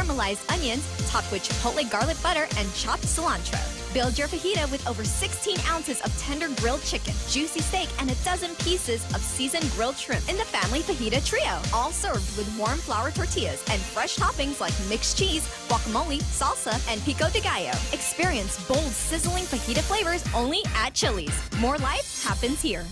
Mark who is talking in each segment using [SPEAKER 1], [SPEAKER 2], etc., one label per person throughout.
[SPEAKER 1] caramelized onions topped with chipotle garlic butter and chopped cilantro. Build your fajita with over 16 ounces of tender grilled chicken, juicy steak, and a dozen pieces of seasoned grilled shrimp in the family fajita trio. All served with warm flour tortillas and fresh toppings like mixed cheese, guacamole, salsa, and pico de gallo. Experience bold, sizzling fajita flavors only at Chili's. More life happens here.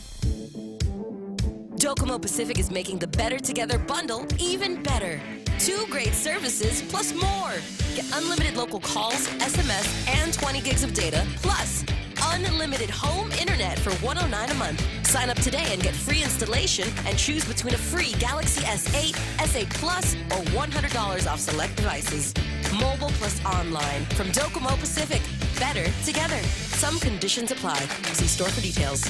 [SPEAKER 2] Docomo Pacific is making the Better Together bundle even better. 2 great services plus more. Get unlimited local calls, SMS, and 20 gigs of data, plus unlimited home internet for $109 a month. Sign up today and get free installation and choose between a free Galaxy S8, S8 Plus, or $100 off select devices. Mobile plus online from Docomo Pacific. Better together. Some conditions apply. See store for details.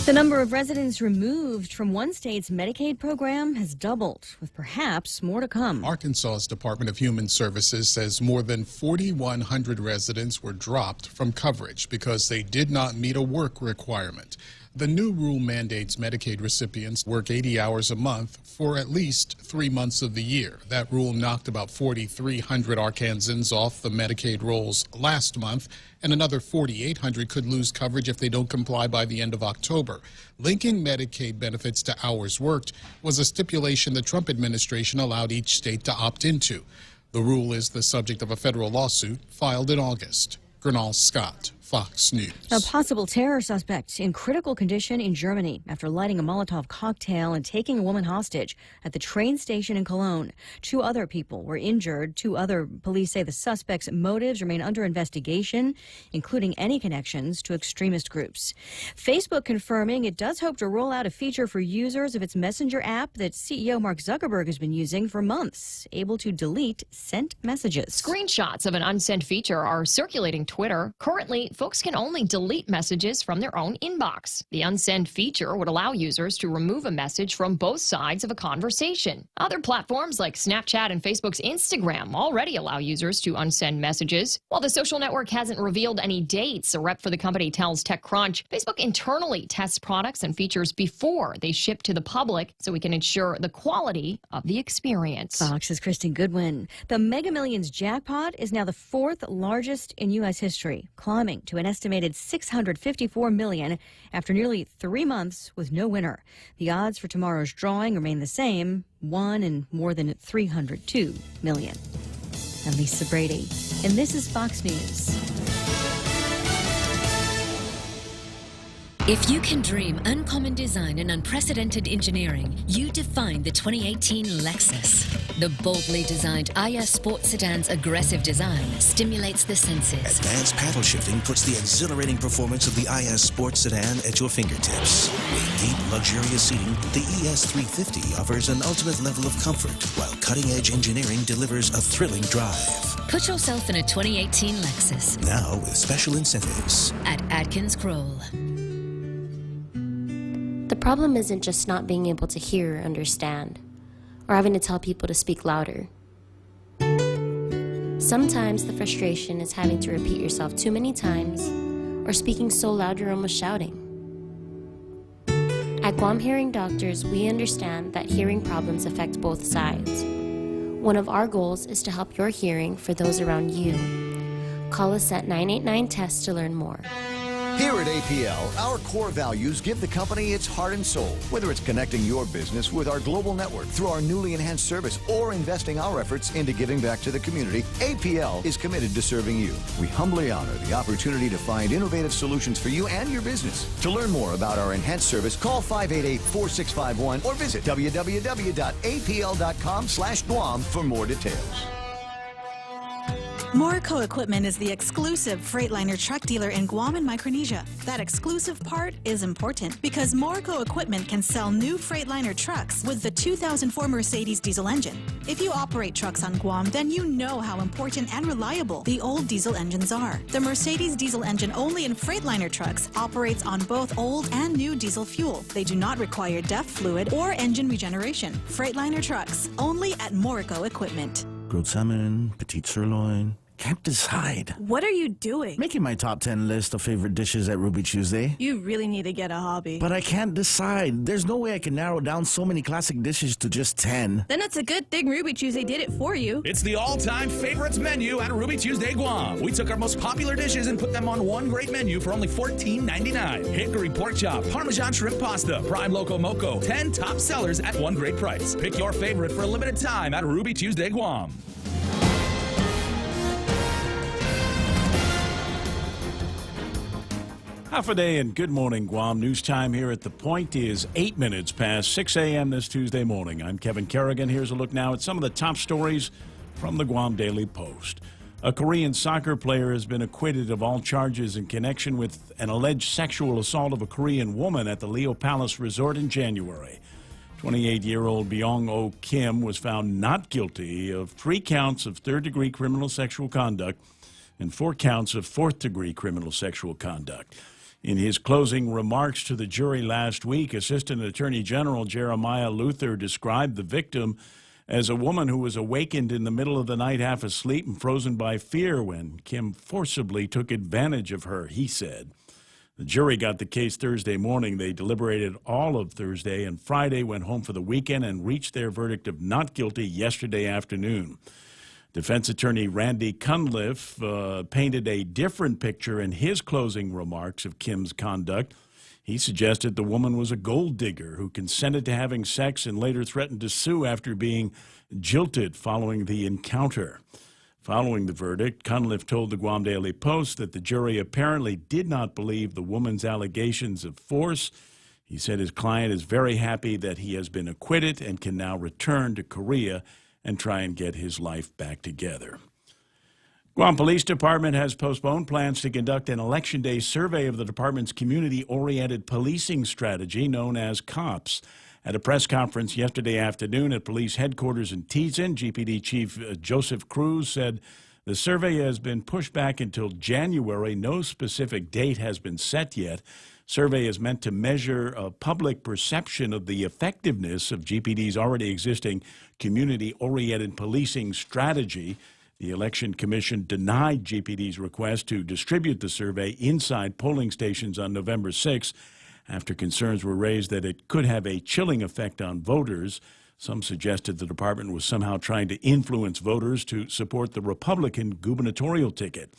[SPEAKER 3] The number of residents removed from one state's Medicaid program has doubled, with perhaps more to come.
[SPEAKER 4] Arkansas's Department of Human Services says more than 4,100 residents were dropped from coverage because they did not meet a work requirement. The new rule mandates Medicaid recipients work 80 hours a month for at least 3 months of the year. That rule knocked about 4,300 Arkansans off the Medicaid rolls last month, and another 4,800 could lose coverage if they don't comply by the end of October. Linking Medicaid benefits to hours worked was a stipulation the Trump administration allowed each state to opt into. The rule is the subject of a federal lawsuit filed in August. Gernal Scott, Fox News.
[SPEAKER 3] A possible terror suspect in critical condition in Germany after lighting a Molotov cocktail and taking a woman hostage at the train station in Cologne. 2 other people were injured. 2 other police say the suspect's motives remain under investigation, including any connections to extremist groups. Facebook confirming it does hope to roll out a feature for users of its Messenger app that CEO Mark Zuckerberg has been using for months, able to delete sent messages.
[SPEAKER 5] Screenshots of an unsent feature are circulating Twitter. Currently, folks can only delete messages from their own inbox. The unsend feature would allow users to remove a message from both sides of a conversation. Other platforms like Snapchat and Facebook's Instagram already allow users to unsend messages. While the social network hasn't revealed any dates, a rep for the company tells TechCrunch Facebook internally tests products and features before they ship to the public so we can ensure the quality of the experience.
[SPEAKER 3] Fox's Kristen Goodwin. The Mega Millions jackpot is now the 4th largest in U.S. history, climbing to an estimated $654 million after nearly 3 months with no winner. The odds for tomorrow's drawing remain the same, 1 in more than 302 million. I'm Lisa Brady, and this is Fox News.
[SPEAKER 6] If you can dream uncommon design and unprecedented engineering, you define the 2018 Lexus. The boldly designed IS Sport Sedan's aggressive design stimulates the senses.
[SPEAKER 7] Advanced paddle shifting puts the exhilarating performance of the IS Sport Sedan at your fingertips. With deep, luxurious seating, the ES350 offers an ultimate level of comfort, while cutting-edge engineering delivers a thrilling drive.
[SPEAKER 6] Put yourself in a 2018 Lexus.
[SPEAKER 7] Now with special incentives.
[SPEAKER 6] At Adkins Kroll.
[SPEAKER 8] The problem isn't just not being able to hear or understand, or having to tell people to speak louder. Sometimes the frustration is having to repeat yourself too many times, or speaking so loud you're almost shouting. At Guam Hearing Doctors, we understand that hearing problems affect both sides. One of our goals is to help your hearing for those around you. Call us at 989-TEST to learn more.
[SPEAKER 9] Here at APL, our core values give the company its heart and soul. Whether it's connecting your business with our global network through our newly enhanced service or investing our efforts into giving back to the community, APL is committed to serving you. We humbly honor the opportunity to find innovative solutions for you and your business. To learn more about our enhanced service, call 588-4651 or visit www.apl.com/Guam for more details.
[SPEAKER 10] Morrico Equipment is the exclusive Freightliner truck dealer in Guam and Micronesia. That exclusive part is important because Morrico Equipment can sell new Freightliner trucks with the 2004 Mercedes diesel engine. If you operate trucks on Guam, then you know how important and reliable the old diesel engines are. The Mercedes diesel engine only in Freightliner trucks operates on both old and new diesel fuel. They do not require DEF fluid or engine regeneration. Freightliner trucks, only at Morrico Equipment.
[SPEAKER 7] Grilled salmon, petite sirloin,
[SPEAKER 11] can't decide.
[SPEAKER 10] What are you doing?
[SPEAKER 11] Making my top 10 list of favorite dishes at Ruby Tuesday.
[SPEAKER 10] You really need to get a hobby.
[SPEAKER 11] But I can't decide. There's no way I can narrow down so many classic dishes to just 10.
[SPEAKER 10] Then it's a good thing Ruby Tuesday did it for you.
[SPEAKER 12] It's the all-time favorites menu at Ruby Tuesday Guam. We took our most popular dishes and put them on one great menu for only $14.99. Hickory pork chop, Parmesan shrimp pasta, Prime Loco Moco. 10 top sellers at one great price. Pick your favorite for a limited time at Ruby Tuesday Guam.
[SPEAKER 13] Half a day and good morning, Guam. News time here at The Point is 8 minutes past 6 a.m. this Tuesday morning. I'm Kevin Kerrigan. Here's a look now at some of the top stories from the Guam Daily Post. A Korean soccer player has been acquitted of all charges in connection with an alleged sexual assault of a Korean woman at the Leo Palace Resort in January. 28-year-old Byung-Oh Kim was found not guilty of 3 counts of third-degree criminal sexual conduct and 4 counts of fourth-degree criminal sexual conduct. In his closing remarks to the jury last week, Assistant Attorney General Jeremiah Luther described the victim as a woman who was awakened in the middle of the night half asleep and frozen by fear when Kim forcibly took advantage of her, he said. The jury got the case Thursday morning. They deliberated all of Thursday and Friday, went home for the weekend, and reached their verdict of not guilty yesterday afternoon. Defense attorney Randy Cunliffe painted a different picture in his closing remarks of Kim's conduct. He suggested the woman was a gold digger who consented to having sex and later threatened to sue after being jilted following the encounter. Following the verdict, Cunliffe told the Guam Daily Post that the jury apparently did not believe the woman's allegations of force. He said his client is very happy that he has been acquitted and can now return to Korea and try and get his life back together. Guam Police Department has postponed plans to conduct an Election Day survey of the department's community-oriented policing strategy known as COPS. At a press conference yesterday afternoon at police headquarters in Tizon, GPD Chief Joseph Cruz said the survey has been pushed back until January. No specific date has been set yet. Survey is meant to measure a public perception of the effectiveness of GPD's already existing community-oriented policing strategy. The Election Commission denied GPD's request to distribute the survey inside polling stations on November 6 after concerns were raised that it could have a chilling effect on voters. Some suggested the department was somehow trying to influence voters to support the Republican gubernatorial ticket.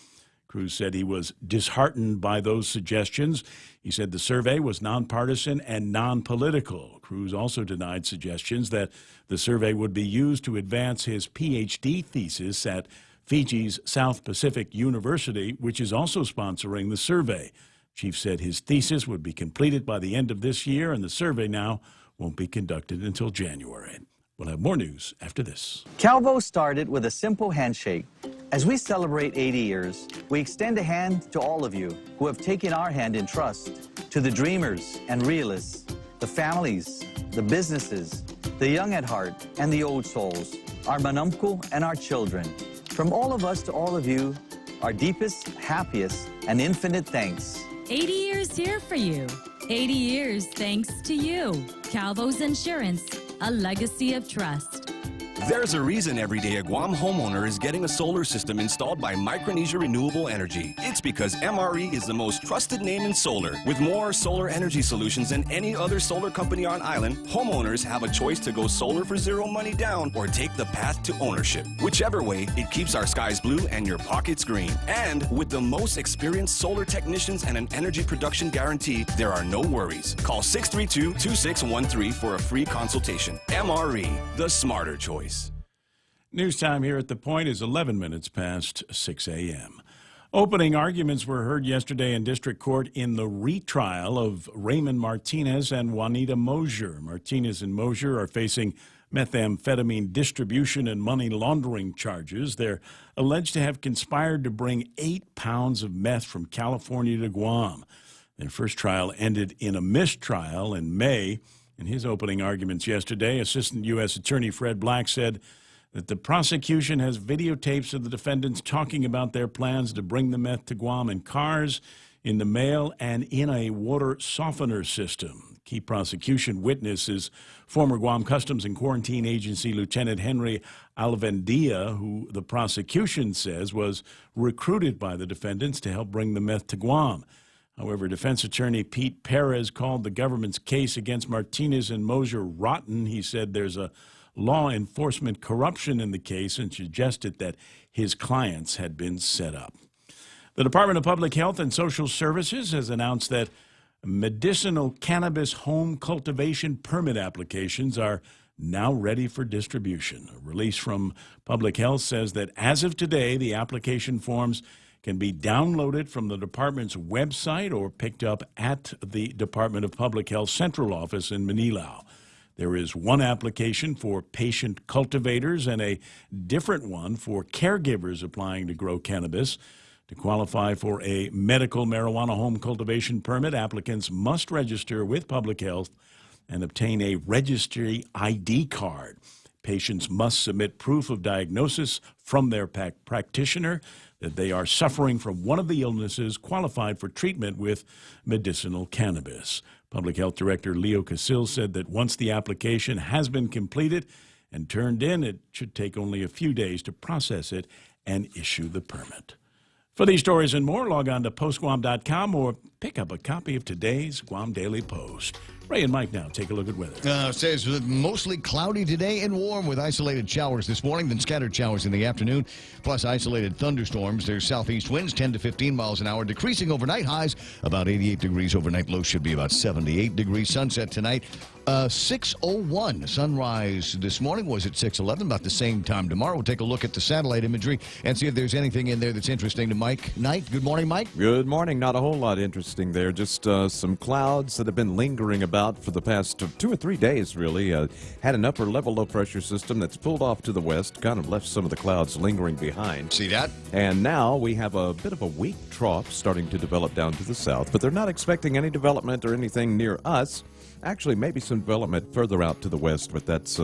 [SPEAKER 13] Cruz said he was disheartened by those suggestions. He said the survey was nonpartisan and non-political. Cruz also denied suggestions that the survey would be used to advance his Ph.D. thesis at Fiji's South Pacific University, which is also sponsoring the survey. Chief said his thesis would be completed by the end of this year, and the survey now won't be conducted until January. We'll have more news after this.
[SPEAKER 14] Calvo started with a simple handshake. As we celebrate 80 years, we extend a hand to all of you who have taken our hand in trust, to the dreamers and realists, the families, the businesses, the young at heart and the old souls, our manumku and our children. From all of us to all of you, our deepest, happiest, and infinite thanks.
[SPEAKER 15] 80 years here for you. 80 years thanks to you. Calvo's Insurance, a legacy of trust.
[SPEAKER 16] There's a reason every day a Guam homeowner is getting a solar system installed by Micronesia Renewable Energy. It's because MRE is the most trusted name in solar. With more solar energy solutions than any other solar company on island, homeowners have a choice to go solar for zero money down or take the path to ownership. Whichever way, it keeps our skies blue and your pockets green. And with the most experienced solar technicians and an energy production guarantee, there are no worries. Call 632-2613 for a free consultation. MRE, the smarter choice.
[SPEAKER 13] News time here at The Point is 11 minutes past 6 a.m. Opening arguments were heard yesterday in district court in the retrial of Raymond Martinez and Juanita Mosier. Martinez and Mosier are facing methamphetamine distribution and money laundering charges. They're alleged to have conspired to bring 8 pounds of meth from California to Guam. Their first trial ended in a mistrial in May. In his opening arguments yesterday, Assistant U.S. Attorney Fred Black said that the prosecution has videotapes of the defendants talking about their plans to bring the meth to Guam in cars. in the mail and in a water softener system. Key prosecution witness is former Guam Customs and Quarantine Agency Lieutenant Henry Alvendia, who the prosecution says was recruited by the defendants to help bring the meth to Guam. However, defense attorney Pete Perez called the government's case against Martinez and Mosier rotten. He said there's a law enforcement corruption in the case and suggested that his clients had been set up. The Department of Public Health and Social Services has announced that medicinal cannabis home cultivation permit applications are now ready for distribution. A release from Public Health says that as of today, the application forms can be downloaded from the department's website or picked up at the Department of Public Health Central Office in Manilao. There is one application for patient cultivators and a different one for caregivers applying to grow cannabis. To qualify for a medical marijuana home cultivation permit, applicants must register with Public Health and obtain a registry ID card. Patients must submit proof of diagnosis from their practitioner that they are suffering from one of the illnesses qualified for treatment with medicinal cannabis. Public Health Director Leo Casil said that once the application has been completed and turned in, it should take only a few days to process it and issue the permit. For these stories and more, log on to postguam.com or pick up a copy of today's Guam Daily Post. Ray and Mike now take a look at weather.
[SPEAKER 9] Says mostly cloudy today and warm with isolated showers this morning, then scattered showers in the afternoon, plus isolated thunderstorms. There's southeast winds 10 to 15 miles an hour, decreasing overnight. Highs about 88 degrees overnight. Lows should be about 78 degrees. Sunset tonight, 6:01. Sunrise this morning was at 6:11, about the same time tomorrow. We'll take a look at the satellite imagery and see if there's anything in there that's interesting to Mike Knight. Good morning, Mike.
[SPEAKER 17] Good morning. Not a whole lot interesting there. Just some clouds that have been lingering about for the past 2 or 3 days, really. Had an upper level low pressure system that's pulled off to the west, kind of left some of the clouds lingering behind.
[SPEAKER 9] See that?
[SPEAKER 17] And now we have a bit of a weak trough starting to develop down to the south, but they're not expecting any development or anything near us. Actually, maybe some development further out to the west, but that's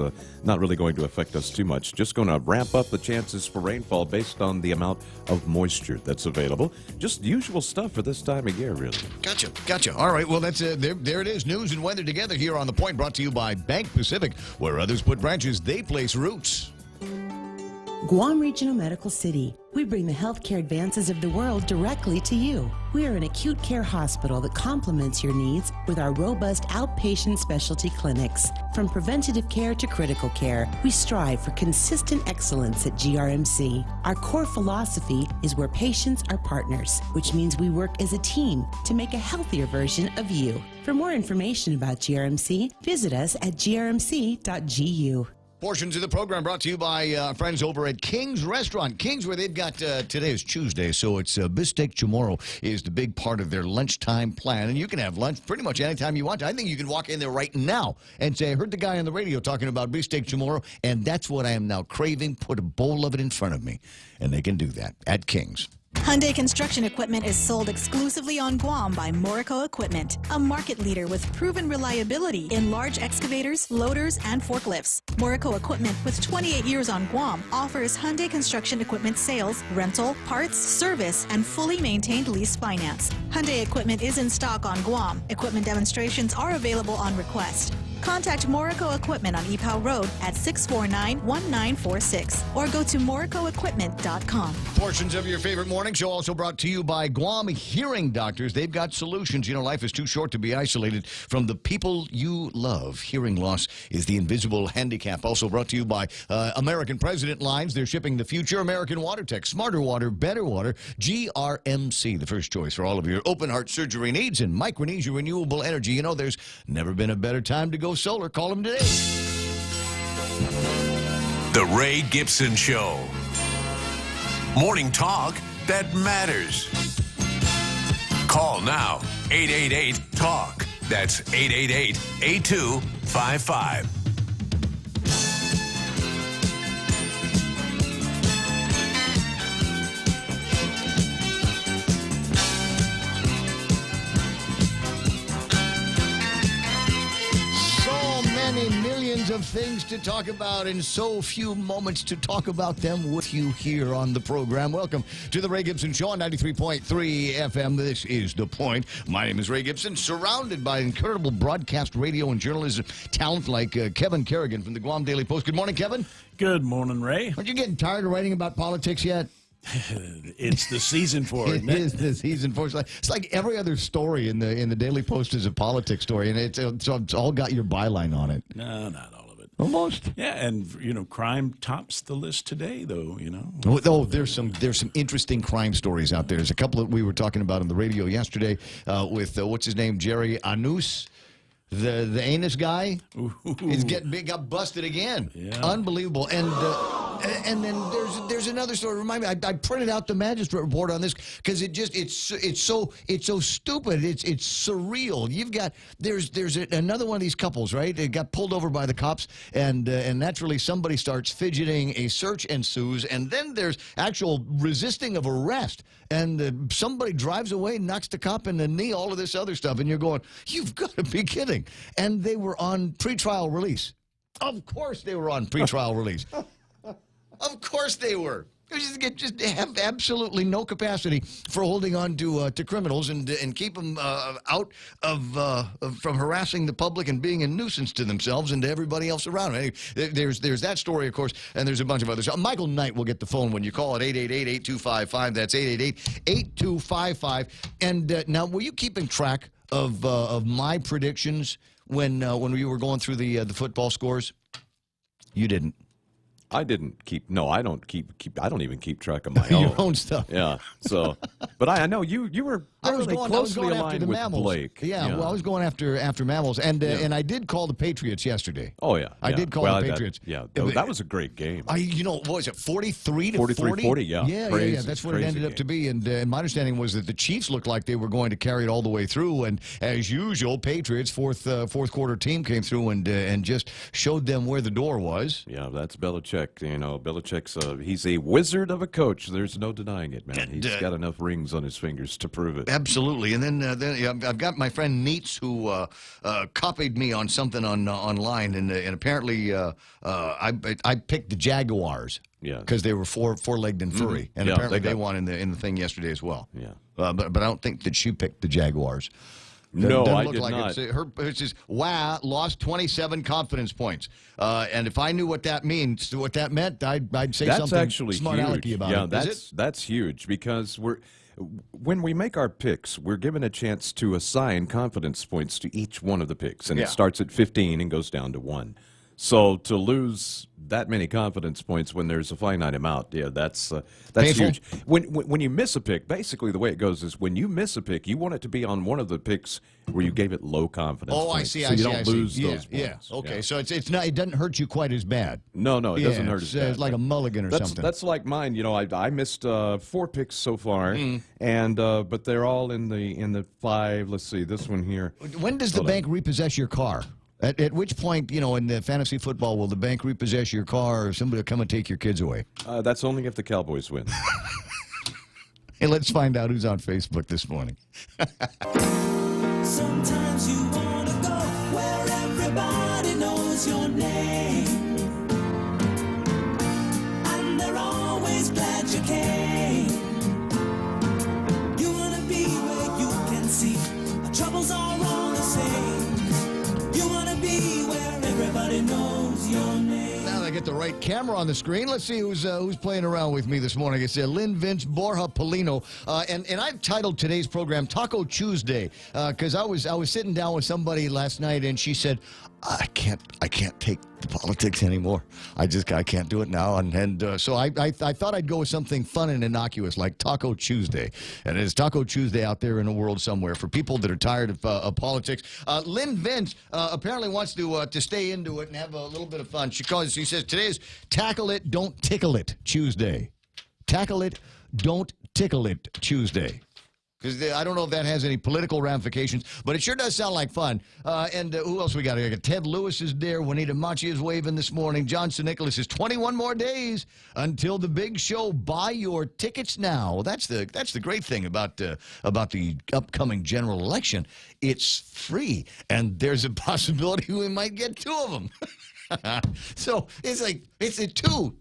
[SPEAKER 17] not really going to affect us too much. Just going to ramp up the chances for rainfall based on the amount of moisture that's available. Just usual stuff for this time of year, really.
[SPEAKER 9] Gotcha. All right, well, that's there it is. News and weather together here on The Point, brought to you by Bank Pacific. Where others put branches, they place roots.
[SPEAKER 18] Guam Regional Medical City. We bring the healthcare advances of the world directly to you. We are an acute care hospital that complements your needs with our robust outpatient specialty clinics. From preventative care to critical care, we strive for consistent excellence at GRMC. Our core philosophy is where patients are partners, which means we work as a team to make a healthier version of you. For more information about GRMC, visit us at grmc.gu.
[SPEAKER 9] Portions of the program brought to you by our friends over at King's Restaurant. King's, where they've got, today is Tuesday, so it's Bistec Chamorro is the big part of their lunchtime plan. And you can have lunch pretty much anytime you want to. I think you can walk in there right now and say, I heard the guy on the radio talking about Bistec Chamorro, and that's what I am now craving. Put a bowl of it in front of me. And they can do that at King's.
[SPEAKER 10] Hyundai Construction Equipment is sold exclusively on Guam by Morico Equipment, a market leader with proven reliability in large excavators, loaders, and forklifts. Morico Equipment, with 28 years on Guam, offers Hyundai Construction Equipment sales, rental, parts, service, and fully maintained lease finance. Hyundai Equipment is in stock on Guam. Equipment demonstrations are available on request. Contact Morico Equipment on Ipao Road at 649-1946 or go to moricoequipment.com.
[SPEAKER 9] Portions of your favorite morning show also brought to you by Guam Hearing Doctors. They've got solutions. You know, life is too short to be isolated from the people you love. Hearing loss is the invisible handicap. Also brought to you by American President Lines. They're shipping the future. American Water Tech. Smarter water, better water. GRMC, the first choice for all of your open heart surgery needs. And Micronesia Renewable Energy. You know, there's never been a better time to go solar. Call them today.
[SPEAKER 19] The Ray Gibson Show. Morning talk that matters. Call now. 888-TALK. That's 888-8255.
[SPEAKER 9] of things to talk about and so few moments to talk about them with you here on the program. Welcome to the Ray Gibson Show on 93.3 FM. This is The Point. My name is Ray Gibson, surrounded by incredible broadcast radio and journalism talent like Kevin Kerrigan from the Guam Daily Post. Good morning, Kevin.
[SPEAKER 13] Good morning, Ray.
[SPEAKER 9] Aren't you getting tired of writing about politics yet?
[SPEAKER 13] It's the season for it.
[SPEAKER 9] It is the season for it. It's like every other story in the Daily Post is a politics story, and it's all got your byline on it.
[SPEAKER 13] No, not all of it.
[SPEAKER 9] Almost.
[SPEAKER 13] Yeah, and crime tops the list today, though.
[SPEAKER 9] Oh, there's some interesting crime stories out there. There's a couple that we were talking about on the radio yesterday with what's his name, Jerry Anus. The anus guy is got busted again.
[SPEAKER 13] Yeah.
[SPEAKER 9] Unbelievable. And then there's another story. Remind me, I printed out the magistrate report on this because it's so stupid. It's surreal. There's another one of these couples, right? They got pulled over by the cops, and naturally somebody starts fidgeting. A search ensues, and then there's actual resisting of arrest, and somebody drives away, knocks the cop in the knee, all of this other stuff, and you're going, you've got to be kidding. And they were on pretrial release. Of course they were on pretrial release. Of course they were. Just have absolutely no capacity for holding on to criminals and keep them out from harassing the public and being a nuisance to themselves and to everybody else around. There's that story, of course, and there's a bunch of others. Michael Knight will get the phone when you call at 888-8255. That's 888-8255. And now, were you keeping track of my predictions when we were going through the football scores? You didn't.
[SPEAKER 17] I didn't keep. No, I don't keep. I don't even keep track of my own.
[SPEAKER 9] Your own stuff.
[SPEAKER 17] Yeah. So, but I know you were fairly closely aligned with
[SPEAKER 9] Mammals.
[SPEAKER 17] Blake.
[SPEAKER 9] Yeah, well, I was going after Mammals, and I did call the Patriots yesterday.
[SPEAKER 17] Oh yeah,
[SPEAKER 9] I did call the Patriots.
[SPEAKER 17] That was a great game.
[SPEAKER 9] What was it, 43-40?
[SPEAKER 17] 43-40, yeah.
[SPEAKER 9] Yeah. That's what it ended up to be. And my understanding was that the Chiefs looked like they were going to carry it all the way through. And as usual, Patriots fourth quarter team came through and just showed them where the door was.
[SPEAKER 17] Yeah, that's Belichick. Belichick's he's a wizard of a coach. There's no denying it, man. He's got enough rings on his fingers to prove it.
[SPEAKER 9] Absolutely. And then I've got my friend Neitz who copied me on something online, and apparently I picked the Jaguars.
[SPEAKER 17] Yeah.
[SPEAKER 9] Because they were four-legged and furry, and apparently they won in the thing yesterday as well.
[SPEAKER 17] Yeah.
[SPEAKER 9] But I don't think that she picked the Jaguars.
[SPEAKER 17] No, I did not.
[SPEAKER 9] It's just, lost 27 confidence points. And if I knew what that meant, I'd say
[SPEAKER 17] that's
[SPEAKER 9] something
[SPEAKER 17] actually
[SPEAKER 9] smart alecky about it.
[SPEAKER 17] Yeah, that's huge because when we make our picks, we're given a chance to assign confidence points to each one of the picks, and it starts at 15 and goes down to 1. So to lose that many confidence points when there's a finite amount, that's huge. When you miss a pick, basically the way it goes is when you miss a pick, you want it to be on one of the picks where you gave it low confidence.
[SPEAKER 9] Oh,
[SPEAKER 17] points,
[SPEAKER 9] I see.
[SPEAKER 17] So you don't lose those points.
[SPEAKER 9] Yeah. Okay. So it's not. It doesn't hurt you quite as bad.
[SPEAKER 17] No, it doesn't hurt as bad.
[SPEAKER 9] It's like a mulligan or something.
[SPEAKER 17] That's like mine. I missed 4 picks so far, and but they're all in the 5. Let's see this one here.
[SPEAKER 9] When does the bank repossess your car? At which point, in the fantasy football, will the bank repossess your car or somebody will come and take your kids away?
[SPEAKER 17] That's only if the Cowboys win.
[SPEAKER 9] Hey, let's find out who's on Facebook this morning.
[SPEAKER 20] Sometimes you want to go where everybody knows your name. And they're always glad you came. You want to be where you can see our troubles are all the same. You want to be where everybody knows your name.
[SPEAKER 9] Now they get the right camera on the screen. Let's see who's playing around with me this morning. It's Lynn Vince, Borja Polino, and I've titled today's program Taco Tuesday because I was sitting down with somebody last night and she said, I can't take the politics anymore. I can't do it now. And so I thought I'd go with something fun and innocuous like Taco Tuesday. And it's Taco Tuesday out there in the world somewhere for people that are tired of politics. Lynn Vince apparently wants to stay into it and have a little bit of fun. She says today is Tackle It, Don't Tickle It Tuesday. Tackle It, Don't Tickle It Tuesday. Because I don't know if that has any political ramifications, but it sure does sound like fun. And who else we got here? Ted Lewis is there. Juanita Machi is waving this morning. John St. Nicholas is 21 more days until the big show. Buy your tickets now. Well, that's the great thing about the upcoming general election. It's free, and there's a possibility we might get 2 of them.
[SPEAKER 2] So it's like it's a two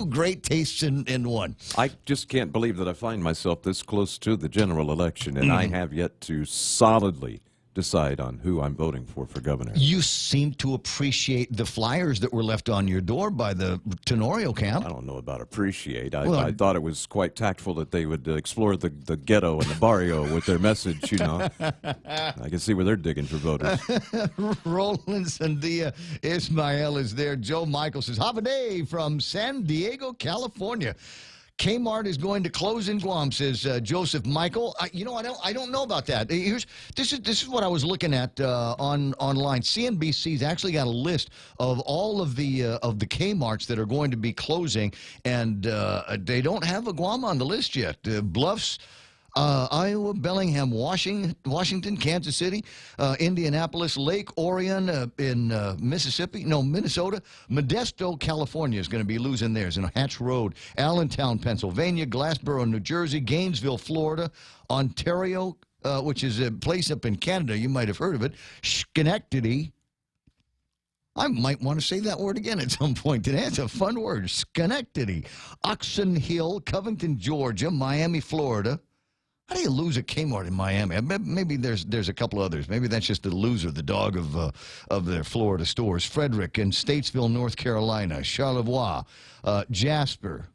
[SPEAKER 2] great tastes in one.
[SPEAKER 17] I just can't believe that I find myself this close to the general election, and I have yet to solidly decide on who I'm voting for governor.
[SPEAKER 2] You seem to appreciate the flyers that were left on your door by the Tenorio camp.
[SPEAKER 17] I don't know about appreciate. I thought it was quite tactful that they would explore the ghetto and the barrio with their message, you know. I can see where they're digging for voters.
[SPEAKER 2] Roland Sandia Ismael is there. Joe Michael says, "Have a day from San Diego, California." Kmart is going to close in Guam, says Joseph Michael. You know, I don't know about that. This is what I was looking at online. CNBC's actually got a list of all of the Kmarts that are going to be closing, and they don't have a Guam on the list yet. Bluffs, Iowa, Bellingham, Washington, Kansas City, Indianapolis, Lake Orion in Minnesota. Modesto, California is going to be losing theirs, in Hatch Road. Allentown, Pennsylvania. Glassboro, New Jersey. Gainesville, Florida. Ontario, which is a place up in Canada. You might have heard of it. Schenectady. I might want to say that word again at some point today. It's a fun word. Schenectady. Oxon Hill, Covington, Georgia. Miami, Florida. How do you lose a Kmart in Miami? Maybe there's a couple others. Maybe that's just the loser, the dog of their Florida stores. Frederick in Statesville, North Carolina. Charlevoix, Jasper.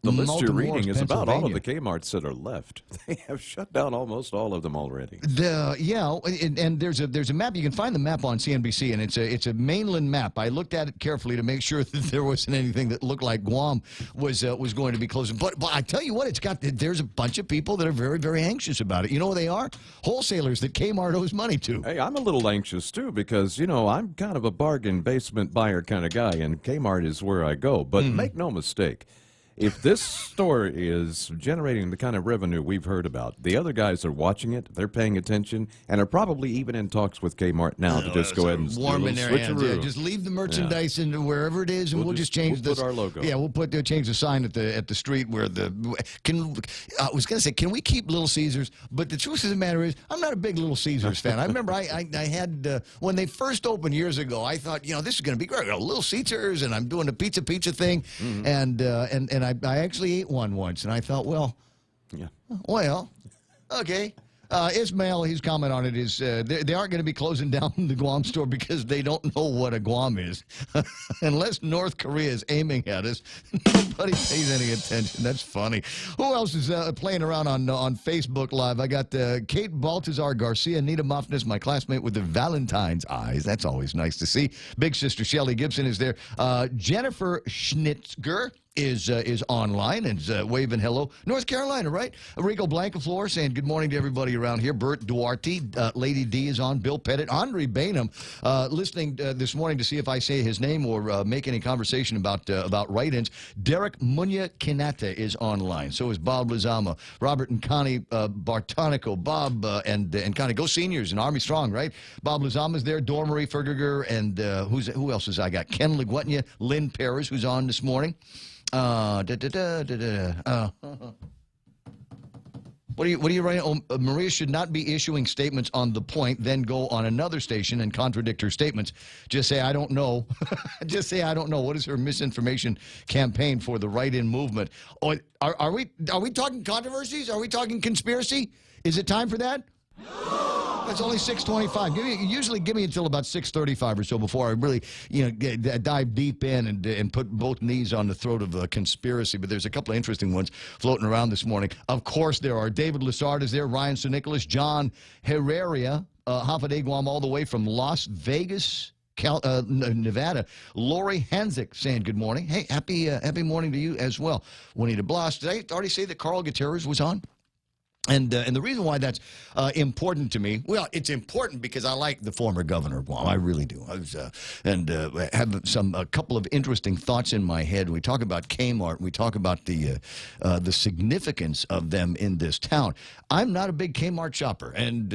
[SPEAKER 17] The list you're
[SPEAKER 2] Baltimore,
[SPEAKER 17] reading is about all of
[SPEAKER 2] Pennsylvania.
[SPEAKER 17] the Kmarts that are left. They have shut down almost all of them already.
[SPEAKER 2] And there's a map. You can find the map on CNBC, and it's a mainland map. I looked at it carefully to make sure that there wasn't anything that looked like Guam was going to be closing. But I tell you what, there's a bunch of people that are very, very anxious about it. You know who they are? Wholesalers that Kmart owes money to.
[SPEAKER 17] Hey, I'm a little anxious too because I'm kind of a bargain basement buyer kind of guy, and Kmart is where I go. But make no mistake. If this store is generating the kind of revenue we've heard about, the other guys are watching it, they're paying attention, and are probably even in talks with Kmart now to just go ahead and
[SPEAKER 2] warm in
[SPEAKER 17] do a
[SPEAKER 2] their
[SPEAKER 17] little
[SPEAKER 2] hands. Yeah,
[SPEAKER 17] switcheroo.
[SPEAKER 2] just leave the merchandise into wherever it is, and we'll just change
[SPEAKER 17] we'll put our logo.
[SPEAKER 2] Yeah, we'll change the sign at the street where I was going to say, can we keep Little Caesars? But the truth of the matter is, I'm not a big Little Caesars fan. I remember I had when they first opened years ago, I thought, this is going to be great. Little Caesars, and I'm doing the pizza thing, and I actually ate one once, and I thought, well, okay. Ismail, his comment on it is they aren't going to be closing down the Guam store because they don't know what a Guam is. Unless North Korea is aiming at us, nobody pays any attention. That's funny. Who else is playing around on Facebook Live? I got Kate Baltazar Garcia, Nita Mofness, my classmate with the Valentine's eyes. That's always nice to see. Big sister Shelly Gibson is there. Jennifer Schnitzger is online and waving hello. North Carolina, right? Rico Blancaflor saying good morning to everybody around here. Bert Duarte, Lady D is on. Bill Pettit, Andre Bainham, listening this morning to see if I say his name or make any conversation about write-ins. Derek Munya Kinata is online. So is Bob Lizama, Robert and Connie Bartonico, Bob and Connie. Go Seniors and Army Strong, right? Bob Lizama's there. Dora Marie Fergiger and who else is I got? Ken Leguetnia, Lynn Paris, who's on this morning. What are you writing? Oh, Maria should not be issuing statements on the point, then go on another station and contradict her statements. Just say, I don't know. Just say, I don't know. What is her misinformation campaign for the write-in movement? Oh, are we talking controversies? Are we talking conspiracy? Is it time for that? It's only 6:25. Usually give me until about 6:35 or so before I really, dive deep in and put both knees on the throat of a conspiracy. But there's a couple of interesting ones floating around this morning. Of course, there are. David Lessard is there. Ryan St. Nicholas, John Herrera, Hafa Guam, all the way from Las Vegas, Nevada. Lori Hanzik saying good morning. Hey, happy morning to you as well. Juanita Blas. Did I already say that Carl Gutierrez was on? And the reason why that's important to me, well, it's important because I like the former governor of Guam. I really do. I was, have a couple of interesting thoughts in my head. We talk about Kmart. We talk about the significance of them in this town. I'm not a big Kmart shopper, and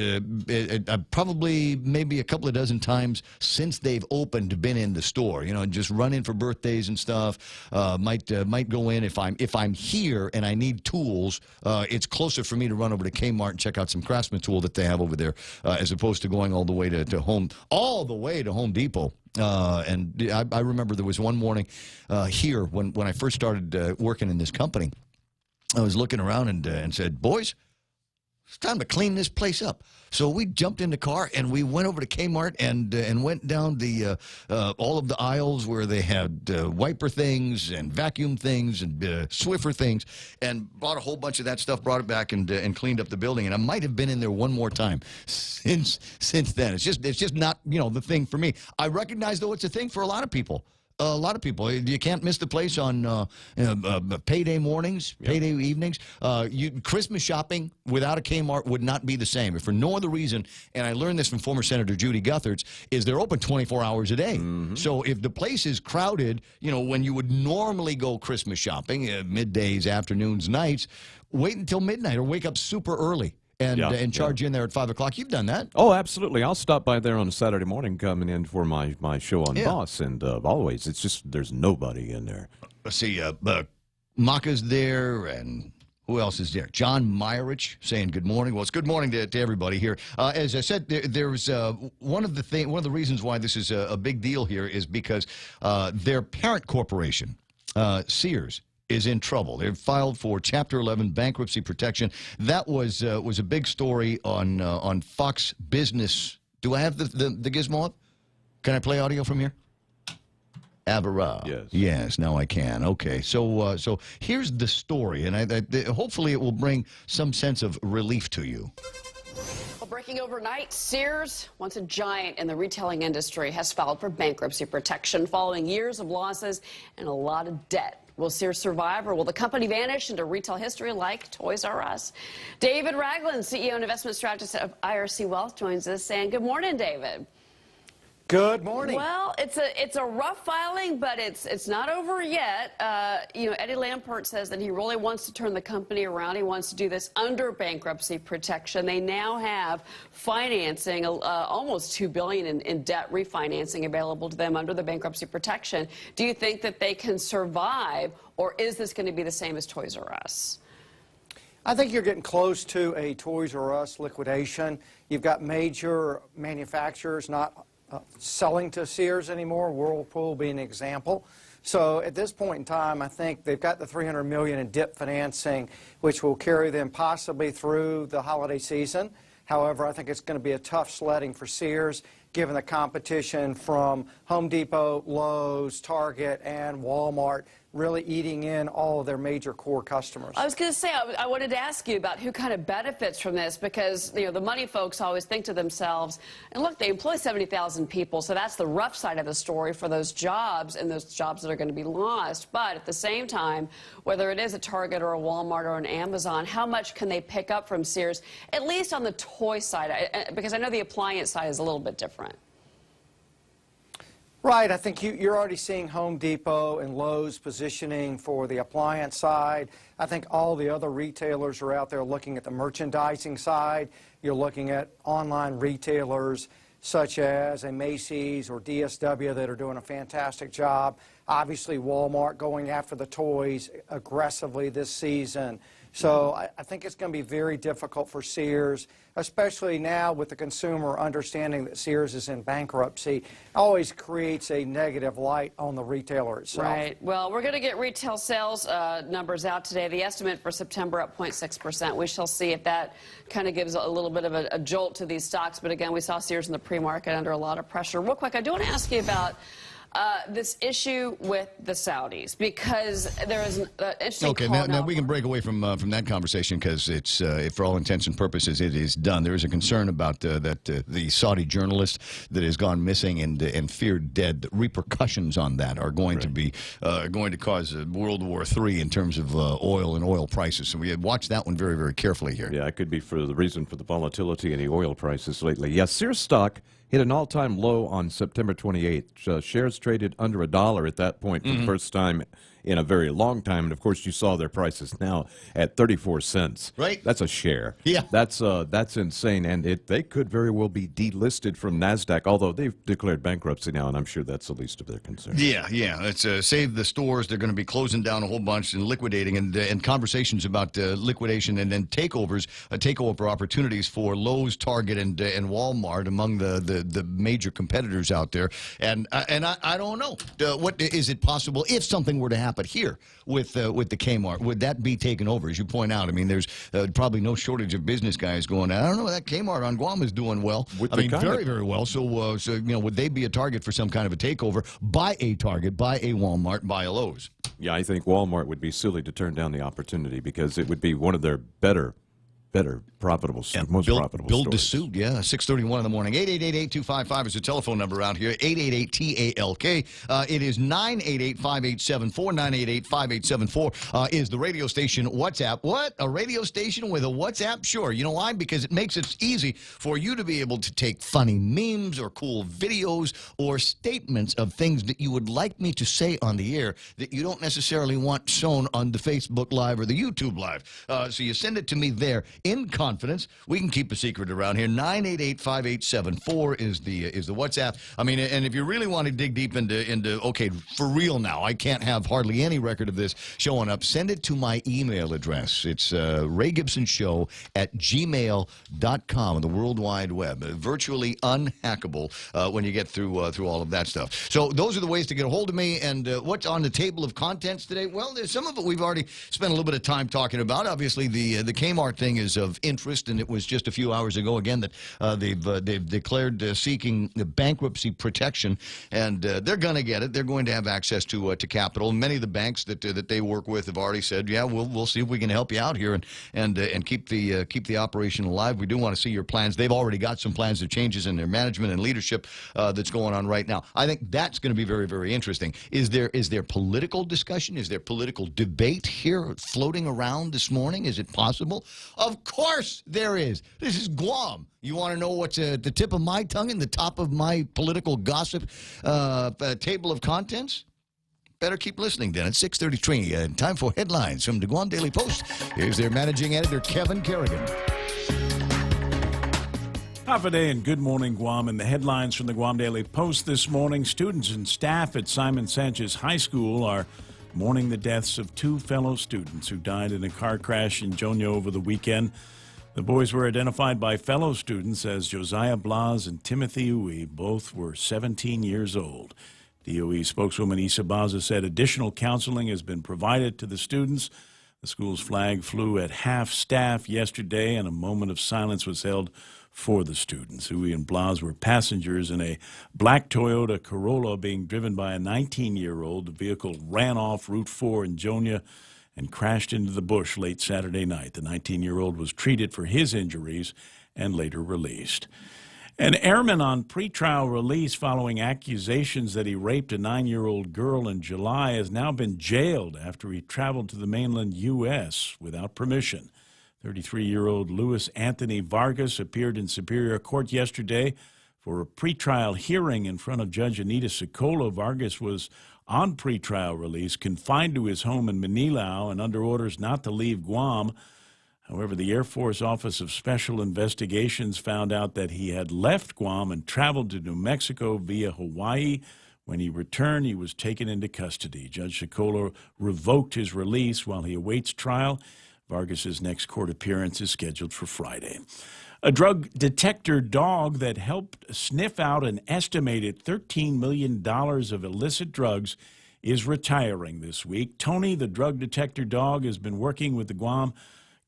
[SPEAKER 2] I've probably maybe a couple of dozen times since they've opened been in the store. Just run in for birthdays and stuff. Might go in if I'm here and I need tools. It's closer for me to run over to Kmart and check out some Craftsman tool that they have over there, as opposed to going all the way to Home Depot.
[SPEAKER 9] And I remember there was one morning here when I first started working in this company. I was looking around and said, boys, it's time to clean this place up. So we jumped in the car and we went over to Kmart and went down the all of the aisles where they had wiper things and vacuum things and Swiffer things, and bought a whole bunch of that stuff, brought it back and cleaned up the building. And I might have been in there one more time since then. It's just not the thing for me. I recognize though it's a thing for a lot of people. A lot of people. You can't miss the place on payday mornings, payday evenings. Christmas shopping without a Kmart would not be the same. If for no other reason, and I learned this from former Senator Judy Gutherts, is they're open 24 hours a day. So if the place is crowded, when you would normally go Christmas shopping, middays, afternoons, nights, wait until midnight or wake up super early. And charge in there at 5 o'clock. You've done that.
[SPEAKER 17] Oh, absolutely. I'll stop by there on a Saturday morning coming in for my show on Boss. And always, it's just there's nobody in there.
[SPEAKER 9] Let's see. Maka's there, and who else is there? John Meyerich saying good morning. Well, it's good morning to everybody here. As I said, there's one of the reasons why this is a big deal here is because their parent corporation, Sears, is in trouble. They've filed for Chapter 11 bankruptcy protection. That was a big story on Fox Business. Do I have the gizmo up? Can I play audio from here? Avera.
[SPEAKER 17] Yes.
[SPEAKER 9] Yes, now I can. Okay, so here's the story, and hopefully it will bring some sense of relief to you.
[SPEAKER 21] Well, breaking overnight, Sears, once a giant in the retailing industry, has filed for bankruptcy protection following years of losses and a lot of debt. Will Sears survive, or will the company vanish into retail history like Toys R Us? David Ragland, CEO and investment strategist of IRC Wealth, joins us, saying good morning, David.
[SPEAKER 22] Good morning.
[SPEAKER 21] Well, it's a rough filing, but it's not over yet. Eddie Lampert says that he really wants to turn the company around. He wants to do this under bankruptcy protection. They now have financing, almost $2 billion in debt refinancing available to them under the bankruptcy protection. Do you think that they can survive, or is this going to be the same as Toys R Us?
[SPEAKER 22] I think you're getting close to a Toys R Us liquidation. You've got major manufacturers not selling to Sears anymore, Whirlpool being an example. So at this point in time, I think they've got the $300 million in DIP financing, which will carry them possibly through the holiday season. However, I think it's going to be a tough sledding for Sears, given the competition from Home Depot, Lowe's, Target, and Walmart really eating in all of their major core customers.
[SPEAKER 21] I was going to say, I wanted to ask you about who kind of benefits from this, because the money folks always think to themselves, and look, they employ 70,000 people, so that's the rough side of the story for those jobs and those jobs that are going to be lost. But at the same time, whether it is a Target or a Walmart or an Amazon, how much can they pick up from Sears, at least on the toy side? Because I know the appliance side is a little bit different.
[SPEAKER 22] Right. I think you're already seeing Home Depot and Lowe's positioning for the appliance side. I think all the other retailers are out there looking at the merchandising side. You're looking at online retailers such as a Macy's or DSW that are doing a fantastic job. Obviously, Walmart going after the toys aggressively this season. So I think it's going to be very difficult for Sears, especially now with the consumer understanding that Sears is in bankruptcy. Always creates a negative light on the retailer itself.
[SPEAKER 21] Right. Well, we're going to get retail sales numbers out today. The estimate for September up 0.6%. We shall see if that kind of gives a little bit of a jolt to these stocks. But again, we saw Sears in the pre-market under a lot of pressure. Real quick, I do want to ask you about this issue with the Saudis, because there is an interesting
[SPEAKER 9] Okay, now we can break away from that conversation, because it's, for all intents and purposes, it is done. There is a concern about the Saudi journalist that has gone missing and feared dead. Repercussions on that are going to be going to cause World War III in terms of oil and oil prices. So we had watched that one very, very carefully here.
[SPEAKER 17] Yeah, it could be for the reason for the volatility in the oil prices lately. Yes, Sears stock hit an all-time low on September 28th. Shares traded under $1 at that point for the first time in a very long time. And of course, you saw their prices now at 34 cents.
[SPEAKER 1] Right.
[SPEAKER 17] That's a share.
[SPEAKER 1] Yeah.
[SPEAKER 17] That's insane. And they could very well be delisted from NASDAQ, although they've declared bankruptcy now, and I'm sure that's the least of their concerns.
[SPEAKER 1] Yeah. It's save the stores. They're going to be closing down a whole bunch and liquidating, and conversations about liquidation and then takeovers, takeover opportunities for Lowe's, Target, and Walmart among the major competitors out there. And I don't know. What is it possible if something were to happen here with the Kmart? Would that be taken over? As you point out, I mean, there's probably no shortage of business guys going, I don't know, that Kmart on Guam is doing well. Very, very well. So would they be a target for some kind of a takeover by a Target, by a Walmart, by a Lowe's?
[SPEAKER 17] Yeah, I think Walmart would be silly to turn down the opportunity because it would be one of their better profitable, most profitable
[SPEAKER 1] build
[SPEAKER 17] stores.
[SPEAKER 1] to suit, yeah. 6:31 in the morning. 888-8255 is the telephone number out here. 888-TALK. It is 988-5874. 988-5874 is the radio station WhatsApp. What? A radio station with a WhatsApp? Sure. You know why? Because it makes it easy for you to be able to take funny memes or cool videos or statements of things that you would like me to say on the air that you don't necessarily want shown on the Facebook Live or the YouTube Live. So you send it to me there in confidence. We can keep a secret around here. 988-5874 is the WhatsApp. I mean, and if you really want to dig deep into okay, for real now, I can't have hardly any record of this showing up. Send it to my email address. It's raygibsonshow@gmail.com, the World Wide Web. Virtually unhackable when you get through all of that stuff. So those are the ways to get a hold of me. And what's on the table of contents today? Well, there's some of it we've already spent a little bit of time talking about. Obviously, the Kmart thing is of interest, and it was just a few hours ago again that they've declared seeking the bankruptcy protection, and they're going to get it. They're going to have access to capital. Many of the banks that they work with have already said, yeah, we'll see if we can help you out here and keep the operation alive. We do want to see your plans. They've already got some plans of changes in their management and leadership that's going on right now. I think that's going to be very, very interesting. Is there political discussion? Is there political debate here floating around this morning? Is it possible? Of course there is. This is Guam. You want to know what's at the tip of my tongue and the top of my political gossip table of contents? Better keep listening then. It's 6:33 and time for headlines from the Guam Daily Post. Here's their managing editor, Kevin Kerrigan.
[SPEAKER 13] Half a day and good morning, Guam. And the headlines from the Guam Daily Post this morning. Students and staff at Simon Sanchez High School are mourning the deaths of two fellow students who died in a car crash in Jonah over the weekend. The boys were identified by fellow students as Josiah Blas and Timothy Uwe. Both were 17 years old. DOE spokeswoman Isa Baza said additional counseling has been provided to the students. The school's flag flew at half-staff yesterday, and a moment of silence was held for the students. Uwe and Blas were passengers in a black Toyota Corolla being driven by a 19-year-old. The vehicle ran off Route 4 in Jonah and crashed into the bush late Saturday night. The 19-year-old was treated for his injuries and later released. An airman on pretrial release following accusations that he raped a 9-year-old girl in July has now been jailed after he traveled to the mainland U.S. without permission. 33-year-old Luis Anthony Vargas appeared in Superior Court yesterday for a pretrial hearing in front of Judge Anita Sokola. Vargas was on pretrial release, confined to his home in Manilao and under orders not to leave Guam. However, the Air Force Office of Special Investigations found out that he had left Guam and traveled to New Mexico via Hawaii. When he returned, he was taken into custody. Judge Sokola revoked his release while he awaits trial. Vargas's next court appearance is scheduled for Friday. A drug detector dog that helped sniff out an estimated $13 million of illicit drugs is retiring this week. Tony, the drug detector dog, has been working with the Guam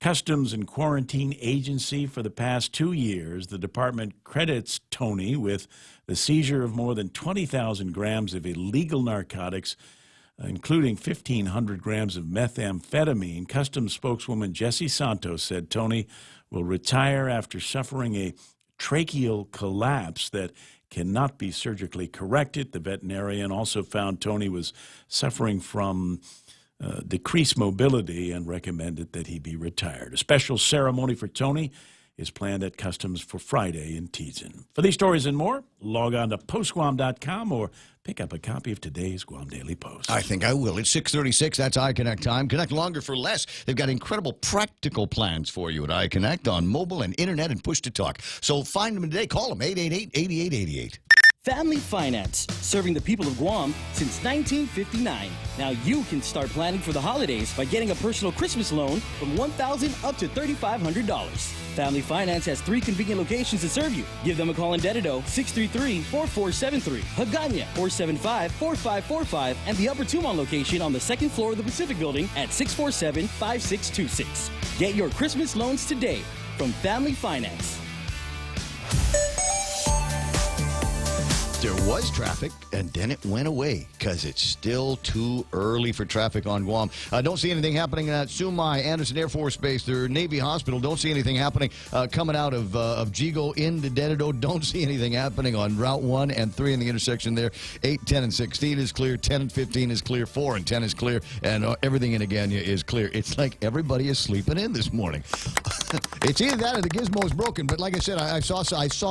[SPEAKER 13] Customs and Quarantine Agency for the past 2 years. The department credits Tony with the seizure of more than 20,000 grams of illegal narcotics, including 1,500 grams of methamphetamine. Customs spokeswoman Jessie Santos said Tony will retire after suffering a tracheal collapse that cannot be surgically corrected. The veterinarian also found Tony was suffering from decreased mobility and recommended that he be retired. A special ceremony for Tony is planned at Customs for Friday in Teason. For these stories and more, log on to postguam.com or pick up a copy of today's Guam Daily Post.
[SPEAKER 1] I think I will. It's 6:36. That's iConnect time. Connect longer for less. They've got incredible practical plans for you at iConnect on mobile and internet and push to talk. So find them today. Call them 888-8888.
[SPEAKER 4] Family Finance, serving the people of Guam since 1959. Now you can start planning for the holidays by getting a personal Christmas loan from $1,000 up to $3,500. Family Finance has 3 convenient locations to serve you. Give them a call in Dededo, 633-4473, Hagåtña, 475-4545, and the Upper Tumon location on the 2nd floor of the Pacific Building at 647-5626. Get your Christmas loans today from Family Finance.
[SPEAKER 1] There was traffic, and then it went away because it's still too early for traffic on Guam. Don't see anything happening at Sumai Anderson Air Force Base, their Navy Hospital. Don't see anything happening coming out of Jigo into Dededo. Don't see anything happening on Route 1 and 3 in the intersection there. 8, 10, and 16 is clear. 10 and 15 is clear. 4 and 10 is clear. And everything in Hagåtña is clear. It's like everybody is sleeping in this morning. It's either that or the gizmo's broken. But like I said, I saw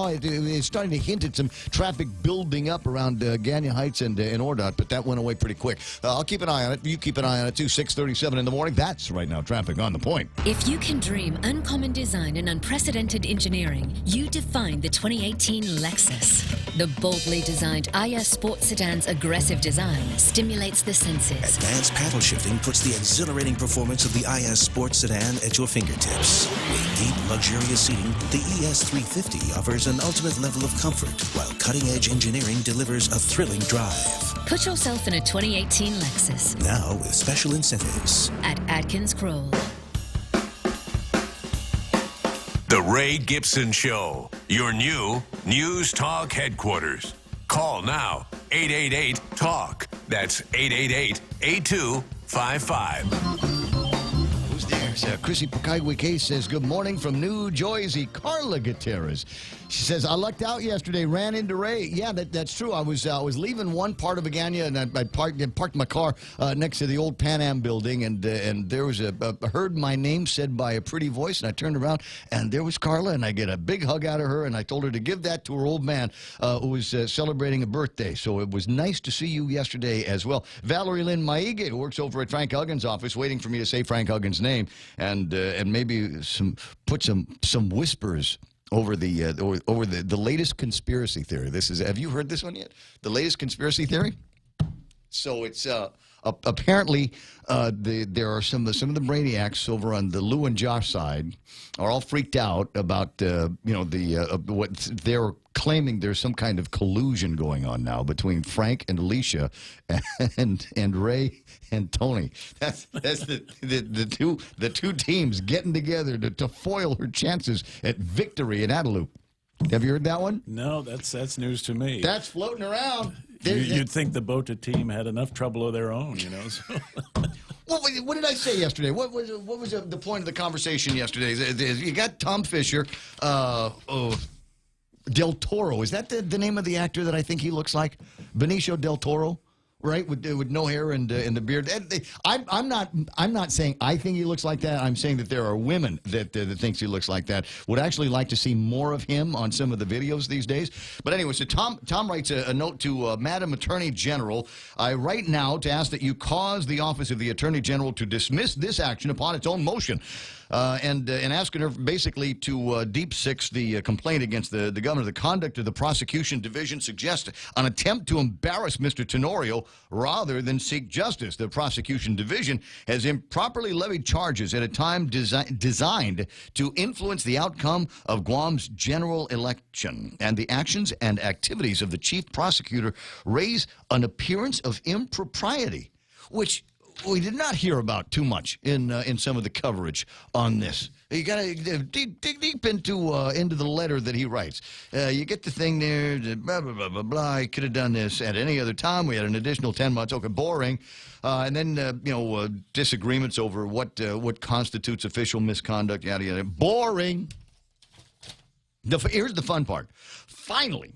[SPEAKER 1] it. It's starting to hint at some traffic building up around Hagåtña Heights and Ordot, but that went away pretty quick. I'll keep an eye on it. You keep an eye on it too. 6:37 in the morning. That's right now traffic on the point.
[SPEAKER 6] If you can dream uncommon design and unprecedented engineering, you define the 2018 Lexus. The boldly designed IS Sport Sedan's aggressive design stimulates the senses.
[SPEAKER 7] Advanced paddle shifting puts the exhilarating performance of the IS Sport Sedan at your fingertips. With deep, luxurious seating, the ES350 offers an ultimate level of comfort, while cutting-edge engineering delivers a thrilling drive.
[SPEAKER 6] Put yourself in a 2018 Lexus.
[SPEAKER 7] Now with special incentives.
[SPEAKER 6] At Adkins Kroll.
[SPEAKER 19] The Ray Gibson Show, your new News Talk headquarters. Call now, 888-TALK. That's 888-8255.
[SPEAKER 1] Who's there? Chrissy Pakaigwike says, good morning from New Jersey. Carla Gutierrez. She says, I lucked out yesterday, ran into Ray. Yeah, that's true. I was leaving one part of Hagåtña, and I parked my car next to the old Pan Am building, and there was heard my name said by a pretty voice, and I turned around, and there was Carla, and I get a big hug out of her, and I told her to give that to her old man who was celebrating a birthday. So it was nice to see you yesterday as well. Valerie Lynn Maige, who works over at Frank Huggins' office, waiting for me to say Frank Huggins' name, and maybe put some whispers over the latest conspiracy theory. Have you heard this one yet? The latest conspiracy theory? So it's apparently there are some of the brainiacs over on the Lou and Josh side are all freaked out about what they're claiming there's some kind of collusion going on now between Frank and Alicia and Ray and Tony. That's the two teams getting together to foil her chances at victory in Adelup. Have you heard that one?
[SPEAKER 13] No, that's news to me.
[SPEAKER 1] That's floating around.
[SPEAKER 13] You'd think the Bota team had enough trouble of their own, you know. So.
[SPEAKER 1] What did I say yesterday? What was the point of the conversation yesterday? You got Tom Fisher, Del Toro. Is that the name of the actor that I think he looks like? Benicio Del Toro, right? With no hair and the beard. I'm not saying I think he looks like that. I'm saying that there are women that thinks he looks like that. Would actually like to see more of him on some of the videos these days. But anyway, so Tom writes a note to Madam Attorney General. I write now to ask that you cause the Office of the Attorney General to dismiss this action upon its own motion. And asking her basically to deep six the complaint against the governor. The conduct of the prosecution division suggests an attempt to embarrass Mr. Tenorio rather than seek justice. The prosecution division has improperly levied charges at a time designed to influence the outcome of Guam's general election. And the actions and activities of the chief prosecutor raise an appearance of impropriety, which we did not hear about too much in some of the coverage on this. You got to dig deep into the letter that he writes. You get the thing there, blah, blah, blah, blah, blah. I could have done this at any other time. We had an additional 10 months. Okay, boring. And then, disagreements over what constitutes official misconduct, yada, yada. Boring. Here's the fun part. Finally,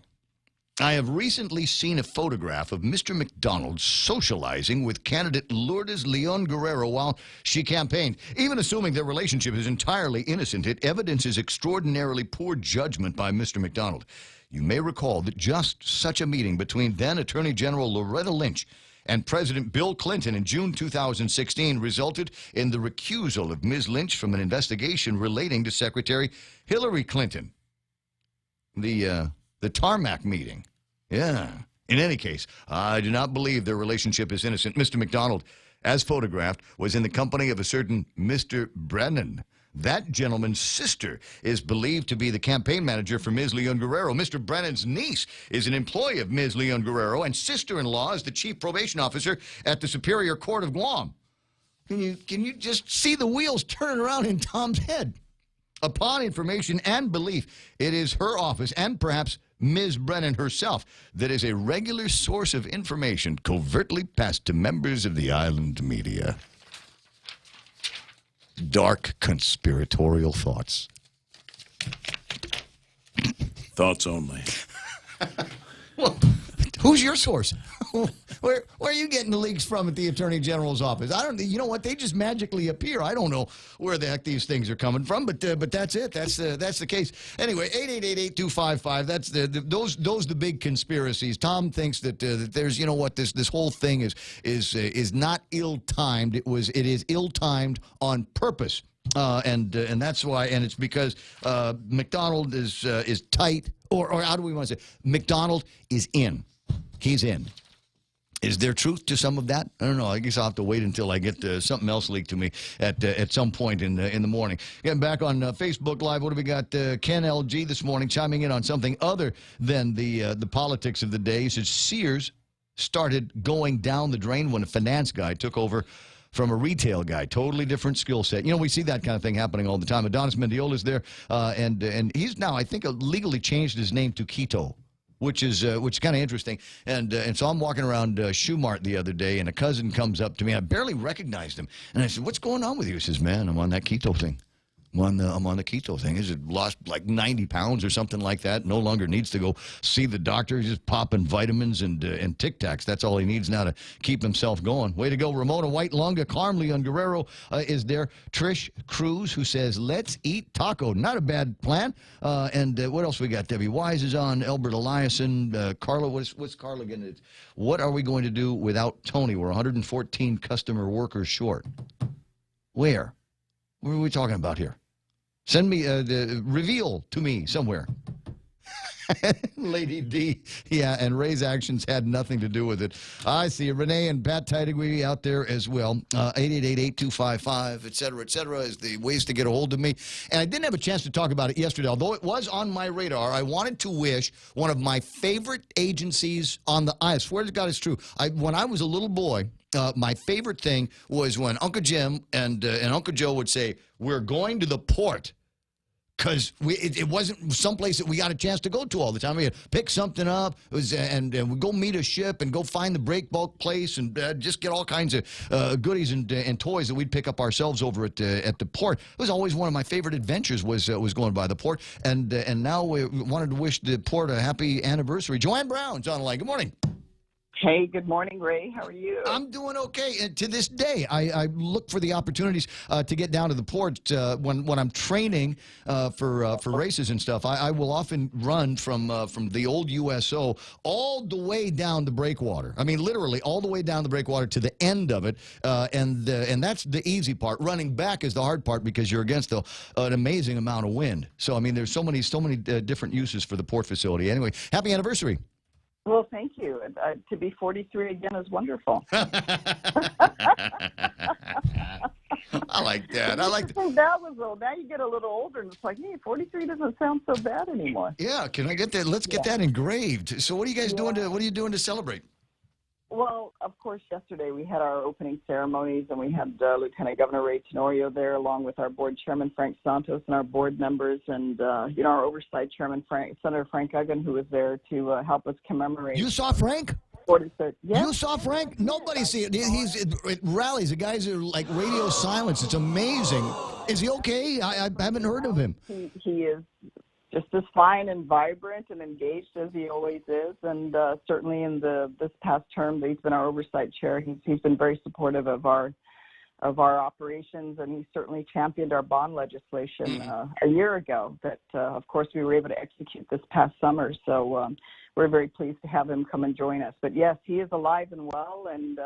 [SPEAKER 1] I have recently seen a photograph of Mr. McDonald socializing with candidate Lourdes Leon Guerrero while she campaigned. Even assuming their relationship is entirely innocent, it evidences extraordinarily poor judgment by Mr. McDonald. You may recall that just such a meeting between then Attorney General Loretta Lynch and President Bill Clinton in June 2016 resulted in the recusal of Ms. Lynch from an investigation relating to Secretary Hillary Clinton. The tarmac meeting. Yeah. In any case, I do not believe their relationship is innocent. Mr. McDonald, as photographed, was in the company of a certain Mr. Brennan. That gentleman's sister is believed to be the campaign manager for Ms. Leon Guerrero. Mr. Brennan's niece is an employee of Ms. Leon Guerrero, and sister-in-law is the chief probation officer at the Superior Court of Guam. Can you just see the wheels turning around in Tom's head? Upon information and belief, it is her office and perhaps Ms. Brennan herself that is a regular source of information covertly passed to members of the island media. Dark conspiratorial thoughts.
[SPEAKER 13] Thoughts only.
[SPEAKER 1] Well, who's your source? Where are you getting the leaks from at the Attorney General's office? I don't. You know what? They just magically appear. I don't know where the heck these things are coming from, but that's it. That's the case. Anyway, 888-8255. That's those the big conspiracies. Tom thinks that there's, you know what, this whole thing is not ill-timed. It is ill-timed on purpose. And that's why, and it's because McDonald is tight, or how do we want to say? McDonald is in. He's in. Is there truth to some of that? I don't know. I guess I'll have to wait until I get something else leaked to me at some point in the morning. Getting back on Facebook Live, what do we got? Ken LG this morning chiming in on something other than the politics of the day. He says Sears started going down the drain when a finance guy took over from a retail guy. Totally different skill set. You know, we see that kind of thing happening all the time. Adonis Mendiola is there, and he's now, I think, legally changed his name to Quito, which is kind of interesting. And so I'm walking around Shoe Mart the other day, and a cousin comes up to me. I barely recognized him, and I said, "What's going on with you?" He says, "Man, I'm on that keto thing. I'm on the keto thing. He's lost like 90 pounds or something like that. No longer needs to go see the doctor. He's just popping vitamins and Tic Tacs. That's all he needs now to keep himself going." Way to go, Ramona White Lunga. Carm Leon Guerrero is there. Trish Cruz, who says, "Let's eat taco." Not a bad plan. And what else we got? Debbie Wise is on. Elbert Eliason. Carla, what's Carla again? What are we going to do without Tony? We're 114 customer workers short. Where? What are we talking about here? Send me, reveal to me somewhere. Lady D, yeah, and Ray's actions had nothing to do with it. I see Renee and Pat Tidigwe out there as well. 888-8255, et cetera, is the ways to get a hold of me. And I didn't have a chance to talk about it yesterday, although it was on my radar. I wanted to wish one of my favorite agencies on the, I swear to God it's true. When I was a little boy, my favorite thing was when Uncle Jim and Uncle Joe would say, "We're going to the port," because it wasn't someplace that we got a chance to go to all the time. We had to pick something up, and we'd go meet a ship and go find the break bulk place and just get all kinds of goodies and toys that we'd pick up ourselves over at the port. It was always one of my favorite adventures was going by the port. And now we wanted to wish the port a happy anniversary. Joanne Brown's on the line. Good morning.
[SPEAKER 3] Hey, good morning, Ray. How are you?
[SPEAKER 1] I'm doing okay. And to this day, I look for the opportunities to get down to the port when I'm training for races and stuff. I will often run from the old USO all the way down the breakwater. I mean, literally all the way down the breakwater to the end of it. And that's the easy part. Running back is the hard part because you're against an amazing amount of wind. So, I mean, there's so many different uses for the port facility. Anyway, happy anniversary.
[SPEAKER 3] Well, thank you. To be 43 again is wonderful.
[SPEAKER 1] I like that. I like that.
[SPEAKER 3] That was old. Now you get a little older, and it's like, hey, 43 doesn't sound so bad anymore.
[SPEAKER 1] Yeah, can I get that? Let's get that engraved. So, what are you guys doing? What are you doing to celebrate?
[SPEAKER 3] Well, of course, yesterday we had our opening ceremonies, and we had Lieutenant Governor Ray Tenorio there, along with our board chairman, Frank Santos, and our board members, and, our oversight chairman, Senator Frank Uggan, who was there to help us commemorate.
[SPEAKER 1] You saw Frank?
[SPEAKER 3] 43rd. Yeah.
[SPEAKER 1] You saw Frank? Nobody see it. He's at rallies. The guys are like radio silence. It's amazing. Is he okay? I haven't heard of him.
[SPEAKER 3] He is just as fine and vibrant and engaged as he always is. And certainly in this past term, he's been our oversight chair. He's been very supportive of our operations, and he certainly championed our bond legislation a year ago that, of course, we were able to execute this past summer. So we're very pleased to have him come and join us. But yes, he is alive and well and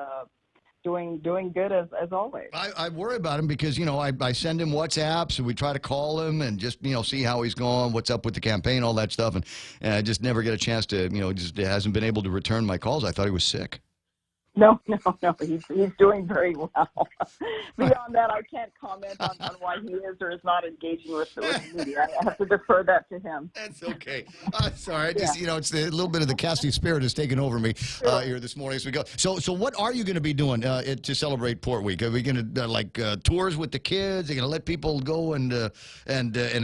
[SPEAKER 3] doing good as always.
[SPEAKER 1] I worry about him because, I send him WhatsApps and we try to call him and just, see how he's going, what's up with the campaign, all that stuff. And I just never get a chance to, just hasn't been able to return my calls. I thought he was sick.
[SPEAKER 3] No, he's doing very well. Beyond that, I can't comment on why he is or is not engaging with the media. I have to defer that to him.
[SPEAKER 1] That's okay. Sorry, just it's a little bit of the Cassie spirit has taken over me here this morning as we go. So what are you going to be doing to celebrate Port Week? Are we going to tours with the kids? Are you going to let people go and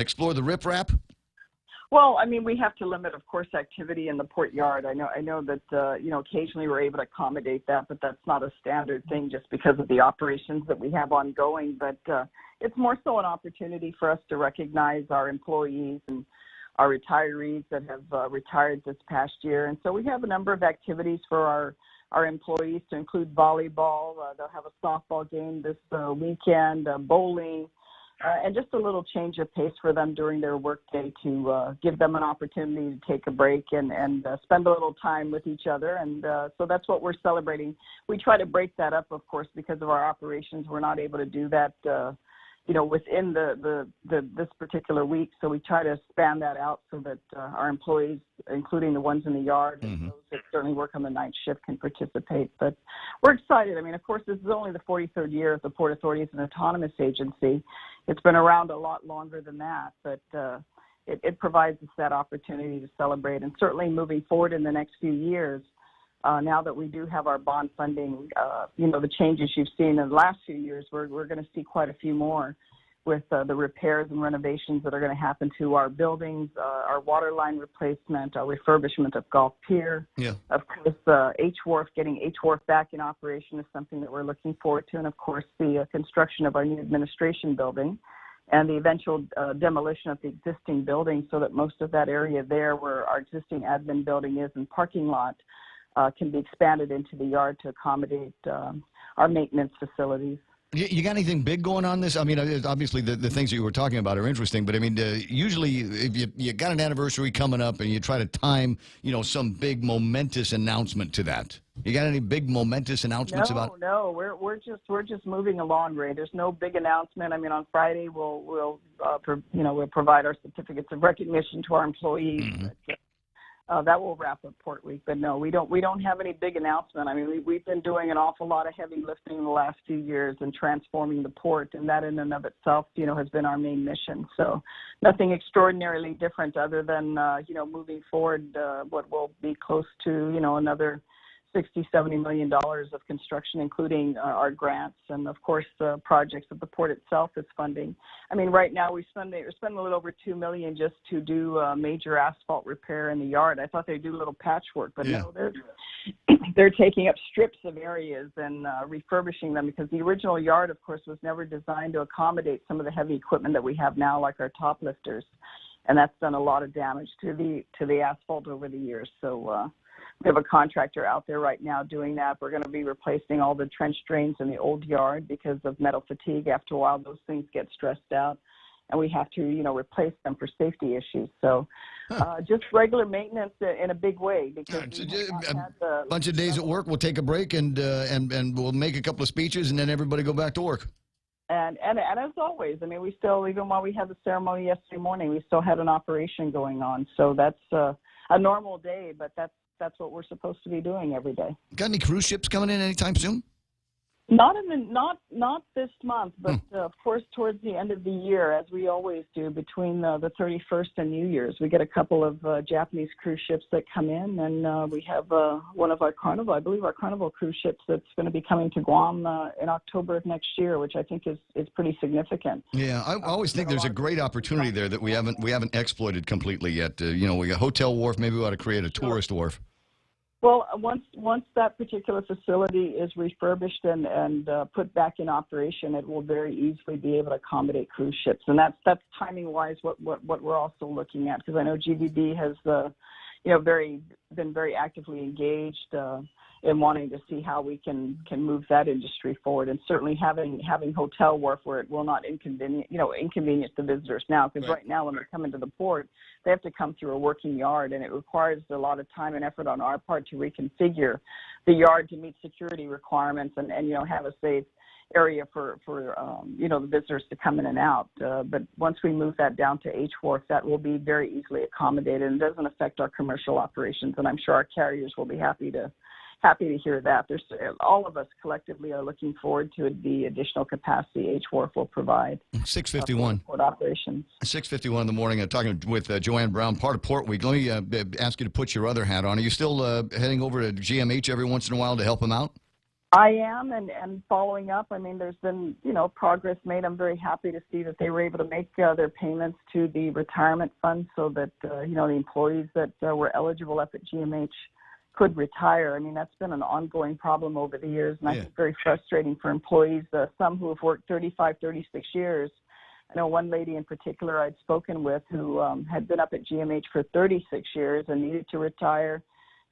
[SPEAKER 1] explore the riprap?
[SPEAKER 3] Well, I mean, we have to limit, of course, activity in the port yard. I know that occasionally we're able to accommodate that, but that's not a standard thing just because of the operations that we have ongoing. But it's more so an opportunity for us to recognize our employees and our retirees that have retired this past year. And so we have a number of activities for our employees to include volleyball. They'll have a softball game this weekend, bowling. And just a little change of pace for them during their workday to give them an opportunity to take a break and spend a little time with each other. And so that's what we're celebrating. We try to break that up, of course, because of our operations. We're not able to do that, within this particular week. So we try to span that out so that our employees, including the ones in the yard and those that certainly work on the night shift, can participate. But we're excited. I mean, of course, this is only the 43rd year of the Port Authority as an autonomous agency. It's been around a lot longer than that, but it provides us that opportunity to celebrate. And certainly moving forward in the next few years, now that we do have our bond funding, the changes you've seen in the last few years, we're going to see quite a few more with the repairs and renovations that are going to happen to our buildings, our water line replacement, our refurbishment of Gulf Pier. Yeah. Of course, H-Wharf, getting H-Wharf back in operation is something that we're looking forward to. And, of course, the construction of our new administration building and the eventual demolition of the existing building so that most of that area there where our existing admin building is and parking lot can be expanded into the yard to accommodate our maintenance facilities.
[SPEAKER 1] You got anything big going on this? I mean, obviously the things that you were talking about are interesting, but I mean, usually if you got an anniversary coming up and you try to time, some big momentous announcement to that. You got any big momentous announcements about?
[SPEAKER 3] No, we're just moving along, Ray. There's no big announcement. I mean, on Friday we'll provide our certificates of recognition to our employees. Mm-hmm. That will wrap up Port Week, but no, we don't have any big announcement. I mean, we've been doing an awful lot of heavy lifting in the last few years and transforming the port, and that in and of itself, has been our main mission. So nothing extraordinarily different other than, moving forward, what will be close to, another $60-70 million of construction, including our grants and, of course, the projects that the port itself is funding. I mean, right now we're spending a little over $2 million just to do major asphalt repair in the yard. I thought they'd do a little patchwork, but no, they're taking up strips of areas and refurbishing them because the original yard, of course, was never designed to accommodate some of the heavy equipment that we have now, like our top lifters, and that's done a lot of damage to the asphalt over the years. So. We have a contractor out there right now doing that. We're going to be replacing all the trench drains in the old yard because of metal fatigue. After a while, those things get stressed out, and we have to, replace them for safety issues. So just regular maintenance in a big way. Because
[SPEAKER 1] a bunch of days at work, we'll take a break and we'll make a couple of speeches, and then everybody go back to work.
[SPEAKER 3] And as always, I mean, we still, even while we had the ceremony yesterday morning, we still had an operation going on. So that's a normal day, but that's what we're supposed to be doing every day.
[SPEAKER 1] Got any cruise ships coming in anytime soon?
[SPEAKER 3] Not this month, but of course towards the end of the year, as we always do, between the 31st and New Year's, we get a couple of Japanese cruise ships that come in, and we have one of our Carnival, I believe our Carnival cruise ships that's going to be coming to Guam in October of next year, which I think is pretty significant.
[SPEAKER 1] Yeah, I always think there's a great opportunity there that we haven't exploited completely yet. We got Hotel Wharf, maybe we ought to create a tourist wharf.
[SPEAKER 3] Well, once that particular facility is refurbished and put back in operation, it will very easily be able to accommodate cruise ships, and that's timing wise what we're also looking at, because I know GVB has been very actively engaged in wanting to see how we can move that industry forward, and certainly having Hotel Wharf where it will not inconvenience the visitors now, because right now when they come into the port, they have to come through a working yard, and it requires a lot of time and effort on our part to reconfigure the yard to meet security requirements and have a safe area for the visitors to come in and out. But once we move that down to H Wharf, that will be very easily accommodated and doesn't affect our commercial operations. And I'm sure our carriers will be happy to hear that. All of us collectively are looking forward to the additional capacity H Wharf will provide.
[SPEAKER 1] 6:51.
[SPEAKER 3] Port operations.
[SPEAKER 1] 6:51 in the morning. I'm talking with Joanne Brown, part of Port Week. Let me ask you to put your other hat on. Are you still heading over to GMH every once in a while to help them out?
[SPEAKER 3] I am, and following up. I mean, there's been, progress made. I'm very happy to see that they were able to make their payments to the retirement fund so that, the employees that were eligible up at GMH could retire. I mean, that's been an ongoing problem over the years, and I think very frustrating for employees, some who have worked 35, 36 years. I know one lady in particular I'd spoken with who had been up at GMH for 36 years and needed to retire.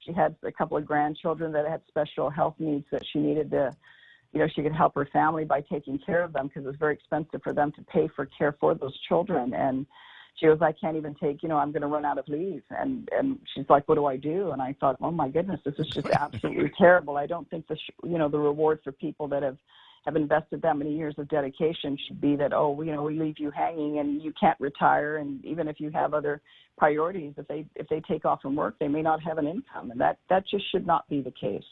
[SPEAKER 3] She had a couple of grandchildren that had special health needs that she needed to, she could help her family by taking care of them because it was very expensive for them to pay for care for those children. And she goes, I can't even take, I'm going to run out of leave. And she's like, what do I do? And I thought, oh my goodness, this is just absolutely terrible. I don't think the reward for people that have invested that many years of dedication should be that, we leave you hanging and you can't retire. And even if you have other priorities, if they take off from work, they may not have an income. And that just should not be the case.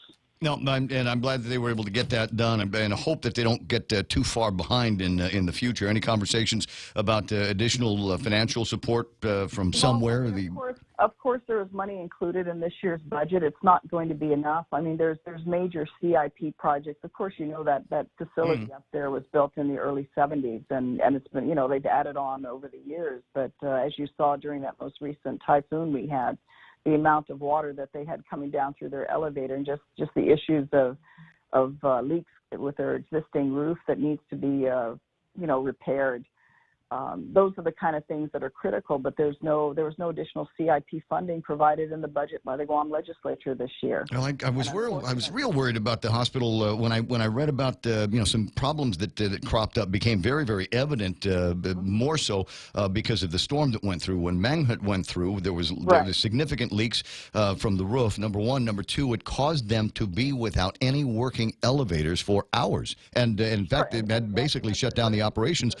[SPEAKER 1] No, and I'm glad that they were able to get that done, and I hope that they don't get too far behind in the future. Any conversations about additional financial support from somewhere?
[SPEAKER 3] Of course, there is money included in this year's budget. It's not going to be enough. I mean, there's major CIP projects. Of course, that facility up there was built in the early 70s, and it's been, they've added on over the years. But as you saw during that most recent typhoon we had, the amount of water that they had coming down through their elevator, and just the issues of leaks with their existing roof that needs to be repaired. Those are the kind of things that are critical, but there was no additional CIP funding provided in the budget by the Guam legislature this year.
[SPEAKER 1] Well, I was real worried about the hospital when I read about some problems that cropped up, became very, very evident, more so because of the storm that went through. When Mangkhut went through, there was significant leaks from the roof, number one. Number two, it caused them to be without any working elevators for hours. And in fact, it had basically shut down the operations.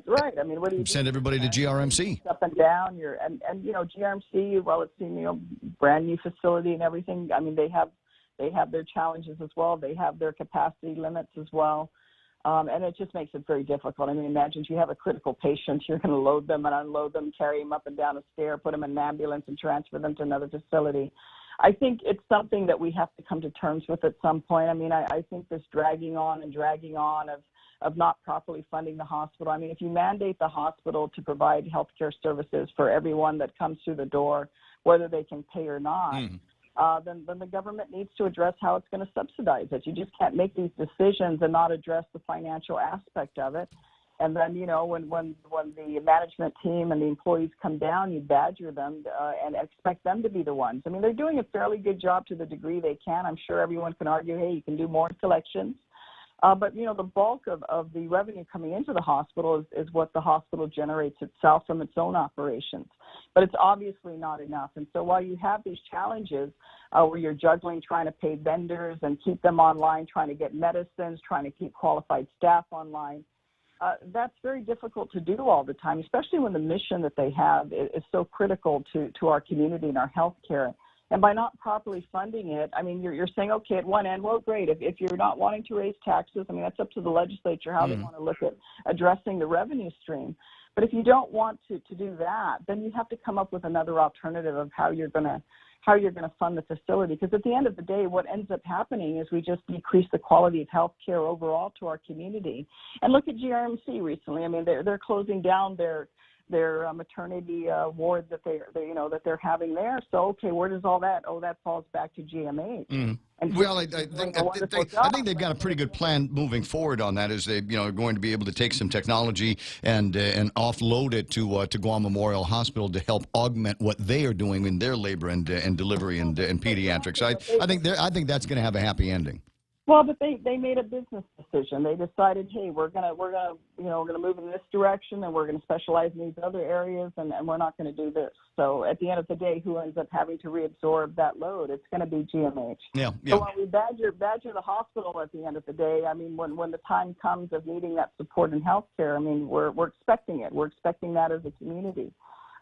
[SPEAKER 3] Right. I mean, what do you
[SPEAKER 1] send everybody to GRMC?
[SPEAKER 3] Up and down. GRMC, well, it's brand new facility and everything. I mean, they have their challenges as well. They have their capacity limits as well. And it just makes it very difficult. I mean, imagine you have a critical patient, you're going to load them and unload them, carry them up and down a stair, put them in an ambulance and transfer them to another facility. I think it's something that we have to come to terms with at some point. I mean, I think this dragging on of not properly funding the hospital. I mean, if you mandate the hospital to provide healthcare services for everyone that comes through the door, whether they can pay or not, then the government needs to address how it's going to subsidize it. You just can't make these decisions and not address the financial aspect of it. And then, when the management team and the employees come down, you badger them and expect them to be the ones. I mean, they're doing a fairly good job to the degree they can. I'm sure everyone can argue, hey, you can do more collections. But, the bulk of the revenue coming into the hospital is what the hospital generates itself from its own operations. But it's obviously not enough. And so while you have these challenges where you're juggling trying to pay vendors and keep them online, trying to get medicines, trying to keep qualified staff online, that's very difficult to do all the time, especially when the mission that they have is so critical to our community and our health care. And by not properly funding it, I mean, you're saying, okay, at one end, well, great. If you're not wanting to raise taxes, I mean, that's up to the legislature how they want to look at addressing the revenue stream. But if you don't want to do that, then you have to come up with another alternative of how you're going to fund the facility. Because at the end of the day, what ends up happening is we just decrease the quality of health care overall to our community. And look at GRMC recently. I mean, they're closing down their their maternity ward that they're having there. So okay, where does all that? Oh, that falls back to GMH.
[SPEAKER 1] Mm.
[SPEAKER 3] And
[SPEAKER 1] Well, I think they've got a pretty good plan moving forward on that. Is they are going to be able to take some technology and offload it to Guam Memorial Hospital to help augment what they are doing in their labor and delivery and pediatrics. I think that's going to have a happy ending.
[SPEAKER 3] Well, but they made a business decision. They decided, hey, we're gonna move in this direction, and we're gonna specialize in these other areas, and we're not gonna do this. So at the end of the day, who ends up having to reabsorb that load? It's gonna be GMH.
[SPEAKER 1] Yeah.
[SPEAKER 3] So when we badger the hospital at the end of the day, I mean, when the time comes of needing that support in healthcare, I mean, we're expecting it. We're expecting that as a community.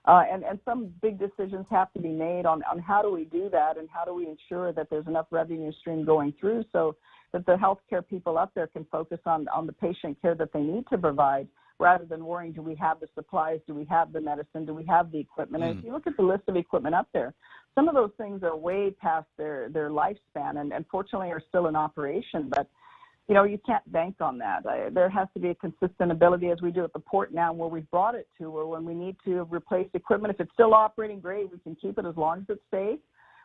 [SPEAKER 3] And some big decisions have to be made on how do we do that, and how do we ensure that there's enough revenue stream going through so that the healthcare people up there can focus on the patient care that they need to provide, rather than worrying, do we have the supplies, do we have the medicine, do we have the equipment? And if you look at the list of equipment up there, some of those things are way past their lifespan and unfortunately are still in operation. But you can't bank on that. There has to be a consistent ability, as we do at the port now, where we've brought it to, where when we need to replace equipment, if it's still operating, great, we can keep it as long as it's safe.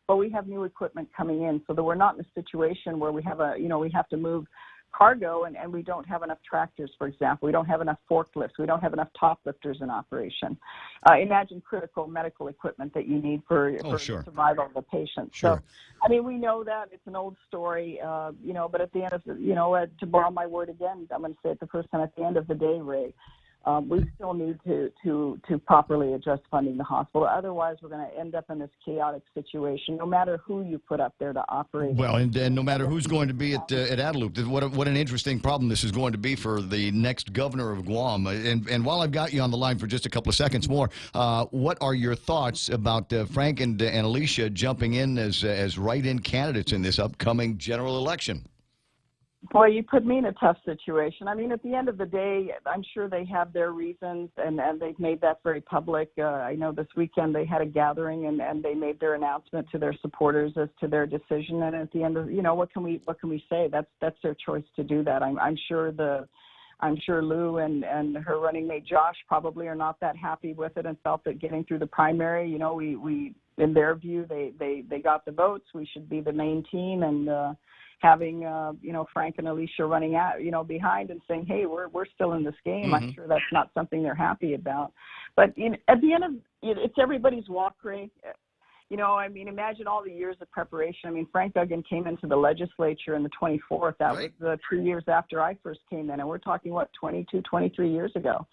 [SPEAKER 3] But we have new equipment coming in, so that we're not in a situation where we have we have to move cargo and we don't have enough tractors, for example. We don't have enough forklifts. We don't have enough top lifters in operation. Imagine critical medical equipment that you need for the survival of the patient.
[SPEAKER 1] Sure.
[SPEAKER 3] So, I mean, we know that. It's an old story, but at the end of the, to borrow my word again, I'm going to say it the first time, at the end of the day, Ray, we still need to properly adjust funding the hospital. Otherwise, we're going to end up in this chaotic situation, no matter who you put up there to operate.
[SPEAKER 1] Well, and no matter who's going to be at Adelup. What an interesting problem this is going to be for the next governor of Guam. And while I've got you on the line for just a couple of seconds more, what are your thoughts about Frank and Alicia jumping in as write-in candidates in this upcoming general election?
[SPEAKER 3] Boy, you put me in a tough situation. I mean, at the end of the day, I'm sure they have their reasons, and they've made that very public. I know this weekend they had a gathering, and they made their announcement to their supporters as to their decision. And at the end of, what can we say? That's their choice to do that. I'm sure Lou and her running mate Josh probably are not that happy with it and felt that getting through the primary, we in their view, they got the votes. We should be the main team, and having Frank and Alicia running out behind and saying, hey, we're still in this game.
[SPEAKER 1] Mm-hmm.
[SPEAKER 3] I'm sure that's not something they're happy about. But at the end of it's everybody's walk, Ray. I mean, imagine all the years of preparation. I mean, Frank Duggan came into the legislature in the 24th. That was 2 years after I first came in, and we're talking 22, 23 years ago.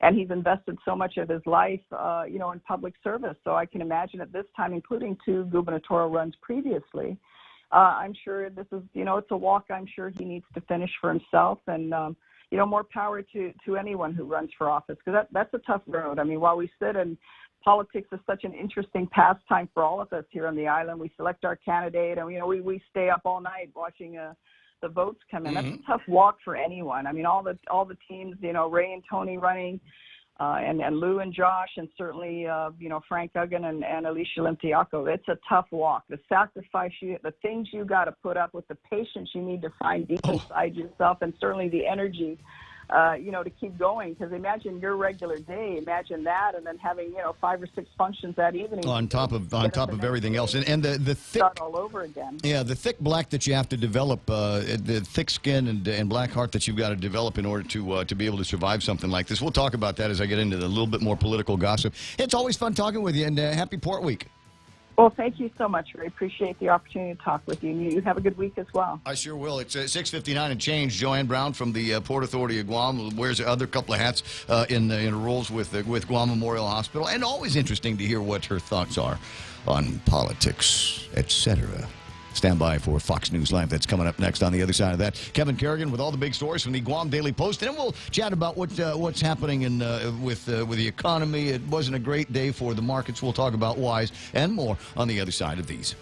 [SPEAKER 3] And he's invested so much of his life, in public service. So I can imagine at this time, including 2 gubernatorial runs previously, I'm sure this is, it's a walk I'm sure he needs to finish for himself. And, more power to anyone who runs for office, because that's a tough road. I mean, while we sit and politics is such an interesting pastime for all of us here on the island, we select our candidate and, we stay up all night watching the votes come in.
[SPEAKER 1] Mm-hmm.
[SPEAKER 3] That's a tough walk for anyone. I mean, all the teams, Ray and Tony running, and Lou and Josh, and certainly, Frank Duggan and Alicia Limtiaco. It's a tough walk. The sacrifice, the things you got to put up with, the patience you need to find deep inside yourself, and certainly the energy, to keep going. Because imagine your regular day, imagine that, and then having 5 or 6 functions that evening
[SPEAKER 1] on top of everything else, and the thick
[SPEAKER 3] start all over again.
[SPEAKER 1] Yeah, the thick black that you have to develop, the thick skin and black heart that you've got to develop in order to be able to survive something like this. We'll talk about that as I get into a little bit more political gossip. It's always fun talking with you, and happy Port Week.
[SPEAKER 3] Well, thank you so much, Ray. Appreciate the opportunity to talk with you. You have a good week as well.
[SPEAKER 1] I sure will. It's 6:59 and change. Joanne Brown from the Port Authority of Guam wears the other couple of hats in roles with Guam Memorial Hospital, and always interesting to hear what her thoughts are on politics, etc. Stand by for Fox News Live. That's coming up next on the other side of that. Kevin Kerrigan with all the big stories from the Guam Daily Post. And then we'll chat about what's happening with the economy. It wasn't a great day for the markets. We'll talk about whys and more on the other side of these.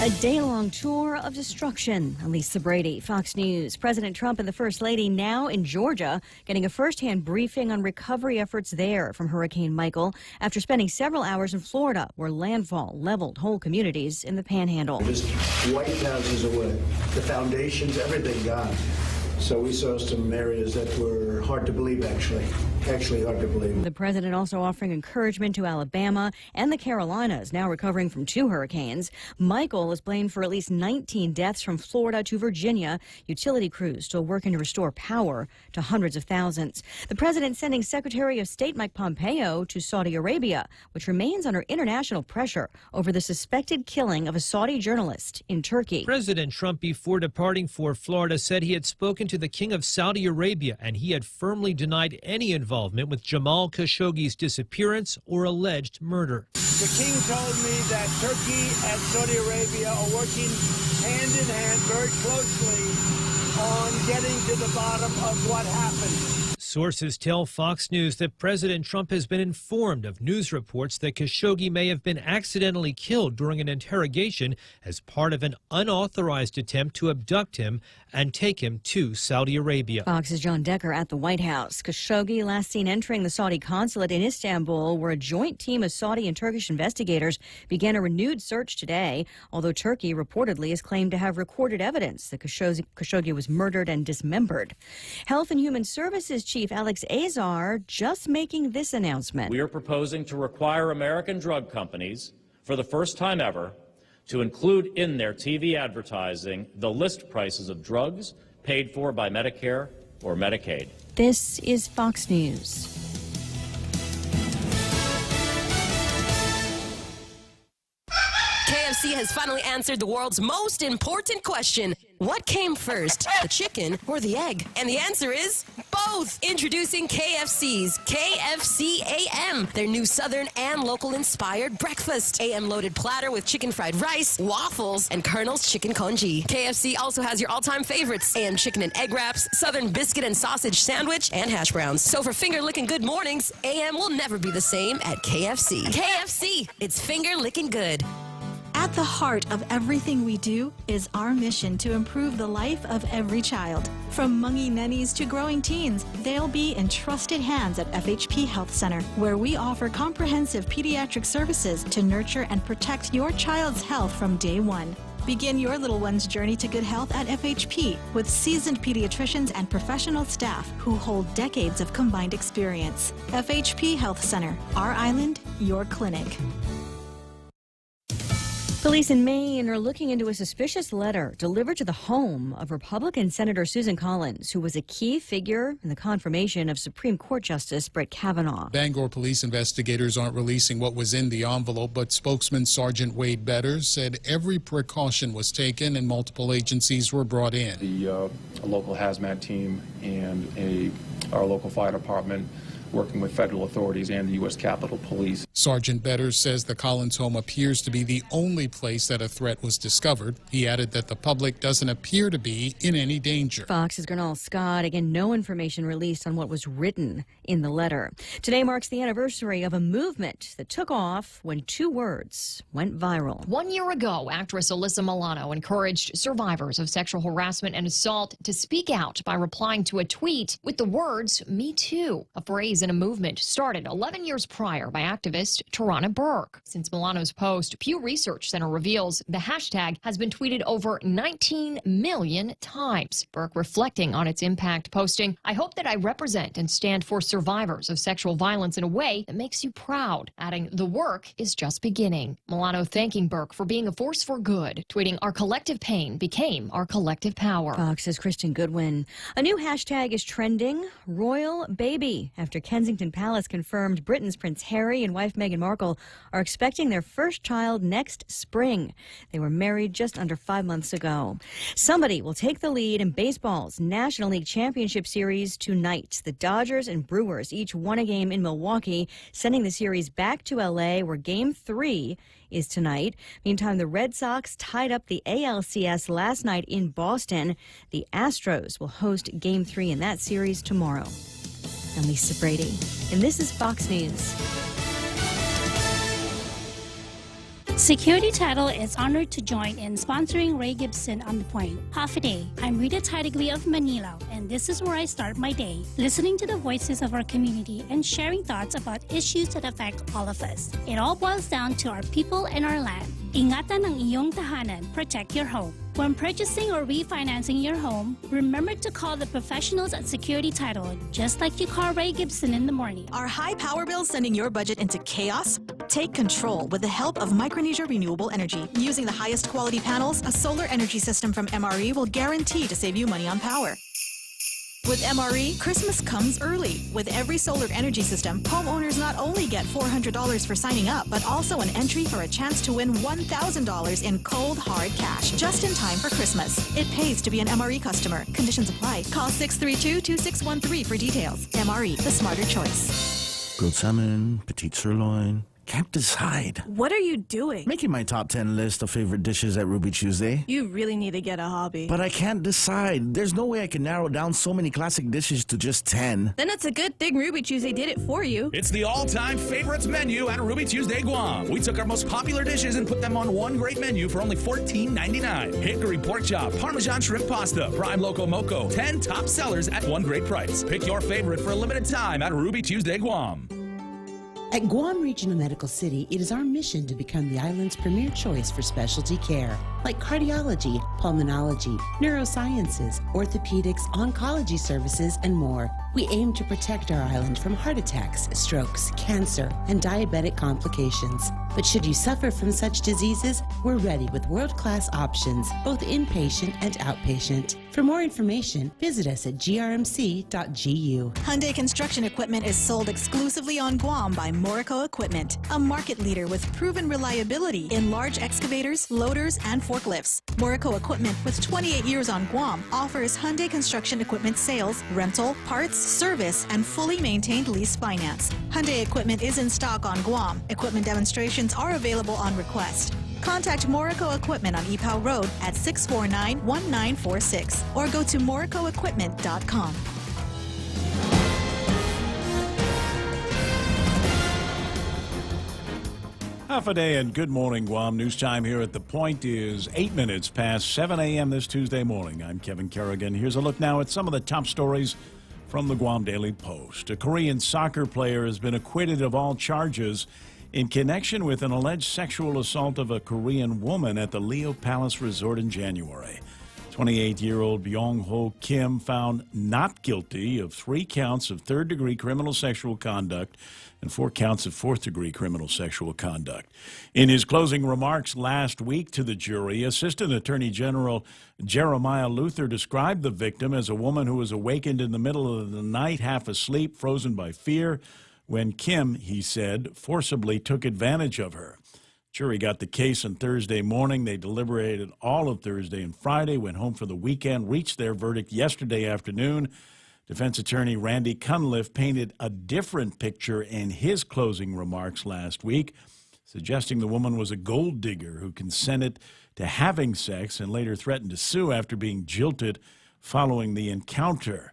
[SPEAKER 5] A day-long tour of destruction. Lisa Brady, Fox News. President Trump and the First Lady now in Georgia, getting a first-hand briefing on recovery efforts there from Hurricane Michael after spending several hours in Florida, where landfall leveled whole communities in the Panhandle.
[SPEAKER 8] Just wiped houses away. The foundations, everything gone. So we saw some areas that were hard to believe, actually hard to believe.
[SPEAKER 5] The president also offering encouragement to Alabama and the Carolinas, now recovering from 2 hurricanes. Michael is blamed for at least 19 deaths from Florida to Virginia. Utility crews still working to restore power to hundreds of thousands. The president sending Secretary of State Mike Pompeo to Saudi Arabia, which remains under international pressure over the suspected killing of a Saudi journalist in Turkey.
[SPEAKER 11] President Trump, before departing for Florida, said he had spoken to the King of Saudi Arabia and he had firmly denied any involvement with Jamal Khashoggi's disappearance or alleged murder.
[SPEAKER 23] The king told me that Turkey and Saudi Arabia are working hand in hand very closely on getting to the bottom of what happened.
[SPEAKER 11] Sources tell Fox News that President Trump has been informed of news reports that Khashoggi may have been accidentally killed during an interrogation as part of an unauthorized attempt to abduct him and take him to Saudi Arabia.
[SPEAKER 5] Fox's John Decker at the White House. Khashoggi last seen entering the Saudi consulate in Istanbul, where a joint team of Saudi and Turkish investigators began a renewed search today, although Turkey reportedly has claimed to have recorded evidence that Khashoggi was murdered and dismembered. Health and Human Services Chief Alex Azar just making this announcement.
[SPEAKER 24] We are proposing to require American drug companies, for the first time ever, to include in their TV advertising the list prices of drugs paid for by Medicare or Medicaid.
[SPEAKER 5] This is Fox News.
[SPEAKER 2] KFC has finally answered the world's most important question. What came first, the chicken or the egg? And the answer is both. Introducing KFC's KFC AM, their new Southern and local inspired breakfast. AM loaded platter with chicken fried rice, waffles, and Colonel's chicken congee. KFC also has your all-time favorites, AM chicken and egg wraps, Southern biscuit and sausage sandwich, and hash browns. So for finger-licking good mornings, AM will never be the same at KFC. KFC, it's finger-licking good.
[SPEAKER 10] At the heart of everything we do is our mission to improve the life of every child. From mungy nennies to growing teens, they'll be in trusted hands at FHP Health Center, where we offer comprehensive pediatric services to nurture and protect your child's health from day one. Begin your little one's journey to good health at FHP with seasoned pediatricians and professional staff who hold decades of combined experience. FHP Health Center, our island, your clinic.
[SPEAKER 5] Police in Maine are looking into a suspicious letter delivered to the home of Republican Senator Susan Collins, who was a key figure in the confirmation of Supreme Court Justice Brett Kavanaugh.
[SPEAKER 25] Bangor police investigators aren't releasing what was in the envelope, but spokesman Sergeant Wade Betters said every precaution was taken and multiple agencies were brought in.
[SPEAKER 26] The local hazmat team and our local fire department working with federal authorities and the U.S. Capitol Police.
[SPEAKER 25] Sergeant Betters says the Collins home appears to be the only place that a threat was discovered. He added that the public doesn't appear to be in any danger.
[SPEAKER 5] Fox's Gernal Scott, again, no information released on what was written in the letter. Today marks the anniversary of a movement that took off when 2 words went viral.
[SPEAKER 27] 1 year ago, actress Alyssa Milano encouraged survivors of sexual harassment and assault to speak out by replying to a tweet with the words, "Me too," a phrase in a movement started 11 years prior by activist Tarana Burke. Since Milano's post, Pew Research Center reveals the hashtag has been tweeted over 19 million times. Burke reflecting on its impact, posting, "I hope that I represent and stand for survivors of sexual violence in a way that makes you proud," adding, "The work is just beginning." Milano thanking Burke for being a force for good, tweeting, "Our collective pain became our collective power."
[SPEAKER 5] Fox's Kristen Goodwin. A new hashtag is trending, Royal Baby, after Kensington Palace confirmed Britain's Prince Harry and wife Meghan Markle are expecting their first child next spring. They were married just under 5 months ago. Somebody will take the lead in baseball's National League Championship Series tonight. The Dodgers and Brewers each won a game in Milwaukee, sending the series back to L.A., where Game 3 is tonight. Meantime, the Red Sox tied up the ALCS last night in Boston. The Astros will host Game 3 in that series tomorrow. I'm Lisa Brady, and this is Fox News.
[SPEAKER 28] Security Title is honored to join in sponsoring Ray Gibson on The Point. Half a day. I'm Rita Tidigli of Manila, and this is where I start my day, listening to the voices of our community and sharing thoughts about issues that affect all of us. It all boils down to our people and our land. Ingatan ang iyong tahanan, protect your home. When purchasing or refinancing your home, remember to call the professionals at Security Title, just like you call Ray Gibson in the morning.
[SPEAKER 10] Are high power bills sending your budget into chaos? Take control with the help of Micronesia Renewable Energy. Using the highest quality panels, a solar energy system from MRE will guarantee to save you money on power. With MRE, Christmas comes early. With every solar energy system, homeowners not only get $400 for signing up, but also an entry for a chance to win $1,000 in cold, hard cash, just in time for Christmas. It pays to be an MRE customer. Conditions apply. Call 632-2613 for details. MRE, the smarter choice.
[SPEAKER 12] Grilled salmon, petite sirloin. Can't decide.
[SPEAKER 10] What are you doing?
[SPEAKER 12] Making my top 10 list of favorite dishes at Ruby Tuesday.
[SPEAKER 10] You really need to get a hobby.
[SPEAKER 12] But I can't decide. There's no way I can narrow down so many classic dishes to just 10.
[SPEAKER 10] Then it's a good thing Ruby Tuesday did it for you.
[SPEAKER 14] It's the all-time favorites menu at Ruby Tuesday Guam. We took our most popular dishes and put them on one great menu for only $14.99. Hickory pork chop, Parmesan shrimp pasta, prime loco moco. 10 top sellers at one great price. Pick your favorite for a limited time at Ruby Tuesday Guam.
[SPEAKER 15] At Guam Regional Medical City, it is our mission to become the island's premier choice for specialty care, like cardiology, pulmonology, neurosciences, orthopedics, oncology services, and more. We aim to protect our island from heart attacks, strokes, cancer, and diabetic complications. But should you suffer from such diseases, we're ready with world-class options, both inpatient and outpatient. For more information, visit us at grmc.gu.
[SPEAKER 10] Hyundai Construction Equipment is sold exclusively on Guam by Morico Equipment, a market leader with proven reliability in large excavators, loaders, and forklifts. Morico Equipment, with 28 years on Guam, offers Hyundai Construction Equipment sales, rental, parts, service, and fully maintained lease finance. Hyundai Equipment is in stock on Guam. Equipment demonstrations are available on request. Contact Morico Equipment on Ipoh Road at 649-1946 or go to moricoequipment.com.
[SPEAKER 13] Half a day and good morning, Guam. News time here at The Point is 8 minutes past 7 a.m. this Tuesday morning. I'm Kevin Kerrigan. Here's a look now at some of the top stories from the Guam Daily Post. A Korean soccer player has been acquitted of all charges in connection with an alleged sexual assault of a Korean woman at the Leo Palace Resort in January. 28-year-old Byung-ho Kim found not guilty of 3 counts of third-degree criminal sexual conduct and 4 counts of fourth-degree criminal sexual conduct. In his closing remarks last week to the jury, Assistant Attorney General Jeremiah Luther described the victim as a woman who was awakened in the middle of the night, half asleep, frozen by fear, when Kim, he said, forcibly took advantage of her. Jury got the case on Thursday morning. They deliberated all of Thursday and Friday, went home for the weekend, reached their verdict yesterday afternoon. Defense attorney Randy Cunliffe painted a different picture in his closing remarks last week, suggesting the woman was a gold digger who consented to having sex and later threatened to sue after being jilted following the encounter.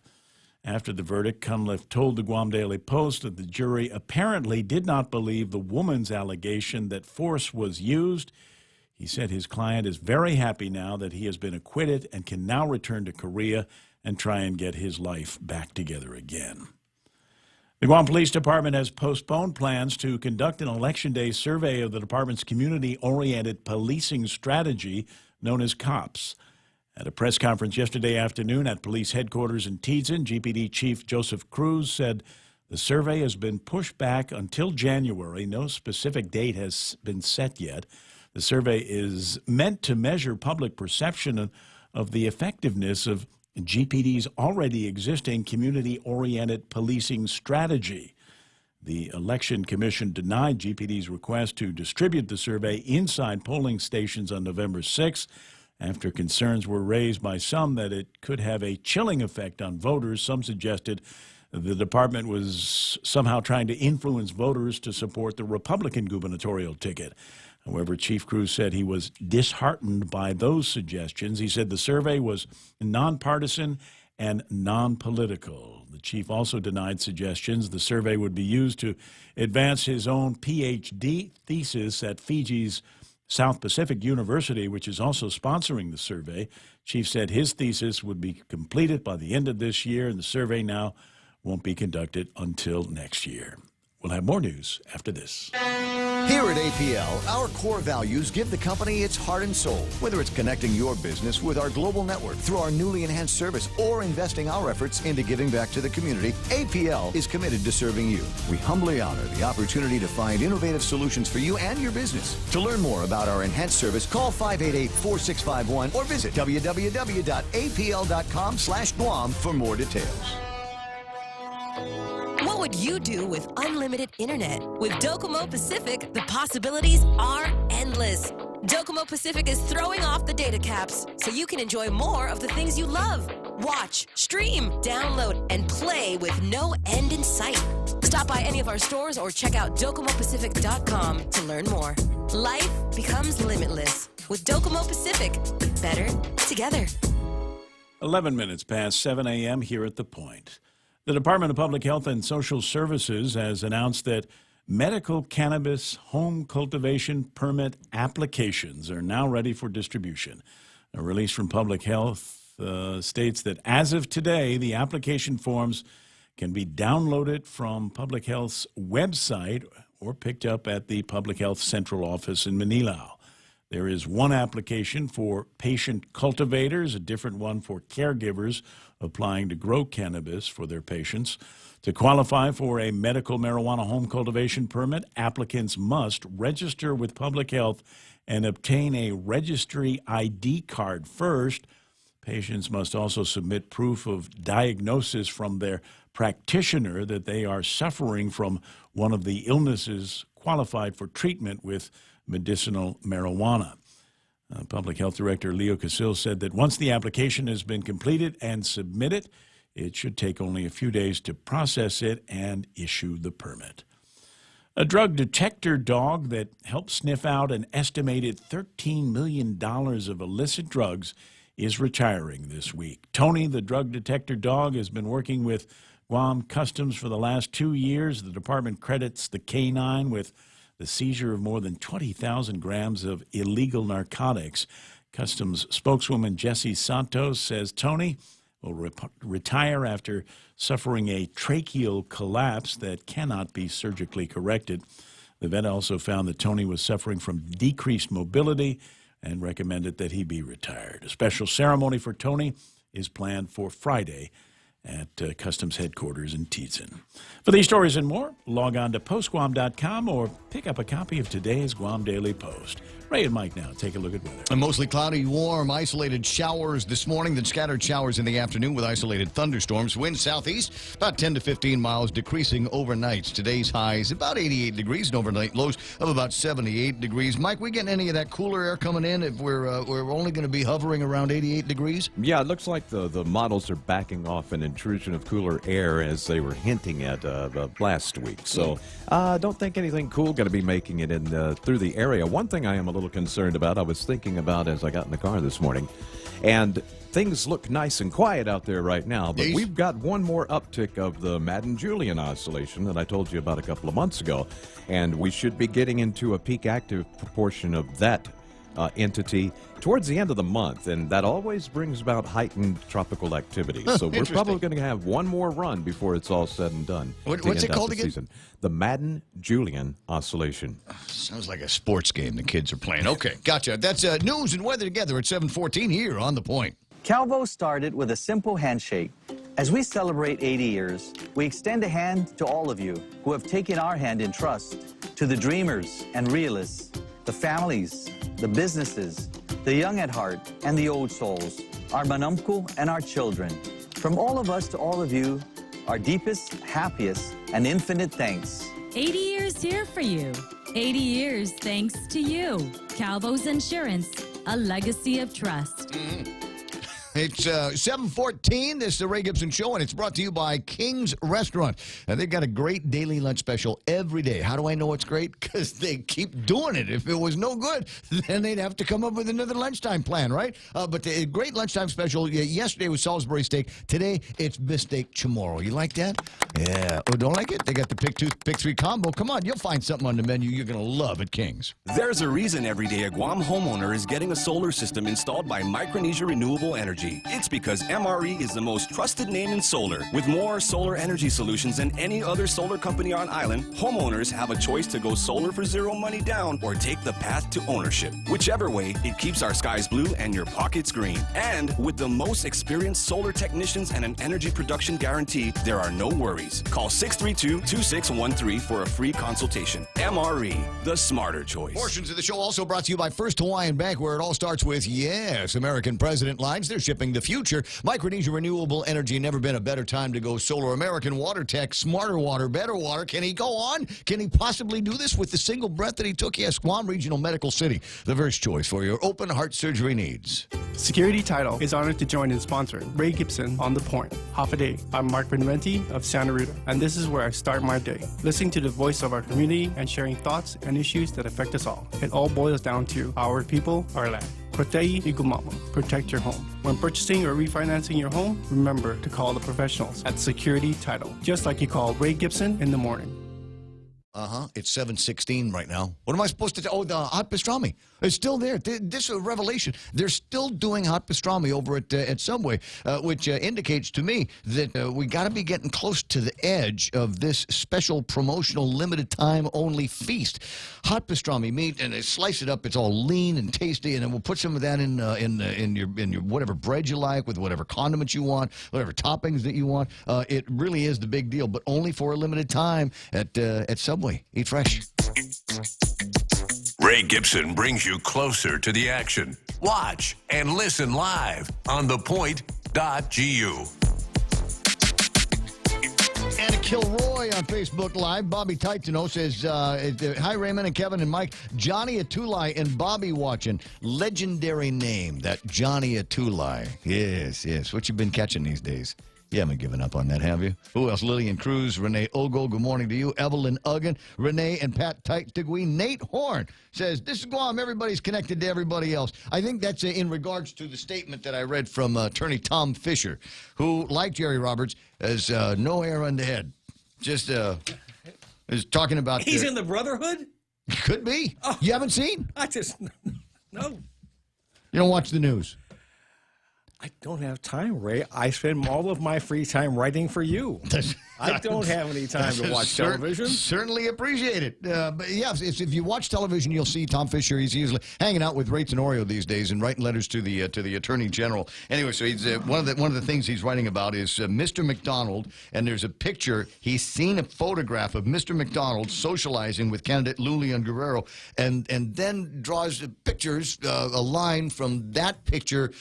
[SPEAKER 13] After the verdict, Cunliffe told the Guam Daily Post that the jury apparently did not believe the woman's allegation that force was used. He said his client is very happy now that he has been acquitted and can now return to Korea and try and get his life back together again. The Guam Police Department has postponed plans to conduct an Election Day survey of the department's community-oriented policing strategy known as COPS. At a press conference yesterday afternoon at police headquarters in Tizen, GPD Chief Joseph Cruz said the survey has been pushed back until January. No specific date has been set yet. The survey is meant to measure public perception of the effectiveness of GPD's already existing community-oriented policing strategy. The Election Commission denied GPD's request to distribute the survey inside polling stations on November 6th after concerns were raised by some that it could have a chilling effect on voters. Some suggested the department was somehow trying to influence voters to support the Republican gubernatorial ticket. However, Chief Cruz said he was disheartened by those suggestions. He said the survey was nonpartisan and non-political. The chief also denied suggestions the survey would be used to advance his own PhD thesis at Fiji's South Pacific University, which is also sponsoring the survey. Chief said his thesis would be completed by the end of this year, and the survey now won't be conducted until next year. We'll have more news after this.
[SPEAKER 1] Here at APL, our core values give the company its heart and soul. Whether it's connecting your business with our global network through our newly enhanced service or investing our efforts into giving back to the community, APL is committed to serving you. We humbly honor the opportunity to find innovative solutions for you and your business. To learn more about our enhanced service, call 588-4651 or visit www.apl.com/Guam for more details.
[SPEAKER 2] What would you do with unlimited internet? With Docomo Pacific, the possibilities are endless. Docomo Pacific is throwing off the data caps so you can enjoy more of the things you love. Watch, stream, download, and play with no end in sight. Stop by any of our stores or check out DocomoPacific.com to learn more. Life becomes limitless with Docomo Pacific. Better together.
[SPEAKER 13] 11 minutes past 7 a.m. here at The Point. The Department of Public Health and Social Services has announced that medical cannabis home cultivation permit applications are now ready for distribution. A release from Public Health states that as of today, the application forms can be downloaded from Public Health's website or picked up at the Public Health Central Office in Manilao. There is one application for patient cultivators, a different one for caregivers applying to grow cannabis for their patients. To qualify for a medical marijuana home cultivation permit, applicants must register with Public Health and obtain a registry ID card first. Patients must also submit proof of diagnosis from their practitioner that they are suffering from one of the illnesses qualified for treatment with medicinal marijuana. Public Health Director Leo Casil said that once the application has been completed and submitted, it should take only a few days to process it and issue the permit. A drug detector dog that helped sniff out an estimated $13 million of illicit drugs is retiring this week. Tony, the drug detector dog, has been working with Guam Customs for the last 2 years. The department credits the canine with the seizure of more than 20,000 grams of illegal narcotics. Customs spokeswoman Jessie Santos says Tony will retire after suffering a tracheal collapse that cannot be surgically corrected. The vet also found that Tony was suffering from decreased mobility and recommended that he be retired. A special ceremony for Tony is planned for Friday at Customs headquarters in Tietzen. For these stories and more, log on to postguam.com or pick up a copy of today's Guam Daily Post. Ray and Mike now take a look at weather.
[SPEAKER 1] A mostly cloudy, warm, isolated showers this morning, then scattered showers in the afternoon with isolated thunderstorms. Wind southeast, about 10 to 15 miles, decreasing overnight. Today's highs about 88 degrees and overnight lows of about 78 degrees. Mike, we getting any of that cooler air coming in if we're only going to be hovering around 88 degrees?
[SPEAKER 4] Yeah, it looks like the models are backing off an intrusion of cooler air as they were hinting at last week. So don't think anything cool going to be making it in through the area. One thing I am a little concerned about, I was thinking about as I got in the car this morning, and things look nice and quiet out there right now, but we've got one more uptick of the Madden-Julian oscillation that I told you about a couple of months ago, and we should be getting into a peak active proportion of that entity towards the end of the month, and that always brings about heightened tropical activity. So we're probably going to have one more run before it's all said and done.
[SPEAKER 1] What's it called again?
[SPEAKER 4] Season. The Madden-Julian oscillation.
[SPEAKER 1] Sounds like a sports game the kids are playing. Okay, gotcha. That's news and weather together at 7:14 here on The Point.
[SPEAKER 9] Calvo started with a simple handshake. As we celebrate 80 years, we extend a hand to all of you who have taken our hand in trust, to the dreamers and realists, the families, the businesses, the young at heart, and the old souls, our manumku and our children. From all of us to all of you, our deepest, happiest, and infinite thanks.
[SPEAKER 16] 80 years here for you. 80 years thanks to you. Calvo's Insurance, a legacy of trust.
[SPEAKER 1] It's 7:14. This is the Ray Gibson Show, and it's brought to you by King's Restaurant. And they've got a great daily lunch special every day. How do I know it's great? Because they keep doing it. If it was no good, then they'd have to come up with another lunchtime plan, right? But the great lunchtime special, yesterday was Salisbury steak. Today, it's beefsteak chamorro. You like that? Yeah. Oh, don't like it? They got the pick 2, pick 3 combo. Come on, you'll find something on the menu you're going to love at King's.
[SPEAKER 17] There's a reason every day a Guam homeowner is getting a solar system installed by Micronesia Renewable Energy.
[SPEAKER 6] Energy. It's because MRE is the most trusted name in solar. With more solar energy solutions than any other solar company on island, homeowners have a choice to go solar for zero money down or take the path to ownership. Whichever way, it keeps our skies blue and your pockets green. And with the most experienced solar technicians and an energy production guarantee, there are no worries. Call 632-2613 for a free consultation. MRE, the smarter choice.
[SPEAKER 1] Portions of the show also brought to you by First Hawaiian Bank, where it all starts with, yes, American President Lines. They're shipping the future. Micronesia Renewable Energy, never been a better time to go solar. American Water Tech, smarter water, better water. Can he go on? Can he possibly do this with the single breath that he took? Yes, Guam Regional Medical City, the first choice for your open heart surgery needs.
[SPEAKER 7] Security Title is honored to join in sponsoring Ray Gibson on The Point. Half a day. I'm Mark Beneventi of Santa Rita, and this is where I start my day, listening to the voice of our community and sharing thoughts and issues that affect us all. It all boils down to our people, our land. Protei Igumama. Protect your home. When purchasing or refinancing your home, remember to call the professionals at Security Title, just like you call Ray Gibson in the morning.
[SPEAKER 1] It's 7:16 right now. What am I supposed to do? Oh, the hot pastrami. It's still there. This is a revelation. They're still doing hot pastrami over at Subway, which indicates to me that we got to be getting close to the edge of this special promotional limited time only feast. Hot pastrami meat, and they slice it up. It's all lean and tasty, and then we'll put some of that in your whatever bread you like, with whatever condiments you want, whatever toppings that you want. It really is the big deal, but only for a limited time at Subway. Eat fresh.
[SPEAKER 17] Ray Gibson brings you closer to the action. Watch and listen live on thepoint.gu.
[SPEAKER 1] Anna Kilroy on Facebook Live. Bobby Titano says, hi, Raymond and Kevin and Mike. Johnny Atulai and Bobby watching. Legendary name, that Johnny Atulai. Yes. What you been catching these days? You haven't given up on that, have you? Who else? Lillian Cruz, Renee Ogo, good morning to you. Evelyn Uggan, Renee and Pat Tigui. Nate Horn says, this is Guam. Everybody's connected to everybody else. I think that's in regards to the statement that I read from attorney Tom Fisher, who, like Jerry Roberts, has no hair on the head. Just is talking about...
[SPEAKER 18] He's in the Brotherhood?
[SPEAKER 1] Could be. Oh, you haven't seen?
[SPEAKER 18] No.
[SPEAKER 1] You don't watch the news?
[SPEAKER 18] I don't have time, Ray. I spend all of my free time writing for you. I don't have any time to watch television.
[SPEAKER 1] Certainly appreciate it. But yes, if you watch television, you'll see Tom Fisher. He's usually hanging out with Rates and Oreo these days and writing letters to the Attorney General. Anyway, so he's one of the things he's writing about is Mr. McDonald, and there's a picture. He's seen a photograph of Mr. McDonald socializing with candidate Lulian Guerrero, and then draws pictures, a line from that picture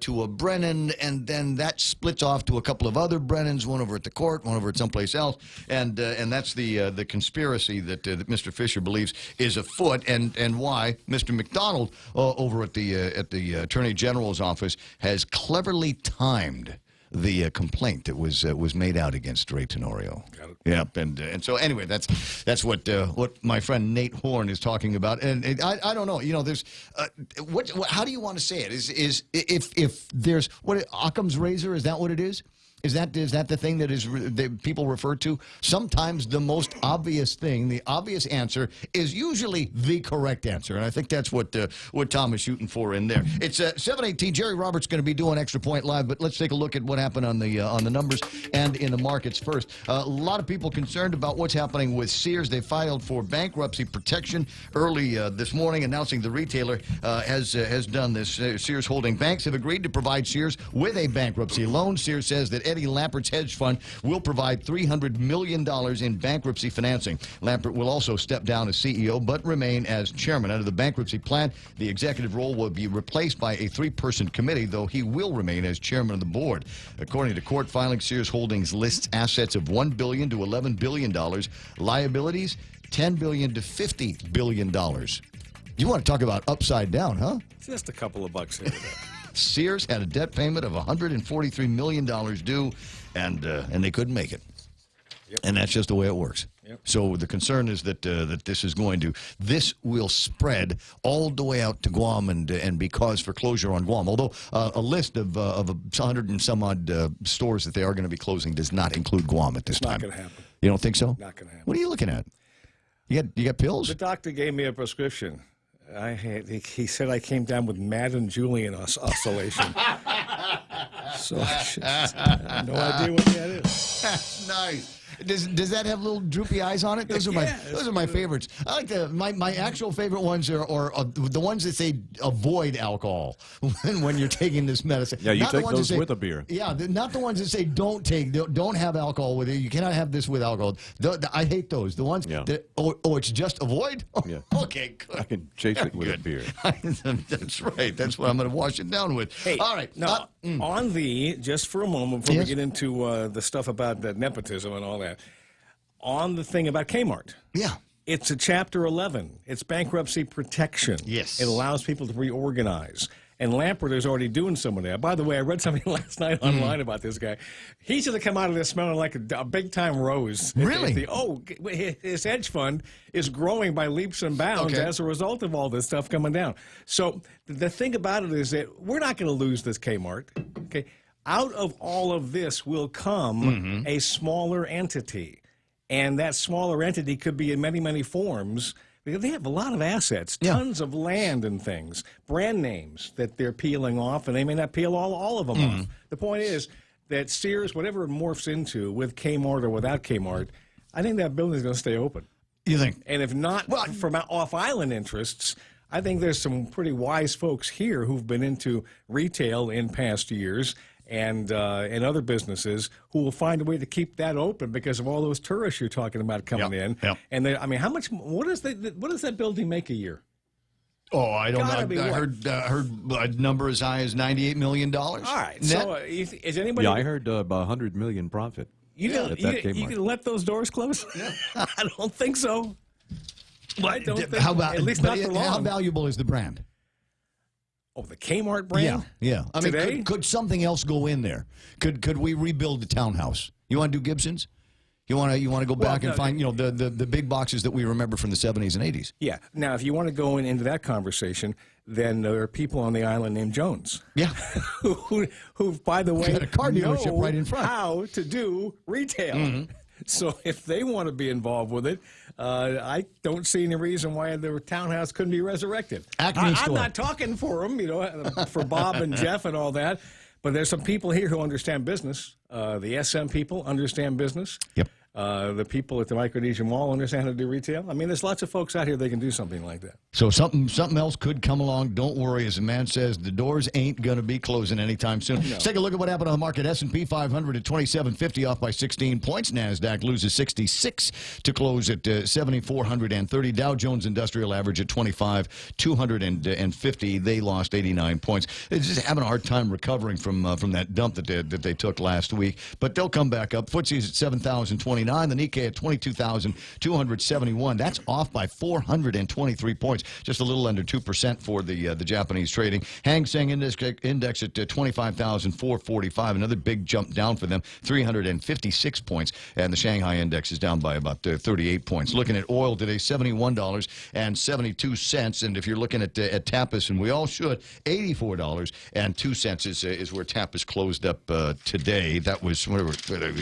[SPEAKER 1] to a Brennan, and then that splits off to a couple of other Brennans, one over at the court, one over at someplace else, and that's the conspiracy that Mr. Fisher believes is afoot, and why Mr. McDonald over at the Attorney General's office has cleverly timed the complaint that was made out against Ray Tenorio. Yep, and so anyway, that's what my friend Nate Horn is talking about, and I don't know, there's how do you want to say it? Is if there's what Occam's razor, is that what it is? Is that the thing that people refer to? Sometimes the most obvious thing, the obvious answer, is usually the correct answer, and I think that's what Tom is shooting for in there. It's 7:18. Jerry Roberts going to be doing Extra Point Live, but let's take a look at what happened on the numbers and in the markets first. A lot of people concerned about what's happening with Sears. They filed for bankruptcy protection early this morning, announcing the retailer has done this. Sears Holding Banks have agreed to provide Sears with a bankruptcy loan. Sears says that Eddie Lampert's hedge fund will provide $300 million in bankruptcy financing. Lampert will also step down as CEO but remain as chairman. Under the bankruptcy plan, the executive role will be replaced by a 3-person committee, though he will remain as chairman of the board. According to court filings, Sears Holdings lists assets of $1 billion to $11 billion, liabilities $10 billion to $50 billion. You want to talk about upside down, huh?
[SPEAKER 18] Just a couple of bucks here.
[SPEAKER 1] Sears had a debt payment of $143 million due, and they couldn't make it. Yep. And that's just the way it works. Yep. So the concern is that this will spread all the way out to Guam and be cause for closure on Guam. Although a list of 100 and some odd stores that they are going to be closing does not include Guam at this time.
[SPEAKER 18] Not going to happen.
[SPEAKER 1] You don't think so?
[SPEAKER 18] Not going to happen.
[SPEAKER 1] What are you looking at? You got pills?
[SPEAKER 18] The doctor gave me a prescription. He said I came down with Madden Julian oscillation. So I have no idea what that is.
[SPEAKER 1] That's nice. Does that have little droopy eyes on it? Those are my favorites. I like my actual favorite ones are the ones that say avoid alcohol when you're taking this medicine.
[SPEAKER 4] Yeah, you
[SPEAKER 1] not
[SPEAKER 4] take
[SPEAKER 1] the ones
[SPEAKER 4] those
[SPEAKER 1] that say,
[SPEAKER 4] with a beer.
[SPEAKER 1] Yeah, not the ones that say don't have alcohol with it. You cannot have this with alcohol. I hate those. The ones that it's just avoid.
[SPEAKER 4] Yeah.
[SPEAKER 1] Okay, good.
[SPEAKER 4] I can chase it with a beer.
[SPEAKER 1] That's right. That's what I'm going to wash it down with.
[SPEAKER 18] Hey,
[SPEAKER 1] all right.
[SPEAKER 18] Now, on just for a moment, before we get into the stuff about nepotism and all that, on the thing about Kmart.
[SPEAKER 1] Yeah.
[SPEAKER 18] It's a Chapter 11. It's bankruptcy protection.
[SPEAKER 1] Yes.
[SPEAKER 18] It allows people to reorganize. And Lampert is already doing some of that. By the way, I read something last night online about this guy. He should have come out of this smelling like a big-time rose.
[SPEAKER 1] Really?
[SPEAKER 18] His hedge fund is growing by leaps and bounds as a result of all this stuff coming down. So the thing about it is that we're not going to lose this Kmart. Okay, out of all of this will come a smaller entity. And that smaller entity could be in many, many forms because they have a lot of assets, tons of land and things, brand names that they're peeling off, and they may not peel all of them off. The point is that Sears, whatever it morphs into, with Kmart or without Kmart, I think that building is going to stay open.
[SPEAKER 1] You think?
[SPEAKER 18] And if not from off-island interests, I think there's some pretty wise folks here who've been into retail in past years and other businesses who will find a way to keep that open because of all those tourists you're talking about coming in.
[SPEAKER 1] Yep.
[SPEAKER 18] And I mean, how much? What does that building make a year?
[SPEAKER 1] Oh, I don't know. I heard a number as high as $98 million. All
[SPEAKER 18] right. So is anybody?
[SPEAKER 4] Yeah, I heard about $100 million profit.
[SPEAKER 18] You can let those doors close? I don't think so. I don't think at least not for long.
[SPEAKER 1] How valuable is the brand?
[SPEAKER 18] Oh, the Kmart brand?
[SPEAKER 1] Yeah. I mean,
[SPEAKER 18] today?
[SPEAKER 1] could something else go in there? Could we rebuild the townhouse? You want to do Gibson's? You want to go back and find the big boxes that we remember from the 70s and 80s?
[SPEAKER 18] Yeah. Now, if you want to go into that conversation, then there are people on the island named Jones.
[SPEAKER 1] Yeah.
[SPEAKER 18] who by the way,
[SPEAKER 1] got a car dealership right in front.
[SPEAKER 18] How to do retail. So if they want to be involved with it, I don't see any reason why the townhouse couldn't be resurrected. I'm not talking for them, for Bob and Jeff and all that, but there's some people here who understand business. The SM people understand business.
[SPEAKER 1] Yep.
[SPEAKER 18] The people at the Micronesia Mall understand how to do retail. I mean, there's lots of folks out here that can do something like that.
[SPEAKER 1] So something else could come along. Don't worry. As the man says, the doors ain't going to be closing anytime soon. No. Let's take a look at what happened on the market. S&P 500 at 2750, off by 16 points. NASDAQ loses 66 to close at 7,430. Dow Jones Industrial Average at 25,250. They lost 89 points. They're just having a hard time recovering from that dump that they took last week. But they'll come back up. FTSE's at 7,029. The Nikkei at 22,271. That's off by 423 points, just a little under 2% for the Japanese trading. Hang Seng Index at 25,445. Another big jump down for them, 356 points. And the Shanghai Index is down by about 38 points. Looking at oil today, $71.72. And if you're looking at Tapas, and we all should, $84.02 is where Tapas closed up today. That was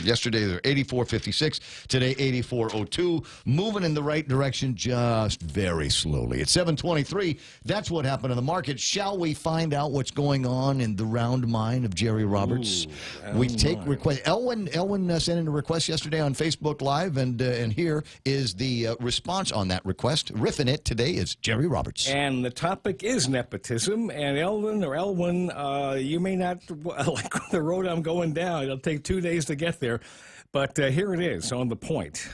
[SPEAKER 1] yesterday. They're $84.56. Today, $84.02. Moving in the right direction, just very slowly. At 7:23, that's what happened in the market. Shall we find out what's going on in the round mind of Jerry Roberts? We take requests. Elwin sent in a request yesterday on Facebook Live, and here is the response on that request. Riffing it today is Jerry Roberts.
[SPEAKER 18] And the topic is nepotism. And Elwin, you may not like the road I'm going down. It'll take 2 days to get there. But here it is on The Point.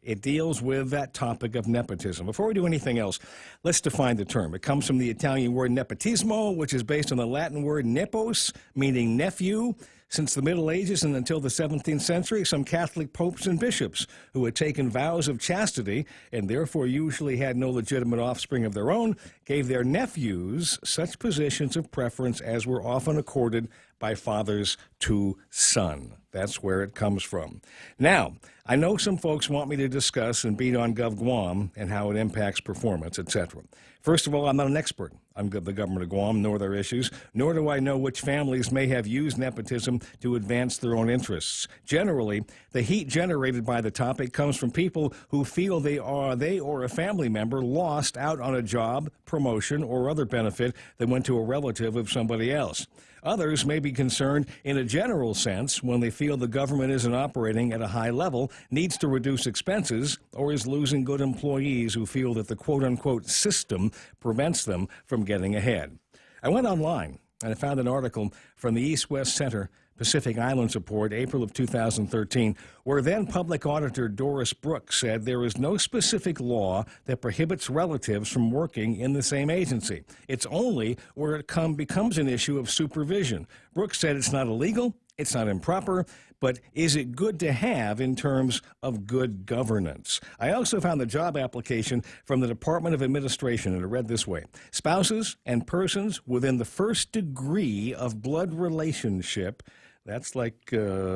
[SPEAKER 18] It deals with that topic of nepotism. Before we do anything else, let's define the term. It comes from the Italian word nepotismo, which is based on the Latin word nepos, meaning nephew. Since the Middle Ages and until the 17th century, some Catholic popes and bishops who had taken vows of chastity and therefore usually had no legitimate offspring of their own gave their nephews such positions of preference as were often accorded by fathers to son. That's where it comes from. Now, I know some folks want me to discuss and beat on Gov Guam and how it impacts performance, etc. First of all, I'm not an expert on the government of Guam nor their issues, nor do I know which families may have used nepotism to advance their own interests. Generally, the heat generated by the topic comes from people who feel they or a family member lost out on a job, promotion, or other benefit that went to a relative of somebody else. Others may be concerned in a general sense when they feel the government isn't operating at a high level, needs to reduce expenses, or is losing good employees who feel that the quote-unquote system prevents them from getting ahead. I went online and I found an article from the East-West Center Pacific Islands Report, April of 2013, where then Public Auditor Doris Brooks said there is no specific law that prohibits relatives from working in the same agency. It's only where it becomes an issue of supervision. Brooks said it's not illegal, it's not improper, but is it good to have in terms of good governance? I also found the job application from the Department of Administration, and it read this way: spouses and persons within the first degree of blood relationship, that's like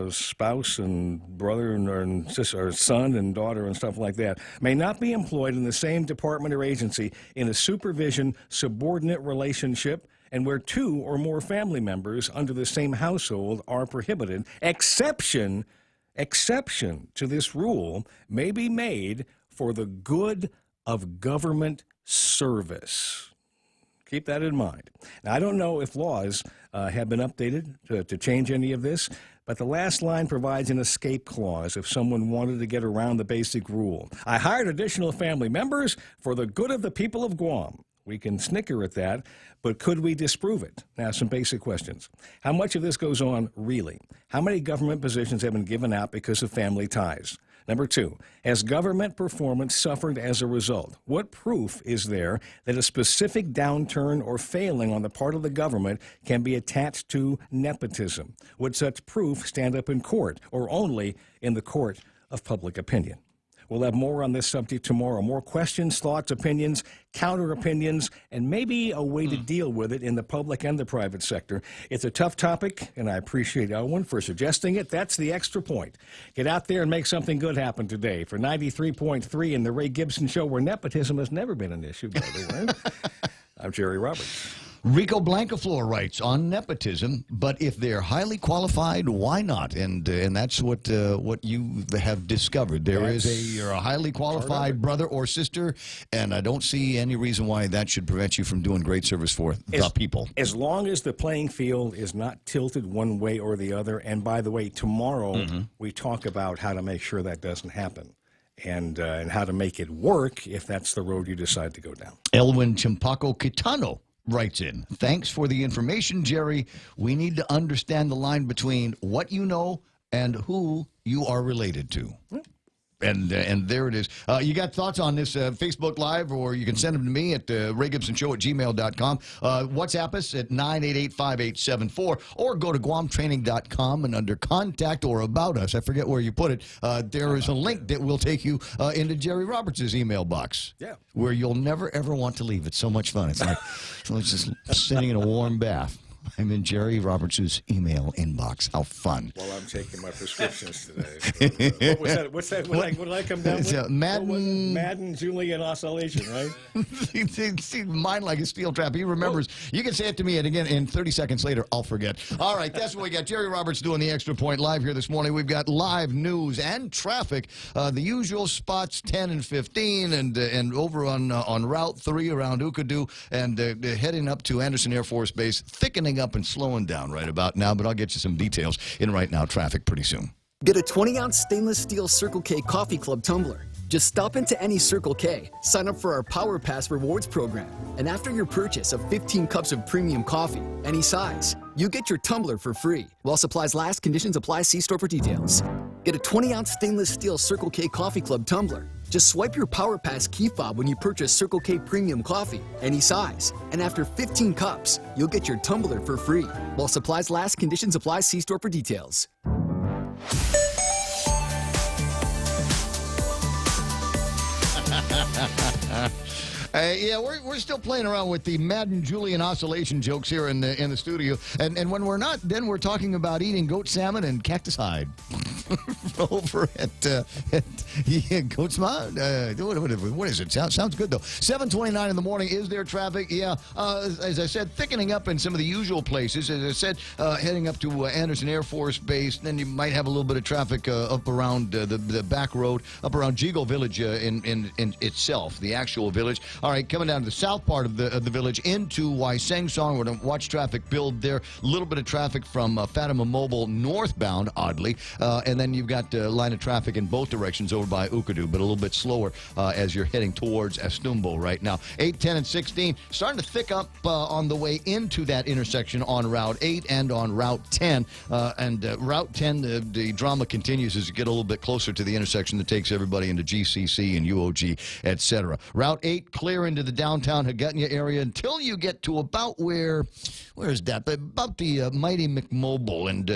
[SPEAKER 18] spouse and brother and sister, or son and daughter and stuff like that, may not be employed in the same department or agency in a supervision subordinate relationship, and where two or more family members under the same household are prohibited. Exception to this rule may be made for the good of government service. Keep that in mind. Now, I don't know if laws have been updated to change any of this, but the last line provides an escape clause if someone wanted to get around the basic rule. I hired additional family members for the good of the people of Guam. We can snicker at that, but could we disprove it? Now, some basic questions. How much of this goes on really? How many government positions have been given out because of family ties? Number two, has government performance suffered as a result? What proof is there that a specific downturn or failing on the part of the government can be attached to nepotism? Would such proof stand up in court or only in the court of public opinion? We'll have more on this subject tomorrow. More questions, thoughts, opinions, counter-opinions, and maybe a way to deal with it in the public and the private sector. It's a tough topic, and I appreciate Elwin for suggesting it. That's the extra point. Get out there and make something good happen today. For 93.3 and the Ray Gibson Show, where nepotism has never been an issue, by the way, I'm Jerry Roberts.
[SPEAKER 1] Rico Blancaflor writes on nepotism, but if they're highly qualified, why not? And that's what you have discovered. You're a highly qualified brother or sister, and I don't see any reason why that should prevent you from doing great service for the people.
[SPEAKER 18] As long as the playing field is not tilted one way or the other. And by the way, tomorrow we talk about how to make sure that doesn't happen. And how to make it work if that's the road you decide to go down.
[SPEAKER 1] Elwin Chimpaco Kitano writes in, thanks for the information, Jerry. We need to understand the line between what you know and who you are related to. And there it is. You got thoughts on this Facebook Live, or you can send them to me at raygibsonshow@gmail.com. WhatsApp us at 988-5874, or go to guamtraining.com, and under Contact or About Us, I forget where you put it, there is a link that will take you into Jerry Roberts' email box, where you'll never, ever want to leave. It's so much fun. It's like it's just sitting in a warm bath. I'm in Jerry Roberts' email inbox. How fun.
[SPEAKER 18] Well, I'm taking my prescriptions today. So, what was that? What's that? What did I come down with? Madden, Julian Oscillation, right?
[SPEAKER 1] See, mine like a steel trap. He remembers. You can say it to me, and again, in 30 seconds later, I'll forget. All right, that's what we got. Jerry Roberts doing the Extra Point live here this morning. We've got live news and traffic. The usual spots, 10 and 15, and over on Route 3 around Ukadu, and heading up to Anderson Air Force Base, thickening up and slowing down right about now, but I'll get you some details in right now traffic pretty soon.
[SPEAKER 3] Get a 20-ounce stainless steel Circle K Coffee Club tumbler. Just stop into any Circle K, sign up for our Power Pass rewards program, and after your purchase of 15 cups of premium coffee, any size, you get your tumbler for free. While supplies last, conditions apply. See store for details. Get a 20-ounce stainless steel Circle K Coffee Club tumbler. Just swipe your Power Pass key fob when you purchase Circle K Premium Coffee, any size. And after 15 cups, you'll get your tumbler for free. While supplies last, conditions apply. See store for details.
[SPEAKER 1] Yeah, we're still playing around with the Madden Julian Oscillation jokes here in the studio. And when we're not, then we're talking about eating goat salmon and cactus hide. over at Coachma. What is it? Sounds good, though. 7:29 in the morning. Is there traffic? Yeah. As I said, thickening up in some of the usual places. As I said, heading up to Anderson Air Force Base. Then you might have a little bit of traffic up around the back road, up around Jigo Village in itself, the actual village. All right, coming down to the south part of the village into Waiseng Song. We're going to watch traffic build there. A little bit of traffic from Fatima Mobile northbound, oddly. And then you've got a line of traffic in both directions over by Ukadu, but a little bit slower as you're heading towards Estumbo right now. 8, 10, and 16 starting to thick up on the way into that intersection on Route 8 and on Route 10. Route 10, the drama continues as you get a little bit closer to the intersection that takes everybody into GCC and UOG, etc. Route 8 clear into the downtown Hagutnya area until you get to about where is that? About the Mighty McMobile and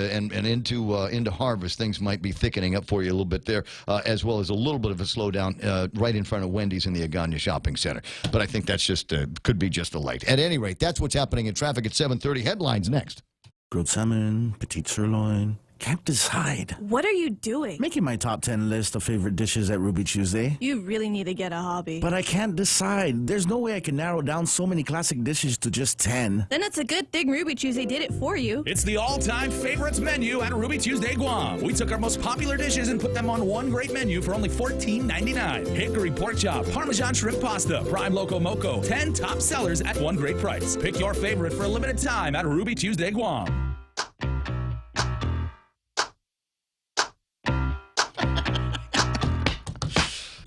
[SPEAKER 1] into Harvest. Things might be thickening up for you a little bit there, as well as a little bit of a slowdown right in front of Wendy's in the Agana Shopping Center. But I think that's just could be just a light. At any rate, that's what's happening in traffic at 7:30. Headlines next.
[SPEAKER 12] Grilled salmon, petite sirloin. Can't decide.
[SPEAKER 8] What are you doing?
[SPEAKER 12] Making my top 10 list of favorite dishes at Ruby Tuesday.
[SPEAKER 8] You really need to get a hobby.
[SPEAKER 12] But I can't decide. There's no way I can narrow down so many classic dishes to just 10.
[SPEAKER 8] Then it's a good thing Ruby Tuesday did it for you.
[SPEAKER 14] It's the all-time favorites menu at Ruby Tuesday Guam. We took our most popular dishes and put them on one great menu for only $14.99. Hickory pork chop, Parmesan shrimp pasta, Prime Loco Moco, 10 top sellers at one great price. Pick your favorite for a limited time at Ruby Tuesday Guam.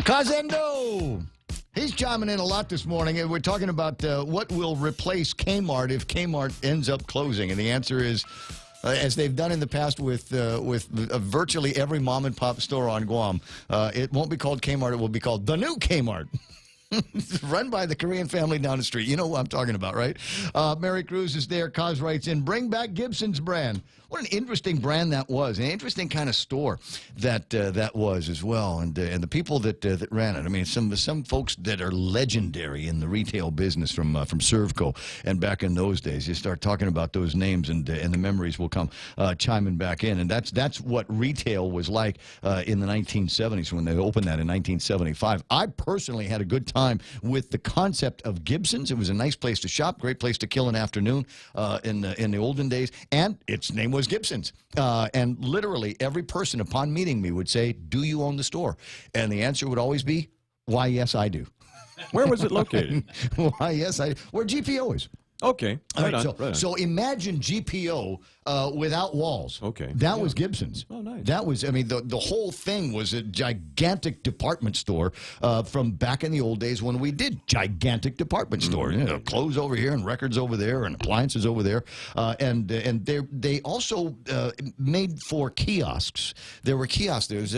[SPEAKER 1] Kazendo! He's chiming in a lot this morning, and we're talking about what will replace Kmart if Kmart ends up closing. And the answer is, as they've done in the past with virtually every mom-and-pop store on Guam, it won't be called Kmart, it will be called the new Kmart. Run by the Korean family down the street. You know what I'm talking about, right? Mary Cruz is there. Kaz writes in, bring back Gibson's brand. What an interesting brand that was. An interesting kind of store that was as well. And the people that ran it. I mean, some folks that are legendary in the retail business from Servco and back in those days. You start talking about those names and the memories will come chiming back in. And that's what retail was like in the 1970s when they opened that in 1975. I personally had a good time with the concept of Gibson's. It was a nice place to shop, great place to kill an afternoon in the olden days. And its name was Gibson's. And literally every person upon meeting me would say, do you own the store? And the answer would always be, why, yes, I do.
[SPEAKER 4] Where was it located?
[SPEAKER 1] Why, yes, I do. Where GPO is.
[SPEAKER 4] Okay.
[SPEAKER 1] All right, so imagine GPO without walls.
[SPEAKER 4] Okay.
[SPEAKER 1] That was Gibson's.
[SPEAKER 4] Oh, nice.
[SPEAKER 1] That was, I mean, the whole thing was a gigantic department store from back in the old days when we did gigantic department stores. You know, clothes over here and records over there and appliances over there. And they also made for kiosks. There were kiosks. There was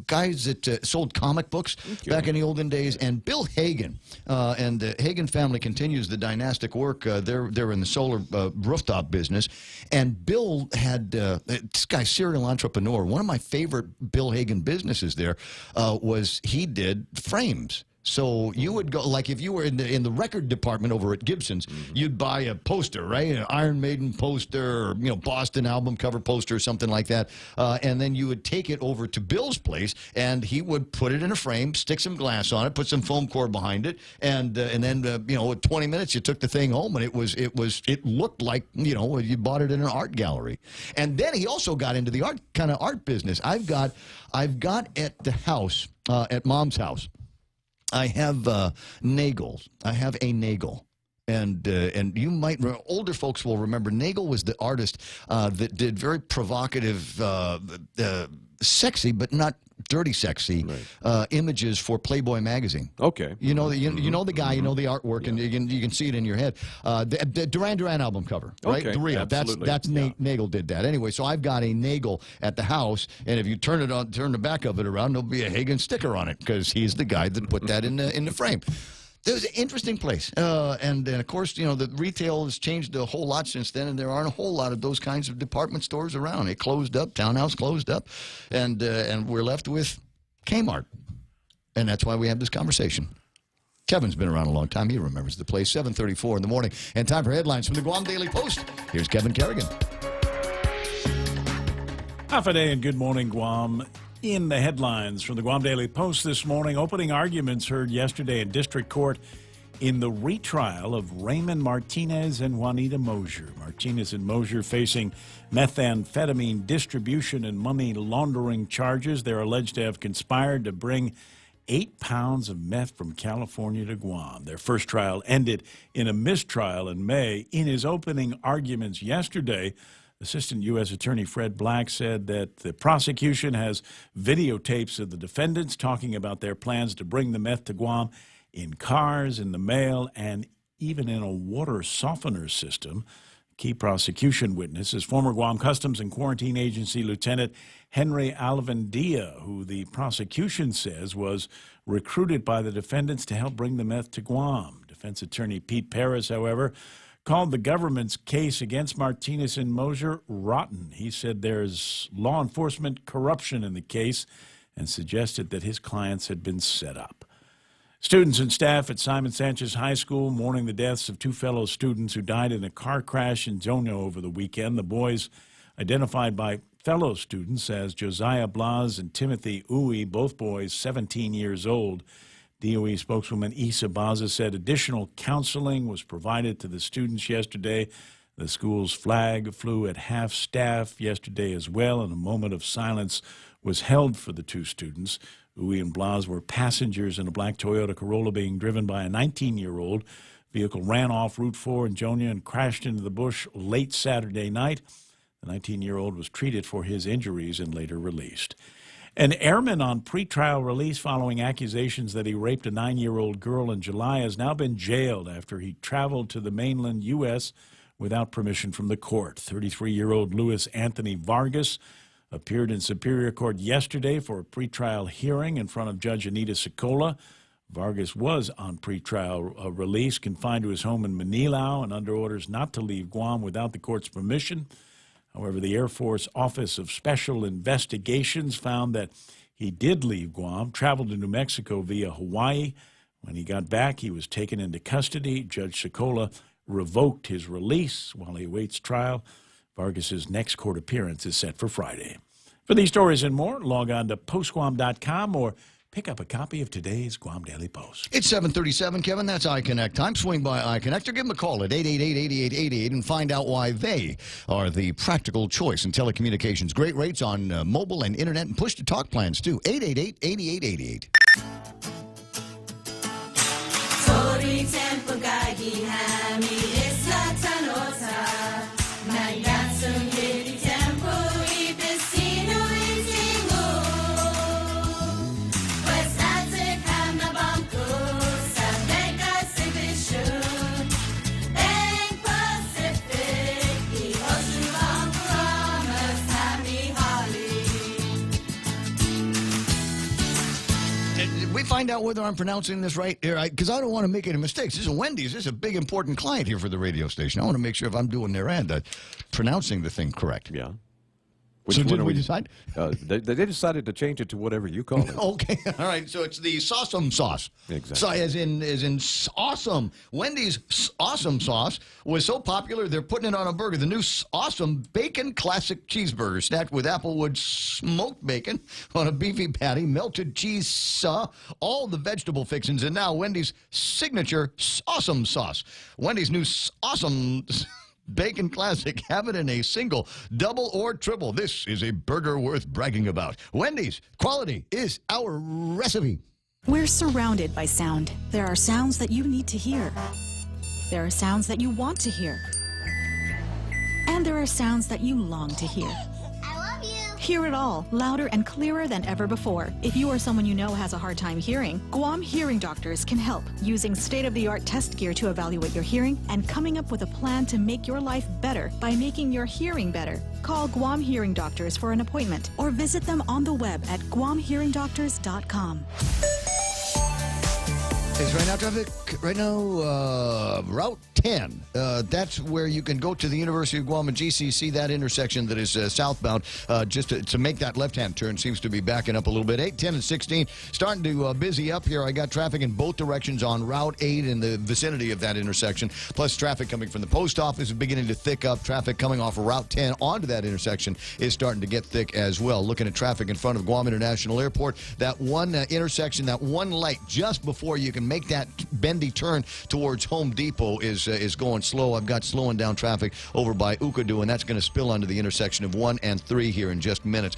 [SPEAKER 1] guys that sold comic books back in the olden days. And Bill Hagen and the Hagen family continues the dynastic work. They're in the solar rooftop business. And Bill had this guy, serial entrepreneur. One of my favorite Bill Hagen businesses there was he did frames. So you would go, like if you were in the record department over at Gibson's, you'd buy a poster, right? An Iron Maiden poster, or, Boston album cover poster or something like that. And then you would take it over to Bill's place, and he would put it in a frame, stick some glass on it, put some foam core behind it, and then 20 minutes you took the thing home, and it looked like you bought it in an art gallery. And then he also got into the art business. I've got at the house, at Mom's house, I have Nagel. I have a Nagel. And you might, older folks will remember, Nagel was the artist that did very provocative, sexy, but not dirty sexy images for Playboy magazine.
[SPEAKER 4] Okay.
[SPEAKER 1] You know the guy, you know the artwork, and you can see it in your head. The Duran Duran album cover, right?
[SPEAKER 4] Okay,
[SPEAKER 1] The real. That's Nagel did that. Anyway, so I've got a Nagel at the house, and if you turn the back of it around, there'll be a Hagen sticker on it because he's the guy that put that in the frame. It was an interesting place. And of course, the retail has changed a whole lot since then, and there aren't a whole lot of those kinds of department stores around. It closed up, Townhouse closed up, and we're left with Kmart. And that's why we have this conversation. Kevin's been around a long time. He remembers the place. 7:34 in the morning. And time for headlines from the Guam Daily Post. Here's Kevin Kerrigan.
[SPEAKER 13] Half a day and good morning, Guam. In the headlines from the Guam Daily Post this morning, opening arguments heard yesterday in district court in the retrial of Raymond Martinez and Juanita Mosier. Martinez and Mosier facing methamphetamine distribution and money laundering charges. They're alleged to have conspired to bring 8 pounds of meth from California to Guam. Their first trial ended in a mistrial in May. In his opening arguments yesterday, Assistant U.S. Attorney Fred Black said that the prosecution has videotapes of the defendants talking about their plans to bring the meth to Guam in cars, in the mail, and even in a water softener system. Key prosecution witness is former Guam Customs and Quarantine Agency Lieutenant Henry Alvandia, who the prosecution says was recruited by the defendants to help bring the meth to Guam. Defense attorney Pete Paris, however, called the government's case against Martinez and Mosier rotten. He said there's law enforcement corruption in the case and suggested that his clients had been set up. Students and staff at Simon Sanchez High School mourning the deaths of 2 fellow students who died in a car crash in Jonah over the weekend. The boys, identified by fellow students as Josiah Blas and Timothy Uwe, both boys 17 years old. DOE spokeswoman Isa Baza said additional counseling was provided to the students yesterday. The school's flag flew at half-staff yesterday as well, and a moment of silence was held for the 2 students. Uwe and Blas were passengers in a black Toyota Corolla being driven by a 19-year-old. Vehicle ran off Route 4 in Jonah and crashed into the bush late Saturday night. The 19-year-old was treated for his injuries and later released. An airman on pretrial release following accusations that he raped a 9-year-old girl in July has now been jailed after he traveled to the mainland U.S. without permission from the court. 33-year-old Luis Anthony Vargas appeared in Superior Court yesterday for a pretrial hearing in front of Judge Anita Sicola. Vargas was on pretrial release, confined to his home in Manilao and under orders not to leave Guam without the court's permission. However, the Air Force Office of Special Investigations found that he did leave Guam, traveled to New Mexico via Hawaii. When he got back, he was taken into custody. Judge Sicola revoked his release while he awaits trial. Vargas's next court appearance is set for Friday. For these stories and more, log on to postguam.com or pick up a copy of today's Guam Daily Post.
[SPEAKER 1] It's 7:37, Kevin. That's iConnect time. Swing by iConnect or give them a call at 888-8888 and find out why they are the practical choice in telecommunications. Great rates on mobile and internet and push-to-talk plans, too. 888-8888. Find out whether I'm pronouncing this right here, because I don't want to make any mistakes. This is Wendy's. This is a big, important client here for the radio station. I want to make sure if I'm doing their end, pronouncing the thing correct.
[SPEAKER 4] Yeah.
[SPEAKER 1] So did we decide?
[SPEAKER 4] They decided to change it to whatever you call it.
[SPEAKER 1] Okay, all right. So it's the Sawsome sauce.
[SPEAKER 4] Exactly.
[SPEAKER 1] So as in awesome. Wendy's awesome sauce was so popular they're putting it on a burger. The new awesome bacon classic cheeseburger stacked with Applewood smoked bacon on a beefy patty, melted cheese, all the vegetable fixings, and now Wendy's signature awesome sauce. Wendy's new awesome Bacon Classic. Have it in a single, double, or triple. This is a burger worth bragging about. Wendy's, quality is our recipe.
[SPEAKER 10] We're surrounded by sound. There are sounds that you need to hear. There are sounds that you want to hear. And there are sounds that you long to hear. Hear it all, louder and clearer than ever before. If you or someone you know has a hard time hearing, Guam Hearing Doctors can help, using state-of-the-art test gear to evaluate your hearing and coming up with a plan to make your life better by making your hearing better. Call Guam Hearing Doctors for an appointment or visit them on the web at guamhearingdoctors.com.
[SPEAKER 1] Is right now traffic? Right now, Route 10. That's where you can go to the University of Guam and GCC, that intersection that is southbound. Just to make that left-hand turn seems to be backing up a little bit. 8, 10, and 16 starting to busy up here. I got traffic in both directions on Route 8 in the vicinity of that intersection. Plus, traffic coming from the post office is beginning to thick up. Traffic coming off of Route 10 onto that intersection is starting to get thick as well. Looking at traffic in front of Guam International Airport, that one intersection, that one light just before you can make that bendy turn towards Home Depot is going slow. I've got slowing down traffic over by Ukadu, and that's going to spill onto the intersection of 1 and 3 here in just minutes.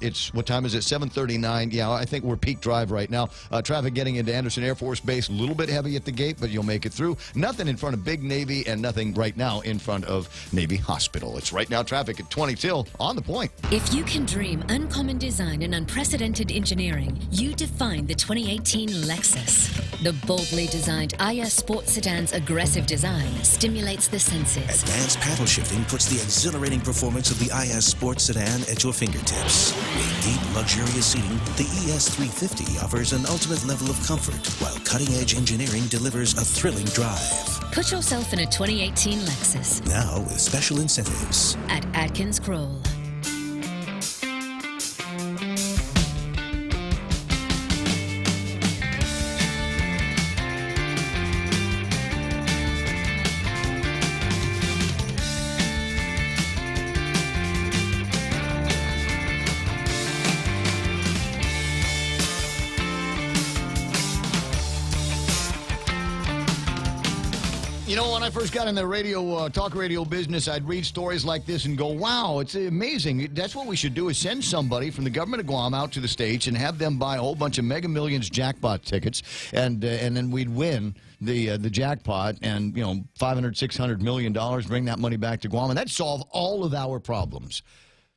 [SPEAKER 1] It's, what time is it? 7:39. Yeah, I think we're peak drive right now. Traffic getting into Anderson Air Force Base, a little bit heavy at the gate, but you'll make it through. Nothing in front of Big Navy and nothing right now in front of Navy Hospital. It's right now traffic at 20 till on the point.
[SPEAKER 11] If you can dream uncommon design and unprecedented engineering, you define the 2018 Lexus. The boldly designed IS Sport Sedan's aggressive design stimulates the senses.
[SPEAKER 19] Advanced paddle shifting puts the exhilarating performance of the IS Sport Sedan at your fingertips. With deep, luxurious seating, the ES350 offers an ultimate level of comfort, while cutting-edge engineering delivers a thrilling drive.
[SPEAKER 11] Put yourself in a 2018 Lexus.
[SPEAKER 19] Now with special incentives.
[SPEAKER 11] At Atkins Kroll.
[SPEAKER 1] You know, when I first got in the radio, talk radio business, I'd read stories like this and go, wow, it's amazing. That's what we should do, is send somebody from the government of Guam out to the States and have them buy a whole bunch of Mega Millions jackpot tickets, and then we'd win the jackpot and, you know, $500, $600 million, bring that money back to Guam, and that'd solve all of our problems.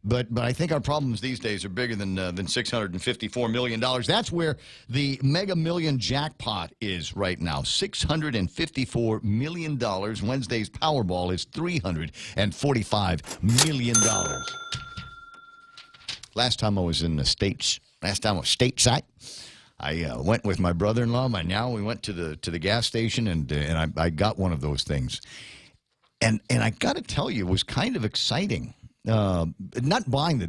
[SPEAKER 1] But I think our problems these days are bigger than $654 million. That's where the Mega Million jackpot is right now, $654 million. Wednesday's Powerball is $345 million. Last time I was in the States, last time I was stateside, I went with my brother-in-law. We went to the gas station, and I got one of those things. And I got to tell you, it was kind of exciting. Not buying the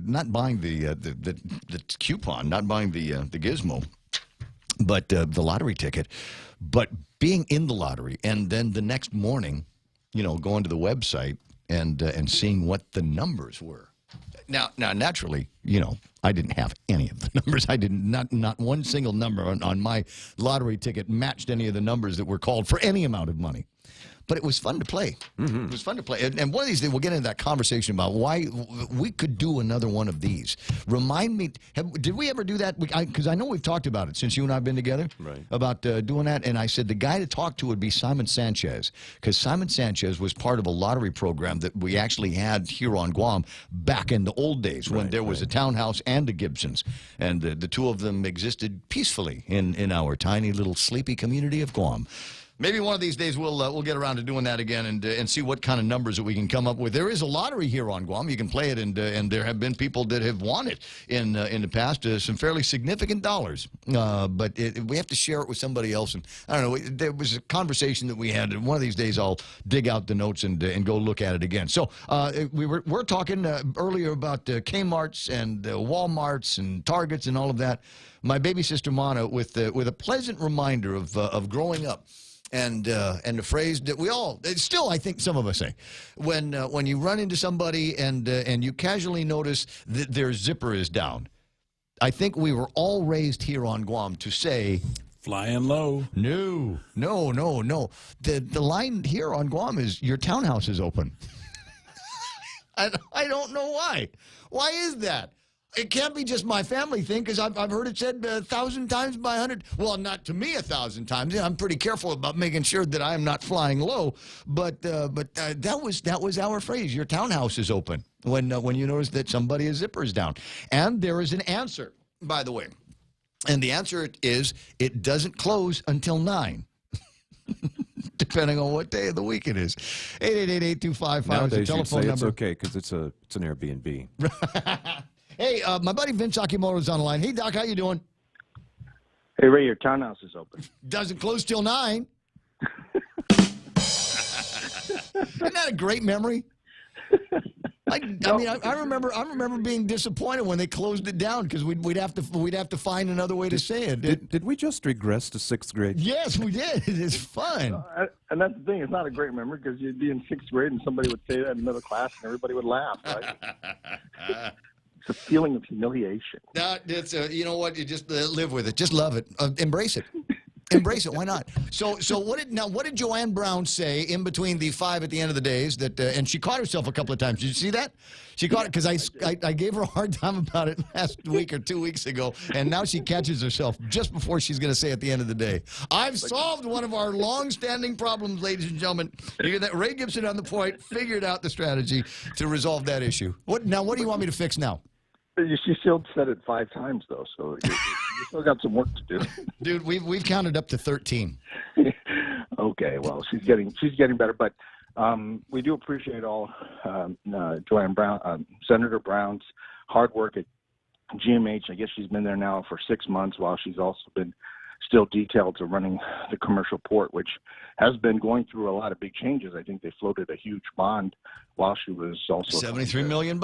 [SPEAKER 1] coupon, not buying the gizmo, but the lottery ticket, but being in the lottery, and then the next morning, you know, going to the website and seeing what the numbers were. Now, naturally, you know, I didn't have any of the numbers. I didn't, not one single number on my lottery ticket matched any of the numbers that were called for any amount of money. But it was fun to play. Mm-hmm. It was fun to play. And one of these days, we'll get into that conversation about why we could do another one of these. Remind me, did we ever do that? Because I know we've talked about it since you and I have been together, right, about doing that. And I said the guy to talk to would be Simon Sanchez, because Simon Sanchez was part of a lottery program that we actually had here on Guam back in the old days when there was a Townhouse and a Gibson's. And the two of them existed peacefully in our tiny little sleepy community of Guam. Maybe one of these days we'll get around to doing that again and see what kind of numbers that we can come up with. There is a lottery here on Guam. You can play it, and there have been people that have won it in the past, some fairly significant dollars. But we have to share it with somebody else. And I don't know. There was a conversation that we had, and one of these days I'll dig out the notes and go look at it again. So we're talking earlier about Kmart's and Walmart's and Targets and all of that. My baby sister Mana with a pleasant reminder of growing up. And the phrase that we all still, I think some of us say, when you run into somebody and you casually notice that their zipper is down. I think we were all raised here on Guam to say,
[SPEAKER 13] flying low.
[SPEAKER 1] No. The line here on Guam is your townhouse is open. I don't know why. Why is that? It can't be just my family thing, because I've heard it said 1,000 times by 100. Well, not to me 1,000 times. I'm pretty careful about making sure that I am not flying low. But that was our phrase. Your townhouse is open when you notice that somebody's zipper is down. And there is an answer, by the way. And the answer is it doesn't close until 9. Depending on what day of the week it is. 888-8255
[SPEAKER 4] Nowadays
[SPEAKER 1] is the telephone
[SPEAKER 4] you'd say
[SPEAKER 1] number.
[SPEAKER 4] it's okay because it's an Airbnb.
[SPEAKER 1] Hey, my buddy Vince Akimoto's on the line. Hey, Doc, how you doing?
[SPEAKER 20] Hey, Ray, your townhouse is open.
[SPEAKER 1] Doesn't close till 9. Isn't that a great memory? I remember being disappointed when they closed it down because we'd have to find another way to say it.
[SPEAKER 4] Did we just regress to 6th grade?
[SPEAKER 1] Yes, we did. It's fun.
[SPEAKER 20] And that's the thing. It's not a great memory because you'd be in 6th grade and somebody would say that in another class and everybody would laugh, right? It's a feeling of humiliation.
[SPEAKER 1] It's you know what? You just live with it. Just love it. Embrace it. Embrace it. Why not? So what did Joanne Brown say in between the 5 at the end of the days that and she caught herself a couple of times. Did you see that? She caught it because I gave her a hard time about it last week or 2 weeks ago, and now she catches herself just before she's going to say at the end of the day, "I've solved one of our long-standing problems, ladies and gentlemen." You hear that? Ray Gibson on the point figured out the strategy to resolve that issue. What do you want me to fix now?
[SPEAKER 20] She still said it 5 times, though, so you still got some work to do.
[SPEAKER 1] Dude, we've counted up to 13.
[SPEAKER 20] Okay, well, she's getting better, but we do appreciate all Joanne Brown, Senator Brown's hard work at GMH. I guess she's been there now for 6 months, while she's also been still detailed to running the commercial port, which has been going through a lot of big changes. I think they floated a huge bond while she was also
[SPEAKER 1] $73 million.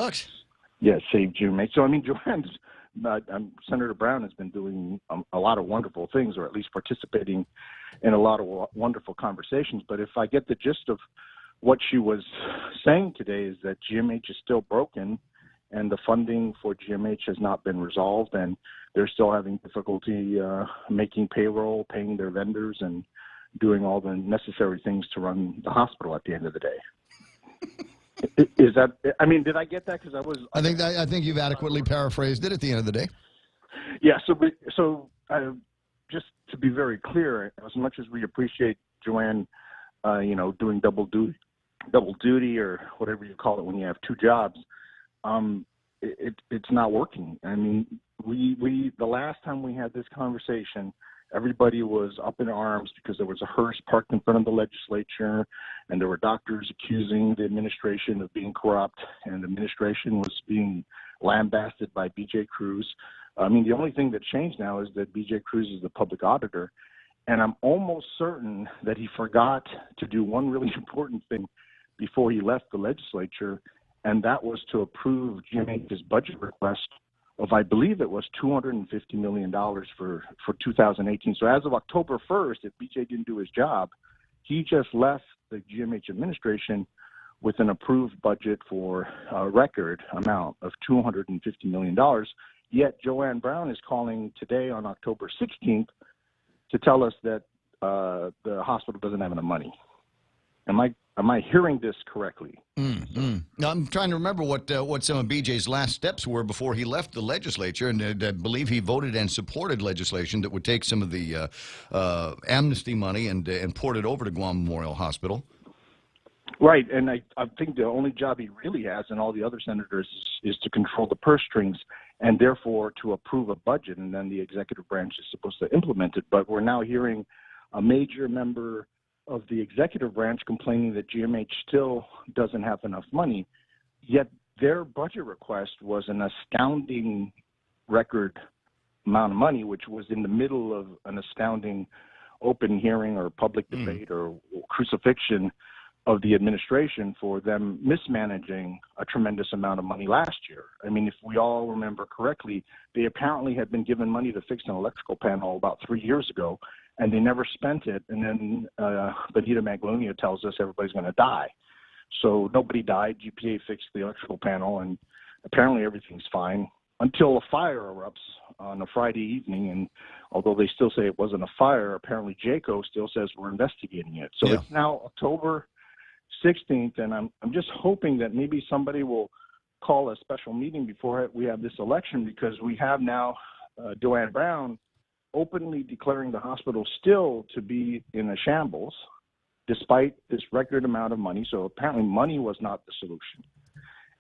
[SPEAKER 20] Yeah, save GMH. So, I mean, Senator Brown has been doing a lot of wonderful things, or at least participating in a lot of wonderful conversations. But if I get the gist of what she was saying today is that GMH is still broken and the funding for GMH has not been resolved, and they're still having difficulty making payroll, paying their vendors, and doing all the necessary things to run the hospital at the end of the day. Is that? I mean, did I get that? Because
[SPEAKER 1] I think you've adequately paraphrased it at the end of the day.
[SPEAKER 20] Yeah. So just to be very clear, as much as we appreciate Joanne, doing double duty or whatever you call it when you have 2 jobs, it's not working. I mean, we the last time we had this conversation, everybody was up in arms because there was a hearse parked in front of the legislature, and there were doctors accusing the administration of being corrupt, and the administration was being lambasted by B.J. Cruz. I mean, the only thing that changed now is that B.J. Cruz is the public auditor, and I'm almost certain that he forgot to do one really important thing before he left the legislature, and that was to approve GMH's budget request of, I believe it was $250 million for 2018. So as of October 1st, if BJ didn't do his job, he just left the GMH administration with an approved budget for a record amount of $250 million. Yet Joanne Brown is calling today on October 16th to tell us that the hospital doesn't have enough money. Am I hearing this correctly?
[SPEAKER 1] Now, I'm trying to remember what some of BJ's last steps were before he left the legislature, and I believe he voted and supported legislation that would take some of the amnesty money and port it over to Guam Memorial Hospital.
[SPEAKER 20] Right, and I think the only job he really has, and all the other senators, is to control the purse strings and therefore to approve a budget, and then the executive branch is supposed to implement it. But we're now hearing a major member of the executive branch complaining that GMH still doesn't have enough money, yet their budget request was an astounding record amount of money, which was in the middle of an astounding open hearing or public debate or crucifixion of the administration for them mismanaging a tremendous amount of money last year. I mean, if we all remember correctly, they apparently had been given money to fix an electrical panel about 3 years ago, and they never spent it. And then Benita Maglonia tells us everybody's going to die. So nobody died. GPA fixed the electrical panel, and apparently everything's fine until a fire erupts on a Friday evening. And although they still say it wasn't a fire, apparently JACO still says we're investigating it. So It's now October 16th, and I'm just hoping that maybe somebody will call a special meeting before we have this election, because we have now Joanne Brown openly declaring the hospital still to be in a shambles despite this record amount of money. So apparently money was not the solution.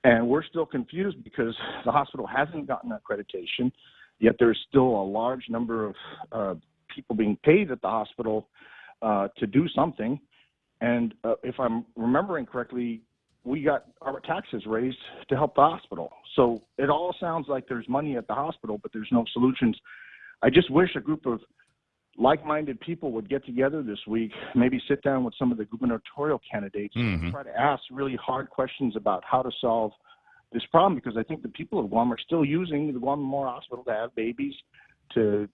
[SPEAKER 20] And we're still confused because the hospital hasn't gotten accreditation, yet there's still a large number of people being paid at the hospital to do something. And if I'm remembering correctly, we got our taxes raised to help the hospital. So it all sounds like there's money at the hospital, but there's no solutions. I just wish a group of like-minded people would get together this week, maybe sit down with some of the gubernatorial candidates and try to ask really hard questions about how to solve this problem, because I think the people of Guam are still using the Guam Memorial Hospital to have babies, to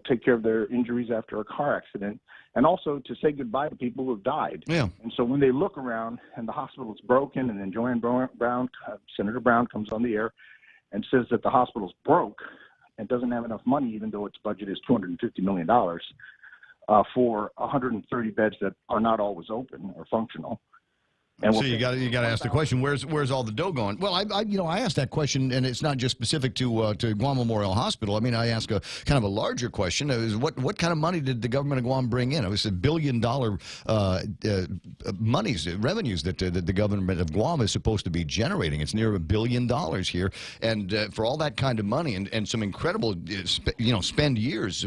[SPEAKER 20] take care of their injuries after a car accident, and also to say goodbye to people who have died.
[SPEAKER 1] Yeah.
[SPEAKER 20] And so when they look around and the hospital is broken, and then Joanne Brown, Senator Brown, comes on the air and says that the hospital's broke and doesn't have enough money, even though its budget is $250 million, for 130 beds that are not always open or functional. And
[SPEAKER 1] so you got to ask the question: Where's all the dough going? Well, I asked that question, and it's not just specific to Guam Memorial Hospital. I mean, I ask a kind of a larger question: is what kind of money did the government of Guam bring in? It was $1 billion revenues that the government of Guam is supposed to be generating. It's near $1 billion here, and for all that kind of money and some incredible spend years,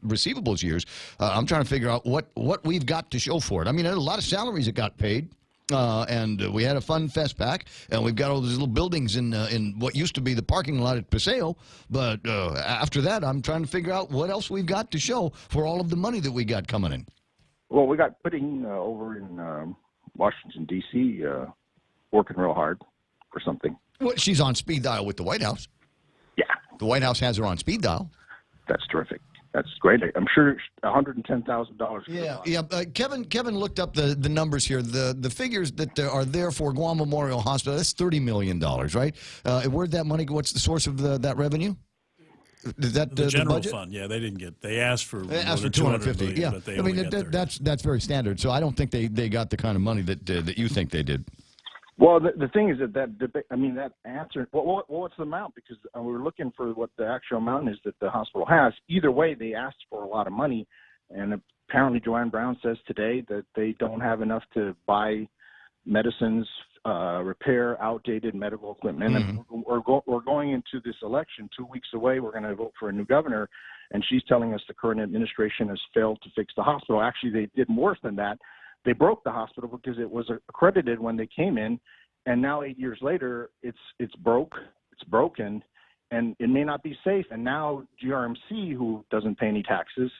[SPEAKER 1] receivables years, I'm trying to figure out what we've got to show for it. I mean, there's a lot of salaries that got paid. And we had a fun fest pack, and we've got all these little buildings in what used to be the parking lot at Paseo. But after that, I'm trying to figure out what else we've got to show for all of the money that we got coming in.
[SPEAKER 20] Well, we got Pudding over in Washington, D.C., working real hard for something.
[SPEAKER 1] Well, she's on speed dial with the White House.
[SPEAKER 20] Yeah.
[SPEAKER 1] The White House has her on speed dial.
[SPEAKER 20] That's terrific. That's great. I'm sure $110,000.
[SPEAKER 1] Yeah. Kevin looked up the numbers here. The figures that are there for Guam Memorial Hospital. That's $30 million, right? Where'd that money go? What's the source of that revenue? Is that
[SPEAKER 13] the general
[SPEAKER 1] budget?
[SPEAKER 13] fund? Yeah, they didn't get. They asked for.
[SPEAKER 1] They asked for 250.
[SPEAKER 13] Million,
[SPEAKER 1] yeah,
[SPEAKER 13] but they
[SPEAKER 1] I mean that's very standard. So I don't think they got the kind of money that you think they did.
[SPEAKER 20] Well, the thing is that debate. I mean, that answer. Well, what's the amount? Because we were looking for what the actual amount is that the hospital has. Either way, they asked for a lot of money, and apparently Joanne Brown says today that they don't have enough to buy medicines, repair outdated medical equipment. And we're going into this election 2 weeks away. We're going to vote for a new governor, and she's telling us the current administration has failed to fix the hospital. Actually, they did worse than that. They broke the hospital because it was accredited when they came in, and now 8 years later, it's broken, and it may not be safe. And now GRMC, who doesn't pay any taxes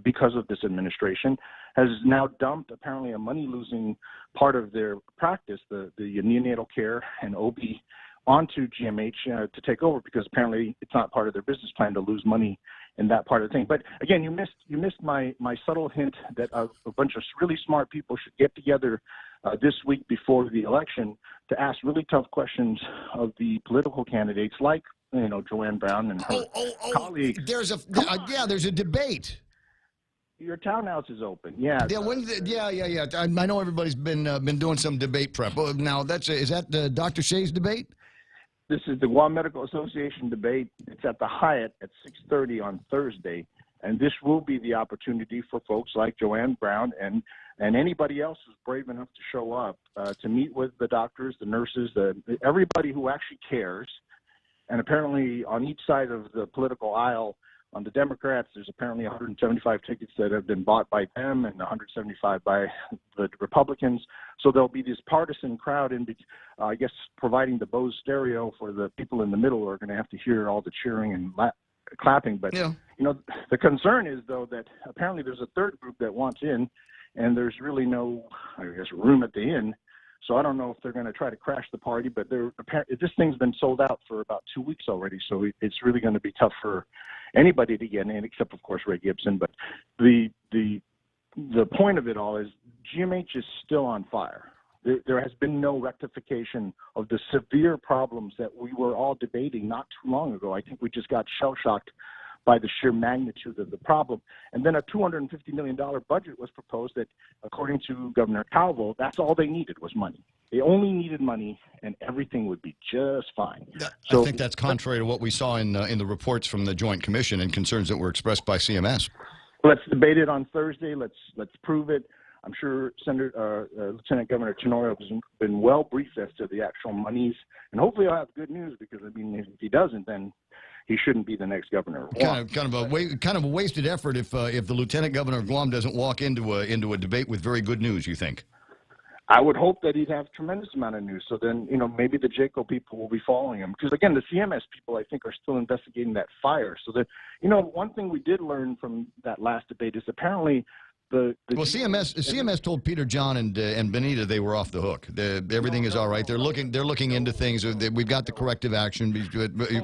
[SPEAKER 20] because of this administration, has now dumped apparently a money-losing part of their practice, the neonatal care and OB, onto GMH to take over, because apparently it's not part of their business plan to lose money in that part of the thing. But again, you missed my subtle hint that a bunch of really smart people should get together this week before the election to ask really tough questions of the political candidates, like Joanne Brown and her colleagues.
[SPEAKER 1] There's a debate.
[SPEAKER 20] Your townhouse is open. Yeah.
[SPEAKER 1] Yeah. I know everybody's been doing some debate prep. Now is that Dr. Shea's debate?
[SPEAKER 20] This is the Guam Medical Association debate. It's at the Hyatt at 6:30 on Thursday, and this will be the opportunity for folks like Joanne Brown and anybody else who's brave enough to show up to meet with the doctors, the nurses, everybody who actually cares. And apparently, on each side of the political aisle, on the Democrats, there's apparently 175 tickets that have been bought by them and 175 by the Republicans. So there'll be this partisan crowd, I guess, providing the Bose stereo for the people in the middle who are going to have to hear all the cheering and clapping. But, the concern is, though, that apparently there's a third group that wants in, and there's really no, room at the inn. So I don't know if they're going to try to crash the party, but this thing's been sold out for about 2 weeks already, so it's really going to be tough for anybody to get in, except, of course, Ray Gibson. But the point of it all is GMH is still on fire. There has been no rectification of the severe problems that we were all debating not too long ago. I think we just got shell-shocked by the sheer magnitude of the problem. And then a $250 million budget was proposed that, according to Governor Calvo, that's all they needed was money. They only needed money, and everything would be just fine.
[SPEAKER 1] I think that's contrary to what we saw in the reports from the Joint Commission and concerns that were expressed by CMS.
[SPEAKER 20] Let's debate it on Thursday. Let's prove it. I'm sure Lieutenant Governor Tenorio has been well briefed as to the actual monies, and hopefully he'll have good news, because if he doesn't, then he shouldn't be the next governor.
[SPEAKER 1] Kind of a wasted effort if the Lieutenant Governor of Guam doesn't walk into a debate with very good news, you think?
[SPEAKER 20] I would hope that he'd have a tremendous amount of news. So then, maybe the JCO people will be following him. Because, again, the CMS people, I think, are still investigating that fire. So that, one thing we did learn from that last debate is apparently
[SPEAKER 1] CMS told Peter John and Benita they were off the hook. Everything is all right. They're looking into things. We've got the corrective action.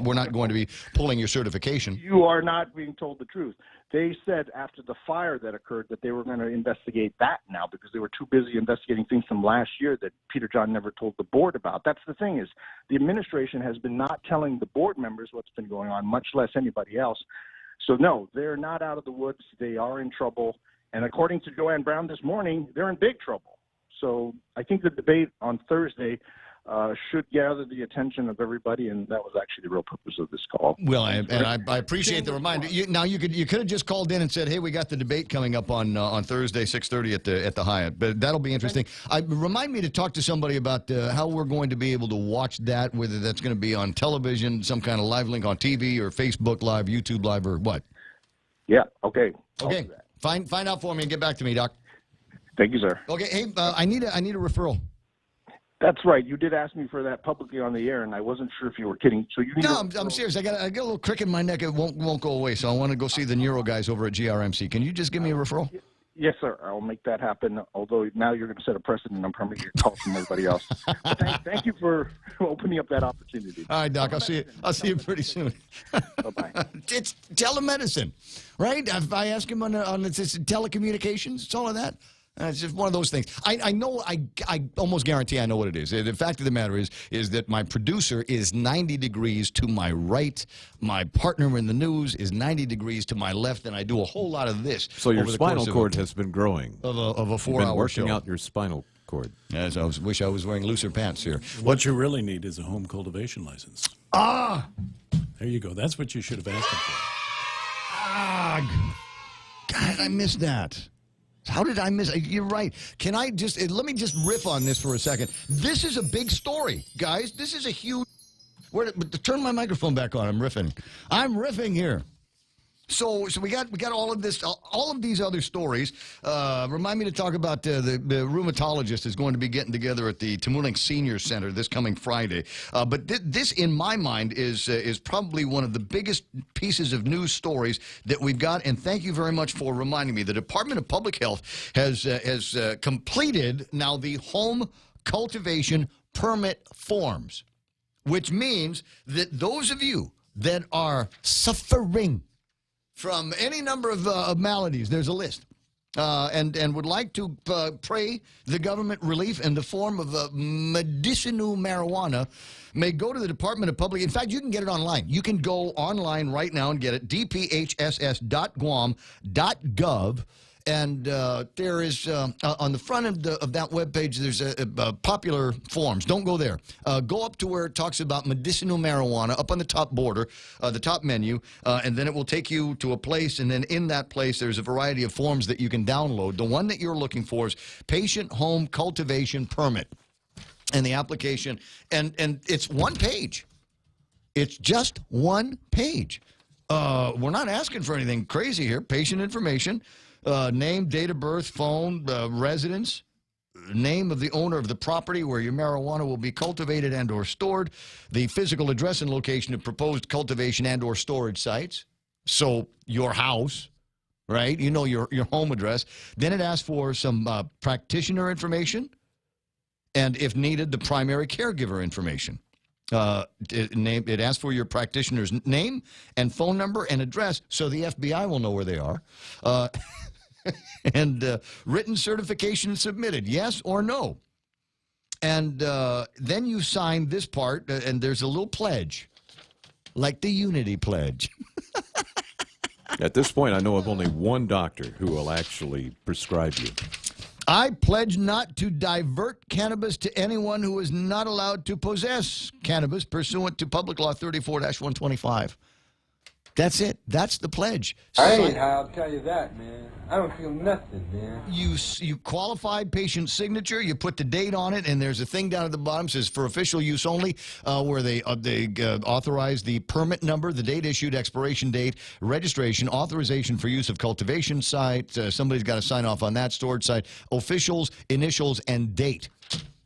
[SPEAKER 1] We're not going to be pulling your certification.
[SPEAKER 20] You are not being told the truth. They said after the fire that occurred that they were going to investigate that now because they were too busy investigating things from last year that Peter John never told the board about. That's the thing is the administration has been not telling the board members what's been going on, much less anybody else. So, no, they're not out of the woods. They are in trouble. And according to Joanne Brown this morning, they're in big trouble. So I think the debate on Thursday should gather the attention of everybody, and that was actually the real purpose of this call.
[SPEAKER 1] Well, I appreciate the reminder. You could have just called in and said, "Hey, we got the debate coming up on Thursday, 6:30 at the Hyatt." But that'll be interesting. Remind me to talk to somebody about how we're going to be able to watch that. Whether that's going to be on television, some kind of live link on TV, or Facebook Live, YouTube Live, or what?
[SPEAKER 20] Yeah. Okay.
[SPEAKER 1] Okay. Find out for me and get back to me, Doc.
[SPEAKER 20] Thank you, sir.
[SPEAKER 1] Okay. Hey, I need a referral.
[SPEAKER 20] That's right. You did ask me for that publicly on the air, and I wasn't sure if you were kidding. So you need
[SPEAKER 1] I'm serious. I got a little crick in my neck. It won't go away. So I want to go see the neuro guys over at GRMC. Can you just give me a referral?
[SPEAKER 20] Yes, sir. I'll make that happen. Although now you're going to set a precedent. I'm probably going to call from everybody else. But thank you for opening up that opportunity.
[SPEAKER 1] All right, Doc. I'll see you pretty soon.
[SPEAKER 20] Bye-bye.
[SPEAKER 1] It's telemedicine, right? If I ask him on it's telecommunications, it's all of that. It's just one of those things. I know. I almost guarantee I know what it is. The fact of the matter is that my producer is 90 degrees to my right. My partner in the news is 90 degrees to my left, and I do a whole lot of this.
[SPEAKER 4] So your spinal cord has been growing.
[SPEAKER 1] Of a 4-hour show.
[SPEAKER 4] You've been working out your spinal cord.
[SPEAKER 1] Yes, I wish I was wearing looser pants here.
[SPEAKER 13] What you really need is a home cultivation license.
[SPEAKER 1] Ah!
[SPEAKER 13] There you go. That's what you should have asked him for.
[SPEAKER 1] Ah! God, I missed that. How did I miss? You're right. Can I let me just riff on this for a second. This is a big story, guys. This is a huge. Turn my microphone back on. I'm riffing here. So we got all of this, all of these other stories. Remind me to talk about the rheumatologist is going to be getting together at the Temulink Senior Center this coming Friday. But this, in my mind, is probably one of the biggest pieces of news stories that we've got. And thank you very much for reminding me. The Department of Public Health has completed now the home cultivation permit forms, which means that those of you that are suffering from any number of maladies, there's a list, and would like to pray the government relief in the form of medicinal marijuana, may go to the Department of Public. In fact, you can get it online. You can go online right now and get it, dphss.guam.gov. And there is, on the front of that webpage, there's a popular forms. Don't go there. Go up to where it talks about medicinal marijuana, up on the top border, the top menu, and then it will take you to a place, and then in that place, there's a variety of forms that you can download. The one that you're looking for is Patient Home Cultivation Permit, and the application, and it's one page. It's just one page. We're not asking for anything crazy here. Patient information. Name, date of birth, phone, residence, name of the owner of the property where your marijuana will be cultivated and or stored, the physical address and location of proposed cultivation and or storage sites, so your house, right? You know your home address. Then it asks for some practitioner information, and if needed, the primary caregiver information. It asks for your practitioner's name and phone number and address so the FBI will know where they are. And written certification submitted, yes or no. And then you sign this part, and there's a little pledge, like the Unity Pledge.
[SPEAKER 4] At this point, I know of only one doctor who will actually prescribe you.
[SPEAKER 1] I pledge not to divert cannabis to anyone who is not allowed to possess cannabis pursuant to Public Law 34-125. That's it. That's the pledge.
[SPEAKER 5] I'll tell you that, man. I don't feel nothing, man.
[SPEAKER 1] You qualified patient signature, you put the date on it, and there's a thing down at the bottom says for official use only, where they authorize the permit number, the date issued, expiration date, registration, authorization for use of cultivation site. Somebody's got to sign off on that storage site, officials, initials, and date.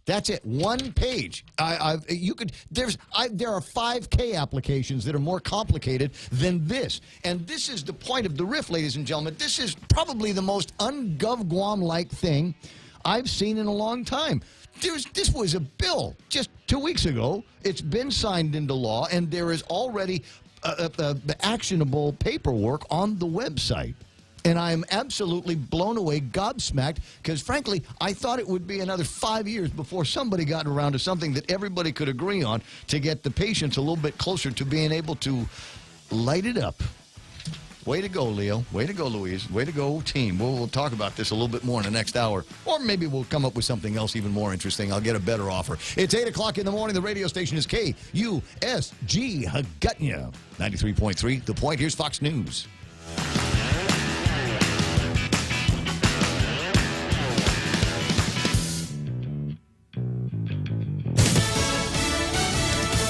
[SPEAKER 1] That's it. One page. There are 5K applications that are more complicated than this. And this is the point of the riff, ladies and gentlemen. This is probably the most un-Gov Guam-like thing I've seen in a long time. This was a bill just 2 weeks ago. It's been signed into law, and there is already actionable paperwork on the website. And I'm absolutely blown away, gobsmacked, because, frankly, I thought it would be another 5 years before somebody got around to something that everybody could agree on to get the patients a little bit closer to being able to light it up. Way to go, Leo. Way to go, Louise. Way to go, team. We'll talk about this a little bit more in the next hour. Or maybe we'll come up with something else even more interesting. I'll get a better offer. It's 8 o'clock in the morning. The radio station is KUSG Hagutnya. 93.3. The Point. Here's Fox News.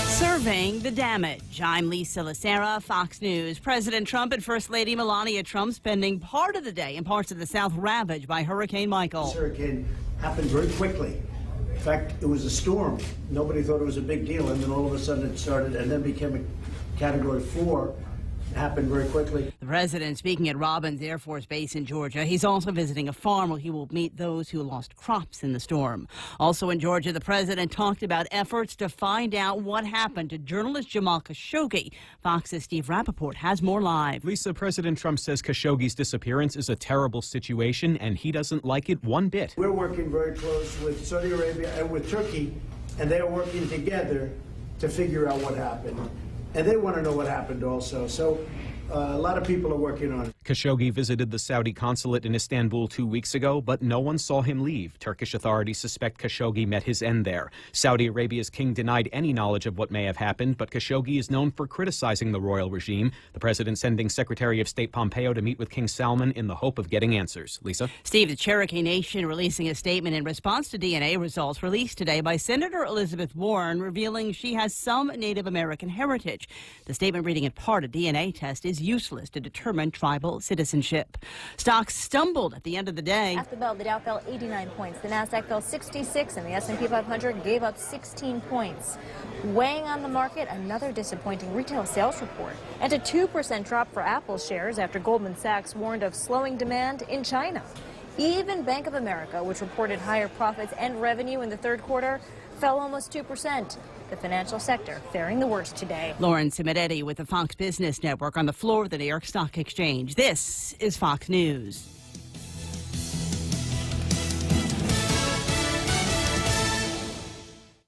[SPEAKER 21] Surveying the damage. I'm Lisa Lacera, Fox News. President Trump and First Lady Melania Trump spending part of the day in parts of the South ravaged by Hurricane Michael.
[SPEAKER 22] This hurricane happened very quickly. In fact, it was a storm. Nobody thought it was a big deal, and then all of a sudden it started and then became a Category 4. Happened very quickly.
[SPEAKER 21] The president speaking at Robins Air Force Base in Georgia. He's also visiting a farm where he will meet those who lost crops in the storm. Also in Georgia, the president talked about efforts to find out what happened to journalist Jamal Khashoggi. Fox's Steve Rappaport has more live.
[SPEAKER 23] Lisa, President Trump says Khashoggi's disappearance is a terrible situation, and he doesn't like it one bit.
[SPEAKER 22] We're working very close with Saudi Arabia and with Turkey, and they're working together to figure out what happened. And they want to know what happened also. So a lot of people are working on it.
[SPEAKER 23] Khashoggi visited the Saudi consulate in Istanbul 2 weeks ago, but no one saw him leave. Turkish authorities suspect Khashoggi met his end there. Saudi Arabia's king denied any knowledge of what may have happened, but Khashoggi is known for criticizing the royal regime. The president sending Secretary of State Pompeo to meet with King Salman in the hope of getting answers. Lisa?
[SPEAKER 21] Steve, the Cherokee Nation releasing a statement in response to DNA results released today by Senator Elizabeth Warren, revealing she has some Native American heritage. The statement reading in part, a DNA test is useless to determine tribal citizenship. Stocks stumbled at the end of the day.
[SPEAKER 24] After the bell, the Dow fell 89 points. The Nasdaq fell 66, and the S&P 500 gave up 16 points. Weighing on the market, another disappointing retail sales report, and a 2% drop for Apple shares after Goldman Sachs warned of slowing demand in China. Even Bank of America, which reported higher profits and revenue in the third quarter, fell almost 2%. The financial sector faring the worst today.
[SPEAKER 21] Lauren Simonetti with the Fox Business Network on the floor of the New York Stock Exchange. This is Fox News.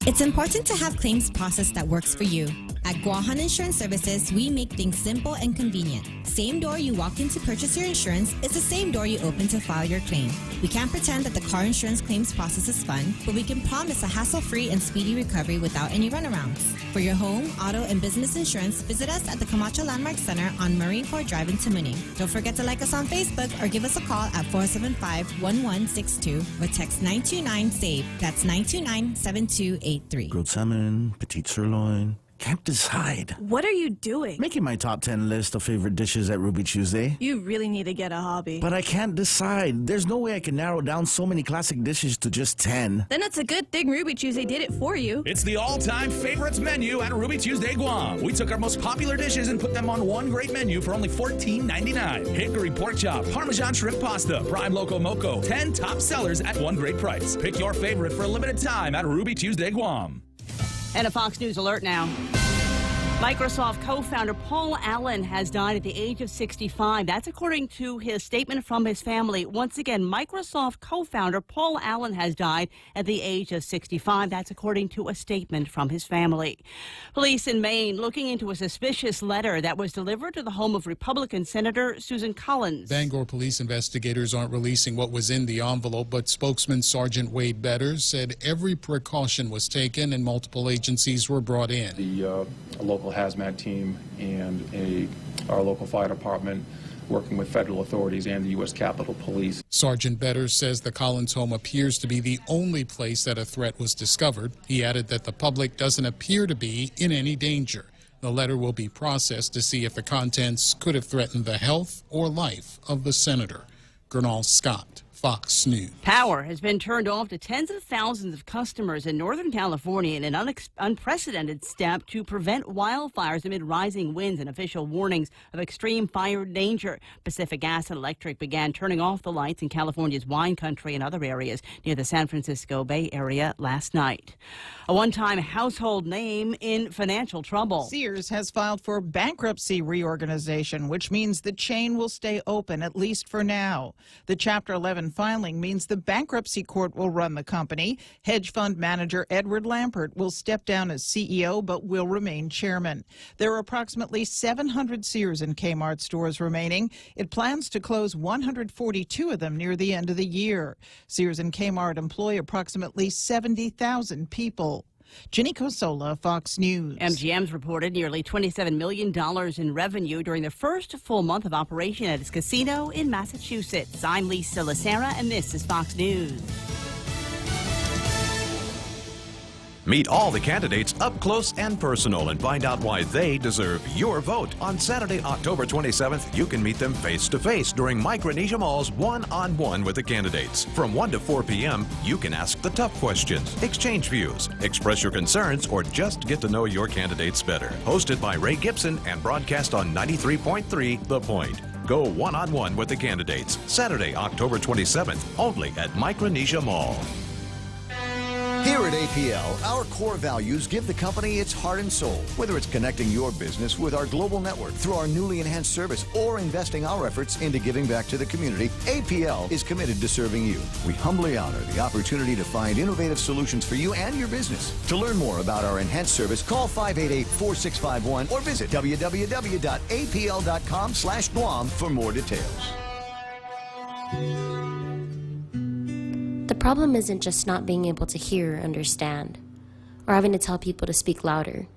[SPEAKER 25] It's important to have claims process that works for you. At Guahan Insurance Services, we make things simple and convenient. Same door you walk in to purchase your insurance is the same door you open to file your claim. We can't pretend that the car insurance claims process is fun, but we can promise a hassle-free and speedy recovery without any runarounds. For your home, auto, and business insurance, visit us at the Camacho Landmark Center on Marine Corps Drive in Tamuning. Don't forget to like us on Facebook or give us a call at 475-1162 or text 929-SAVE. That's 929-7283.
[SPEAKER 12] Grilled salmon, petite sirloin. Can't decide.
[SPEAKER 8] What are you doing?
[SPEAKER 12] Making my top 10 list of favorite dishes at Ruby Tuesday.
[SPEAKER 8] You really need to get a hobby.
[SPEAKER 12] But I can't decide. There's no way I can narrow down so many classic dishes to just 10.
[SPEAKER 8] Then it's a good thing Ruby Tuesday did it for you.
[SPEAKER 14] It's the all-time favorites menu at Ruby Tuesday Guam. We took our most popular dishes and put them on one great menu for only $14.99. Hickory pork chop, Parmesan shrimp pasta, prime loco moco, 10 top sellers at one great price. Pick your favorite for a limited time at Ruby Tuesday Guam.
[SPEAKER 21] And a Fox News alert now. Microsoft co-founder Paul Allen has died at the age of 65. That's according to his statement from his family. Once again, Microsoft co-founder Paul Allen has died at the age of 65. That's according to a statement from his family. Police in Maine looking into a suspicious letter that was delivered to the home of Republican Senator Susan Collins.
[SPEAKER 26] Bangor police investigators aren't releasing what was in the envelope, but spokesman Sergeant Wade Betters said every precaution was taken and multiple agencies were brought in.
[SPEAKER 27] The local hazmat team and our local fire department
[SPEAKER 2] working with federal authorities and the U.S. Capitol Police.
[SPEAKER 26] Sergeant Betters says the Collins home appears to be the only place that a threat was discovered. He added that the public doesn't appear to be in any danger. The letter will be processed to see if the contents could have threatened the health or life of the senator. Gernal Scott, Fox News.
[SPEAKER 21] Power has been turned off to tens of thousands of customers in Northern California in an unprecedented step to prevent wildfires amid rising winds and official warnings of extreme fire danger. Pacific Gas and Electric began turning off the lights in California's wine country and other areas near the San Francisco Bay Area last night. A one-time household name in financial trouble.
[SPEAKER 5] Sears has filed for bankruptcy reorganization, which means the chain will stay open, at least for now. The Chapter 11 filing means the bankruptcy court will run the company. Hedge fund manager Edward Lampert will step down as CEO but will remain chairman. There are approximately 700 Sears and Kmart stores remaining. It plans to close 142 of them near the end of the year. Sears and Kmart employ approximately 70,000 people. Ginny Cosola, Fox News.
[SPEAKER 21] MGM's reported nearly $27 million in revenue during the first full month of operation at its casino in Massachusetts. I'm Lisa Lacera, and this is Fox News.
[SPEAKER 4] Meet all the candidates up close and personal and find out why they deserve your vote. On Saturday, October 27th, you can meet them face-to-face during Micronesia Mall's One-on-One with the candidates. From 1 to 4 p.m., you can ask the tough questions, exchange views, express your concerns, or just get to know your candidates better. Hosted by Ray Gibson and broadcast on 93.3 The Point. Go one-on-one with the candidates. Saturday, October 27th, only at Micronesia Mall.
[SPEAKER 1] Here at APL, our core values give the company its heart and soul. Whether it's connecting your business with our global network through our newly enhanced service or investing our efforts into giving back to the community, APL is committed to serving you. We humbly honor the opportunity to find innovative solutions for you and your business. To learn more about our enhanced service, call 588-4651 or visit www.apl.com/Guam for more details.
[SPEAKER 6] The problem isn't just not being able to hear or understand, or having to tell people to speak louder.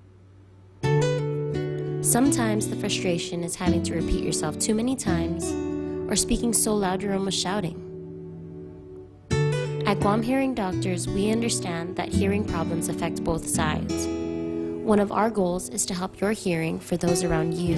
[SPEAKER 6] Sometimes the frustration is having to repeat yourself too many times, or speaking so loud you're almost shouting. At Guam Hearing Doctors, we understand that hearing problems affect both sides. One of our goals is to help your hearing for those around you.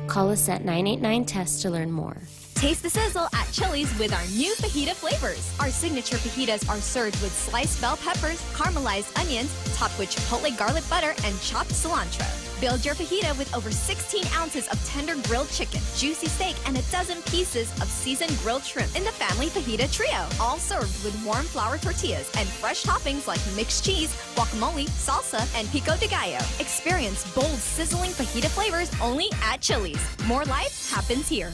[SPEAKER 6] Call us at 989-TEST to learn more.
[SPEAKER 9] Taste the sizzle at Chili's with our new fajita flavors. Our signature fajitas are served with sliced bell peppers, caramelized onions, topped with chipotle garlic butter, and chopped cilantro. Build your fajita with over 16 ounces of tender grilled chicken, juicy steak, and a dozen pieces of seasoned grilled shrimp in the family fajita trio. All served with warm flour tortillas and fresh toppings like mixed cheese, guacamole, salsa, and pico de gallo. Experience bold, sizzling fajita flavors only at Chili's. More life happens here.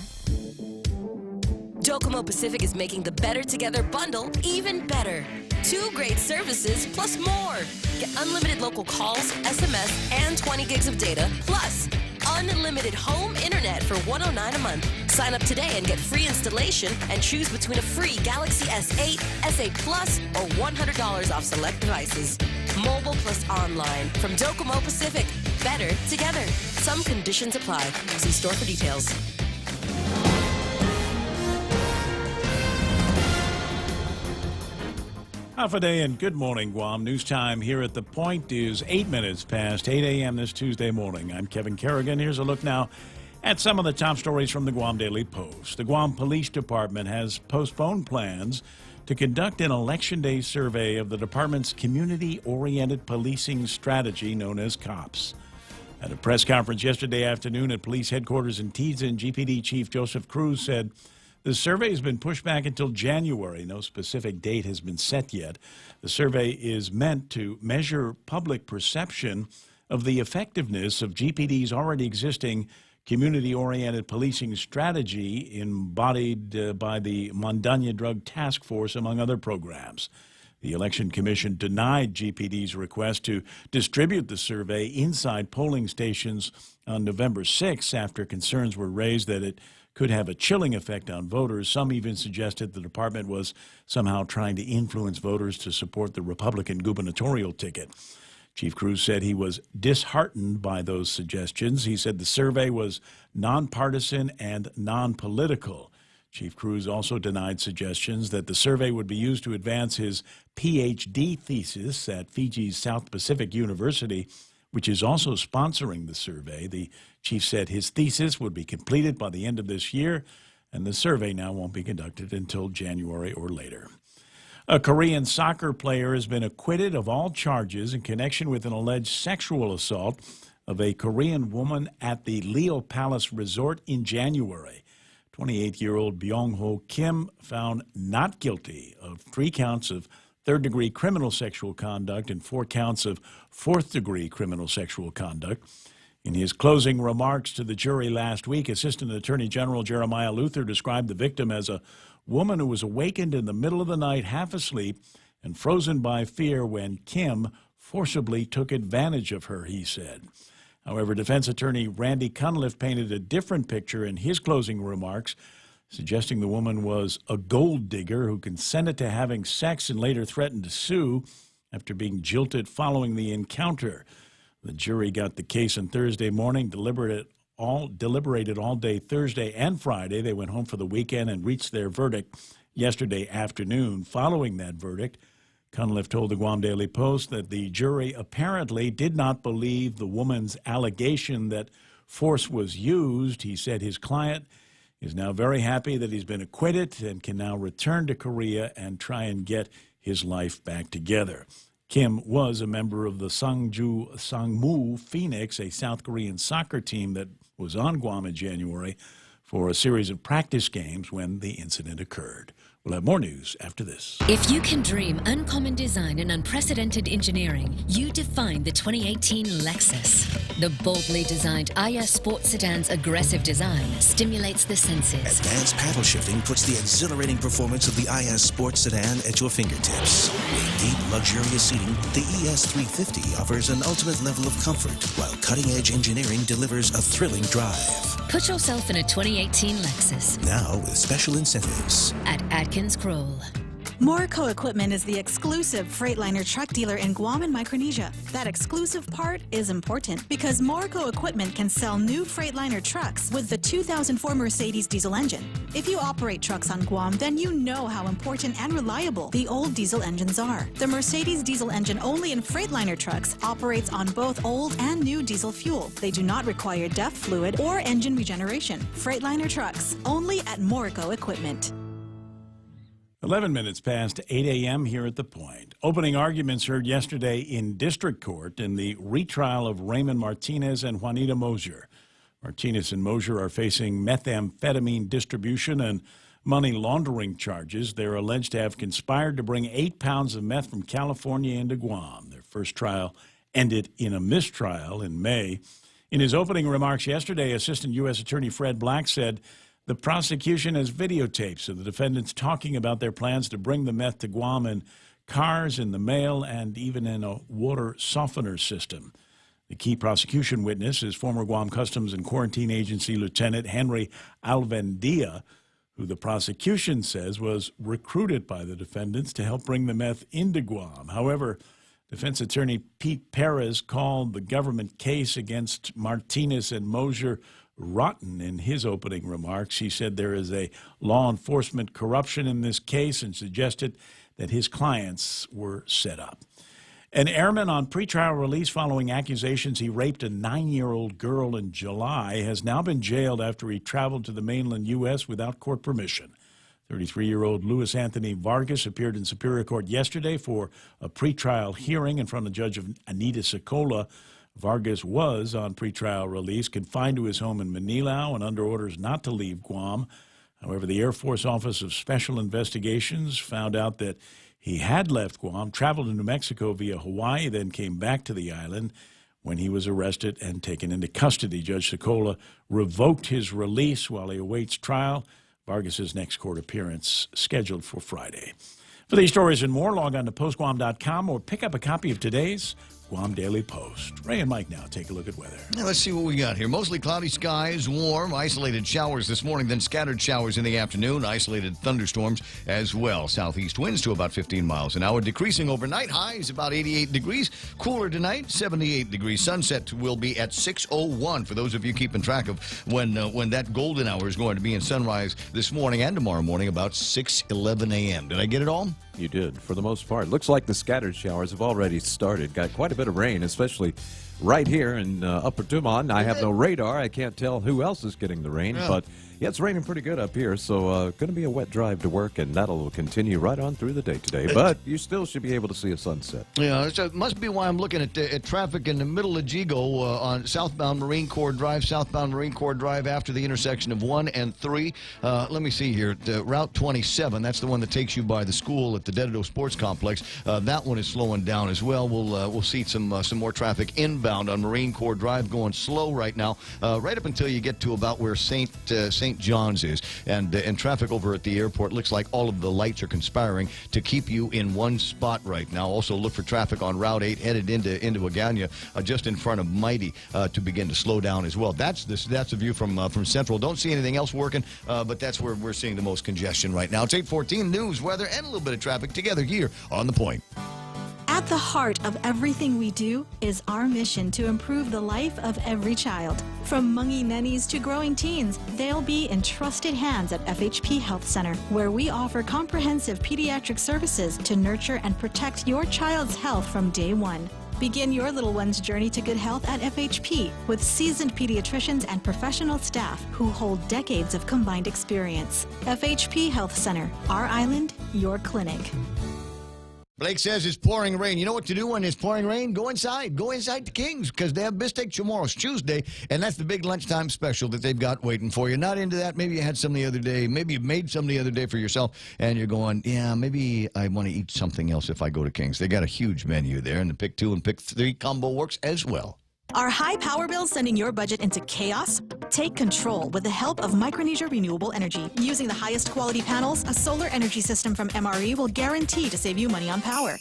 [SPEAKER 15] Docomo Pacific is making the Better Together bundle even better. 2 great services plus more. Get unlimited local calls, SMS, and 20 gigs of data, plus unlimited home internet for $109 a month. Sign up today and get free installation and choose between a free Galaxy S8, S8 Plus, or $100 off select devices. Mobile plus online from Docomo Pacific. Better together. Some conditions apply. See store for details.
[SPEAKER 13] Half a day and good morning, Guam. News time here at The Point is 8 minutes past 8 a.m. this Tuesday morning. I'm Kevin Kerrigan. Here's a look now at some of the top stories from the Guam Daily Post. The Guam Police Department has postponed plans to conduct an Election Day survey of the department's community-oriented policing strategy known as COPS. At a press conference yesterday afternoon at police headquarters in Tizen, GPD Chief Joseph Cruz said the survey has been pushed back until January. No specific date has been set yet. The survey is meant to measure public perception of the effectiveness of GPD's already existing community-oriented policing strategy embodied by the Mondaña Drug Task Force, among other programs. The Election Commission denied GPD's request to distribute the survey inside polling stations on November 6 after concerns were raised that it could have a chilling effect on voters. Some even suggested the department was somehow trying to influence voters to support the Republican gubernatorial ticket. Chief Cruz said he was disheartened by those suggestions. He said the survey was nonpartisan and non-political. Chief Cruz also denied suggestions that the survey would be used to advance his Ph.D. thesis at Fiji's South Pacific University, which is also sponsoring the survey. The chief said his thesis would be completed by the end of this year, and the survey now won't be conducted until January or later. A Korean soccer player has been acquitted of all charges in connection with an alleged sexual assault of a Korean woman at the Leo Palace Resort in January. 28-year-old Byung-ho Kim found not guilty of 3 counts of third-degree criminal sexual conduct and 4 counts of fourth-degree criminal sexual conduct. In his closing remarks to the jury last week, Assistant Attorney General Jeremiah Luther described the victim as a woman who was awakened in the middle of the night, half asleep, and frozen by fear when Kim forcibly took advantage of her, he said. However, defense attorney Randy Cunliffe painted a different picture in his closing remarks, suggesting the woman was a gold digger who consented to having sex and later threatened to sue after being jilted following the encounter. The jury got the case on Thursday morning, deliberated all day Thursday and Friday. They went home for the weekend and reached their verdict yesterday afternoon. Following that verdict, Cunliffe told the Guam Daily Post that the jury apparently did not believe the woman's allegation that force was used. He said his client is now very happy that he's been acquitted and can now return to Korea and try and get his life back together. Kim was a member of the Sangmu Phoenix, a South Korean soccer team that was on Guam in January for a series of practice games when the incident occurred. We'll have more news after this.
[SPEAKER 11] If you can dream uncommon design and unprecedented engineering, you define the 2018 Lexus. The boldly designed IS Sport Sedan's aggressive design stimulates the senses.
[SPEAKER 19] Advanced paddle shifting puts the exhilarating performance of the IS Sport Sedan at your fingertips. With deep, luxurious seating, the ES350 offers an ultimate level of comfort, while cutting-edge engineering delivers a thrilling drive.
[SPEAKER 11] Put yourself in a 2018 Lexus.
[SPEAKER 19] Now with special incentives.
[SPEAKER 11] At Atkins Kroll.
[SPEAKER 3] Morrico Equipment is the exclusive Freightliner truck dealer in Guam and Micronesia. That exclusive part is important because Morrico Equipment can sell new Freightliner trucks with the 2004 Mercedes diesel engine. If you operate trucks on Guam, then you know how important and reliable the old diesel engines are. The Mercedes diesel engine only in Freightliner trucks operates on both old and new diesel fuel. They do not require DEF fluid or engine regeneration. Freightliner trucks, only at Morrico Equipment.
[SPEAKER 13] 11 minutes past 8 a.m. here at The Point. Opening arguments heard yesterday in district court in the retrial of Raymond Martinez and Juanita Mosier. Martinez and Mosier are facing methamphetamine distribution and money laundering charges. They're alleged to have conspired to bring 8 pounds of meth from California into Guam. Their first trial ended in a mistrial in May. In his opening remarks yesterday, Assistant U.S. Attorney Fred Black said the prosecution has videotapes of the defendants talking about their plans to bring the meth to Guam in cars, in the mail, and even in a water softener system. The key prosecution witness is former Guam Customs and Quarantine Agency Lieutenant Henry Alvendia, who the prosecution says was recruited by the defendants to help bring the meth into Guam. However, defense attorney Pete Perez called the government case against Martinez and Mosier rotten in his opening remarks. He said there is a law enforcement corruption in this case and suggested that his clients were set up. An airman on pretrial release following accusations he raped a 9-year-old girl in July has now been jailed after he traveled to the mainland U.S. without court permission. 33-year-old Luis Anthony Vargas appeared in Superior Court yesterday for a pretrial hearing in front of Judge Anita Sokola. Vargas was on pretrial release, confined to his home in Manilao and under orders not to leave Guam. However, the Air Force Office of Special Investigations found out that he had left Guam, traveled to New Mexico via Hawaii, then came back to the island when he was arrested and taken into custody. Judge Sokola revoked his release while he awaits trial. Vargas's next court appearance scheduled for Friday. For these stories and more, log on to postguam.com or pick up a copy of today's Guam Daily Post. Ray and Mike now take a look at weather.
[SPEAKER 1] Now, let's see what we got here. Mostly cloudy skies, warm, isolated showers this morning, then scattered showers in the afternoon, isolated thunderstorms as well. Southeast winds to about 15 miles an hour, decreasing overnight. Highs about 88 degrees. Cooler tonight, 78 degrees. Sunset will be at 6:01 for those of you keeping track of when that golden hour is going to be in sunrise this morning and tomorrow morning about 6:11 a.m. Did I get it all?
[SPEAKER 4] You did, for the most part. Looks like the scattered showers have already started. Got quite a bit of rain, especially right here in Upper Tumon. I have no radar. I can't tell who else is getting the rain, but yeah, it's raining pretty good up here, so going to be a wet drive to work, and that'll continue right on through the day today. But you still should be able to see a sunset.
[SPEAKER 1] Yeah, it must be why I'm looking at traffic in the middle of Jigo on southbound Marine Corps Drive, after the intersection of 1 and 3. Let me see here. Route 27, that's the one that takes you by the school at the Dededo Sports Complex. That one is slowing down as well. We'll see some more traffic inbound on Marine Corps Drive, going slow right now, right up until you get to about where St. John's is, and traffic over at the airport looks like all of the lights are conspiring to keep you in one spot right now. Also look for traffic on Route 8 headed into Agana, just in front of Mighty, to begin to slow down as well. That's a view from Central. Don't see anything else working, but that's where we're seeing the most congestion right now. It's 8:14, news, weather, and a little bit of traffic together here on The Point.
[SPEAKER 3] At the heart of everything we do is our mission to improve the life of every child. From mungy nennies to growing teens, they'll be in trusted hands at FHP Health Center, where we offer comprehensive pediatric services to nurture and protect your child's health from day one. Begin your little one's journey to good health at FHP with seasoned pediatricians and professional staff who hold decades of combined experience. FHP Health Center, our island, your clinic.
[SPEAKER 1] Blake says it's pouring rain. You know what to do when it's pouring rain? Go inside. Go inside to King's, because they have Bistec tomorrow. It's Tuesday, and that's the big lunchtime special that they've got waiting for you. Not into that. Maybe you had some the other day. Maybe you made some the other day for yourself, and you're going, yeah, maybe I want to eat something else if I go to King's. They got a huge menu there, and the pick 2 and pick 3 combo works as well.
[SPEAKER 3] Are high power bills sending your budget into chaos? Take control with the help of Micronesia Renewable Energy. Using the highest quality panels, a solar energy system from MRE will guarantee to save you money on power.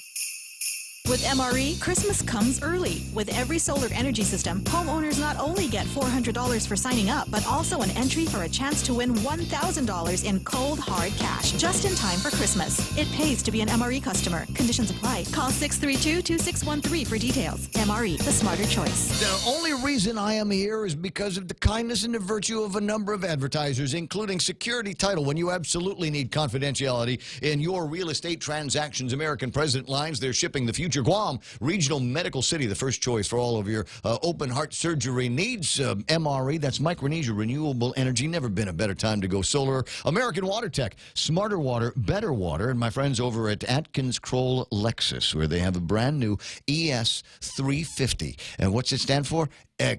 [SPEAKER 3] With MRE, Christmas comes early. With every solar energy system, homeowners not only get $400 for signing up, but also an entry for a chance to win $1,000 in cold, hard cash, just in time for Christmas. It pays to be an MRE customer. Conditions apply. Call 632-2613 for details. MRE, the smarter choice.
[SPEAKER 1] The only reason I am here is because of the kindness and the virtue of a number of advertisers, including Security Title. When you absolutely need confidentiality in your real estate transactions, American President Lines, they're shipping the future. Guam Regional Medical City, the first choice for all of your open heart surgery needs. MRE, that's Micronesia Renewable Energy. Never been a better time to go solar. American Water Tech, smarter water, better water. And my friends over at Atkins Kroll Lexus, where they have a brand new ES350. And what's it stand for?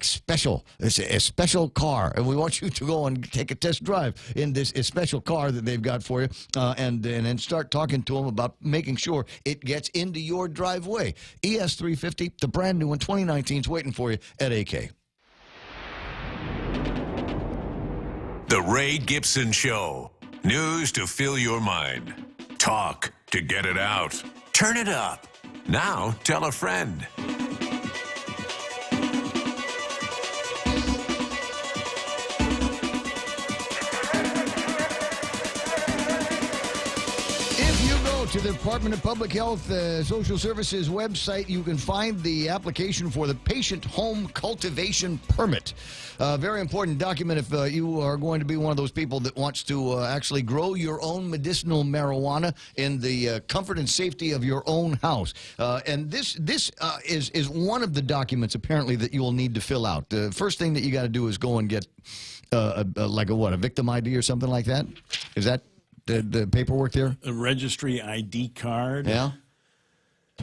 [SPEAKER 1] Special. It's a special car, and we want you to go and take a test drive in this special car that they've got for you, and then start talking to them about making sure it gets into your driveway. ES350, the brand new one, 2019, is waiting for you at AK.
[SPEAKER 7] The Ray Gibson Show. News to fill your mind. Talk to get it out. Turn it up. Now tell a friend.
[SPEAKER 1] To the Department of Public Health Social Services website, you can find the application for the Patient Home Cultivation Permit. Very important document if you are going to be one of those people that wants to actually grow your own medicinal marijuana in the comfort and safety of your own house. And this is one of the documents apparently that you will need to fill out. The first thing that you got to do is go and get a victim ID or something like that. Is that the paperwork there?
[SPEAKER 13] A registry ID card.
[SPEAKER 1] Yeah.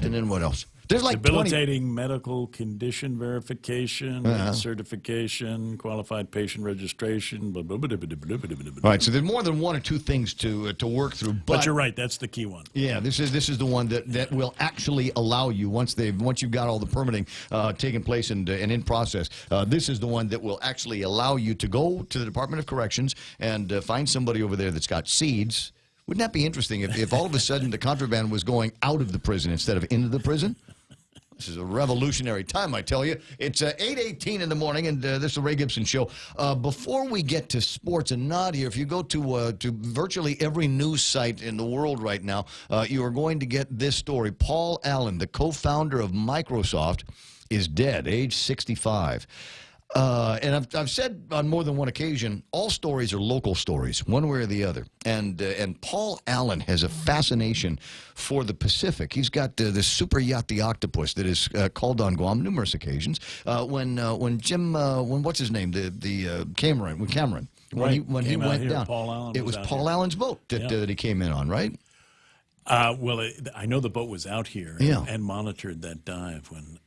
[SPEAKER 1] And then what else? There's like
[SPEAKER 13] debilitating medical condition verification, certification, qualified patient registration. Blah, blah, blah, blah, blah, blah, blah.
[SPEAKER 1] All right, so there's more than one or two things to work through.
[SPEAKER 13] But you're right, that's the key one.
[SPEAKER 1] Yeah, this is the one that will actually allow you once you've got all the permitting taking place and in process. This is the one that will actually allow you to go to the Department of Corrections and find somebody over there that's got seeds. Wouldn't that be interesting if all of a sudden the contraband was going out of the prison instead of into the prison? This is a revolutionary time, I tell you. It's 8:18 in the morning, and this is the Ray Gibson Show. Before we get to sports, and Nadia, if you go to virtually every news site in the world right now, you are going to get this story. Paul Allen, the co-founder of Microsoft, is dead, age 65. And I've said on more than one occasion, all stories are local stories, one way or the other. And Paul Allen has a fascination for the Pacific. He's got this super yacht, the Octopus, that is called on Guam numerous occasions. When what's his name, the Cameron, when he went down,
[SPEAKER 13] Paul Allen
[SPEAKER 1] it was Paul Allen's boat that he came in on, right?
[SPEAKER 13] Well, I know the boat was out here and monitored that dive when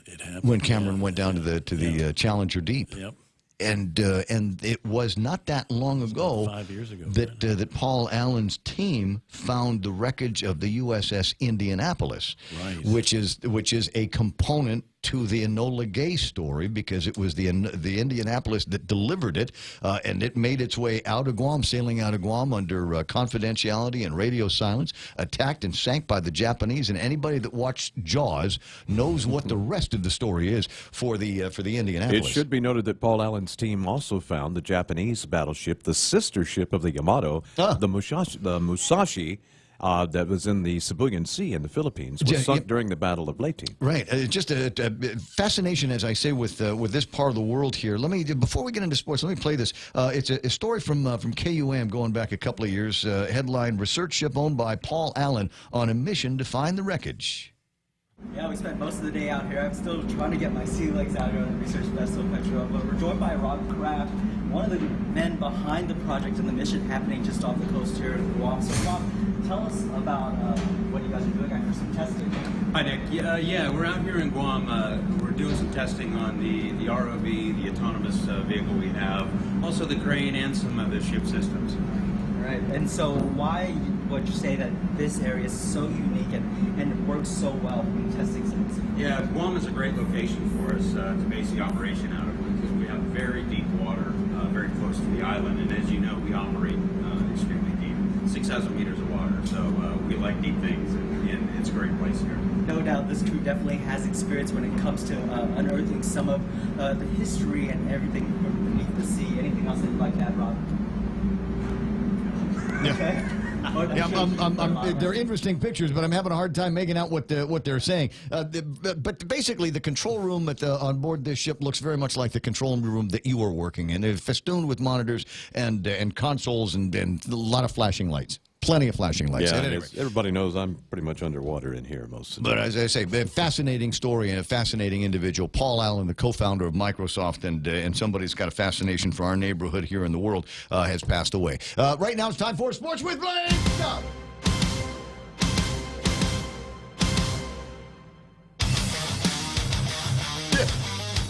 [SPEAKER 13] it happened.
[SPEAKER 1] When Cameron went down to the Challenger Deep.
[SPEAKER 13] Yep.
[SPEAKER 1] And it was not that long ago,
[SPEAKER 13] 5 years ago
[SPEAKER 1] that Paul Allen's team found the wreckage of the USS Indianapolis, which is a component to the Enola Gay story, because it was the Indianapolis that delivered it, and it made its way out of Guam, sailing out of Guam under confidentiality and radio silence, attacked and sank by the Japanese. And anybody that watched Jaws knows what the rest of the story is for the Indianapolis.
[SPEAKER 4] It should be noted that Paul Allen's team also found the Japanese battleship, the sister ship of the Yamato, the Musashi. That was in the Sibuyan Sea in the Philippines, was sunk during the Battle of Leyte.
[SPEAKER 1] Right, just a fascination, as I say, with this part of the world here. Before we get into sports, let me play this. It's a story from KUAM going back a couple of years. Headline: Research ship owned by Paul Allen on a mission to find the wreckage.
[SPEAKER 10] Yeah, we spent most of the day out here. I'm still trying to get my sea legs out here on the research vessel Petro, but we're joined by Rob Kraft, one of the men behind the project and the mission happening just off the coast here in Guam. So Rob, tell us about what you guys are doing. I heard some testing.
[SPEAKER 16] Hi, Nick. Yeah, we're out here in Guam. We're doing some testing on the ROV, the autonomous vehicle we have, also the crane and some of the ship systems.
[SPEAKER 10] Right, and so why would you say that this area is so unique and it works so well from the testing sense?
[SPEAKER 16] Yeah, Guam is a great location for us to base the operation out of, because we have very deep water, very close to the island, and as you know, we operate extremely deep, 6,000 meters of water, so we like deep things, and it's a great place here.
[SPEAKER 10] No doubt this crew definitely has experience when it comes to unearthing some of the history and everything beneath the sea. Anything else that you'd like to add, Rob? Okay.
[SPEAKER 1] They're interesting pictures, but I'm having a hard time making out what they're saying. But basically, the control room on board this ship looks very much like the control room that you were working in. It's festooned with monitors and consoles and a lot of flashing lights. Plenty of flashing lights.
[SPEAKER 4] Yeah,
[SPEAKER 1] anyway.
[SPEAKER 4] everybody knows I'm pretty much underwater in here most of the time.
[SPEAKER 1] But as I say, a fascinating story and a fascinating individual. Paul Allen, the co-founder of Microsoft, and somebody who's got a fascination for our neighborhood here in the world, has passed away. Right now it's time for Sports with Blake.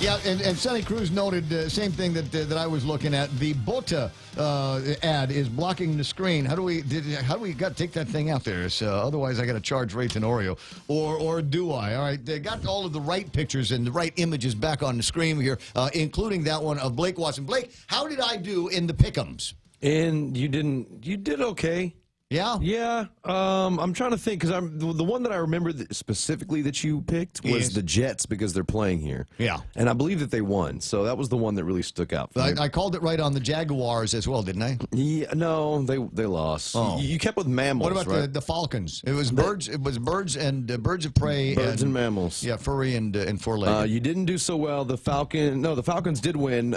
[SPEAKER 1] Yeah, and Sonny Cruz noted same thing that I was looking at. The Bota ad is blocking the screen. How do we got to take that thing out there? So, otherwise, I got to charge Ray Tenorio, or do I? All right, they got all of the right pictures and the right images back on the screen here, including that one of Blake Watson. Blake, how did I do in the pick'ems?
[SPEAKER 17] And you did okay.
[SPEAKER 1] Yeah?
[SPEAKER 17] Yeah. I'm trying to think, because the one that I remember specifically that you picked was the Jets, because they're playing here.
[SPEAKER 1] Yeah.
[SPEAKER 17] And I believe that they won, so that was the one that really stuck out for me.
[SPEAKER 1] I called it right on the Jaguars as well, didn't I?
[SPEAKER 17] Yeah, no, they lost.
[SPEAKER 1] Oh.
[SPEAKER 17] You kept with mammals.
[SPEAKER 1] What about the Falcons? It was birds. It was birds and birds of prey.
[SPEAKER 17] Birds and mammals.
[SPEAKER 1] Yeah, furry and four-legged.
[SPEAKER 17] You didn't do so well. The Falcons did win.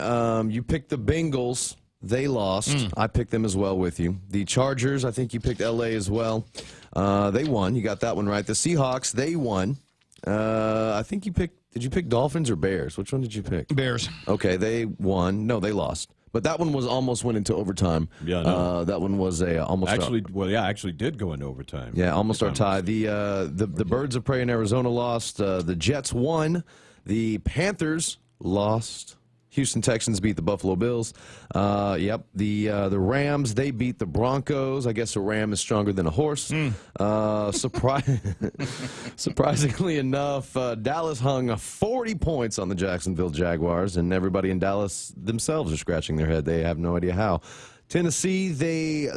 [SPEAKER 17] You picked the Bengals. They lost. I picked them as well with you. The Chargers, I think you picked L.A. as well. They won. You got that one right. The Seahawks, they won. I think you picked, did you pick Dolphins or Bears? Which one did you pick?
[SPEAKER 1] Bears.
[SPEAKER 17] Okay, they won. No, they lost. But that one was almost went into overtime.
[SPEAKER 4] Yeah, no.
[SPEAKER 17] That one was almost
[SPEAKER 4] actually did go into overtime.
[SPEAKER 17] Yeah, almost our tie. The Birds of Prey in Arizona lost. The Jets won. The Panthers lost. Houston Texans beat the Buffalo Bills. Yep. The Rams, they beat the Broncos. I guess a ram is stronger than a horse. Surprisingly enough, Dallas hung 40 points on the Jacksonville Jaguars, and everybody in Dallas themselves are scratching their head. They have no idea how. Tennessee, they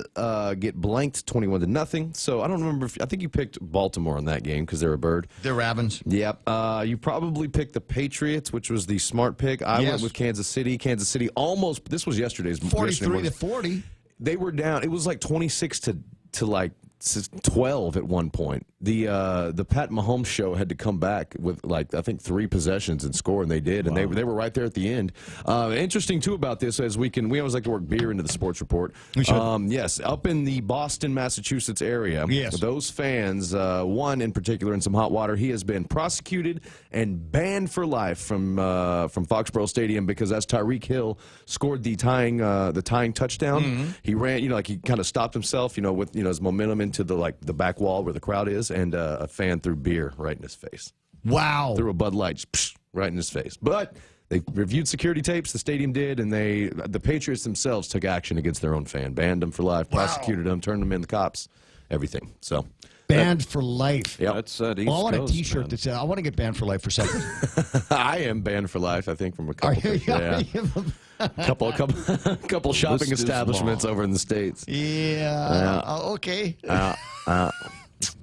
[SPEAKER 17] get blanked 21-0. So I don't remember. I think you picked Baltimore in that game because they're a bird.
[SPEAKER 1] They're Ravens.
[SPEAKER 17] Yep. You probably picked the Patriots, which was the smart pick. I went with Kansas City. Kansas City almost. This was yesterday's
[SPEAKER 1] 43-40.
[SPEAKER 17] They were down. It was like 26 to like 12 at one point. The Pat Mahomes show had to come back with like I think 3 possessions and score, and they did, and they were right there at the end. Interesting too about this, as we always like to work beer into the sports report.
[SPEAKER 1] We should.
[SPEAKER 17] Yes, up in the Boston, Massachusetts area.
[SPEAKER 1] Yes,
[SPEAKER 17] those fans, one in particular in some hot water, he has been prosecuted and banned for life from Foxborough Stadium because as Tyreek Hill scored the tying touchdown, he ran, like he kind of stopped himself, with his momentum into the back wall where the crowd is, and a fan threw beer right in his face.
[SPEAKER 1] Wow!
[SPEAKER 17] Threw a Bud Light right in his face. But they reviewed security tapes. The stadium did, and the Patriots themselves took action against their own fan, banned him for life, prosecuted him, turned him in the cops, everything. So.
[SPEAKER 1] Banned for life.
[SPEAKER 17] Yep.
[SPEAKER 4] That's East Coast,
[SPEAKER 1] I want a T-shirt that says, I want to get banned for life for something.
[SPEAKER 17] I am banned for life, I think, from a couple couple shopping establishments over in the States.
[SPEAKER 1] Yeah. Okay.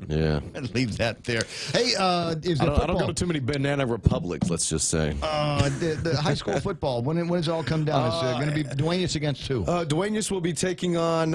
[SPEAKER 17] Yeah.
[SPEAKER 1] Leave that there. Hey, is
[SPEAKER 17] I
[SPEAKER 1] the
[SPEAKER 17] don't go to too many banana republics, let's just say.
[SPEAKER 1] The high school football, when does it all come down? It's going to be Duenas against who?
[SPEAKER 17] Duenas will be taking on...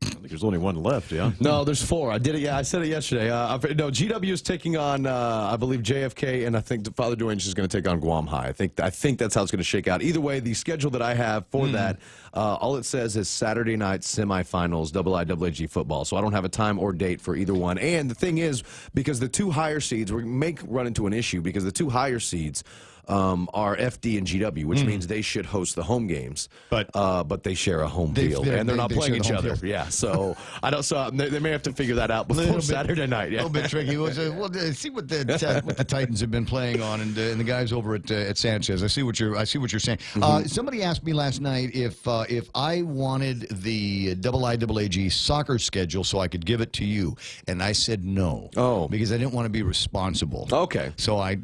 [SPEAKER 4] I think there's only one left, yeah?
[SPEAKER 17] No, there's 4. I did it. Yeah, I said it yesterday. No, GW is taking on, I believe, JFK, and I think Father Duenas is going to take on Guam High. I think that's how it's going to shake out. Either way, the schedule that I have for that, all it says is Saturday night semifinals, IIG football. So I don't have a time or date for either one. And the thing is, because the 2 higher seeds, we may run into an issue because the 2 higher seeds are FD and GW, which means they should host the home games, but they share a home field, and they're not playing each other. Yeah, so I don't. So they may have to figure that out before Saturday night. Yeah,
[SPEAKER 1] a little bit tricky. Well, see what the Titans have been playing on, and the guys over at Sanchez. I see what you're saying. Somebody asked me last night if I wanted the IIAG soccer schedule so I could give it to you, and I said no.
[SPEAKER 17] Oh,
[SPEAKER 1] because I didn't want to be responsible.
[SPEAKER 17] Okay.
[SPEAKER 1] So I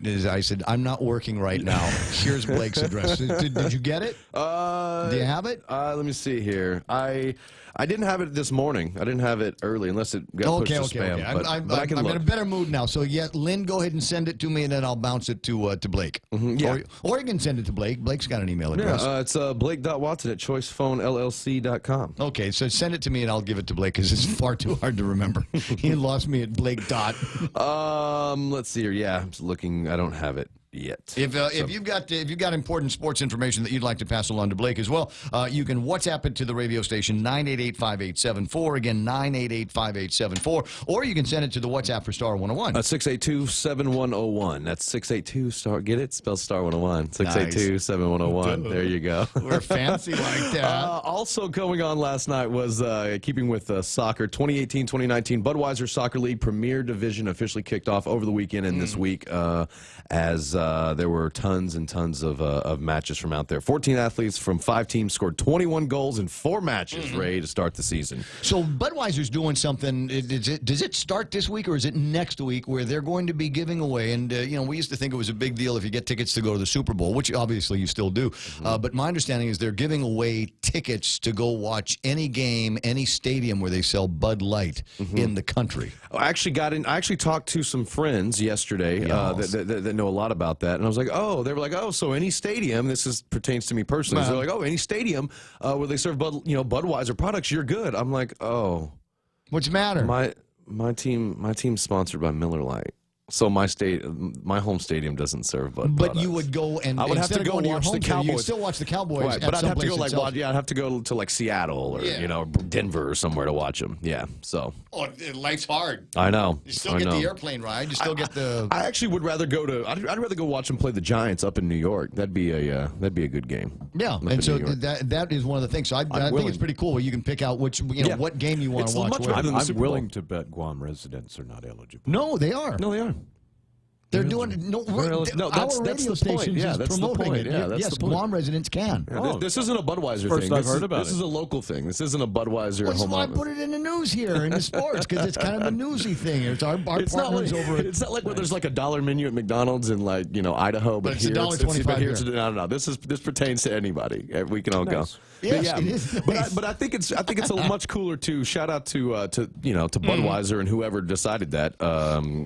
[SPEAKER 1] said I'm not working right now. Here's Blake's address. Did you get it? Do you have it?
[SPEAKER 17] Let me see here. I didn't have it this morning. I didn't have it early unless it got pushed to spam.
[SPEAKER 1] Okay.
[SPEAKER 17] But
[SPEAKER 1] I'm in a better mood now. So, Lynn, go ahead and send it to me, and then I'll bounce it to Blake.
[SPEAKER 17] Yeah.
[SPEAKER 1] Or you can send it to Blake. Blake's got an email address.
[SPEAKER 17] Yeah, it's blake.watson@choicephonellc.com.
[SPEAKER 1] Okay, so send it to me, and I'll give it to Blake because it's far too hard to remember. He lost me at Blake.
[SPEAKER 17] Let's see here. Yeah, I'm just looking. I don't have it yet.
[SPEAKER 1] If you've got important sports information that you'd like to pass along to Blake as well, you can WhatsApp it to the radio station 988-5874. Again, 988-5874. Or you can send it to the WhatsApp for Star 101.
[SPEAKER 17] 682-7101. That's 682 get it? Spell Star 101. 682-7101. There you go.
[SPEAKER 1] We're fancy like that.
[SPEAKER 17] Also going on last night was keeping with soccer. 2018-2019 Budweiser Soccer League Premier Division officially kicked off over the weekend and this week as there were tons and tons of matches from out there. 14 athletes from 5 teams scored 21 goals in 4 matches, Ray, to start the season.
[SPEAKER 1] So Budweiser's doing something. Does it start this week or is it next week where they're going to be giving away? And, we used to think it was a big deal if you get tickets to go to the Super Bowl, which obviously you still do. But my understanding is they're giving away tickets to go watch any game, any stadium where they sell Bud Light in the country.
[SPEAKER 17] I actually talked to some friends yesterday that know a lot about that, and I was like, they were like, so any stadium, pertains to me personally, so they're like, any stadium where they serve Budweiser products, you're good. I'm like,
[SPEAKER 1] what's the matter?
[SPEAKER 17] My team's sponsored by Miller Lite. So my home stadium doesn't serve Bud
[SPEAKER 1] But
[SPEAKER 17] products.
[SPEAKER 1] you would go and
[SPEAKER 17] I would have to go watch the Cowboys.
[SPEAKER 1] You'd still watch the Cowboys,
[SPEAKER 17] right? But I'd have to go I'd have to go to Seattle or Denver or somewhere to watch them. Yeah, so.
[SPEAKER 1] Oh, life's hard.
[SPEAKER 17] I know.
[SPEAKER 1] You still get the airplane ride. You still get the.
[SPEAKER 17] I actually would rather go to. I'd rather go watch them play the Giants up in New York. That'd be a good game.
[SPEAKER 1] Yeah, and so that is one of the things. So I think it's pretty cool where you can pick out which what game you want to watch.
[SPEAKER 4] I'm willing to bet Guam residents are not eligible.
[SPEAKER 1] No, they are.
[SPEAKER 17] No, they are.
[SPEAKER 1] They're doing it. No, our radio stations is promoting it. Yes, Guam residents can.
[SPEAKER 17] This isn't a Budweiser
[SPEAKER 4] First
[SPEAKER 17] thing.
[SPEAKER 4] I've heard about
[SPEAKER 17] This is a local thing. This isn't a Budweiser
[SPEAKER 1] That's
[SPEAKER 17] home
[SPEAKER 1] why I
[SPEAKER 17] office.
[SPEAKER 1] put it in the news here in the sports because it's kind of a newsy thing. It's our
[SPEAKER 17] It's not
[SPEAKER 1] partners
[SPEAKER 17] like,
[SPEAKER 1] over at.
[SPEAKER 17] it's not like where there's like a $1 menu at McDonald's in like Idaho, but
[SPEAKER 1] it's
[SPEAKER 17] here
[SPEAKER 1] $1.25
[SPEAKER 17] here.
[SPEAKER 1] here.
[SPEAKER 17] No. This pertains to anybody. We can all go.
[SPEAKER 1] Yes,
[SPEAKER 17] but
[SPEAKER 1] it is
[SPEAKER 17] but I think it's a much cooler too. Shout out to Budweiser and whoever decided that,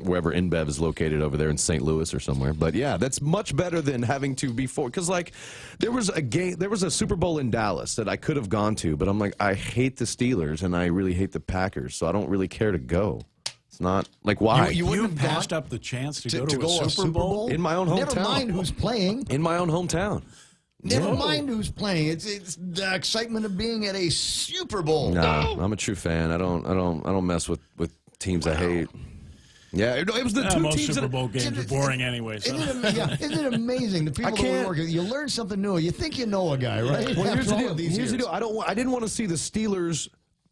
[SPEAKER 17] wherever InBev is located over there in St. Louis or somewhere. But yeah, that's much better than having to be because like there was a Super Bowl in Dallas that I could have gone to, but I'm like I hate the Steelers and I really hate the Packers, so I don't really care to go. It's not like why
[SPEAKER 13] You passed up the chance to go to a Super Bowl
[SPEAKER 17] in my own hometown.
[SPEAKER 1] Never mind who's playing.
[SPEAKER 17] In my own hometown.
[SPEAKER 1] Never mind who's playing. It's the excitement of being at a Super Bowl.
[SPEAKER 17] No, I'm a true fan. I don't mess with teams I hate. Yeah, it was the two
[SPEAKER 13] most
[SPEAKER 17] teams.
[SPEAKER 13] Super Bowl games are boring anyway. So.
[SPEAKER 1] Isn't it amazing? The people that we work with, you learn something new. You think you know a guy, right?
[SPEAKER 17] Well, here's the
[SPEAKER 1] After all
[SPEAKER 17] deal.
[SPEAKER 1] of these years.
[SPEAKER 17] I didn't want to see the Steelers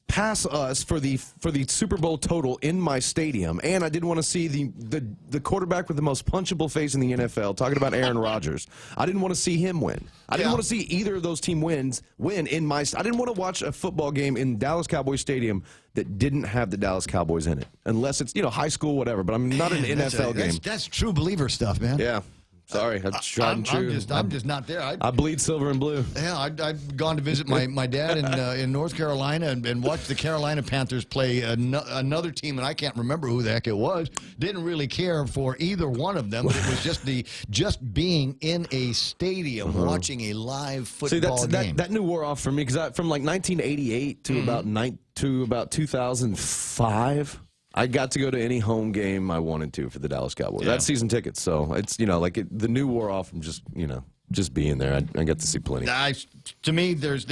[SPEAKER 17] pass us for the Super Bowl total in my stadium, and I didn't want to see the quarterback with the most punchable face in the NFL. Talking about Aaron Rodgers, I didn't want to see him win. I didn't want to see either of those teams win in my. I didn't want to watch a football game in Dallas Cowboys Stadium that didn't have the Dallas Cowboys in it, unless it's high school, whatever. But I'm not an NFL game.
[SPEAKER 1] That's true believer stuff, man.
[SPEAKER 17] Yeah. Sorry, that's tried and true.
[SPEAKER 1] I'm just not there.
[SPEAKER 17] I bleed silver and blue.
[SPEAKER 1] Yeah, I've gone to visit my dad in North Carolina and watched the Carolina Panthers play another team, and I can't remember who the heck it was. Didn't really care for either one of them. But it was just being in a stadium watching a live football game.
[SPEAKER 17] That new wore off for me because from like 1988 to about 2005. I got to go to any home game I wanted to for the Dallas Cowboys. That's season tickets, so it's the new wore off from just being there. I got to see plenty.
[SPEAKER 1] To me, there's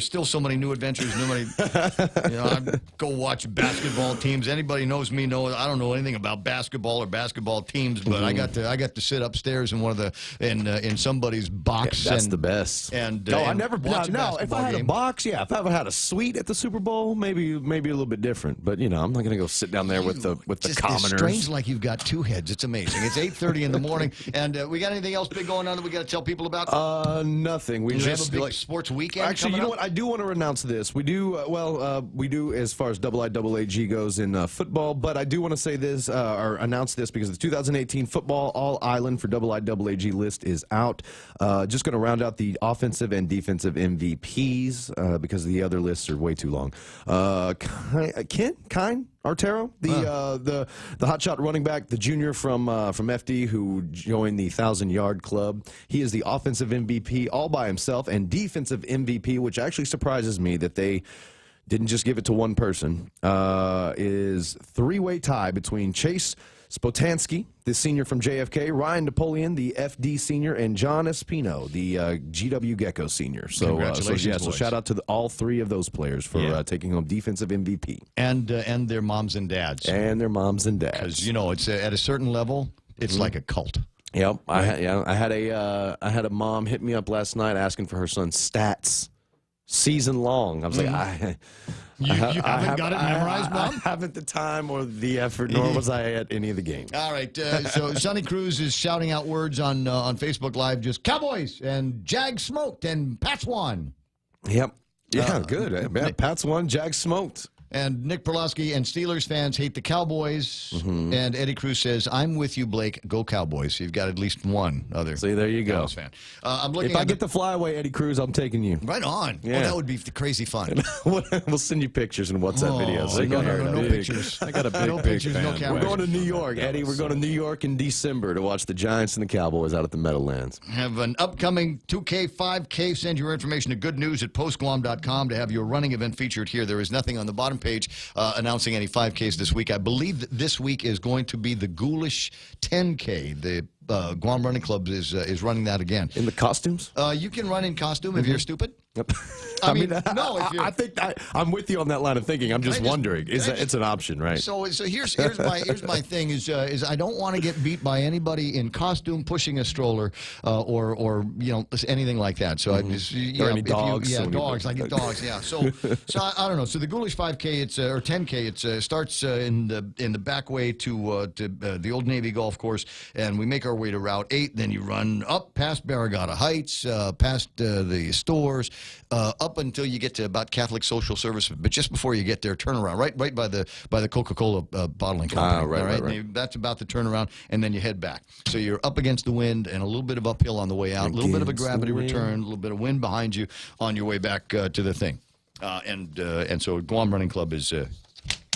[SPEAKER 1] still so many new adventures. I go watch basketball teams. Anybody knows me knows I don't know anything about basketball or basketball teams, but I got to sit upstairs in one of the in somebody's box.
[SPEAKER 17] That's the best.
[SPEAKER 1] And
[SPEAKER 17] I never.
[SPEAKER 1] watch a
[SPEAKER 17] If I
[SPEAKER 1] basketball
[SPEAKER 17] had
[SPEAKER 1] game.
[SPEAKER 17] a box, if I ever had a suite at the Super Bowl, maybe a little bit different. But I'm not going to go sit down there with the
[SPEAKER 1] It's
[SPEAKER 17] commoners.
[SPEAKER 1] strange, like you've got two heads. It's amazing. It's 8:30 in the morning, and we got anything else big going on that we got to tell people about?
[SPEAKER 17] Nothing. We
[SPEAKER 1] You
[SPEAKER 17] just
[SPEAKER 1] have a big sports weekend.
[SPEAKER 17] Actually, you
[SPEAKER 1] coming
[SPEAKER 17] know
[SPEAKER 1] up?
[SPEAKER 17] what? I do want to announce this. We do we do as far as IIAAG goes in football, but I do want to say this or announce this because the 2018 football All Island for IIAAG list is out. Just going to round out the offensive and defensive MVPs because the other lists are way too long. Kine Artero, the hotshot running back, the junior from FD who joined the 1,000-yard club. He is the offensive MVP all by himself and defensive MVP, which actually surprises me that they didn't just give it to one person. Is three-way tie between Chase Spotansky, the senior from JFK, Ryan Napoleon, the FD senior, and John Espino, the GW Gecko senior. So,
[SPEAKER 1] Congratulations,
[SPEAKER 17] so
[SPEAKER 1] boys.
[SPEAKER 17] shout out to all three of those players for taking home defensive MVP.
[SPEAKER 1] And their moms and dads.
[SPEAKER 17] And their moms and dads.
[SPEAKER 1] Because it's at a certain level, it's like a cult.
[SPEAKER 17] Yep, I had a mom hit me up last night asking for her son's stats season long. I was like,
[SPEAKER 1] You haven't got it memorized, Mom?
[SPEAKER 17] I haven't the time or the effort, nor was I at any of the games.
[SPEAKER 1] All right, so Sonny Cruz is shouting out words on Facebook Live, just Cowboys and Jags smoked and Pats won.
[SPEAKER 17] Yep. Yeah, good. Pats won, Jags smoked.
[SPEAKER 1] And Nick Perlowski and Steelers fans hate the Cowboys. And Eddie Cruz says, I'm with you, Blake. Go Cowboys. You've got at least one other.
[SPEAKER 17] See, there you go.
[SPEAKER 1] Cowboys fan. I'm looking
[SPEAKER 17] If I get the flyaway, Eddie Cruz, I'm taking you.
[SPEAKER 1] Right on.
[SPEAKER 17] Yeah.
[SPEAKER 1] Well, that would be crazy fun.
[SPEAKER 17] We'll send you pictures and WhatsApp videos.
[SPEAKER 1] No pictures.
[SPEAKER 17] I got a big,
[SPEAKER 1] No
[SPEAKER 17] big
[SPEAKER 1] pictures,
[SPEAKER 17] fan.
[SPEAKER 1] no cameras.
[SPEAKER 17] We're going to New York, Eddie. We're going to New York in December to watch the Giants and the Cowboys out at the Meadowlands.
[SPEAKER 1] Have an upcoming 2K, 5K. Send your information to goodnews@postguam.com to have your running event featured here. There is nothing on the bottom page announcing any 5Ks this week. I believe that this week is going to be the Ghoulish 10K. The Guam Running Club is running that again.
[SPEAKER 17] In the costumes?
[SPEAKER 1] You can run in costume if you're stupid.
[SPEAKER 17] Yep.
[SPEAKER 1] I mean, no. If you're,
[SPEAKER 17] I think I'm with you on that line of thinking. I'm just wondering. It's an option, right?
[SPEAKER 1] So here's my thing is I don't want to get beat by anybody in costume pushing a stroller or anything like that. So I just
[SPEAKER 17] any dogs.
[SPEAKER 1] Dogs. I get dogs. Yeah. So I don't know. So the Ghoulish 5K or 10K it starts in the back way to the Old Navy Golf Course, and we make our way to Route 8. Then you run up past Barragata Heights, past the stores, up until you get to about Catholic Social Service, but just before you get there, turn around right by the Coca-Cola bottling company.
[SPEAKER 17] Right.
[SPEAKER 1] That's about the turnaround, and then you head back. So you're up against the wind and a little bit of uphill on the way out, a little bit of a gravity return, a little bit of wind behind you on your way back to the thing. And so Guam Running Club is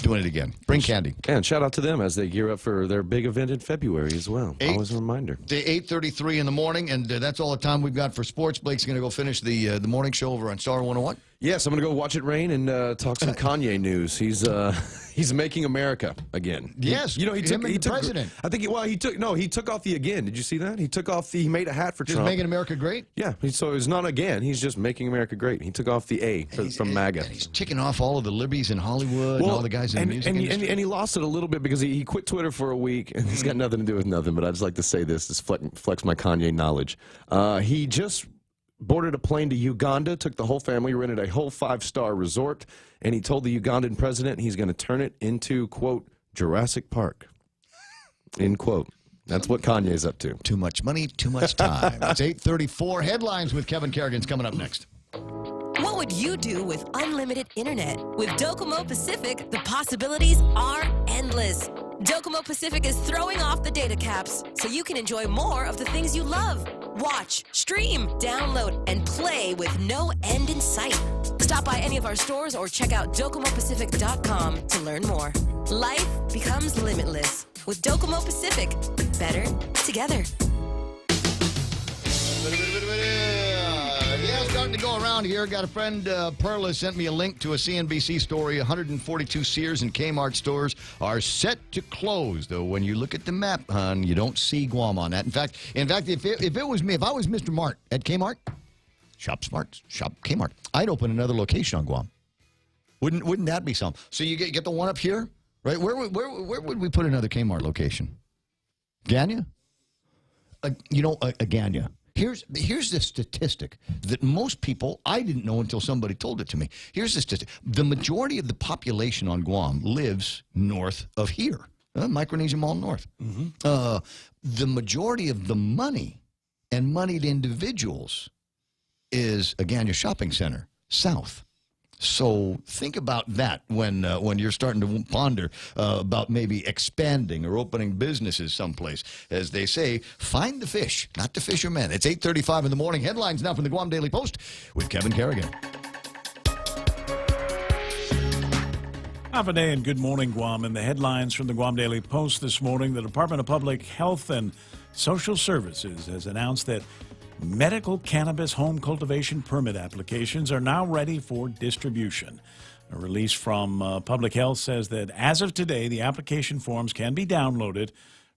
[SPEAKER 1] doing it again. Bring candy.
[SPEAKER 17] And shout out to them as they gear up for their big event in February as well. Always a reminder.
[SPEAKER 1] 8:33 in the morning, and that's all the time we've got for sports. Blake's going to go finish the morning show over on Star 101.
[SPEAKER 17] Yes, I'm going to go watch it rain and talk some Kanye news. He's making America again.
[SPEAKER 1] Yes,
[SPEAKER 17] he took
[SPEAKER 1] president.
[SPEAKER 17] I think he took off the again. Did you see that? He made a hat for
[SPEAKER 1] Just
[SPEAKER 17] Trump.
[SPEAKER 1] making America great.
[SPEAKER 17] Yeah, so it's not again. He's just making America great. He took off the A from MAGA.
[SPEAKER 1] And he's ticking off all of the libbies in Hollywood and all the guys in the music industry.
[SPEAKER 17] And he lost it a little bit because he quit Twitter for a week, and he's got nothing to do with nothing. But I just like to say this flex my Kanye knowledge. He just boarded a plane to Uganda, took the whole family, rented a whole 5-star resort, and he told the Ugandan president he's going to turn it into, quote, Jurassic Park, end quote. That's what Kanye's up to.
[SPEAKER 1] Too much money, too much time. It's 8:34. Headlines with Kevin Kerrigan's coming up next.
[SPEAKER 15] What would you do with unlimited internet? With Docomo Pacific, the possibilities are endless. Docomo Pacific is throwing off the data caps so you can enjoy more of the things you love. Watch, stream, download, and play with no end in sight. Stop by any of our stores or check out DocomoPacific.com to learn more. Life becomes limitless with Docomo Pacific. Better together.
[SPEAKER 1] Starting to go around here. Got a friend, Perla, sent me a link to a CNBC story. 142 Sears and Kmart stores are set to close. Though when you look at the map, hon, you don't see Guam on that. In fact, if it was me, if I was Mr. Mart at Kmart, shop smart, shop Kmart, I'd open another location on Guam. Wouldn't that be something? So you get the one up here, right? Where would we put another Kmart location? Ganya? Ganya. Here's the statistic that most people, I didn't know until somebody told it to me. Here's the statistic. The majority of the population on Guam lives north of here, Micronesia Mall North. The majority of the money and moneyed individuals is a Ganya Shopping Center, south. So think about that when you're starting to ponder about maybe expanding or opening businesses someplace. As they say, find the fish, not the fishermen. It's 8:35 in the morning. Headlines now from the Guam Daily Post with Kevin Kerrigan.
[SPEAKER 13] Half a day and good morning, Guam. And the headlines from the Guam Daily Post this morning, the Department of Public Health and Social Services has announced that medical cannabis home cultivation permit applications are now ready for distribution. A release from Public Health says that as of today, the application forms can be downloaded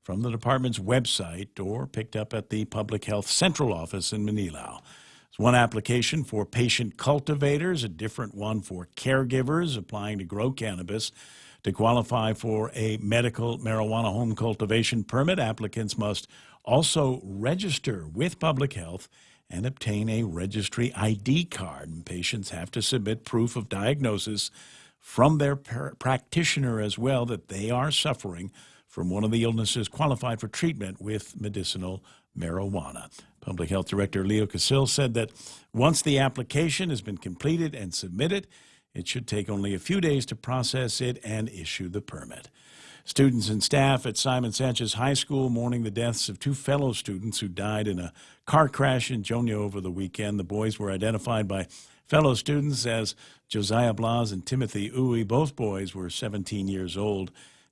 [SPEAKER 13] from the department's website or picked up at the Public Health Central Office in Manilao. There's one application for patient cultivators, a different one for caregivers applying to grow cannabis. To qualify for a medical marijuana home cultivation permit, applicants must also register with Public Health and obtain a registry ID card. And patients have to submit proof of diagnosis from their practitioner as well that they are suffering from one of the illnesses qualified for treatment with medicinal marijuana. Public Health Director Leo Casil said that once the application has been completed and submitted, it should take only a few days to process it and issue the permit. Students and staff at Simon Sanchez High School mourning the deaths of 2 fellow students who died in a car crash in Jonio over the weekend. The boys were identified by fellow students as Josiah Blas and Timothy Uwe. Both boys were 17 years old.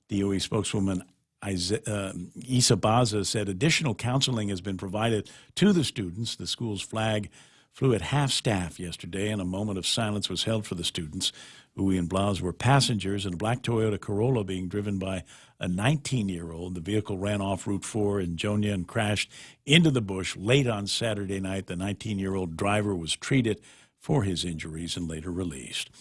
[SPEAKER 13] DOE spokeswoman Isa Baza said additional counseling has been provided to the students. The school's flag flew at half-staff yesterday, and a moment of silence was held for the students. Uwe and Blaus were passengers in a black Toyota Corolla being driven by a 19-year-old. The vehicle ran off Route 4 in Jonia and crashed into the bush late on Saturday night. The 19-year-old driver was treated for his injuries and later released.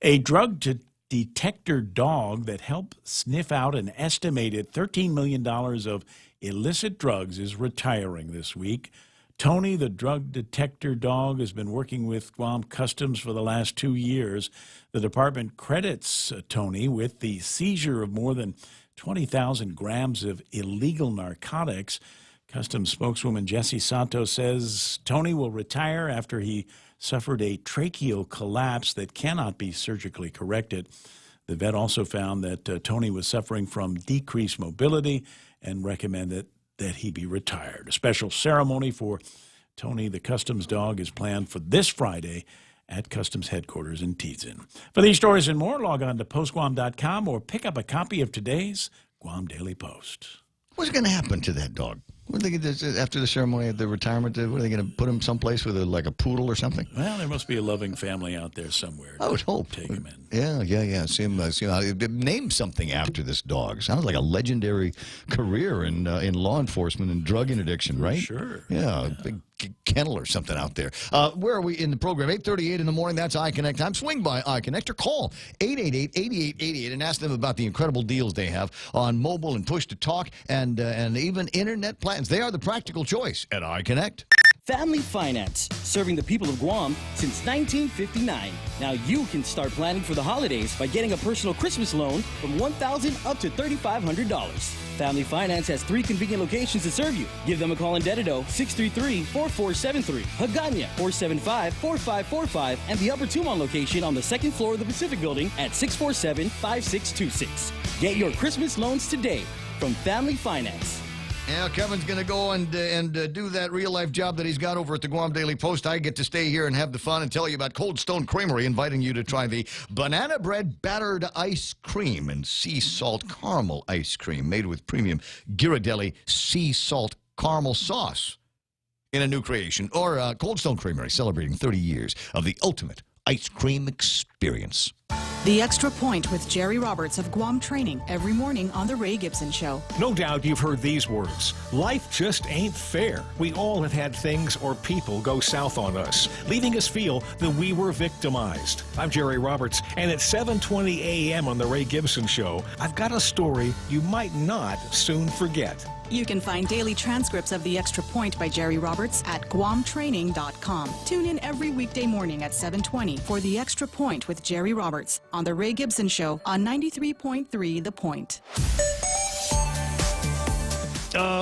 [SPEAKER 13] A drug detector dog that helped sniff out an estimated $13 million of illicit drugs is retiring this week. Tony, the drug detector dog, has been working with Guam Customs for the last 2 years. The department credits Tony with the seizure of more than 20,000 grams of illegal narcotics. Customs spokeswoman Jessie Santos says Tony will retire after he suffered a tracheal collapse that cannot be surgically corrected. The vet also found that Tony was suffering from decreased mobility and recommended that he be retired. A special ceremony for Tony the Customs dog is planned for this Friday at Customs headquarters in Tizen. For these stories and more, log on to postguam.com or pick up a copy of today's Guam Daily Post.
[SPEAKER 1] What's going to happen to that dog? What are they gonna do after the ceremony, the retirement? What are they going to put him someplace with like a poodle or something?
[SPEAKER 13] Well, there must be a loving family out there somewhere.
[SPEAKER 1] I would hope.
[SPEAKER 13] Take him in.
[SPEAKER 1] Yeah. See him, name something after this dog. Sounds like a legendary career in law enforcement and drug interdiction, right?
[SPEAKER 13] Sure.
[SPEAKER 1] Yeah. Big kennel or something out there. Where are we in the program? 8:38 in the morning. That's iConnect time. Swing by iConnect or call 888-8888 and ask them about the incredible deals they have on mobile and push to talk and even internet plans. They are the practical choice at iConnect.
[SPEAKER 18] Family Finance, serving the people of Guam since 1959. Now you can start planning for the holidays by getting a personal Christmas loan from $1,000 up to $3,500. Family Finance has 3 convenient locations to serve you. Give them a call in Dededo, 633-4473, Hagana, 475-4545, and the Upper Tumon location on the 2nd floor of the Pacific Building at 647-5626. Get your Christmas loans today from Family Finance.
[SPEAKER 1] Yeah, Kevin's going to go and do that real-life job that he's got over at the Guam Daily Post. I get to stay here and have the fun and tell you about Cold Stone Creamery, inviting you to try the banana bread battered ice cream and sea salt caramel ice cream made with premium Ghirardelli sea salt caramel sauce in a new creation. Or Cold Stone Creamery, celebrating 30 years of the ultimate ice cream experience.
[SPEAKER 3] The Extra Point with Jerry Roberts of Guam Training every morning on The Ray Gibson Show.
[SPEAKER 20] No doubt you've heard these words. Life just ain't fair. We all have had things or people go south on us, leaving us feel that we were victimized. I'm Jerry Roberts, and at 7:20 a.m. on The Ray Gibson Show, I've got a story you might not soon forget.
[SPEAKER 3] You can find daily transcripts of The Extra Point by Jerry Roberts at guamtraining.com. Tune in every weekday morning at 7:20 for The Extra Point with Jerry Roberts on The Ray Gibson Show on 93.3 The Point.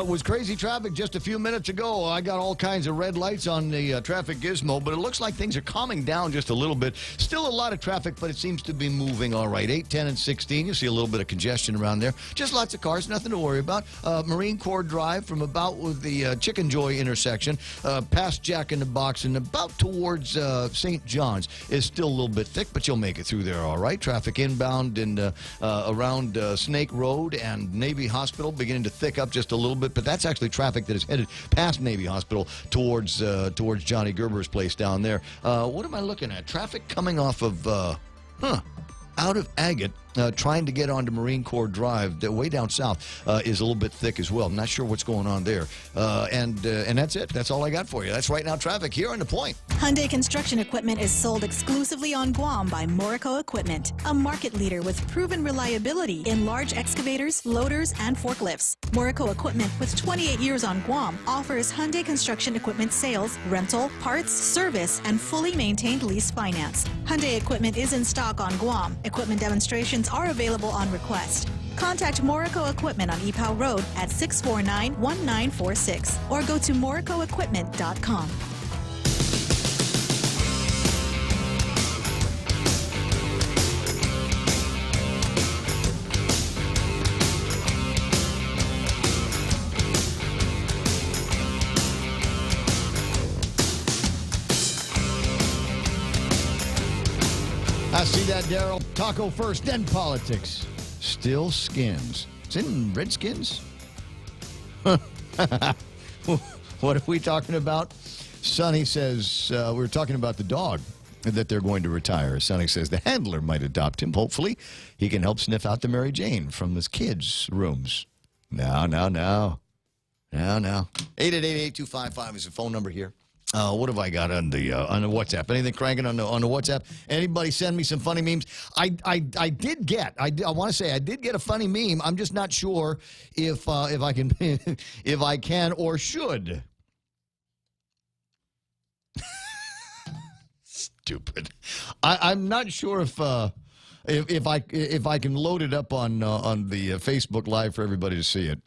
[SPEAKER 1] Was crazy traffic just a few minutes ago. I got all kinds of red lights on the traffic gizmo, but it looks like things are calming down just a little bit. Still a lot of traffic, but it seems to be moving all right. 8, 10, and 16, you see a little bit of congestion around there. Just lots of cars, nothing to worry about. Marine Corps Drive from about with the Chicken Joy intersection, past Jack in the Box, and about towards St. John's is still a little bit thick, but you'll make it through there all right. Traffic inbound and around Snake Road and Navy Hospital beginning to thick up just a little bit, but that's actually traffic that is headed past Navy Hospital towards Johnny Gerber's place down there. What am I looking at? Traffic coming off of out of Agate, trying to get onto Marine Corps Drive, way down south, is a little bit thick as well. I'm not sure what's going on there. And that's it. That's all I got for you. That's right now traffic here on The Point.
[SPEAKER 3] Hyundai Construction Equipment is sold exclusively on Guam by Morico Equipment, a market leader with proven reliability in large excavators, loaders, and forklifts. Morico Equipment, with 28 years on Guam, offers Hyundai Construction Equipment sales, rental, parts, service, and fully maintained lease finance. Hyundai Equipment is in stock on Guam. Equipment demonstrations are available on request. Contact Morico Equipment on Ipoh Road at 649-1946 or go to moricoequipment.com.
[SPEAKER 1] I see that, Daryl. Taco first, then politics. Still skins. It's in Redskins? What are we talking about? Sonny says, we were talking about the dog that they're going to retire. Sonny says the handler might adopt him. Hopefully, he can help sniff out the Mary Jane from his kids' rooms. Now. 888-8255 is the phone number here. What have I got on the WhatsApp? Anything cranking on the WhatsApp? Anybody send me some funny memes? I did get. I want to say I did get a funny meme. I'm just not sure if I can if I can or should. Stupid. I'm not sure if I can load it up on the Facebook Live for everybody to see it.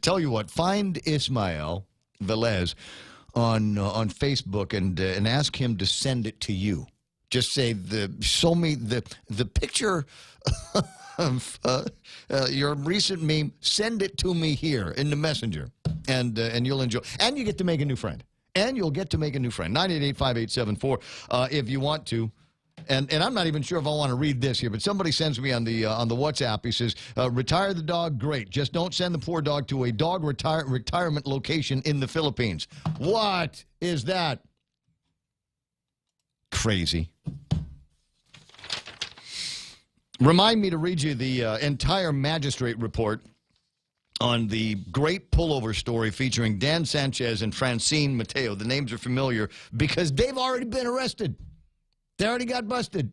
[SPEAKER 1] Tell you what, find Ismael Velez on Facebook and ask him to send it to you. Just say show me the picture of your recent meme. Send it to me here in the messenger, and you'll enjoy. And you get to make a new friend. And you'll get to make a new friend. 988-5874 if you want to. And I'm not even sure if I want to read this here, but somebody sends me on the WhatsApp. He says, retire the dog, great. Just don't send the poor dog to a dog retirement location in the Philippines. What is that? Crazy. Remind me to read you the entire magistrate report on the great pullover story featuring Dan Sanchez and Francine Mateo. The names are familiar because they've already been arrested. They already got busted.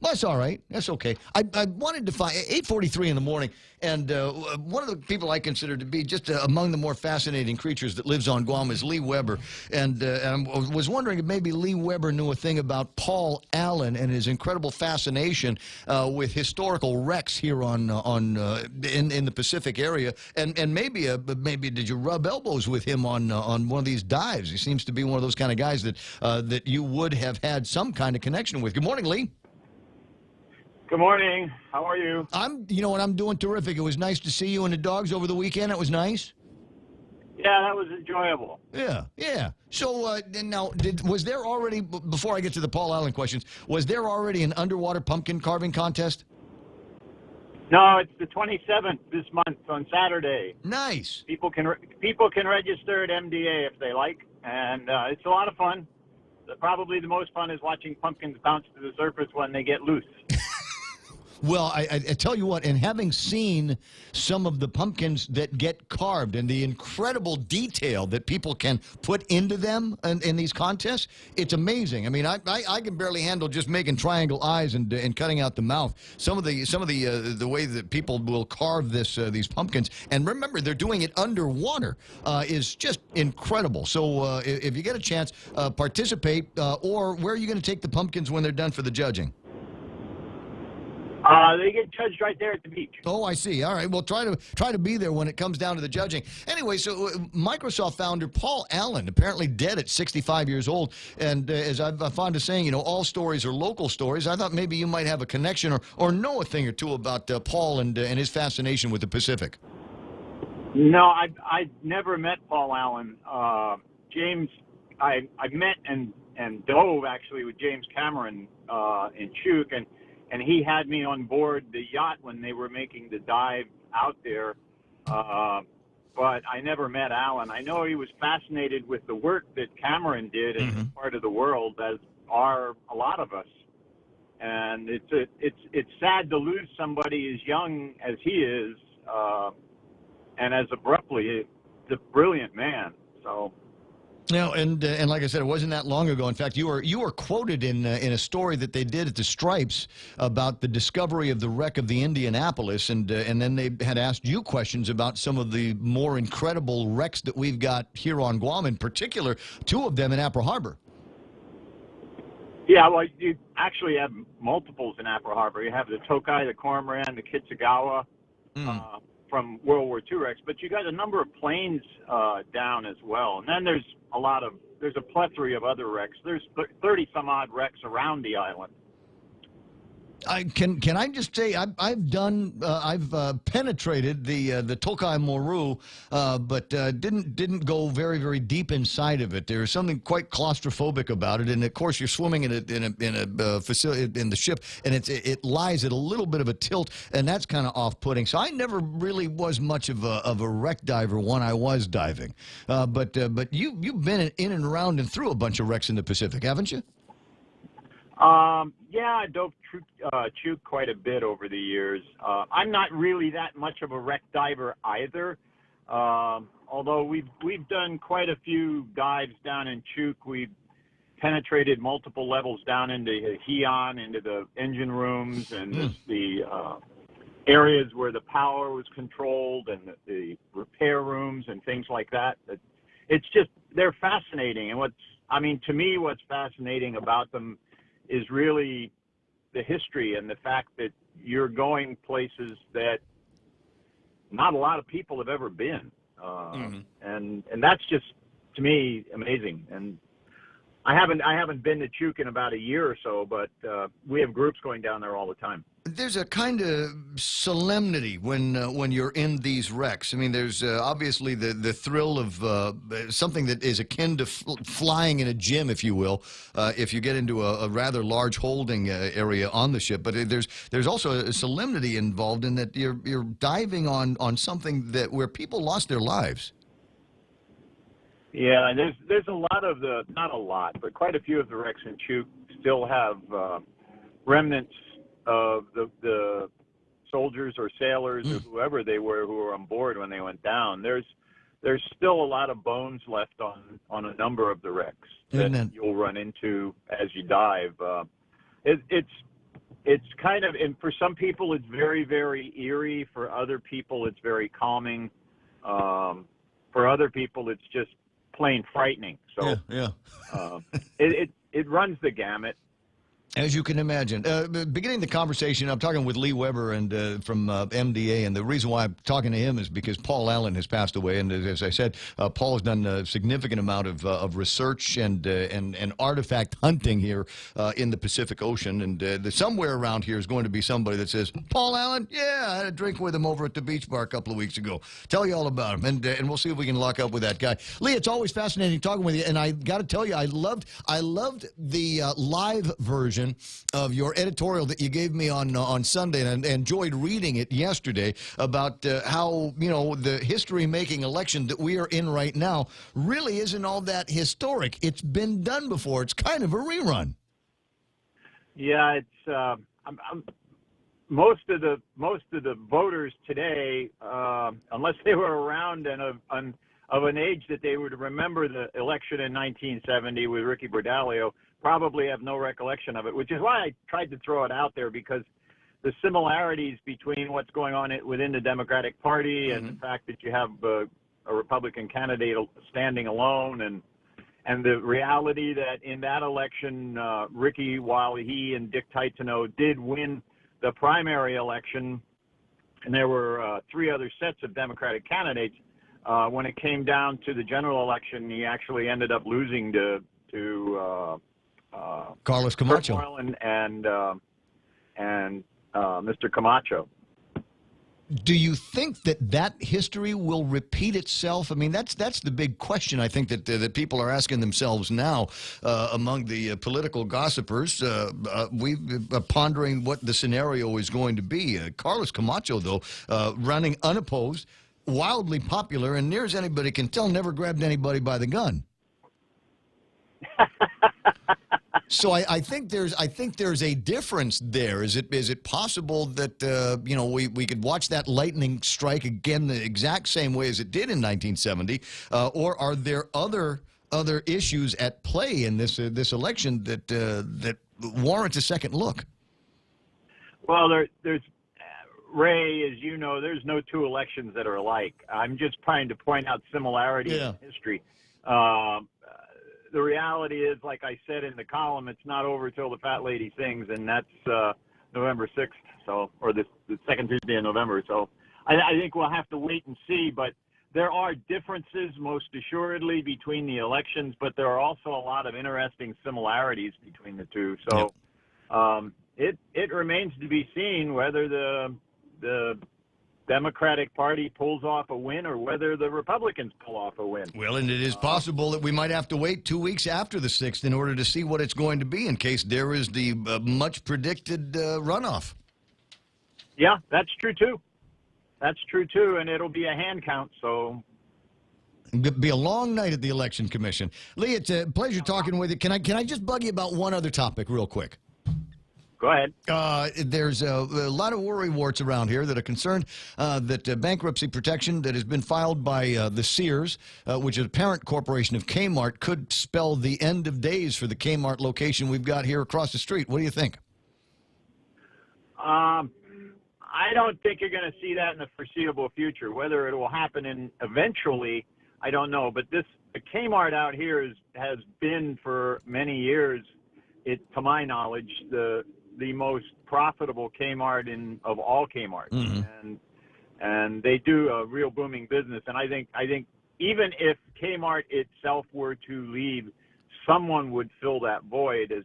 [SPEAKER 1] Well, that's all right. That's okay. I wanted to find 8:43 in the morning, and one of the people I consider to be just among the more fascinating creatures that lives on Guam is Lee Weber. And I was wondering if maybe Lee Weber knew a thing about Paul Allen and his incredible fascination with historical wrecks here in the Pacific area. And maybe did you rub elbows with him on one of these dives? He seems to be one of those kind of guys that you would have had some kind of connection with. Good morning, Lee.
[SPEAKER 8] Good morning. How are you?
[SPEAKER 1] I'm doing terrific. It was nice to see you and the dogs over the weekend. It was nice.
[SPEAKER 8] Yeah, that was enjoyable.
[SPEAKER 1] Yeah. So now, was there already, before I get to the Paul Allen questions, was there already an underwater pumpkin carving contest?
[SPEAKER 8] No, it's the 27th this month on Saturday.
[SPEAKER 1] Nice.
[SPEAKER 8] People can register at MDA if they like, and it's a lot of fun. Probably the most fun is watching pumpkins bounce to the surface when they get loose.
[SPEAKER 1] Well, I tell you what, and having seen some of the pumpkins that get carved and the incredible detail that people can put into them in these contests, it's amazing. I mean, I can barely handle just making triangle eyes and cutting out the mouth. Some of the way that people will carve these pumpkins, and remember, they're doing it underwater, is just incredible. So if you get a chance, participate. Or where are you going to take the pumpkins when they're done for the judging?
[SPEAKER 8] They get judged right there at the beach.
[SPEAKER 1] Oh, I see. All right. Well, try to be there when it comes down to the judging. Anyway, so Microsoft founder Paul Allen, apparently dead at 65 years old. And as I'm fond of saying, all stories are local stories. I thought maybe you might have a connection or know a thing or two about Paul and his fascination with the Pacific.
[SPEAKER 8] No, I never met Paul Allen. James, I met and dove actually with James Cameron in Chuuk, and he had me on board the yacht when they were making the dive out there. But I never met Alan. I know he was fascinated with the work that Cameron did in this part of the world, as are a lot of us. And it's sad to lose somebody as young as he is, and as abruptly. He's a brilliant man. So.
[SPEAKER 1] No, and like I said, it wasn't that long ago. In fact, you were quoted in a story that they did at the Stripes about the discovery of the wreck of the Indianapolis, and then they had asked you questions about some of the more incredible wrecks that we've got here on Guam, in particular, two of them in Apra Harbor.
[SPEAKER 8] Yeah, well, you actually have multiples in Apra Harbor. You have the Tokai, the Cormoran, the Kitsugawa from World War II wrecks, but you got a number of planes down as well. And then there's a plethora of other wrecks. There's 30 some odd wrecks around the island.
[SPEAKER 1] Can I just say I've penetrated the Tokai Moru, but didn't go very, very deep inside of it. There's something quite claustrophobic about it, and of course you're swimming in a facility in the ship, and it lies at a little bit of a tilt, and that's kind of off-putting. So I never really was much of a wreck diver when I was diving, but you've been in and around and through a bunch of wrecks in the Pacific, haven't you?
[SPEAKER 8] Yeah, I dove Chuuk quite a bit over the years. I'm not really that much of a wreck diver either. Although we've done quite a few dives down in Chuuk. We've penetrated multiple levels down into Heian, into the engine rooms and the areas where the power was controlled and the repair rooms and things like that. It's just, they're fascinating. And to me, what's fascinating about them is really the history and the fact that you're going places that not a lot of people have ever been. And that's just, to me, amazing. And I haven't been to Chuuk in about a year or so, but we have groups going down there all the time.
[SPEAKER 1] There's a kind of solemnity when you're in these wrecks. I mean, there's obviously the thrill of something that is akin to flying in a gym, if you will, if you get into a rather large holding area on the ship. But there's also a solemnity involved in that you're diving on something where people lost their lives.
[SPEAKER 8] Yeah, and there's a lot of not a lot, but quite a few of the wrecks in Chuuk still have remnants of the soldiers or sailors or whoever they were who were on board when they went down. There's still a lot of bones left on a number of the wrecks that you'll run into as you dive. It's kind of, and for some people it's very, very eerie. For other people it's very calming. For other people it's just plain frightening. So it runs the gamut.
[SPEAKER 1] As you can imagine. Beginning the conversation, I'm talking with Lee Weber and from MDA, and the reason why I'm talking to him is because Paul Allen has passed away, and as I said, Paul has done a significant amount of research and artifact hunting here in the Pacific Ocean, and somewhere around here is going to be somebody that says, Paul Allen, yeah, I had a drink with him over at the beach bar a couple of weeks ago. Tell you all about him, and we'll see if we can lock up with that guy. Lee, it's always fascinating talking with you, and I got to tell you, I loved the live version of your editorial that you gave me on Sunday, and I enjoyed reading it yesterday about how, the history-making election that we are in right now really isn't all that historic. It's been done before. It's kind of a rerun.
[SPEAKER 8] Yeah, it's most of the voters today, unless they were around and of an age that they would remember the election in 1970 with Ricky Bordalio, probably have no recollection of it, which is why I tried to throw it out there, because the similarities between what's going on within the Democratic Party and the fact that you have a Republican candidate standing alone, and the reality that in that election, Ricky, while he and Dick Taitano did win the primary election, and there were three other sets of Democratic candidates, when it came down to the general election, he actually ended up losing to
[SPEAKER 1] Carlos Camacho
[SPEAKER 8] and Mr. Camacho.
[SPEAKER 1] Do you think that history will repeat itself? I mean, that's the big question, I think, that people are asking themselves now among the political gossipers. We're pondering what the scenario is going to be. Carlos Camacho, though, running unopposed, wildly popular, and near as anybody can tell, never grabbed anybody by the gun. So I think there's a difference there. Is it possible that we could watch that lightning strike again the exact same way as it did in 1970, or are there other issues at play in this election that warrants a second look?
[SPEAKER 8] Well, there's Ray, as you know, there's no two elections that are alike. I'm just trying to point out similarities in history. The reality is, like I said in the column, it's not over till the fat lady sings, and that's November 6th, or the second Tuesday in November. So I think we'll have to wait and see. But there are differences, most assuredly, between the elections, but there are also a lot of interesting similarities between the two. So it remains to be seen whether the Democratic Party pulls off a win or whether the Republicans pull off a win.
[SPEAKER 1] Well, and it is possible that we might have to wait 2 weeks after the 6th in order to see what it's going to be in case there is the much predicted runoff.
[SPEAKER 8] Yeah, that's true too. That's true too, and it'll be a hand count, so.
[SPEAKER 1] It'll be a long night at the Election Commission. Lee, it's a pleasure talking with you. Can I just bug you about one other topic real quick?
[SPEAKER 8] Go ahead.
[SPEAKER 1] There's a lot of worrywarts around here that are concerned that bankruptcy protection that has been filed by the Sears, which is a parent corporation of Kmart, could spell the end of days for the Kmart location we've got here across the street. What do you think?
[SPEAKER 8] I don't think you're going to see that in the foreseeable future. Whether it will happen eventually, I don't know. But the Kmart out here has been for many years, to my knowledge, the most profitable Kmart of all Kmarts, and they do a real booming business. And I think even if Kmart itself were to leave, someone would fill that void as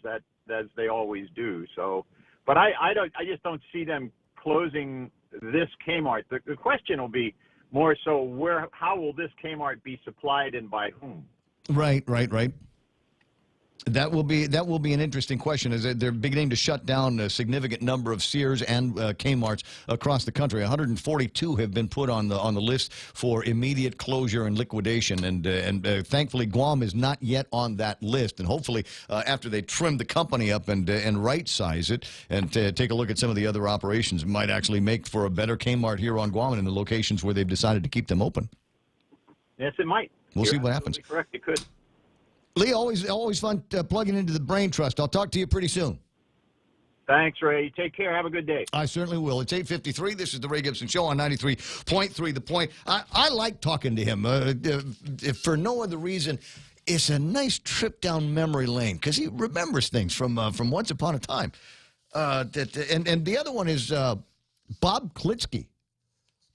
[SPEAKER 8] they always do. So, but I just don't see them closing this Kmart. The question will be more so how will this Kmart be supplied and by whom?
[SPEAKER 1] Right. That will be an interesting question. As they're beginning to shut down a significant number of Sears and Kmarts across the country. 142 have been put on the list for immediate closure and liquidation, and thankfully Guam is not yet on that list. And hopefully, after they trim the company up and right size it and take a look at some of the other operations, it might actually make for a better Kmart here on Guam and in the locations where they've decided to keep them open.
[SPEAKER 8] Yes, it might.
[SPEAKER 1] We'll see what happens.
[SPEAKER 8] Correct, it could.
[SPEAKER 1] Lee, always fun plugging into the Brain Trust. I'll talk to you pretty soon.
[SPEAKER 8] Thanks, Ray. Take care. Have a good day.
[SPEAKER 1] I certainly will. It's 8:53. This is the Ray Gibson Show on 93.3 The Point. I like talking to him if for no other reason. It's a nice trip down memory lane because he remembers things from once upon a time. And the other one is Bob Klitsky.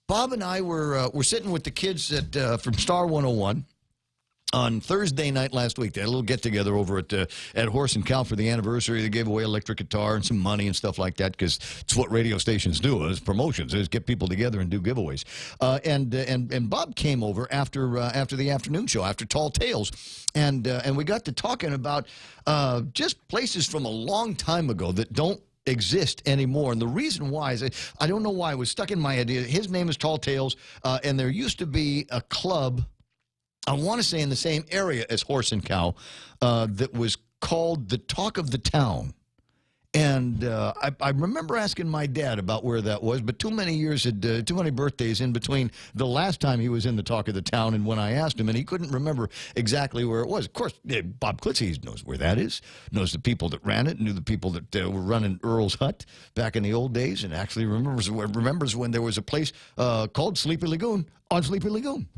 [SPEAKER 1] Bob and I were sitting with the kids from Star 101. On Thursday night last week, they had a little get-together over at Horse and Cow for the anniversary. They gave away electric guitar and some money and stuff like that because it's what radio stations do is promotions, is get people together and do giveaways. And Bob came over after the afternoon show, after Tall Tales, and we got to talking about just places from a long time ago that don't exist anymore. And the reason why is I don't know why it was stuck in my idea. His name is Tall Tales, and there used to be a club, I want to say in the same area as Horse and Cow, that was called the Talk of the Town. And I remember asking my dad about where that was, but too many birthdays in between the last time he was in the Talk of the Town and when I asked him, and he couldn't remember exactly where it was. Of course, Bob Klitsky knows where that is, knows the people that ran it, knew the people that were running Earl's Hut back in the old days, and actually remembers when there was a place called Sleepy Lagoon on Sleepy Lagoon.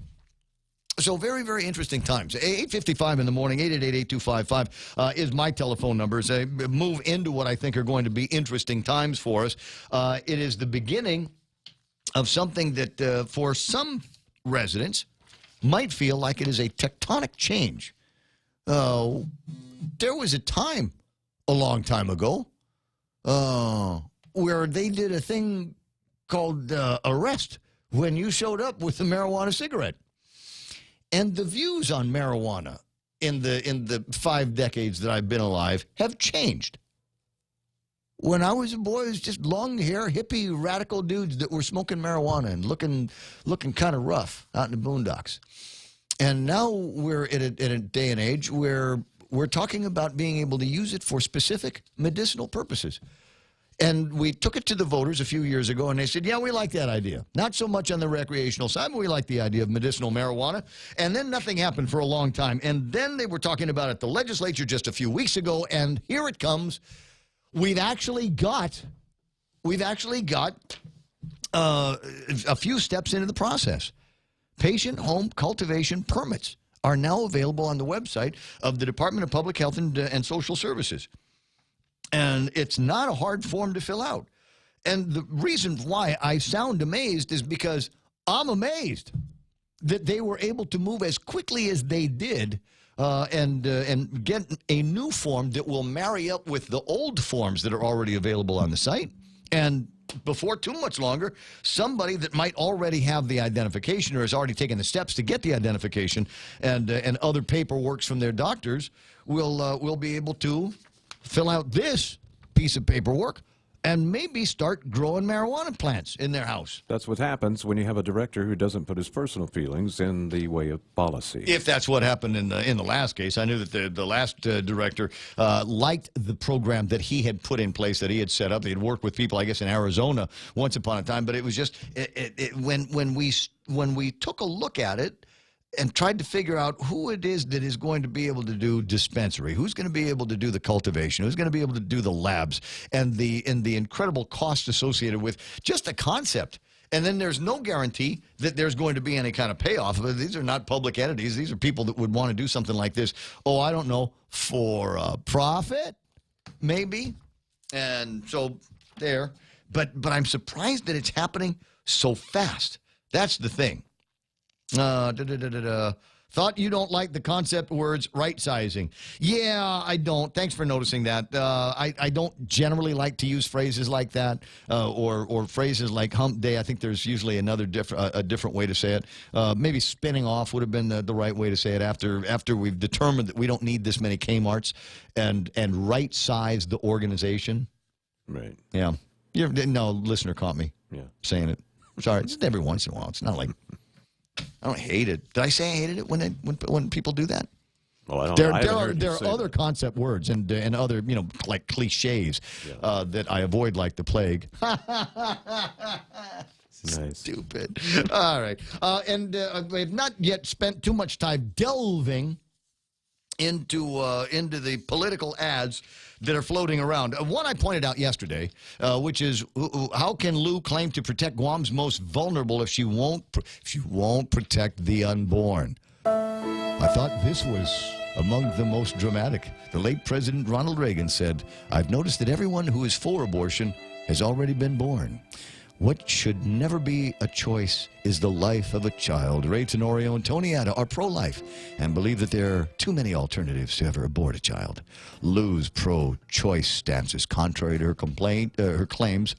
[SPEAKER 1] So very, very interesting times. 8:55 in the morning, 888-8255 is my telephone number. As I move into what I think are going to be interesting times for us, it is the beginning of something that for some residents might feel like it is a tectonic change. There was a time a long time ago where they did a thing called arrest when you showed up with a marijuana cigarette. And the views on marijuana in the 5 decades that I've been alive have changed. When I was a boy, it was just long hair, hippie, radical dudes that were smoking marijuana and looking kind of rough out in the boondocks. And now we're in a day and age where we're talking about being able to use it for specific medicinal purposes. And we took it to the voters a few years ago, and they said, yeah, we like that idea. Not so much on the recreational side, but we like the idea of medicinal marijuana. And then nothing happened for a long time. And then they were talking about it at the legislature just a few weeks ago, and here it comes. We've actually got a few steps into the process. Patient home cultivation permits are now available on the website of the Department of Public Health and Social Services. And it's not a hard form to fill out. And the reason why I sound amazed is because I'm amazed that they were able to move as quickly as they did and get a new form that will marry up with the old forms that are already available on the site. And before too much longer, somebody that might already have the identification or has already taken the steps to get the identification and other paperwork from their doctors will be able to fill out this piece of paperwork and maybe start growing marijuana plants in their house.
[SPEAKER 4] That's what happens when you have a director who doesn't put his personal feelings in the way of policy.
[SPEAKER 1] If that's what happened in the last case, I knew that the last director liked the program that he had put in place, that he had set up. He had worked with people, I guess, in Arizona once upon a time. But it was just when we took a look at it and tried to figure out who it is that is going to be able to do dispensary, who's going to be able to do the cultivation, who's going to be able to do the labs, and the incredible cost associated with just the concept. And then there's no guarantee that there's going to be any kind of payoff. These are not public entities. These are people that would want to do something like this. Oh, I don't know, for profit, maybe. And so there. But I'm surprised that it's happening so fast. That's the thing. Thought you don't like the concept words right-sizing. Yeah, I don't. Thanks for noticing that. I don't generally like to use phrases like that or phrases like hump day. I think there's usually a different way to say it. Maybe spinning off would have been the right way to say it after we've determined that we don't need this many Kmarts and right-size the organization.
[SPEAKER 4] Right.
[SPEAKER 1] Yeah. No, listener caught me saying it. Sorry, just every once in a while. It's not like... I don't hate it. Did I say I hated it when people do that?
[SPEAKER 4] Well, I don't.
[SPEAKER 1] There are other concept words and other like cliches that I avoid like the plague.
[SPEAKER 4] Nice.
[SPEAKER 1] Stupid. All right, and we have not yet spent too much time delving into the political ads that are floating around. One I pointed out yesterday, which is how can Lou claim to protect Guam's most vulnerable if she won't protect the unborn? I thought this was among the most dramatic. The late President Ronald Reagan said, "I've noticed that everyone who is for abortion has already been born. What should never be a choice is the life of a child." Ray Tenorio and Tony Atta are pro-life and believe that there are too many alternatives to ever abort a child. Lou's pro-choice stance is contrary to her complaints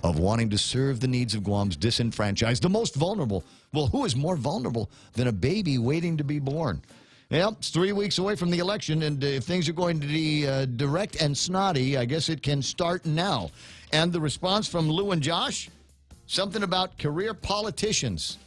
[SPEAKER 1] of wanting to serve the needs of Guam's disenfranchised, the most vulnerable. Well, who is more vulnerable than a baby waiting to be born? Well, it's 3 weeks away from the election, and if things are going to be direct and snotty, I guess it can start now. And the response from Lou and Josh? Something about career politicians.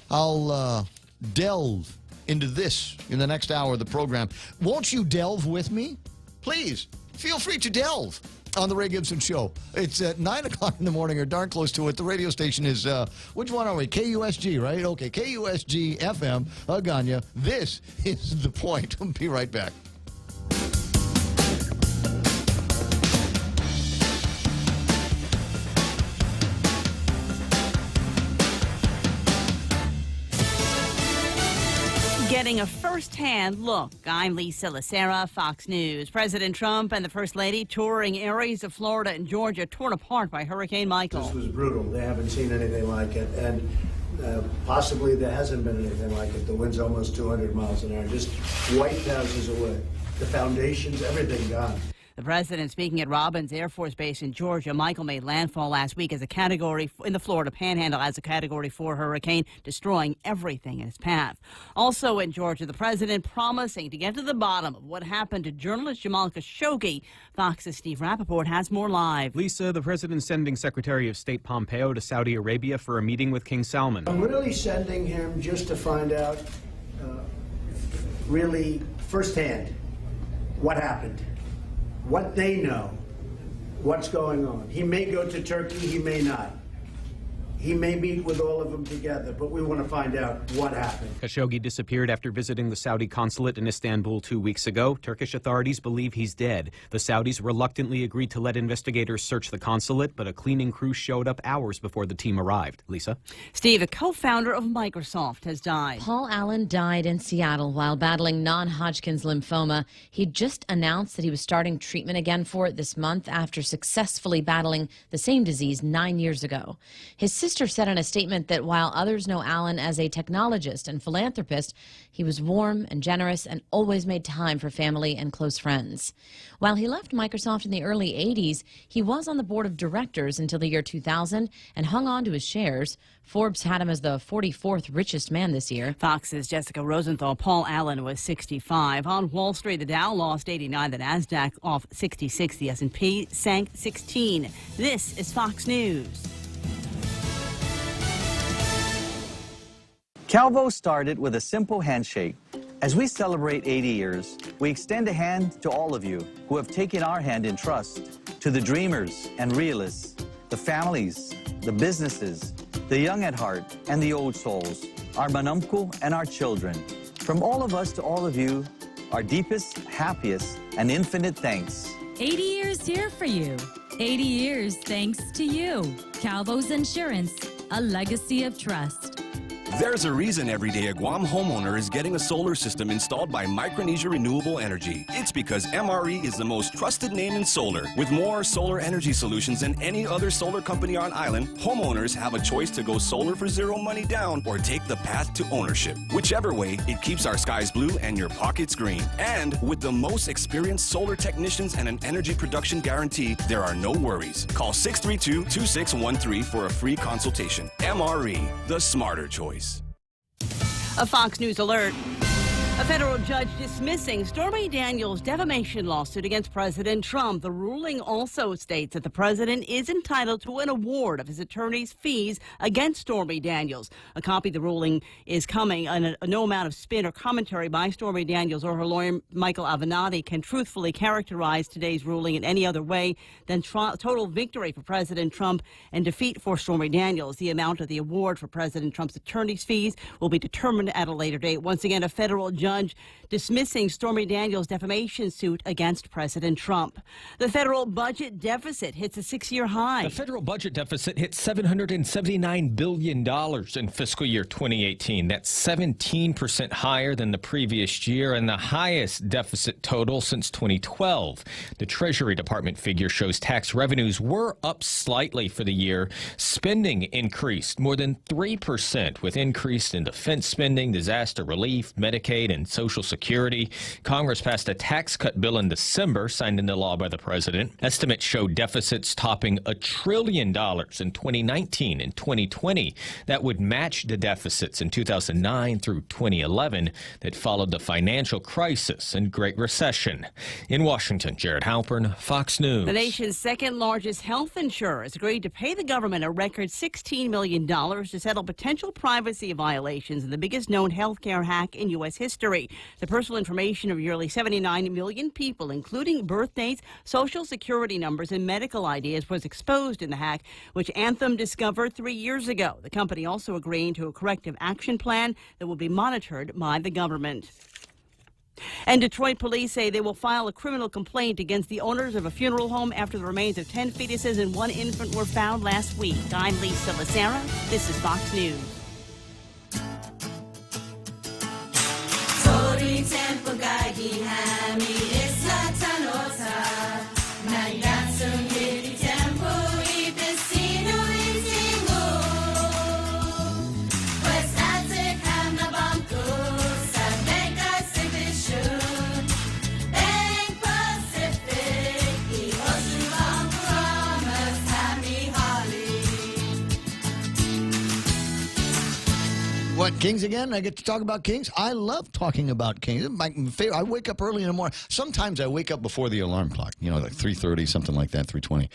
[SPEAKER 1] I'll delve into this in the next hour of the program. Won't you delve with me? Please, feel free to delve on The Ray Gibson Show. It's at 9 o'clock in the morning or darn close to it. The radio station is, which one are we? KUSG, right? Okay, KUSG FM, Agana. This is The Point. We'll be right back.
[SPEAKER 21] Getting a first-hand look. I'm Lisa Lacera, Fox News. President Trump and the First Lady touring areas of Florida and Georgia torn apart by Hurricane Michael.
[SPEAKER 12] This was brutal. They haven't seen anything like it, and possibly there hasn't been anything like it. The wind's almost 200 miles an hour, just wiped houses away. The foundations, everything gone.
[SPEAKER 21] The president speaking at Robins Air Force Base in Georgia. Michael made landfall last week as a category in the Florida Panhandle as a Category 4 hurricane, destroying everything in its path. Also in Georgia, the president promising to get to the bottom of what happened to journalist Jamal Khashoggi. Fox's Steve Rappaport has more live.
[SPEAKER 14] Lisa, the president sending Secretary of State Pompeo to Saudi Arabia for a meeting with King Salman.
[SPEAKER 12] I'm really sending him just to find out really firsthand what happened. What they know, what's going on. He may go to Turkey, he may not. He may meet with all of them together, but we want to find out what happened.
[SPEAKER 14] Khashoggi disappeared after visiting the Saudi consulate in Istanbul 2 weeks ago. Turkish authorities believe he's dead. The Saudis reluctantly agreed to let investigators search the consulate, but a cleaning crew showed up hours before the team arrived. Lisa?
[SPEAKER 21] Steve, a co-founder of Microsoft, has died.
[SPEAKER 22] Paul Allen died in Seattle while battling non-Hodgkin's lymphoma. He just announced that he was starting treatment again for it this month after successfully battling the same disease 9 years ago. His sister sister said in a statement that while others know Allen as a technologist and philanthropist, he was warm and generous and always made time for family and close friends. While he left Microsoft in the early 80s, he was on the board of directors until the year 2000 and hung on to his shares. Forbes had him as the 44th richest man this year.
[SPEAKER 21] Fox's Jessica Rosenthal. Paul Allen was 65. On Wall Street, the Dow lost 89, the Nasdaq off 66, the S&P sank 16. This is Fox News.
[SPEAKER 2] Calvo started with a simple handshake. As we celebrate 80 years, we extend a hand to all of you who have taken our hand in trust, to the dreamers and realists, the families, the businesses, the young at heart and the old souls, our manumku and our children. From all of us to all of you, our deepest, happiest, and infinite thanks.
[SPEAKER 5] 80 years here for you. 80 years thanks to you. Calvo's Insurance, a legacy of trust.
[SPEAKER 23] There's a reason every day a Guam homeowner is getting a solar system installed by Micronesia Renewable Energy. It's because MRE is the most trusted name in solar. With more solar energy solutions than any other solar company on island, homeowners have a choice to go solar for zero money down or take the path to ownership. Whichever way, it keeps our skies blue and your pockets green. And with the most experienced solar technicians and an energy production guarantee, there are no worries. Call 632-2613 for a free consultation. MRE, the smarter choice.
[SPEAKER 21] A Fox News alert. A federal judge dismissing Stormy Daniels' defamation lawsuit against President Trump. The ruling also states that the president is entitled to an award of his attorney's fees against Stormy Daniels. A copy of the ruling is coming, and no amount of spin or commentary by Stormy Daniels or her lawyer, Michael Avenatti, can truthfully characterize today's ruling in any other way than total victory for President Trump and defeat for Stormy Daniels. The amount of the award for President Trump's attorney's fees will be determined at a later date. Once again, a federal judge dismissing Stormy Daniels' defamation suit against President Trump. The federal budget deficit hits a 6-year high.
[SPEAKER 24] The federal budget deficit hit $779 billion in fiscal year 2018. That's 17% higher than the previous year and the highest deficit total since 2012. The Treasury Department figure shows tax revenues were up slightly for the year. Spending increased more than 3%, with increase in defense spending, disaster relief, Medicaid, and Social Security. Congress passed a tax cut bill in December, signed into law by the president. Estimates show deficits topping $1 trillion in 2019 and 2020. That would match the deficits in 2009 through 2011 that followed the financial crisis and Great Recession. In Washington, Jared Halpern, Fox News.
[SPEAKER 21] The nation's second largest health insurer has agreed to pay the government a record $16 million to settle potential privacy violations in the biggest known healthcare hack in U.S. history. The personal information of nearly 79 million people, including birth dates, social security numbers, and medical IDs, was exposed in the hack, which Anthem discovered 3 years ago. The company also agreeing to a corrective action plan that will be monitored by the government. And Detroit police say they will file a criminal complaint against the owners of a funeral home after the remains of 10 fetuses and 1 infant were found last week. I'm Lisa Lacera. This is Fox News.
[SPEAKER 1] What, Kings again? I get to talk about Kings? I love talking about Kings. My favorite. I wake up early in the morning. Sometimes I wake up before the alarm clock, like 3:30, something like that, 3:20,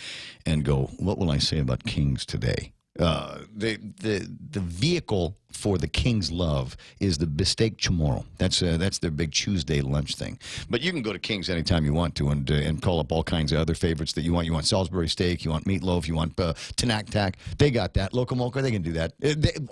[SPEAKER 1] and go, what will I say about Kings today? The vehicle for the King's love is the bistec chamorro. That's their big Tuesday lunch thing. But you can go to King's anytime you want to and call up all kinds of other favorites that you want. You want Salisbury steak, you want meatloaf, you want tanak. They got that. Loco Moco, they can do that.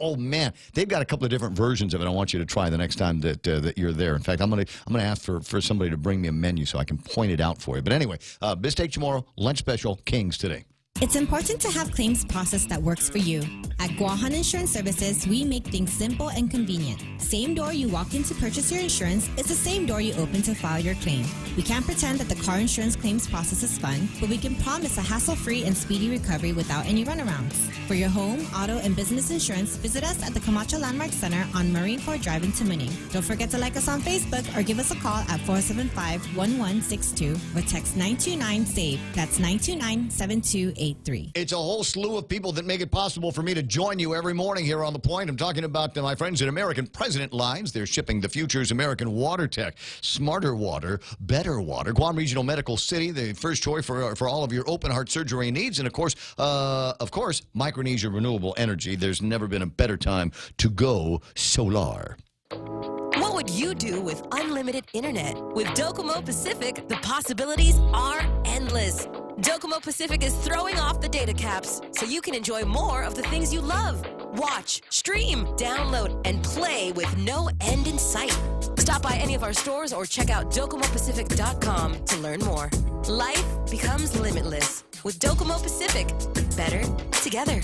[SPEAKER 1] Oh man, they've got a couple of different versions of it. I want you to try the next time that you're there. In fact, I'm gonna ask for somebody to bring me a menu so I can point it out for you. But anyway, bistec chamorro lunch special, King's today.
[SPEAKER 25] It's important to have claims process that works for you.
[SPEAKER 6] At Guahan Insurance Services, we make things simple and convenient. Same door you walk in to purchase your insurance is the same door you open to file your claim. We can't pretend that the car insurance claims process is fun, but we can promise a hassle-free and speedy recovery without any runarounds. For your home, auto, and business insurance, visit us at the Camacho Landmark Center on Marine Corps Drive in Tamuning. Don't forget to like us on Facebook or give us a call at 475-1162 or text 929-SAVE. That's 929-7283.
[SPEAKER 1] It's a whole slew of people that make it possible for me to join you every morning here on The Point. I'm talking about my friends at American President Lines. They're shipping the future's American water tech. Smarter water, better water. Guam Regional Medical City, the first choice for all of your open heart surgery needs. And of course, Micronesia Renewable Energy. There's never been a better time to go solar.
[SPEAKER 15] What would you do with unlimited internet? With Docomo Pacific, the possibilities are endless. Docomo Pacific is throwing off the data caps so you can enjoy more of the things you love. Watch, stream, download, and play with no end in sight. Stop by any of our stores or check out DocomoPacific.com to learn more. Life becomes limitless with Docomo Pacific. Better together.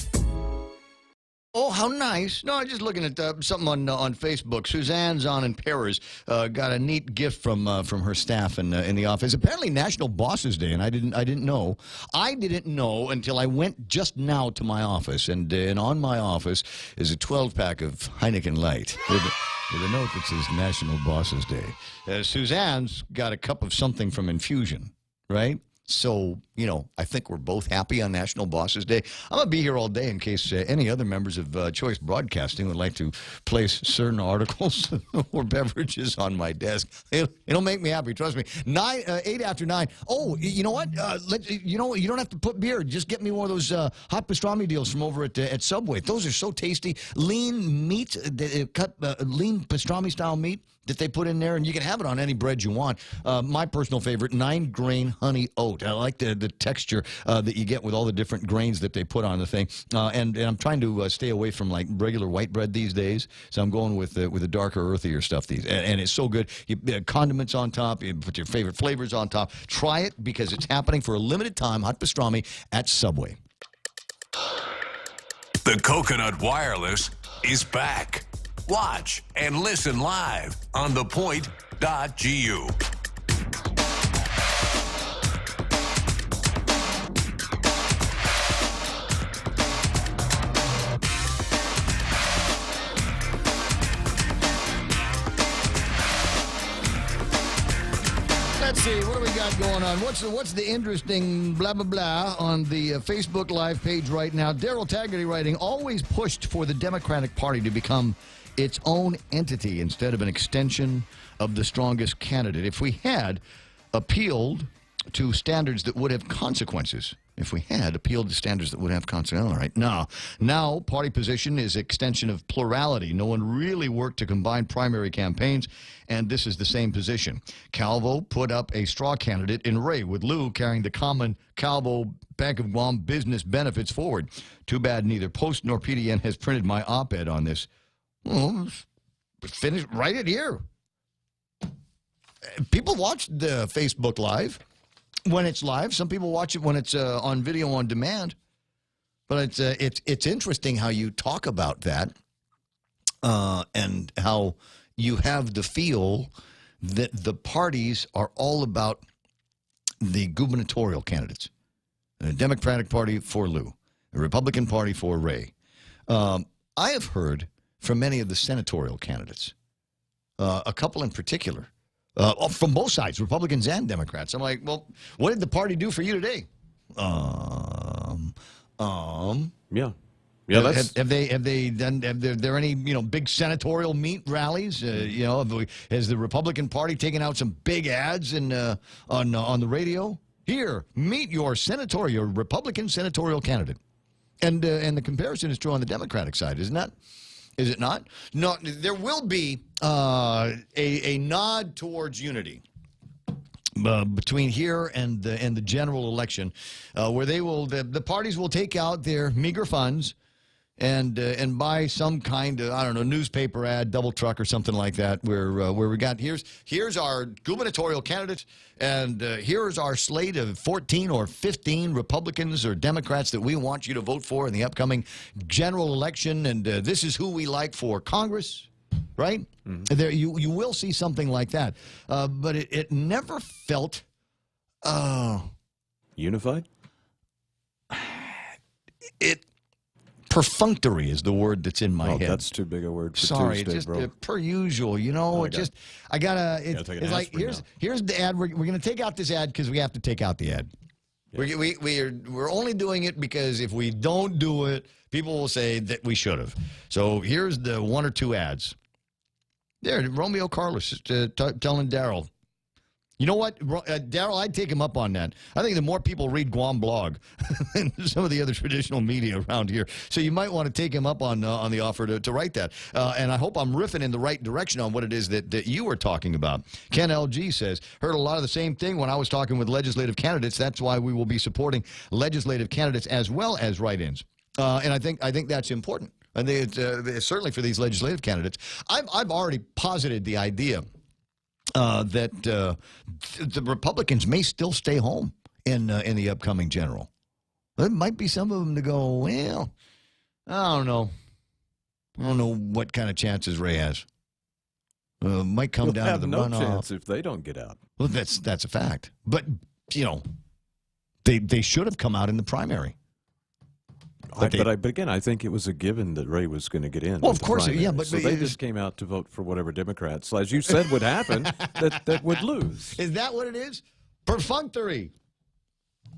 [SPEAKER 1] Oh, how nice. No, I'm just looking at something on Facebook. Suzanne's on in Paris got a neat gift from her staff in the office. Apparently National Bosses Day, and I didn't know. I didn't know until I went just now to my office, and on my office is a 12-pack of Heineken Light with a note that says National Bosses Day. Suzanne's got a cup of something from Infusion, right? So, I think we're both happy on National Bosses Day. I'm going to be here all day in case any other members of Choice Broadcasting would like to place certain articles or beverages on my desk. It'll make me happy, trust me. 8 after 9. Oh, you know what? You don't have to put beer. Just get me one of those hot pastrami deals from over at Subway. Those are so tasty. Lean meat, cut lean pastrami-style meat that they put in there, and you can have it on any bread you want. My personal favorite, 9-grain honey oat. I like the texture that you get with all the different grains that they put on the thing. And I'm trying to stay away from like regular white bread these days, so I'm going with the darker, earthier stuff. And it's so good. You condiments on top. You put your favorite flavors on top. Try it because it's happening for a limited time. Hot pastrami at Subway.
[SPEAKER 7] The Coconut Wireless is back. Watch and listen live on thepoint.gu.
[SPEAKER 1] Let's see, what do we got going on? What's the interesting blah, blah, blah on the Facebook Live page right now? Daryl Taggarty writing, always pushed for the Democratic Party to become its own entity instead of an extension of the strongest candidate. If we had appealed to standards that would have consequences, all right. Now party position is extension of plurality. No one really worked to combine primary campaigns, and this is the same position. Calvo put up a straw candidate in Ray, with Lou carrying the common Calvo Bank of Guam business benefits forward. Too bad neither Post nor PDN has printed my op-ed on this. Well, finish, write it here. People watch the Facebook Live when it's live. Some people watch it when it's on video on demand. But it's interesting how you talk about that and how you have the feel that the parties are all about the gubernatorial candidates. The Democratic Party for Lou, the Republican Party for Ray. I have heard from many of the senatorial candidates, a couple in particular, from both sides, Republicans and Democrats. I'm like, well, what did the party do for you today?
[SPEAKER 4] Yeah. Yeah, that's...
[SPEAKER 1] Have they done? Have there any big senatorial meet rallies? Has the Republican Party taken out some big ads on the radio? Here, meet your Republican senatorial candidate, and the comparison is true on the Democratic side, isn't that? Is it not? No, there will be a nod towards unity between here and the general election, where the parties will take out their meager funds and buy some kind of, I don't know, newspaper ad, double truck or something like that, where we got, here's our gubernatorial candidates, and here's our slate of 14 or 15 Republicans or Democrats that we want you to vote for in the upcoming general election, and this is who we like for Congress, right? There, you will see something like that, but it never felt
[SPEAKER 4] unified.
[SPEAKER 1] Perfunctory is the word that's in my head.
[SPEAKER 4] That's too big a word for
[SPEAKER 1] Sorry,
[SPEAKER 4] Tuesday,
[SPEAKER 1] just
[SPEAKER 4] bro.
[SPEAKER 1] Per usual, you know. It's like here's the ad. We're going to take out this ad because we have to take out the ad. Yeah. We're only doing it because if we don't do it, people will say that we should have. So here's the one or two ads. There, Romeo Carlos telling Daryl. You know what, Daryl, I'd take him up on that. I think the more people read Guam Blog than some of the other traditional media around here. So you might want to take him up on the offer to write that. And I hope I'm riffing in the right direction on what it is that you were talking about. Ken LG says, heard a lot of the same thing when I was talking with legislative candidates. That's why we will be supporting legislative candidates as well as write-ins. And I think that's important. I think it's certainly for these legislative candidates. I've already posited the idea that the Republicans may still stay home in the upcoming general. There might be some of them to go, well, I don't know. I don't know what kind of chances Ray has. Might come down to the
[SPEAKER 4] no
[SPEAKER 1] runoff.
[SPEAKER 4] chance if they don't get out.
[SPEAKER 1] Well, that's a fact. But, you know, they should have come out in the primary.
[SPEAKER 4] But again, I think it was a given that Ray was going to get in.
[SPEAKER 1] Well, of course, yeah, but
[SPEAKER 4] so they just came out to vote for whatever Democrats, as you said, would happen that would lose.
[SPEAKER 1] Is that what it is? Perfunctory.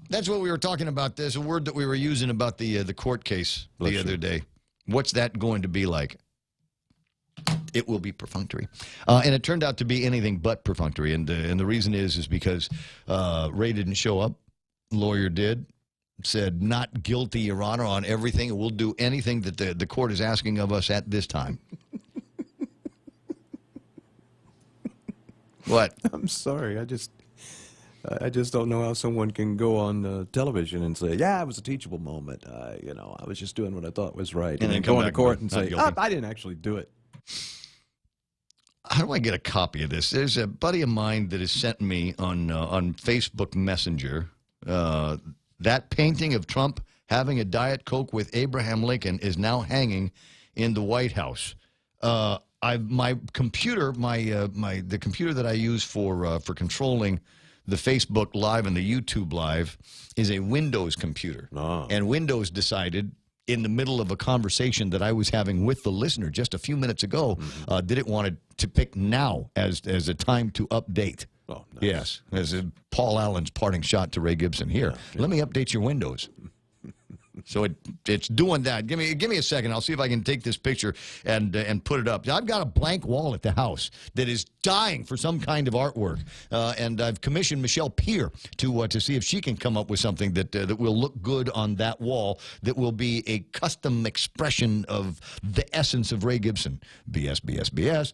[SPEAKER 1] That's what we were talking about. There's a word that we were using about the court case the other day. What's that going to be like? It will be perfunctory, and it turned out to be anything but perfunctory. And the reason is because Ray didn't show up. Lawyer did. Said not guilty, Your Honor, on everything, and we'll do anything that the court is asking of us at this time. What?
[SPEAKER 4] I'm sorry. I just don't know how someone can go on television and say, "Yeah, it was a teachable moment. I was just doing what I thought was right," and then go into court and say, "I didn't actually do it."
[SPEAKER 1] How do I get a copy of this? There's a buddy of mine that has sent me on Facebook Messenger. That painting of Trump having a Diet Coke with Abraham Lincoln is now hanging in the White House. My computer, the computer that I use for controlling the Facebook Live and the YouTube Live is a Windows computer. And Windows decided in the middle of a conversation that I was having with the listener just a few minutes ago, did it want to pick now as a time to update.
[SPEAKER 4] Oh, nice.
[SPEAKER 1] Yes, as Paul Allen's parting shot to Ray Gibson. Here, let me update your Windows. So it's doing that. Give me a second. I'll see if I can take this picture and put it up. I've got a blank wall at the house that is dying for some kind of artwork, and I've commissioned Michelle Peer to see if she can come up with something that will look good on that wall. That will be a custom expression of the essence of Ray Gibson. BS, BS, BS.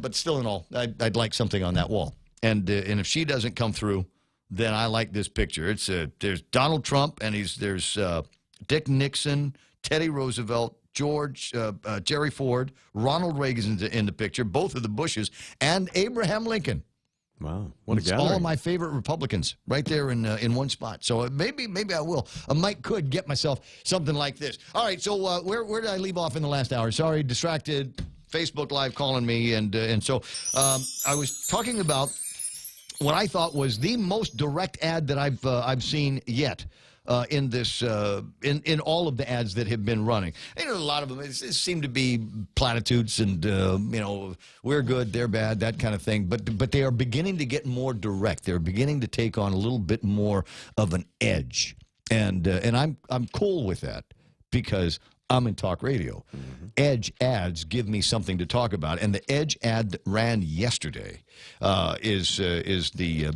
[SPEAKER 1] But still in all, I'd like something on that wall. And if she doesn't come through, then I like this picture. It's there's Donald Trump, and there's Dick Nixon, Teddy Roosevelt, Jerry Ford, Ronald Reagan's in the picture, both of the Bushes, and Abraham Lincoln.
[SPEAKER 4] Wow, what a
[SPEAKER 1] It's
[SPEAKER 4] gathering.
[SPEAKER 1] all of my favorite Republicans right there in one spot. So maybe I will. I could get myself something like this. All right, so where did I leave off in the last hour? Sorry, distracted. Facebook Live calling me, and so I was talking about what I thought was the most direct ad that I've seen yet in this in all of the ads that have been running. A lot of them it seem to be platitudes and we're good, they're bad, that kind of thing. But they are beginning to get more direct. They're beginning to take on a little bit more of an edge, and I'm cool with that because I'm in talk radio. Edge ads give me something to talk about, and the Edge ad that ran yesterday is the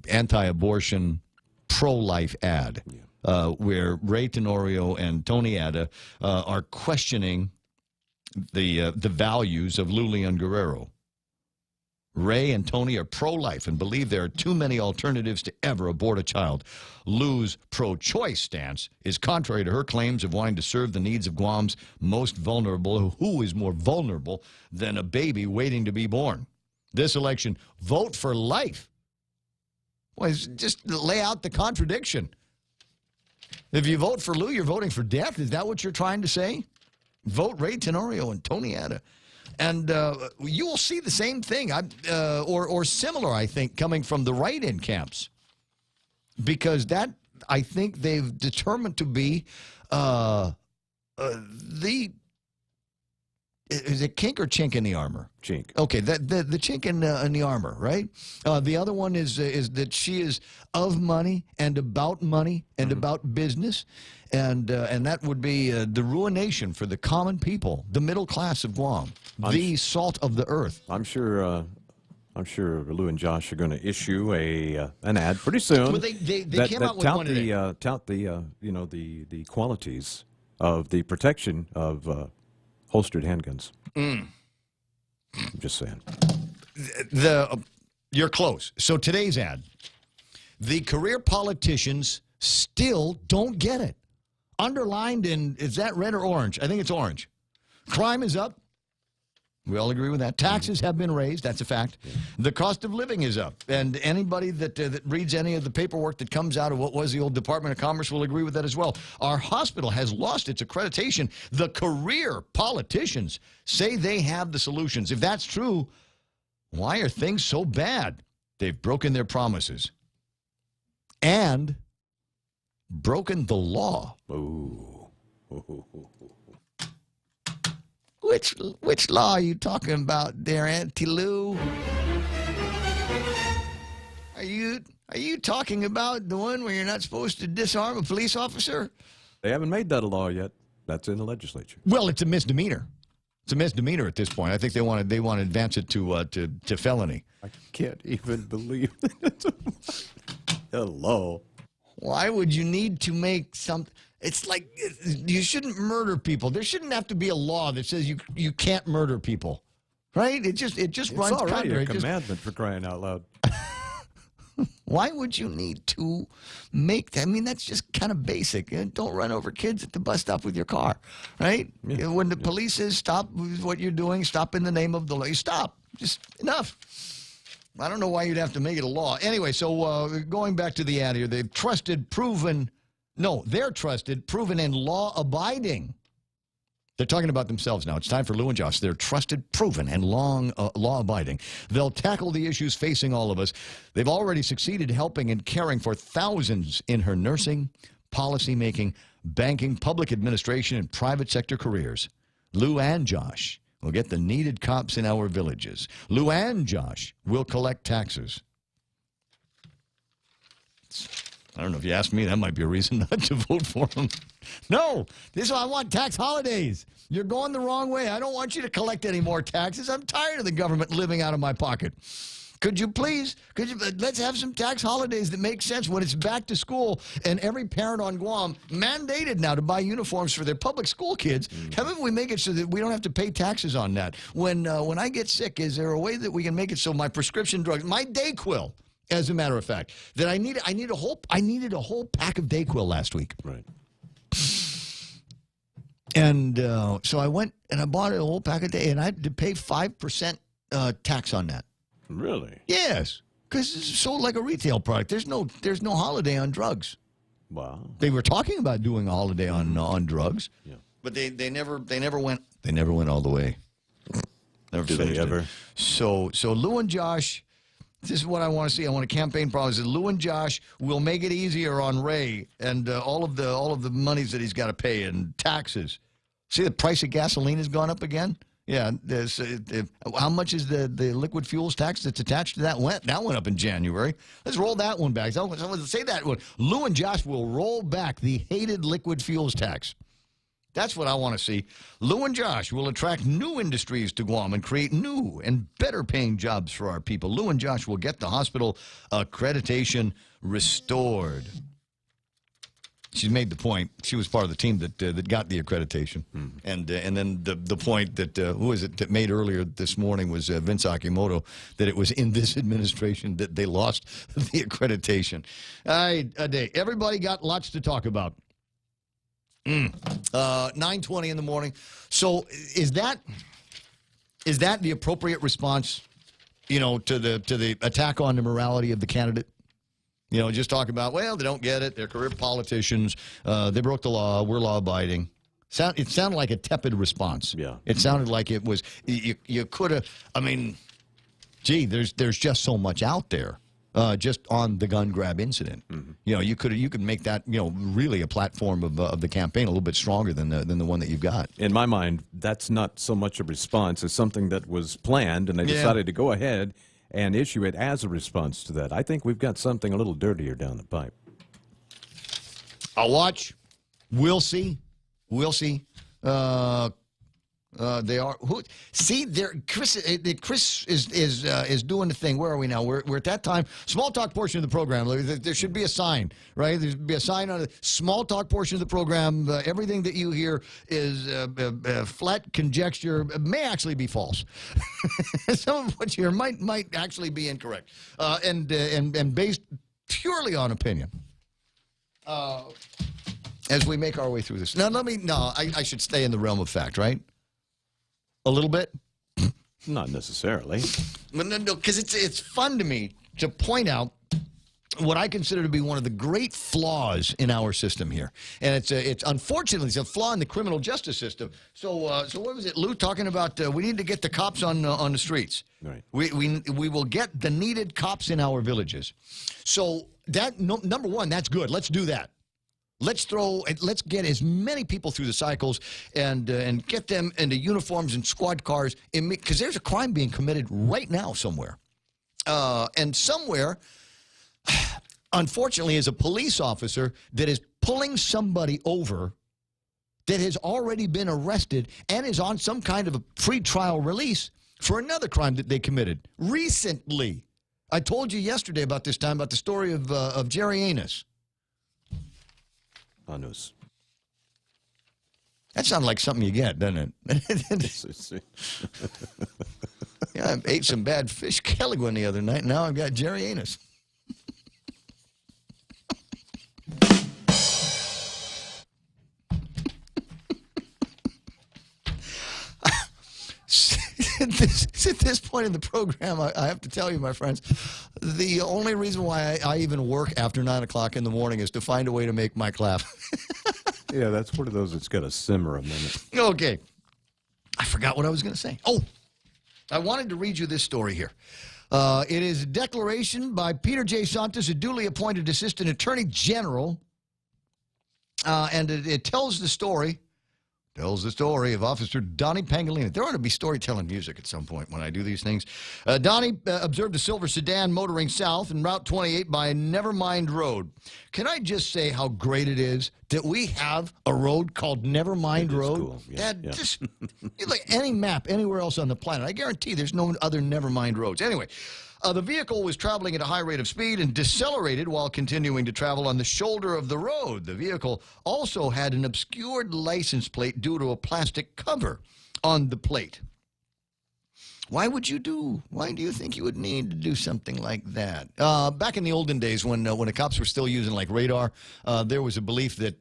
[SPEAKER 1] anti-abortion, pro-life ad, where Ray Tenorio and Tony Ada are questioning the values of Lulian Guerrero. Ray and Tony are pro-life and believe there are too many alternatives to ever abort a child. Lou's pro-choice stance is contrary to her claims of wanting to serve the needs of Guam's most vulnerable. Who is more vulnerable than a baby waiting to be born? This election, vote for life. Well, just lay out the contradiction. If you vote for Lou, you're voting for death? Is that what you're trying to say? Vote Ray Tenorio and Tony Atta. And you will see the same thing, or similar, I think, coming from the write-in camps. Because that, I think, they've determined to be is it kink or chink in the armor?
[SPEAKER 4] Chink.
[SPEAKER 1] Okay, the chink in the armor, right? The other one is that she is of money and about money and about business, and that would be the ruination for the common people, the middle class of Guam, the salt of the earth.
[SPEAKER 4] I'm sure Lou and Josh are going to issue an ad pretty soon.
[SPEAKER 1] Well, they came out with one today.
[SPEAKER 4] Tout the qualities of the protection of holstered handguns. I'm just saying.
[SPEAKER 1] You're close. So today's ad, the career politicians still don't get it. Underlined in, is that red or orange? I think it's orange. Crime is up. We all agree with that. Taxes have been raised. That's a fact. The cost of living is up. And anybody that reads any of the paperwork that comes out of what was the old Department of Commerce will agree with that as well. Our hospital has lost its accreditation. The career politicians say they have the solutions. If that's true, why are things so bad? They've broken their promises. And broken the law.
[SPEAKER 4] Ooh.
[SPEAKER 1] Which law are you talking about there, Auntie Lou? Are you talking about the one where you're not supposed to disarm a police officer?
[SPEAKER 4] They haven't made that a law yet. That's in the legislature.
[SPEAKER 1] Well, it's a misdemeanor. It's a misdemeanor at this point. I think they want to advance it to felony.
[SPEAKER 4] I can't even believe it. Hello.
[SPEAKER 1] Why would you need to make some? It's like you shouldn't murder people. There shouldn't have to be a law that says you can't murder people, right? It just runs
[SPEAKER 4] already
[SPEAKER 1] counter.
[SPEAKER 4] a commandment for crying out loud.
[SPEAKER 1] Why would you need to make that? I mean, that's just kind of basic. Don't run over kids at the bus stop with your car, right?
[SPEAKER 4] Yeah.
[SPEAKER 1] When the police says stop what you're doing, stop in the name of the law. You stop. Just enough. I don't know why you'd have to make it a law. Anyway, so going back to the ad here, they're trusted, proven, and law-abiding. They're talking about themselves now. It's time for Lou and Josh. They're trusted, proven, and law-abiding. They'll tackle the issues facing all of us. They've already succeeded helping and caring for thousands in her nursing, policymaking, banking, public administration, and private sector careers. Lou and Josh will get the needed cops in our villages. Lou and Josh will collect taxes. I don't know if you ask me, that might be a reason not to vote for them. No, I want tax holidays. You're going the wrong way. I don't want you to collect any more taxes. I'm tired of the government living out of my pocket. Could you please, let's have some tax holidays that make sense when it's back to school and every parent on Guam mandated now to buy uniforms for their public school kids. How about we make it so that we don't have to pay taxes on that? When I get sick, is there a way that we can make it so my prescription drugs, my Dayquil, as a matter of fact, that I needed a whole pack of Dayquil last week.
[SPEAKER 4] Right.
[SPEAKER 1] And so I went and I bought a whole pack of Day, and I had to pay 5% tax on that.
[SPEAKER 4] Really?
[SPEAKER 1] Yes, because it's sold like a retail product. There's no holiday on drugs.
[SPEAKER 4] Wow.
[SPEAKER 1] They were talking about doing a holiday on drugs.
[SPEAKER 4] Yeah.
[SPEAKER 1] But they never went all the way. Never
[SPEAKER 4] Do they ever?
[SPEAKER 1] So Lou and Josh, this is what I want to see. I want a campaign promise that Lou and Josh will make it easier on Ray and all of the monies that he's got to pay and taxes. See, the price of gasoline has gone up again. Yeah, how much is the liquid fuels tax that's attached to that? That went up in January. Let's roll that one back. Someone say that one. Lou and Josh will roll back the hated liquid fuels tax. That's what I want to see. Lou and Josh will attract new industries to Guam and create new and better paying jobs for our people. Lou and Josh will get the hospital accreditation restored. she's made the point. She was part of the team that got the accreditation. And then the point that, who was it that made earlier this morning was Vince Akimoto, that it was in this administration that they lost the accreditation. Everybody got lots to talk about. 9:20 in the morning. So is that the appropriate response, to the attack on the morality of the candidate? Just talk about, well, they don't get it. They're career politicians. They broke the law. We're law-abiding. It sounded like a tepid response. Yeah. It sounded like it was, you could have, there's just so much out there. Just on the gun grab incident, you could make that really a platform of the campaign a little bit stronger than the one that you've got.
[SPEAKER 4] In my mind, that's not so much a response as something that was planned, and they decided to go ahead and issue it as a response to that. I think we've got something a little dirtier down the pipe.
[SPEAKER 1] I'll watch. We'll see. We'll see. They are Chris is doing the thing. Where are we now? We're at that time. Small talk portion of the program. There should be a sign, right? There should be a sign on the small talk portion of the program. Everything that you hear is flat conjecture. May actually be false. Some of what you hear might actually be incorrect, and based purely on opinion. As we make our way through this, now I should stay in the realm of fact, right? A little bit?
[SPEAKER 4] Not necessarily.
[SPEAKER 1] No, because it's fun to me to point out what I consider to be one of the great flaws in our system here. And it's unfortunately, it's a flaw in the criminal justice system. So what was it, Lou, talking about we need to get the cops on the streets.
[SPEAKER 4] Right.
[SPEAKER 1] We will get the needed cops in our villages. So that, number one, that's good. Let's do that. Let's get as many people through the cycles and get them into uniforms and squad cars, because there's a crime being committed right now somewhere. And somewhere, unfortunately, is a police officer that is pulling somebody over that has already been arrested and is on some kind of a pre-trial release for another crime that they committed recently. I told you yesterday about this time, about the story of Jerry Anus.
[SPEAKER 4] Anus.
[SPEAKER 1] That sounds like something you get, doesn't it? Yeah, I ate some bad fish Kelligwin the other night. Now I've got Jerry Anus. At this point in the program, I have to tell you, my friends, the only reason why I even work after 9 o'clock in the morning is to find a way to make Mike laugh.
[SPEAKER 4] Yeah, that's one of those that's got to simmer a minute.
[SPEAKER 1] Okay. I forgot what I was going to say. Oh, I wanted to read you this story here. It is a declaration by Peter J. Santos, a duly appointed Assistant Attorney General, and it tells the story of Officer Donnie Pangolina. There ought to be storytelling music at some point when I do these things. Donnie observed a silver sedan motoring south en Route 28 by Nevermind Road. Can I just say how great it is that we have a road called Nevermind Road?
[SPEAKER 4] Cool. Yeah,
[SPEAKER 1] Just like any map anywhere else on the planet. I guarantee there's no other Nevermind roads. Anyway, the vehicle was traveling at a high rate of speed and decelerated while continuing to travel on the shoulder of the road. The vehicle also had an obscured license plate due to a plastic cover on the plate. Why do you think you would need to do something like that? Back in the olden days when the cops were still using like radar, there was a belief that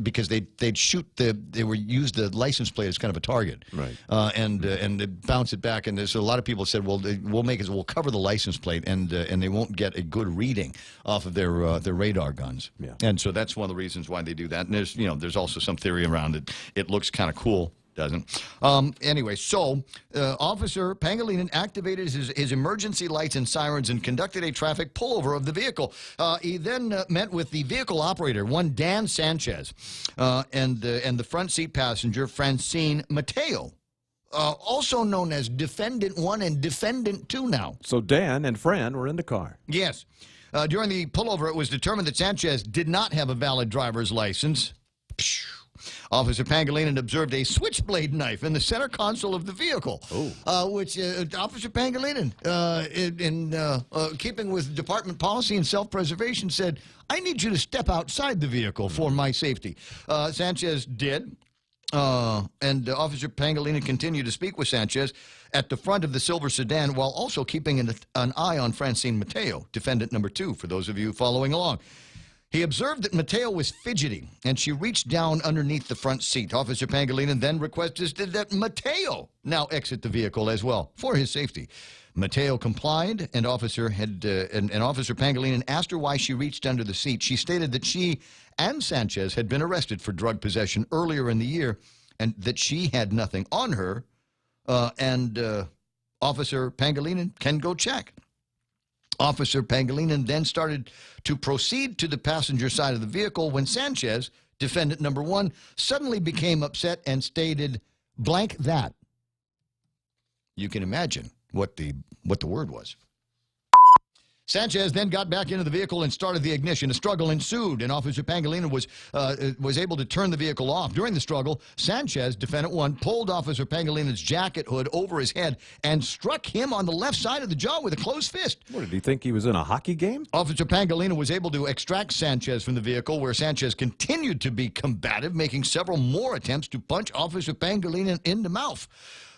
[SPEAKER 1] because they'd use the license plate as kind of a target,
[SPEAKER 4] right?
[SPEAKER 1] And bounce it back, and so a lot of people said, well, we'll cover the license plate, and they won't get a good reading off of their radar guns.
[SPEAKER 4] Yeah.
[SPEAKER 1] And so that's one of the reasons why they do that. And there's also some theory around it. It looks kind of cool. Doesn't. Anyway, so Officer Pangolin activated his emergency lights and sirens and conducted a traffic pullover of the vehicle. He then met with the vehicle operator, one Dan Sanchez, and the front seat passenger, Francine Mateo, also known as Defendant 1 and Defendant 2 now.
[SPEAKER 4] So Dan and Fran were in the car.
[SPEAKER 1] Yes. During the pullover, it was determined that Sanchez did not have a valid driver's license. Officer Pangilinan observed a switchblade knife in the center console of the vehicle, which Officer Pangilinan, in keeping with department policy and self-preservation, said, "I need you to step outside the vehicle for my safety." Sanchez did. And Officer Pangilinan continued to speak with Sanchez at the front of the silver sedan while also keeping an eye on Francine Mateo, defendant number 2, for those of you following along. He observed that Mateo was fidgety, and she reached down underneath the front seat. Officer Pangilinan then requested that Mateo now exit the vehicle as well for his safety. Mateo complied, and Officer Pangilinan asked her why she reached under the seat. She stated that she and Sanchez had been arrested for drug possession earlier in the year and that she had nothing on her, Officer Pangilinan can go check. Officer Pangilinan then started to proceed to the passenger side of the vehicle when Sanchez, defendant number 1, suddenly became upset and stated, "blank that." You can imagine what the word was. Sanchez then got back into the vehicle and started the ignition. A struggle ensued, and Officer Pangilinan was able to turn the vehicle off. During the struggle, Sanchez, defendant 1, pulled Officer Pangilinan's jacket hood over his head and struck him on the left side of the jaw with a closed fist.
[SPEAKER 4] What, did he think he was in a hockey game?
[SPEAKER 1] Officer Pangilinan was able to extract Sanchez from the vehicle, where Sanchez continued to be combative, making several more attempts to punch Officer Pangilinan in the mouth.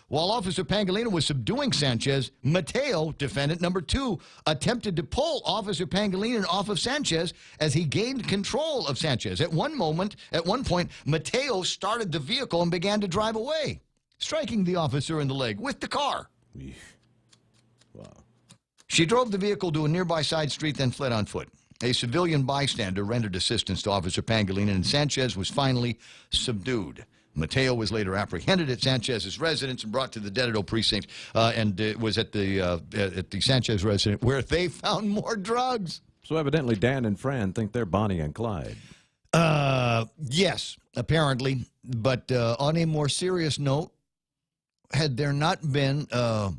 [SPEAKER 1] While Officer Pangilinan was subduing Sanchez, Mateo, defendant number 2, attempted to pull Officer Pangilinan off of Sanchez as he gained control of Sanchez. At one point, Mateo started the vehicle and began to drive away, striking the officer in the leg with the car. Wow. She drove the vehicle to a nearby side street, then fled on foot. A civilian bystander rendered assistance to Officer Pangilinan, and Sanchez was finally subdued. Mateo was later apprehended at Sanchez's residence and brought to the Dedito precinct, and it was at the Sanchez residence where they found more drugs.
[SPEAKER 4] So evidently Dan and Fran think they're Bonnie and Clyde.
[SPEAKER 1] Yes, apparently. But on a more serious note, had there not been a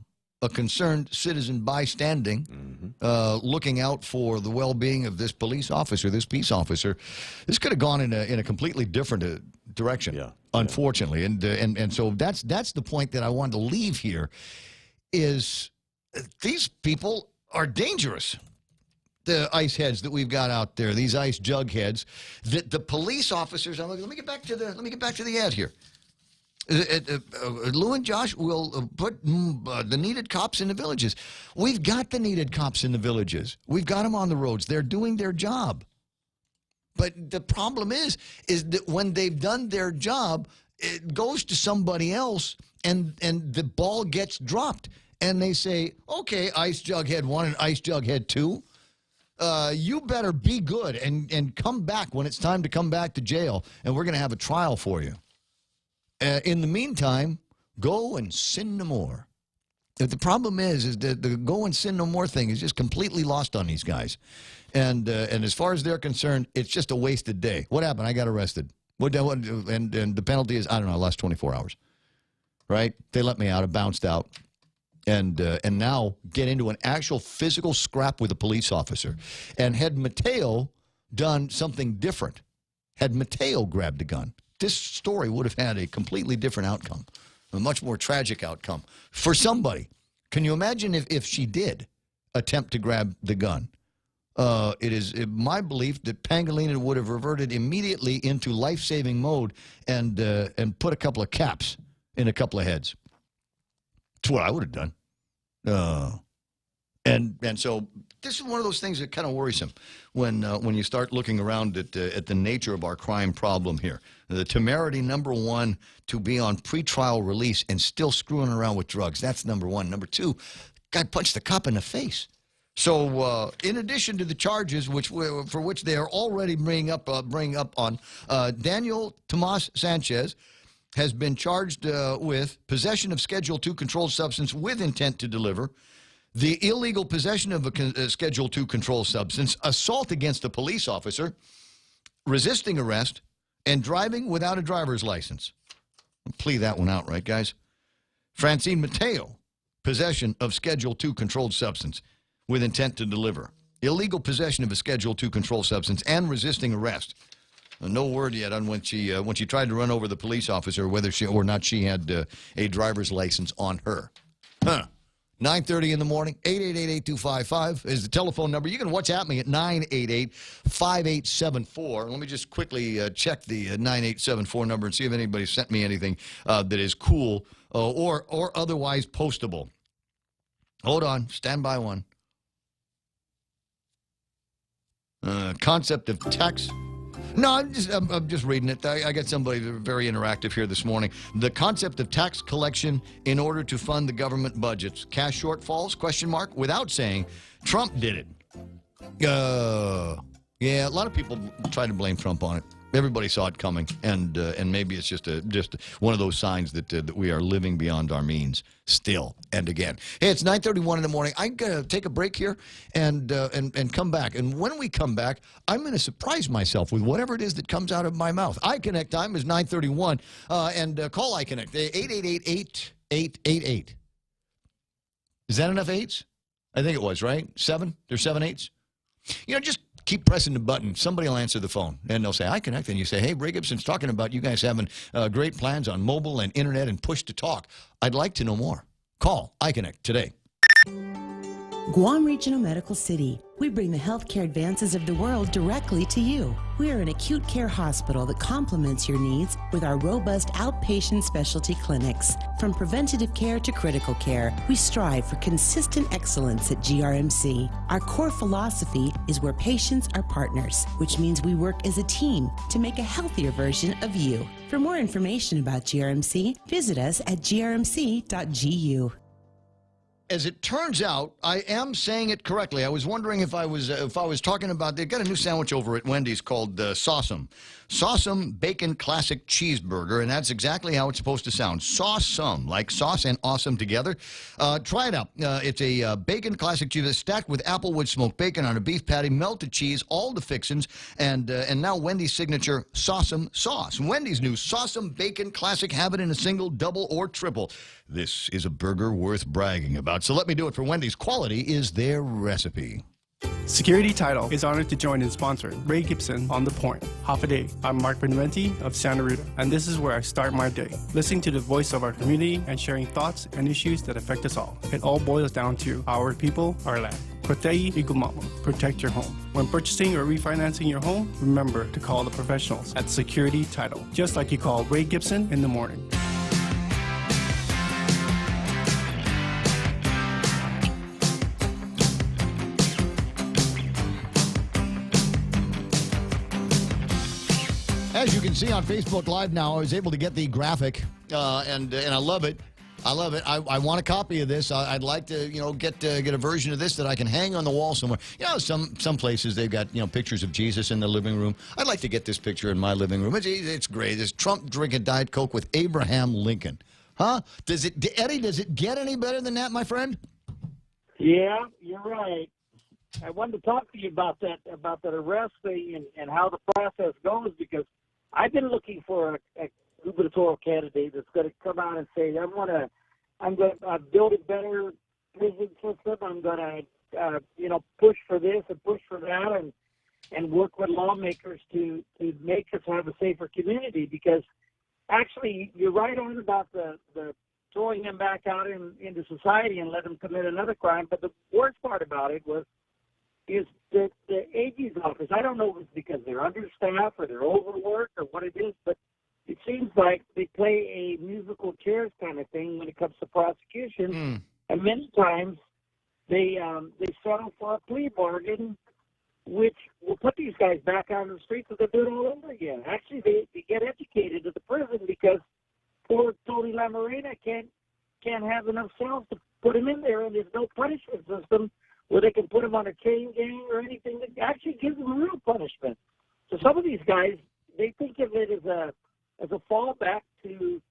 [SPEAKER 1] concerned citizen bystanding, looking out for the well-being of this police officer, this peace officer, this could have gone in a completely different direction. Yeah. Unfortunately, and so that's the point that I wanted to leave here. Is these people are dangerous. The ice heads that we've got out there, these ice jug heads, the police officers. Let me get back to the ad here. Lou and Josh will put the needed cops in the villages. We've got the needed cops in the villages. We've got them on the roads. They're doing their job. But the problem is that when they've done their job, it goes to somebody else, and the ball gets dropped. And they say, okay, Ice Jughead 1 and Ice Jughead 2, you better be good and come back when it's time to come back to jail, and we're going to have a trial for you. In the meantime, go and sin no more. The problem is that the go and sin no more thing is just completely lost on these guys. And as far as they're concerned, it's just a wasted day. What happened? I got arrested. And the penalty is, I don't know, I lost 24 hours. Right? They let me out. I bounced out. And now get into an actual physical scrap with a police officer. And had Mateo done something different, had Mateo grabbed a gun, this story would have had a completely different outcome, a much more tragic outcome for somebody. Can you imagine if she did attempt to grab the gun? It is my belief that Pangilinan would have reverted immediately into life-saving mode and put a couple of caps in a couple of heads. That's what I would have done. And so this is one of those things that kind of worrisome when you start looking around at the nature of our crime problem here. The temerity, number 1, to be on pretrial release and still screwing around with drugs. That's number 1. Number 2, guy punched the cop in the face. So in addition to the charges for which they are already bringing up on, Daniel Tomas Sanchez has been charged with possession of Schedule II controlled substance with intent to deliver, the illegal possession of a Schedule II controlled substance, assault against a police officer, resisting arrest, and driving without a driver's license. I'll plea that one out, right, guys? Francine Mateo, possession of Schedule II controlled substance with intent to deliver, illegal possession of a Schedule II controlled substance, and resisting arrest. No word yet on when she tried to run over the police officer, whether she or not she had a driver's license on her. Huh. 9:30 in the morning, 888-8255 is the telephone number. You can WhatsApp me at 988-5874. Let me just quickly check the 9874 number and see if anybody sent me anything that is cool or otherwise postable. Hold on. Stand by one. Concept of text. No, I'm just reading it. I got somebody very interactive here this morning. The concept of tax collection in order to fund the government budgets. Cash shortfalls, question mark, without saying Trump did it. Yeah, a lot of people try to blame Trump on it. Everybody saw it coming, and maybe it's just one of those signs that we are living beyond our means still and again. Hey, it's 9:31 in the morning. I'm gonna take a break here and come back. And when we come back, I'm gonna surprise myself with whatever it is that comes out of my mouth. iConnect time is 9:31, and call iConnect 888-8888. Is that enough eights? I think it was, right? 7? There's 7 8s. You know, just keep pressing the button. Somebody will answer the phone, and they'll say, iConnect. And you say, hey, Ray Gibson's talking about you guys having great plans on mobile and internet and push to talk. I'd like to know more. Call iConnect today.
[SPEAKER 9] Guam Regional Medical City. We bring the healthcare advances of the world directly to you. We are an acute care hospital that complements your needs with our robust outpatient specialty clinics. From preventative care to critical care, we strive for consistent excellence at GRMC. Our core philosophy is where patients are partners, which means we work as a team to make a healthier version of you. For more information about GRMC, visit us at grmc.gu.
[SPEAKER 1] As it turns out, I am saying it correctly. I was wondering if I was talking about, they've got a new sandwich over at Wendy's called Sauceum. Sauceum Bacon Classic Cheeseburger, and that's exactly how it's supposed to sound. Sauceum, like sauce and awesome together. Try it out. It's a bacon classic cheese stacked with applewood smoked bacon on a beef patty, melted cheese, all the fixins, and now Wendy's signature Sauceum sauce. Wendy's new Sauceum Bacon Classic. Have it in a single, double, or triple. This is a burger worth bragging about. So let me do it for Wendy's. Quality is their recipe.
[SPEAKER 11] Security Title is honored to join in sponsoring Ray Gibson on The Point. Half a day. I'm Mark Beneventi of Santa Rita, and this is where I start my day, listening to the voice of our community and sharing thoughts and issues that affect us all. It all boils down to our people, our land. Protei Igumamo. Protect your home. When purchasing or refinancing your home, remember to call the professionals at Security Title, just like you call Ray Gibson in the morning.
[SPEAKER 1] As you can see on Facebook Live now, I was able to get the graphic, and I love it. I love it. I want a copy of this. I'd like to, get a version of this that I can hang on the wall somewhere. Some places they've got, pictures of Jesus in the living room. I'd like to get this picture in my living room. It's great. It's Trump drinking Diet Coke with Abraham Lincoln. Huh? Eddie, does it get any better than that, my friend?
[SPEAKER 16] Yeah, you're right. I wanted to talk to you about that arrest thing and how the process goes, because I've been looking for a gubernatorial candidate that's going to come out and say, I'm going to build a better prison system. I'm going to push for this and push for that, and work with lawmakers to make us have a safer community. Because actually, you're right on about the throwing them back out into society and let them commit another crime. But the worst part about it is the AG's office. I don't know if it's because they're understaffed or they're overworked or what it is, but it seems like they play a musical chairs kind of thing when it comes to prosecution. And many times they settle for a plea bargain, which will put these guys back on the streets and they'll do it all over again. Actually, they get educated at the prison because poor Tony Lamarina can't have enough cells to put him in there, and there's no punishment system where they can put him on a chain gang or anything that actually gives them real punishment. So some of these guys, they think of it as a fallback to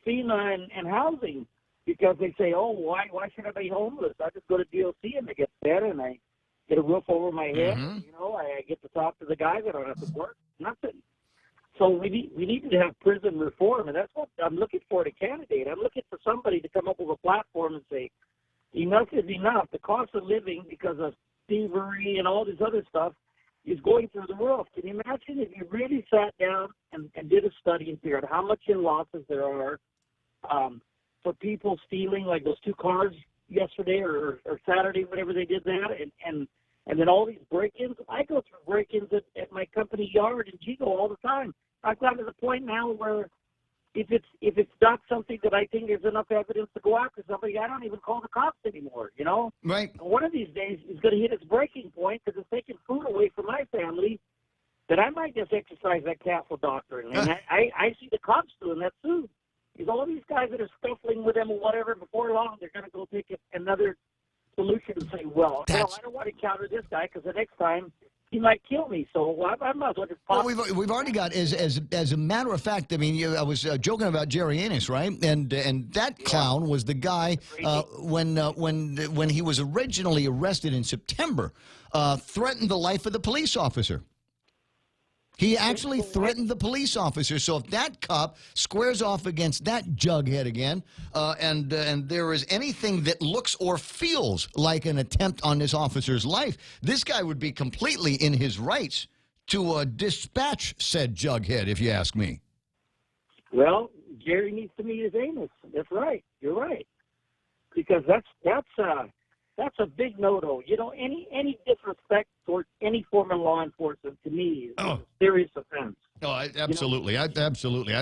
[SPEAKER 16] FEMA and housing, because they say, oh, why should I be homeless? I just go to DOC and I get fed and I get a roof over my head. I get to talk to the guys. I don't have to work. Nothing. So we need to have prison reform, and that's what I'm looking for in a candidate. I'm looking for somebody to come up with a platform and say, enough is enough. The cost of living because of thievery and all this other stuff is going through the roof. Can you imagine if you really sat down and did a study and figured out how much in losses there are for people stealing, like those 2 cars yesterday or Saturday, whenever they did that, and then all these break-ins. I go through break-ins at my company yard in Chico all the time. I've gotten to the point now where if it's not something that I think there's enough evidence to go after somebody, I don't even call the cops anymore, you know?
[SPEAKER 1] Right.
[SPEAKER 16] One of these days it's going to hit its breaking point because it's taking food away from my family, that I might just exercise that castle doctrine. And I see the cops doing that too. Because all these guys that are scuffling with them or whatever, before long they're going to go take another solution and say, well, no, I don't want to counter this guy because the next time he might kill me. So I might as well just pop.
[SPEAKER 1] Well, we've already got, as a matter of fact, I mean, I was joking about Jerry Ennis, right? And that clown was the guy when he was originally arrested in September, threatened the life of the police officer. He actually threatened the police officer. So if that cop squares off against that jughead again, and there is anything that looks or feels like an attempt on this officer's life, this guy would be completely in his rights to dispatch said jughead, if you ask me.
[SPEAKER 16] Well, Jerry needs to meet his Amos. That's right. You're right. Because that's a big no-no. You know, any disrespect towards any form of law enforcement to me is a serious offense.
[SPEAKER 1] Oh, absolutely, absolutely.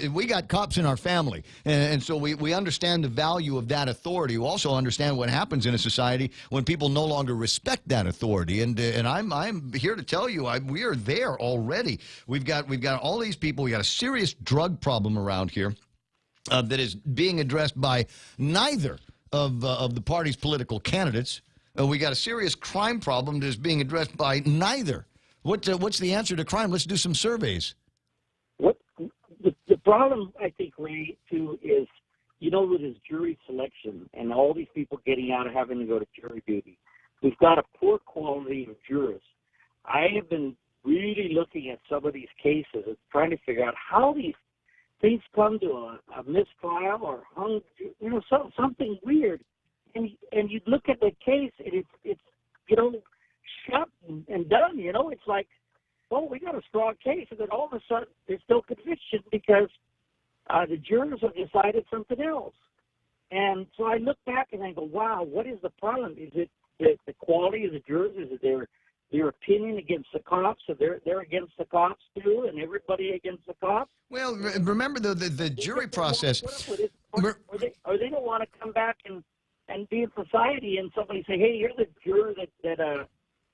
[SPEAKER 1] We got cops in our family, and so we understand the value of that authority. We also understand what happens in a society when people no longer respect that authority. And I'm here to tell you, we are there already. We've got all these people. We got a serious drug problem around here that is being addressed by neither of the party's political candidates. We got a serious crime problem that is being addressed by neither. What's the answer to crime? Let's do some surveys.
[SPEAKER 16] What the problem, I think, Ray, too, is, you know, with this jury selection and all these people getting out of having to go to jury duty, we've got a poor quality of jurists. I have been really looking at some of these cases and trying to figure out how these things come to a mistrial or hung, you know, something weird. And you look at the case and it's you know, shut and done. You know, it's like, oh, we got a strong case, and then all of a sudden there's no conviction because the jurors have decided something else. And so I look back and I go, wow, what is the problem? Is it the quality of the jurors? Is it their opinion against the cops? So they're against the cops too, and everybody against the cops?
[SPEAKER 1] Well, remember the jury process.
[SPEAKER 16] Or they don't want to come back and be in society and somebody say, hey, you're the juror that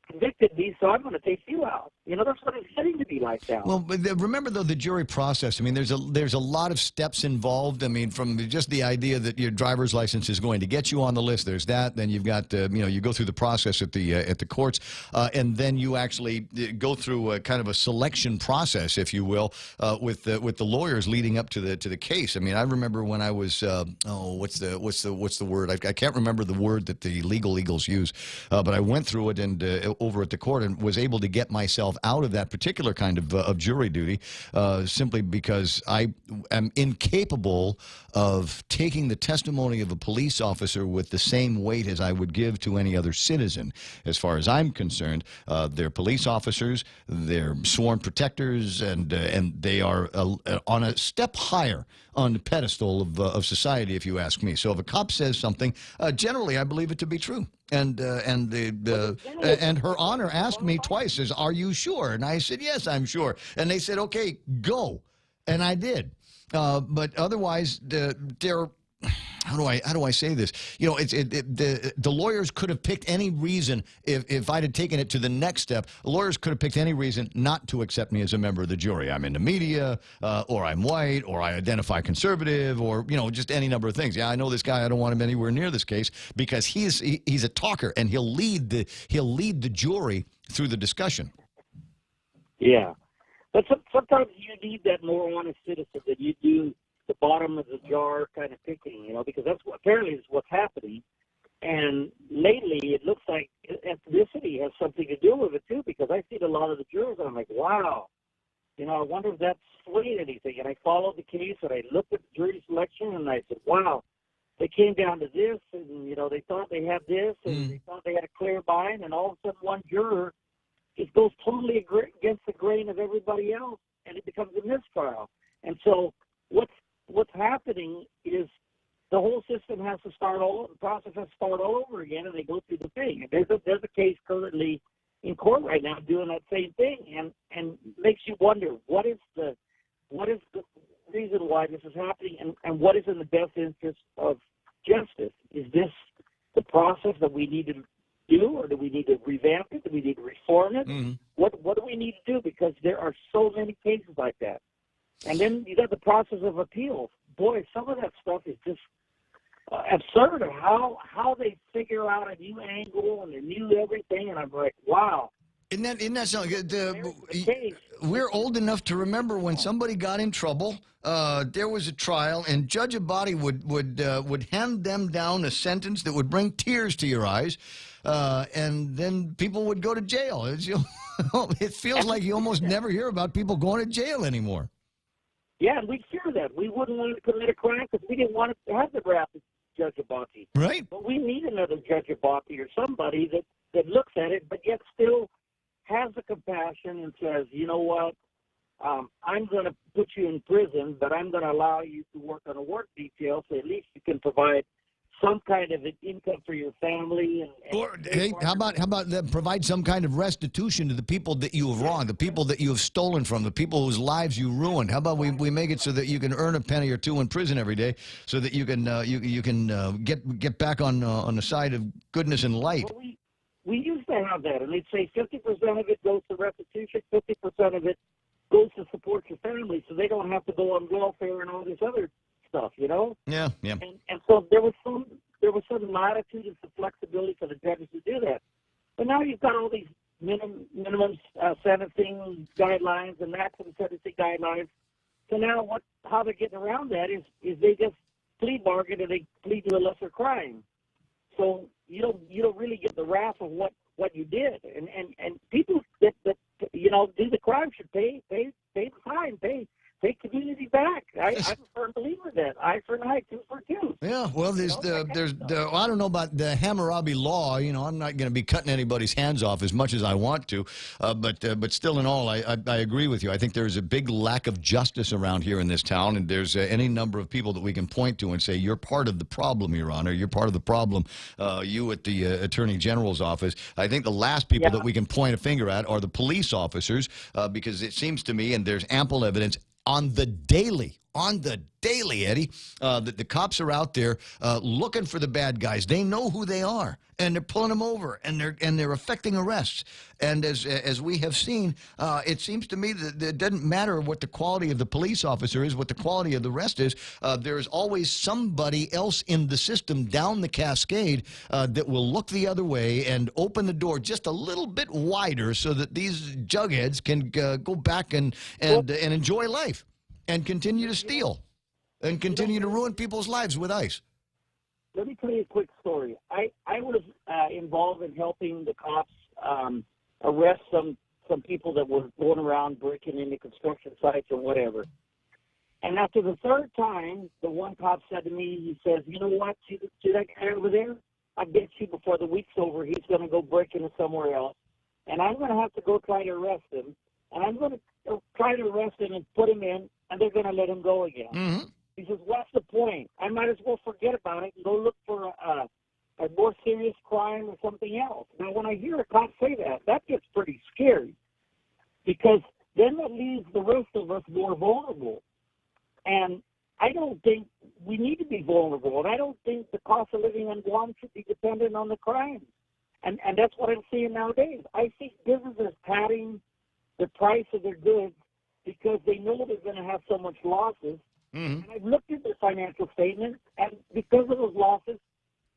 [SPEAKER 16] convicted me, so I'm going to take you out. You know, that's what it's getting to be like now.
[SPEAKER 1] Well, but remember, though, the jury process. I mean, there's a lot of steps involved. I mean, from just the idea that your driver's license is going to get you on the list. There's that. Then you've got, you go through the process at the courts, and then you actually go through kind of a selection process, if you will, with the lawyers leading up to the case. I mean, I remember when I was what's the word? I can't remember the word that the legal eagles use, but I went through it and over at the court and was able to get myself out of that particular kind of jury duty simply because I am incapable of taking the testimony of a police officer with the same weight as I would give to any other citizen. As far as I'm concerned, they're police officers, they're sworn protectors, and they are on a step higher on the pedestal of society, if you ask me. So if a cop says something, generally I believe it to be true. And Her Honor asked me twice, says, "Are you sure?" And I said, "Yes, I'm sure." And they said, "Okay, go," and I did. But otherwise, they're. How do I say this? You know, the lawyers could have picked any reason if I'd have taken it to the next step. The lawyers could have picked any reason not to accept me as a member of the jury. I'm in the media, or I'm white, or I identify conservative, or just any number of things. Yeah, I know this guy. I don't want him anywhere near this case because he's a talker and he'll lead the jury through the discussion.
[SPEAKER 16] Yeah, but sometimes you need that more honest citizen that you do. The bottom of the jar kind of picking, because that's apparently is what's happening. And lately, it looks like ethnicity has something to do with it too, because I see a lot of the jurors, and I'm like, wow, I wonder if that's swayed anything. And I followed the case, and I looked at the jury selection, and I said, wow, they came down to this, and they thought they had this, and they thought they had a clear mind, and all of a sudden, one juror it goes totally against the grain of everybody else, and it becomes a mistrial. And so what's happening is the whole system has to start the process has to start all over again, and they go through the thing. And there's a case currently in court right now doing that same thing, and makes you wonder what is the reason why this is happening, and what is in the best interest of justice. Is this the process that we need to do, or do we need to revamp it? Do we need to reform it?
[SPEAKER 1] Mm-hmm.
[SPEAKER 16] What do we need to do? Because there are so many cases like that. And then you got the process of appeals. Boy, some of that stuff is just absurd, of how they figure out a new angle and a new everything, and I'm like, wow.
[SPEAKER 1] Isn't that something? We're old enough to remember when somebody got in trouble. There was a trial, and Judge Abadi would hand them down a sentence that would bring tears to your eyes, and then people would go to jail. It feels like you almost never hear about people going to jail anymore.
[SPEAKER 16] Yeah, and we fear that. We wouldn't want to commit a crime because we didn't want to have the wrath of Judge Abati.
[SPEAKER 1] Right.
[SPEAKER 16] But we need another Judge Abati or somebody that looks at it, but yet still has the compassion and says, you know what, I'm going to put you in prison, but I'm going to allow you to work on a work detail so at least you can provide some kind of an income for your family.
[SPEAKER 1] How about provide some kind of restitution to the people that you have wronged, the people that you have stolen from, the people whose lives you ruined? How about we make it so that you can earn a penny or two in prison every day, so that you can you can get back on the side of goodness and light?
[SPEAKER 16] Well, we used to have that, and they'd say 50% of it goes to restitution, 50% of it goes to support your family, so they don't have to go on welfare and all this other stuff, you know?
[SPEAKER 1] Yeah.
[SPEAKER 16] And so there was some latitude and some flexibility for the judges to do that. But now you've got all these minimum sentencing guidelines and maximum sentencing guidelines. So now how they're getting around that is they just plea bargain and they plead to a lesser crime. So you don't really get the wrath of what you did, and people that do the crime should pay the fine, pay community back. I'm a firm believer in that. Eye for an eye, tooth for a tooth.
[SPEAKER 1] Yeah, well, there's I don't know about the Hammurabi law. I'm not going to be cutting anybody's hands off as much as I want to, but still in all, I agree with you. I think there's a big lack of justice around here in this town, and there's any number of people that we can point to and say, you're part of the problem, Your Honor. You're part of the problem, you at the Attorney General's office. I think the last people that we can point a finger at are the police officers, because it seems to me, and there's ample evidence on the daily, Eddie, that the cops are out there looking for the bad guys. They know who they are, and they're pulling them over, and they're effecting arrests. And as we have seen, it seems to me that it doesn't matter what the quality of the police officer is, what the quality of the rest is. There is always somebody else in the system down the cascade that will look the other way and open the door just a little bit wider so that these jugheads can go back and enjoy life and continue to steal and continue to ruin people's lives with ICE.
[SPEAKER 16] Let me tell you a quick story. I was involved in helping the cops arrest some people that were going around breaking into construction sites or whatever. And after the third time, the one cop said to me, he says, you know what, see that guy over there? I bet you before the week's over, he's going to go break into somewhere else. And I'm going to have to go try to arrest him. And I'm going to try to arrest him and put him in, and they're going to let him go again.
[SPEAKER 1] Mm-hmm.
[SPEAKER 16] He says, what's the point? I might as well forget about it and go look for a more serious crime or something else. Now, when I hear a cop say that gets pretty scary, because then that leaves the rest of us more vulnerable. And I don't think we need to be vulnerable, and I don't think the cost of living on Guam should be dependent on the crime. And that's what I'm seeing nowadays. I see businesses padding the price of their goods because they know they're going to have so much losses.
[SPEAKER 1] Mm-hmm.
[SPEAKER 16] And I've looked at the financial statements, and because of those losses,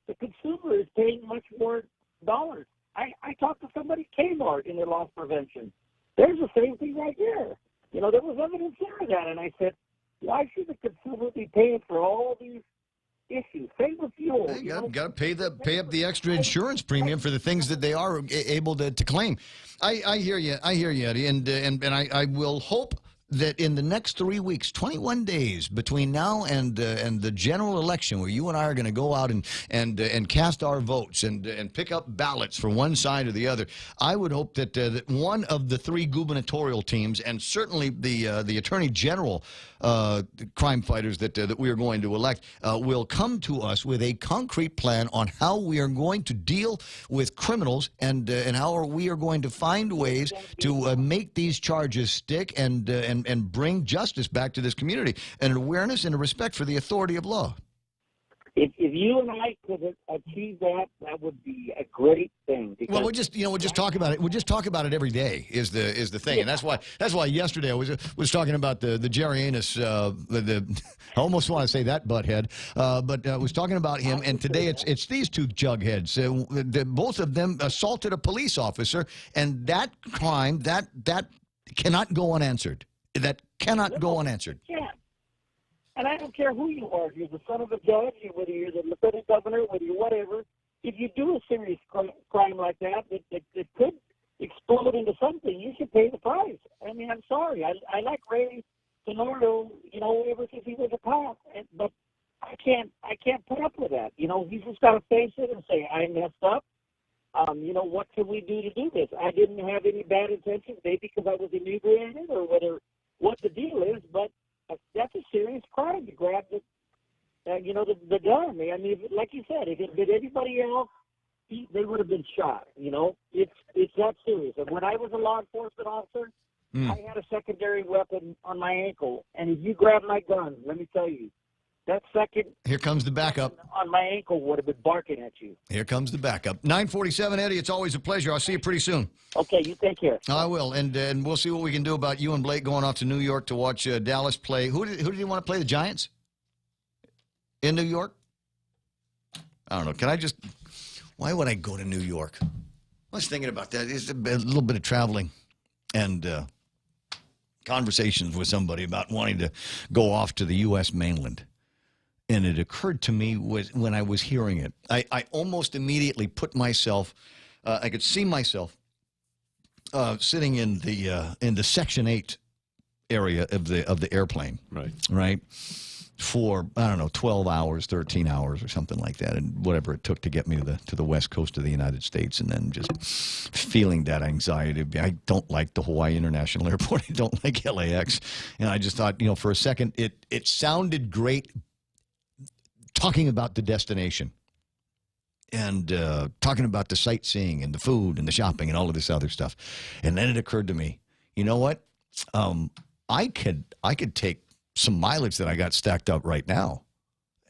[SPEAKER 16] the consumer is paying much more dollars. I talked to somebody at Kmart in their loss prevention. There's the same thing right there. There was evidence there of that, and I said, why should the consumer be paying for all these issues? Same with fuel.
[SPEAKER 1] You got to pay up the extra insurance premium for the things that they are able to claim. I hear you, Eddie, and I will hope that in the next 3 weeks, 21 days between now and the general election, where you and I are going to go out and cast our votes and pick up ballots for one side or the other, I would hope that that one of the three gubernatorial teams, and certainly the Attorney General crime fighters that we are going to elect, will come to us with a concrete plan on how we are going to deal with criminals and how we are going to find ways to make these charges stick and bring justice back to this community, and an awareness and a respect for the authority of law.
[SPEAKER 16] If you and I could achieve that, that would be a great thing.
[SPEAKER 1] Well, we'll just talk about it. We'll just talk about it every day. Is the thing, and that's why yesterday I was talking about the Jerry Anus. I almost want to say that butthead, but I was talking about him. And today it's these two jugheads. Both of them assaulted a police officer, and that crime that cannot go unanswered. That cannot go unanswered.
[SPEAKER 16] Yeah. And I don't care who you are. If you're the son of a judge, whether you're the lieutenant governor, whether you're whatever, if you do a serious crime like that could explode into something, you should pay the price. I mean, I'm sorry. I like Ray Tenorio, ever since he was a cop, but I can't put up with that. He's just got to face it and say, I messed up. What can we do to do this? I didn't have any bad intentions, maybe because I was inebriated or what the deal is, but that's a serious crime to grab the gun. I mean, like you said, if it had been anybody else, they would have been shot. It's that serious. And when I was a law enforcement officer, I had a secondary weapon on my ankle, and if you grab my gun, let me tell you, that second
[SPEAKER 1] here comes the backup
[SPEAKER 16] on my ankle would have been barking at you.
[SPEAKER 1] Here comes the backup. 9:47, Eddie. It's always a pleasure. I'll see you pretty soon.
[SPEAKER 16] Okay, you take care.
[SPEAKER 1] I will, and we'll see what we can do about you and Blake going off to New York to watch Dallas play. Who did you want to play? The Giants in New York? I don't know. Can I just? Why would I go to New York? I was thinking about that. It's a little bit of traveling and conversations with somebody about wanting to go off to the U.S. mainland. And it occurred to me when I was hearing it, I almost immediately put myself, I could see myself sitting in the Section 8 area of the airplane, right, for I don't know 12 hours, 13 hours, or something like that, and whatever it took to get me to the west coast of the United States, and then just feeling that anxiety. I don't like the Hawaii International Airport. I don't like LAX, and I just thought, for a second, it sounded great. Talking about the destination and talking about the sightseeing and the food and the shopping and all of this other stuff. And then it occurred to me, you know what? I could take some mileage that I got stacked up right now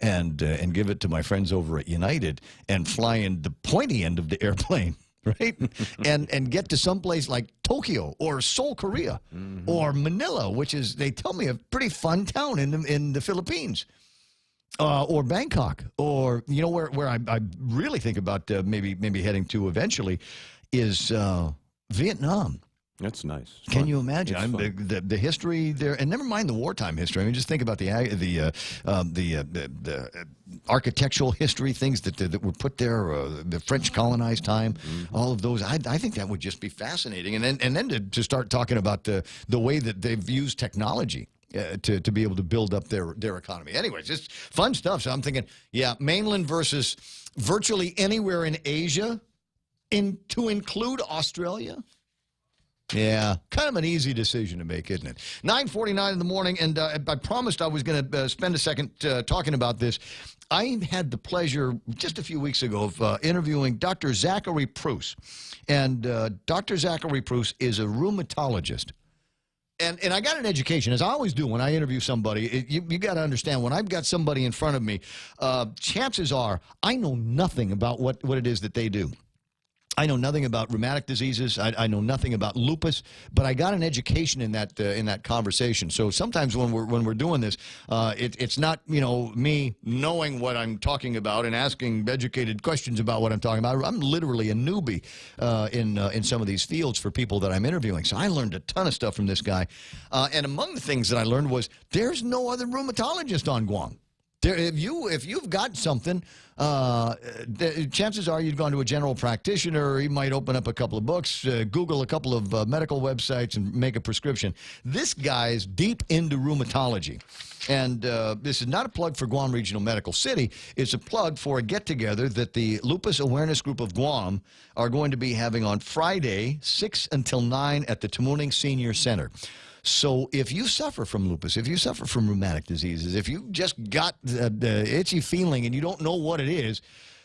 [SPEAKER 1] and give it to my friends over at United and fly in the pointy end of the airplane, right? and get to someplace like Tokyo or Seoul, Korea, or Manila, which is, they tell me, a pretty fun town in the Philippines. Or Bangkok, or where I really think about maybe heading to eventually is Vietnam.
[SPEAKER 4] That's nice.
[SPEAKER 1] Can you imagine? The history there, and never mind the wartime history. I mean, just think about the architectural history, things that were put there, the French colonized time, all of those. I think that would just be fascinating. And then to start talking about the way that they've used technology. To be able to build up their economy. Anyways, just fun stuff. So I'm thinking, mainland versus virtually anywhere in Asia, to include Australia. Yeah, kind of an easy decision to make, isn't it? 9:49 in the morning, and I promised I was going to spend a second talking about this. I had the pleasure just a few weeks ago of interviewing Dr. Zachary Preuss. And Dr. Zachary Preuss is a rheumatologist. And I got an education, as I always do when I interview somebody. You got to understand, when I've got somebody in front of me, chances are I know nothing about what it is that they do. I know nothing about rheumatic diseases. I know nothing about lupus, but I got an education in that conversation. So sometimes when we're doing this, it's not me knowing what I'm talking about and asking educated questions about what I'm talking about. I'm literally a newbie in some of these fields for people that I'm interviewing. So I learned a ton of stuff from this guy, and among the things that I learned was there's no other rheumatologist on Guam. If you've got something, chances are you've gone to a general practitioner, or you might open up a couple of books, Google a couple of medical websites, and make a prescription. This guy's deep into rheumatology. And this is not a plug for Guam Regional Medical City. It's a plug for a get-together that the Lupus Awareness Group of Guam are going to be having on Friday, 6 until 9 at the Tamuning Senior Center. So if you suffer from lupus, if you suffer from rheumatic diseases, if you just got the itchy feeling and you don't know what it is,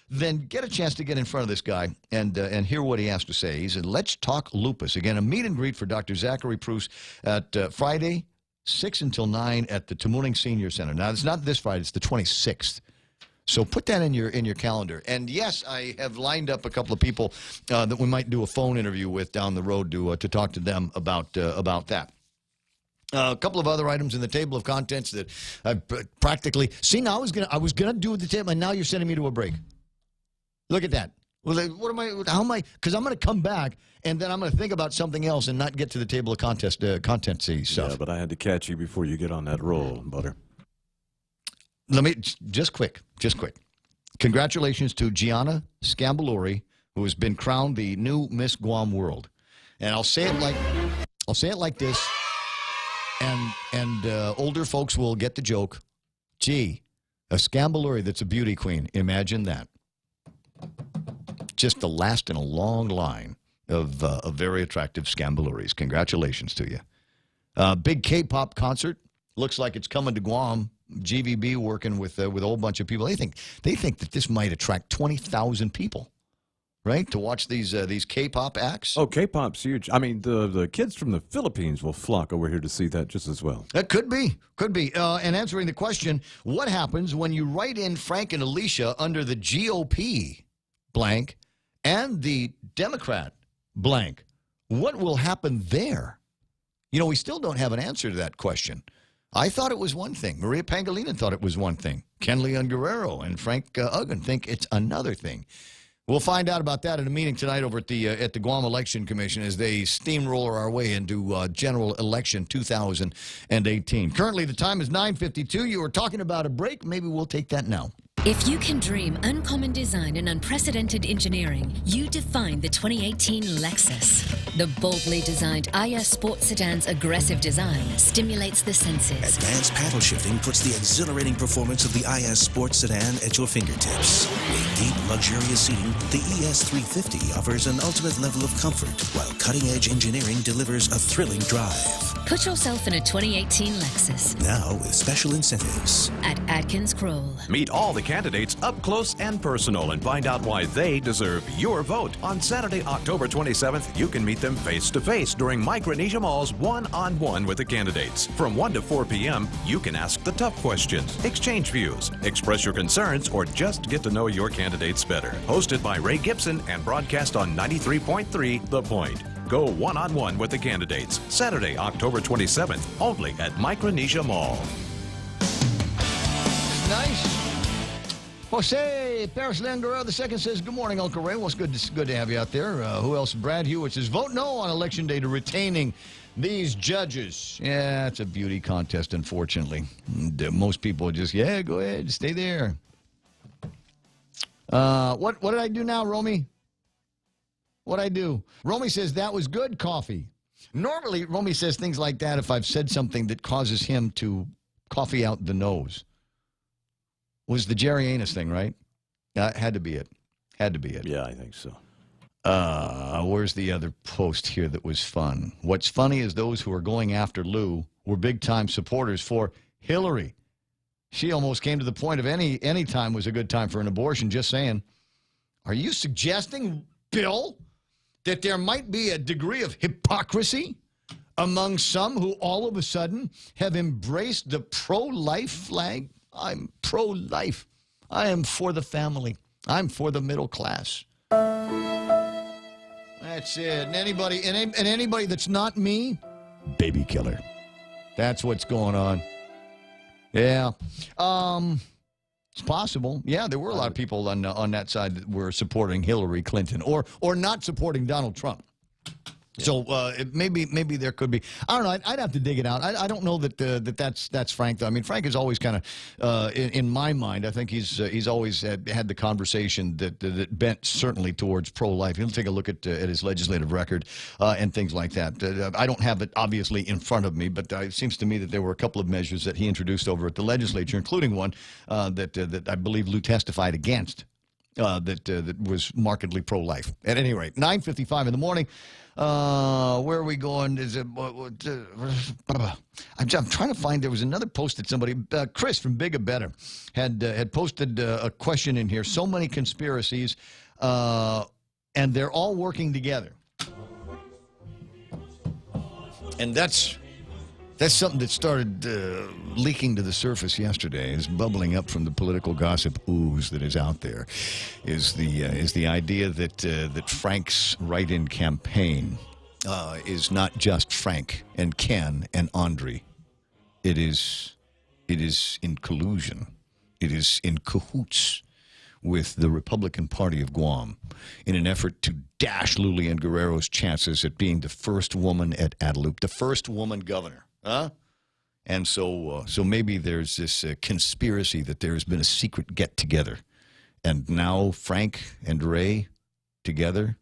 [SPEAKER 1] then get a chance to get in front of this guy and hear what he has to say. He said, let's talk lupus. Again, a meet and greet for Dr. Zachary Preuss at Friday, 6 until 9 at the Tamuning Senior Center. Now, it's not this Friday, it's the 26th. So put that in your calendar. And yes, I have lined up a couple of people that we might do a phone interview with down the road to talk to them about that. A couple of other items in the table of contents that I've practically seen. I was gonna do the table, and now you're sending me to a break. Look at that. Well, what am I? How am I? Because I'm gonna come back, and then I'm gonna think about something else and not get to the table of content stuff.
[SPEAKER 4] Yeah, but I had to catch you before you get on that roll, Butter.
[SPEAKER 1] Let me just quick. Congratulations to Gianna Scambalori, who has been crowned the new Miss Guam World. And I'll say it like this. And older folks will get the joke. Gee, a Scambalori that's a beauty queen. Imagine that. Just the last in a long line of very attractive Scambaloris. Congratulations to you. Big K-pop concert. Looks like it's coming to Guam. GVB working with a whole bunch of people. They think that this might attract 20,000 people. Right, to watch these K-pop acts.
[SPEAKER 4] Oh, K-pop's huge. I mean, the kids from the Philippines will flock over here to see that just as well.
[SPEAKER 1] That could be. And answering the question, what happens when you write in Frank and Alicia under the GOP blank and the Democrat blank? What will happen there? You know, we still don't have an answer to that question. I thought it was one thing. Maria Pangilinan thought it was one thing. Ken Leon Guerrero and Frank Uggan think it's another thing. We'll find out about that in a meeting tonight over at the Guam Election Commission as they steamroller our way into General Election 2018. Currently, the time is 9:52. You were talking about a break. Maybe we'll take that now.
[SPEAKER 10] If you can dream uncommon design and unprecedented engineering, you define the 2018 Lexus. The boldly designed IS Sport Sedan's aggressive design stimulates the senses.
[SPEAKER 13] Advanced paddle shifting puts the exhilarating performance of the IS Sport Sedan at your fingertips. With deep, luxurious seating, the ES350 offers an ultimate level of comfort, while cutting-edge engineering delivers a thrilling drive.
[SPEAKER 10] Put yourself in a 2018 Lexus.
[SPEAKER 13] Now with special incentives.
[SPEAKER 10] At Adkins Kroll.
[SPEAKER 17] Meet all the candidates up close and personal and find out why they deserve your vote. On Saturday, October 27th, you can meet them face-to-face during Micronesia Mall's One-on-One with the candidates. From 1 to 4 p.m., you can ask the tough questions, exchange views, express your concerns, or just get to know your candidates better. Hosted by Ray Gibson and broadcast on 93.3 The Point. Go one-on-one with the candidates. Saturday, October 27th, only at Micronesia Mall.
[SPEAKER 1] Nice. Jose Paris Langara II says, good morning, Uncle Ray. Well, it's good to have you out there. Who else? Brad Hewitt says, vote no on Election Day to retaining these judges. Yeah, it's a beauty contest, unfortunately. Most people just, yeah, go ahead, stay there. What did I do now, Romy? What'd I do? Romy says, that was good coffee. Normally, Romy says things like that if I've said something that causes him to coffee out the nose. Was the Jerry Anus thing, right? Had to be it. Had to be it.
[SPEAKER 4] Yeah, I think so.
[SPEAKER 1] Where's the other post here that was fun? What's funny is those who are going after Lou were big-time supporters for Hillary. She almost came to the point of any time was a good time for an abortion, just saying. Are you suggesting, Bill, that there might be a degree of hypocrisy among some who all of a sudden have embraced the pro-life flag? I'm pro-life. I am for the family. I'm for the middle class. That's it. And anybody that's not me, baby killer. That's what's going on. Yeah. It's possible. Yeah, there were a lot of people on that side that were supporting Hillary Clinton or not supporting Donald Trump. So maybe there could be. I don't know. I'd have to dig it out. I don't know that that's Frank, though. I mean, Frank is always kind of, in my mind, I think he's always had the conversation that bent certainly towards pro-life. He'll take a look at his legislative record and things like that. I don't have it obviously in front of me, but it seems to me that there were a couple of measures that he introduced over at the legislature, including one that I believe Lou testified against. That was markedly pro-life. At any rate, 9:55 in the morning. Where are we going? Is it? I'm trying to find. There was another post that somebody, Chris from Bigger Better, had posted a question in here. So many conspiracies, and they're all working together. And that's something that started leaking to the surface yesterday. Is bubbling up from the political gossip ooze that is out there. Is the idea that Frank's write-in campaign is not just Frank and Ken and Andre. It is in collusion. It is in cahoots with the Republican Party of Guam in an effort to dash Lulian Guerrero's chances at being the first woman at Adelup, the first woman governor. Huh? And so maybe there's this conspiracy that there has been a secret get-together. And now Frank and Ray together,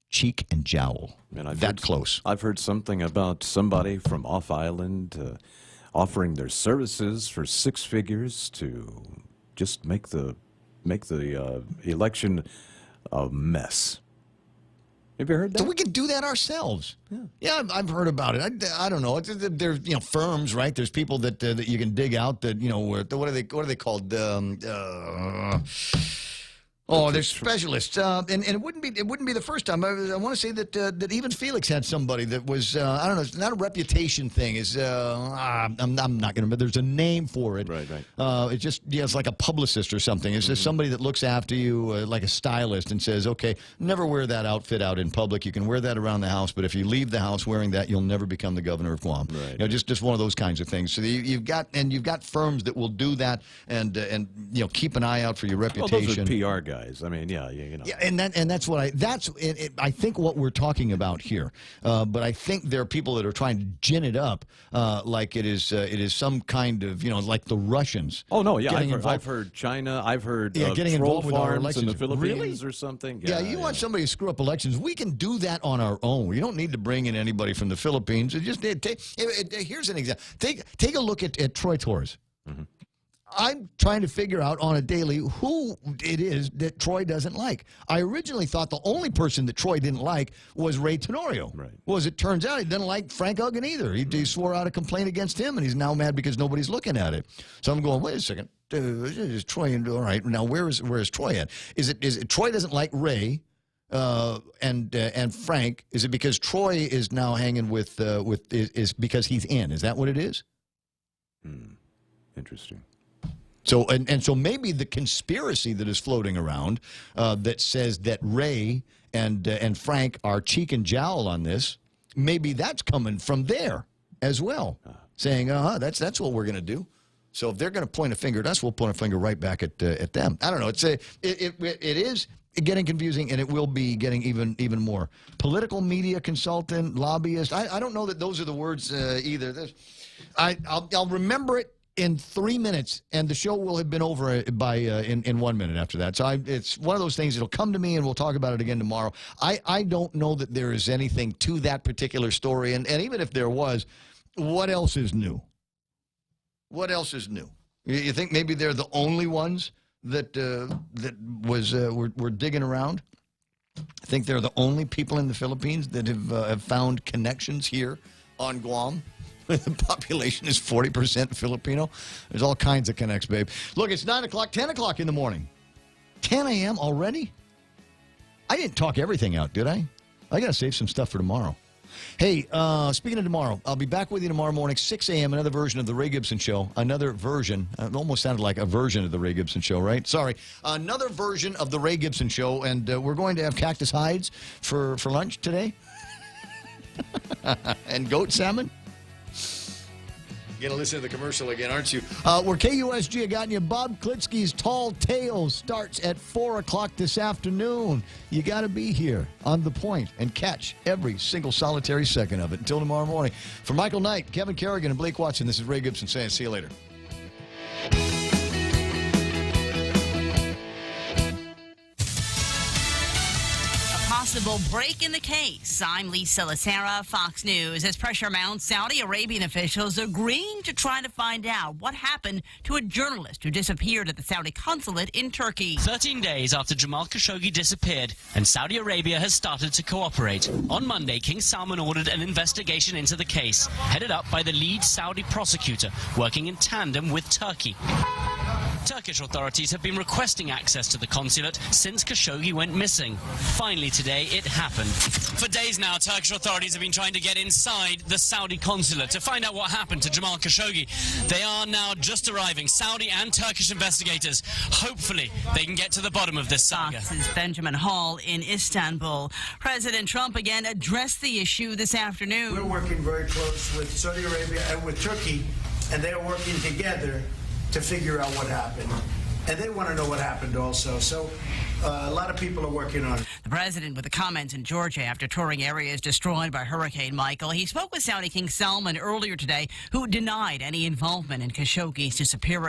[SPEAKER 1] cheek and jowl. And close.
[SPEAKER 4] I've heard something about somebody from off-island offering their services for 6 figures to just make the election a mess. Have you heard that?
[SPEAKER 1] So we can do that ourselves. Yeah, I've heard about it. I don't know. There's firms, right? There's people that you can dig out that what are they called? They're specialists, and it wouldn't be the first time. I want to say that even Felix had somebody that was I don't know. It's not a reputation thing. I'm not going to remember. There's a name for it.
[SPEAKER 4] Right.
[SPEAKER 1] It's just it's like a publicist or something. It's just somebody that looks after you like a stylist and says, okay, never wear that outfit out in public. You can wear that around the house, but if you leave the house wearing that, you'll never become the governor of Guam.
[SPEAKER 4] Right.
[SPEAKER 1] Just one of those kinds of things. So you've got firms that will do that and keep an eye out for your reputation.
[SPEAKER 4] Well, those are PR guys. I mean, yeah.
[SPEAKER 1] Yeah, and that's what I think what we're talking about here. But I think there are people that are trying to gin it up like it is some kind of like the Russians.
[SPEAKER 4] Oh no, yeah, I've heard China. I've heard
[SPEAKER 1] getting involved with our elections
[SPEAKER 4] in the Philippines
[SPEAKER 1] really?
[SPEAKER 4] or something.
[SPEAKER 1] Yeah, you want somebody to screw up elections? We can do that on our own. You don't need to bring in anybody from the Philippines. Here's an example. Take a look at Troy Torres. Mm-hmm. I'm trying to figure out on a daily who it is that Troy doesn't like. I originally thought the only person that Troy didn't like was Ray Tenorio.
[SPEAKER 4] Right.
[SPEAKER 1] Well, as it turns out, he doesn't like Frank Uggan either. He swore out a complaint against him, and he's now mad because nobody's looking at it. So I'm going, wait a second. Is Troy all right? Now, where is Troy at? Is it Troy doesn't like Ray and Frank? Is it because Troy is now hanging with is because he's in? Is that what it is?
[SPEAKER 4] Interesting.
[SPEAKER 1] So and so maybe the conspiracy that is floating around that says that Ray and Frank are cheek and jowl on this, maybe that's coming from there as well, saying, that's what we're going to do. So if they're going to point a finger at us, we'll point a finger right back at them. I don't know. It is getting confusing, and it will be getting even more. Political media consultant, lobbyist. I don't know that those are the words either. I'll remember it in 3 minutes, and the show will have been over by in 1 minute after that. So it's one of those things. It'll come to me, and we'll talk about it again tomorrow. I don't know that there is anything to that particular story, and even if there was, what else is new? What else is new? You think maybe they're the only ones that were digging around? I think they're the only people in the Philippines that have found connections here on Guam. The population is 40% Filipino. There's all kinds of connects, babe. Look, it's 9 o'clock, 10 o'clock in the morning. 10 a.m. already? I didn't talk everything out, did I? I got to save some stuff for tomorrow. Hey, speaking of tomorrow, I'll be back with you tomorrow morning, 6 a.m., another version of The Ray Gibson Show. Another version. It almost sounded like a version of The Ray Gibson Show, right? Sorry. Another version of The Ray Gibson Show, and we're going to have cactus hides for lunch today. And goat salmon. You're going to listen to the commercial again, aren't you? We're KUSG. I got you. Bob Klitsky's Tall Tales starts at 4 o'clock this afternoon. You got to be here on the point and catch every single solitary second of it. Until tomorrow morning. For Michael Knight, Kevin Kerrigan, and Blake Watson, this is Ray Gibson saying see you later.
[SPEAKER 21] Possible break in the case. I'm Lisa Lacera, Fox News. As pressure mounts, Saudi Arabian officials agreeing to try to find out what happened to a journalist who disappeared at the Saudi consulate in Turkey.
[SPEAKER 3] 13 days after Jamal Khashoggi disappeared, and Saudi Arabia has started to cooperate. On Monday, King Salman ordered an investigation into the case, headed up by the lead Saudi prosecutor, working in tandem with Turkey. Turkish authorities have been requesting access to the consulate since Khashoggi went missing. Finally today, it happened. For days now, Turkish authorities have been trying to get inside the Saudi consulate to find out what happened to Jamal Khashoggi. They are now just arriving, Saudi and Turkish investigators. Hopefully, they can get to the bottom of this saga.
[SPEAKER 21] Fox's Benjamin Hall in Istanbul. President Trump again addressed the issue this afternoon.
[SPEAKER 12] We're working very close with Saudi Arabia and with Turkey, and they're working together to figure out what happened. And they want to know what happened also. So a lot of people are working on it.
[SPEAKER 21] The president with the comments in Georgia after touring areas destroyed by Hurricane Michael. He spoke with Saudi King Salman earlier today, who denied any involvement in Khashoggi's disappearance.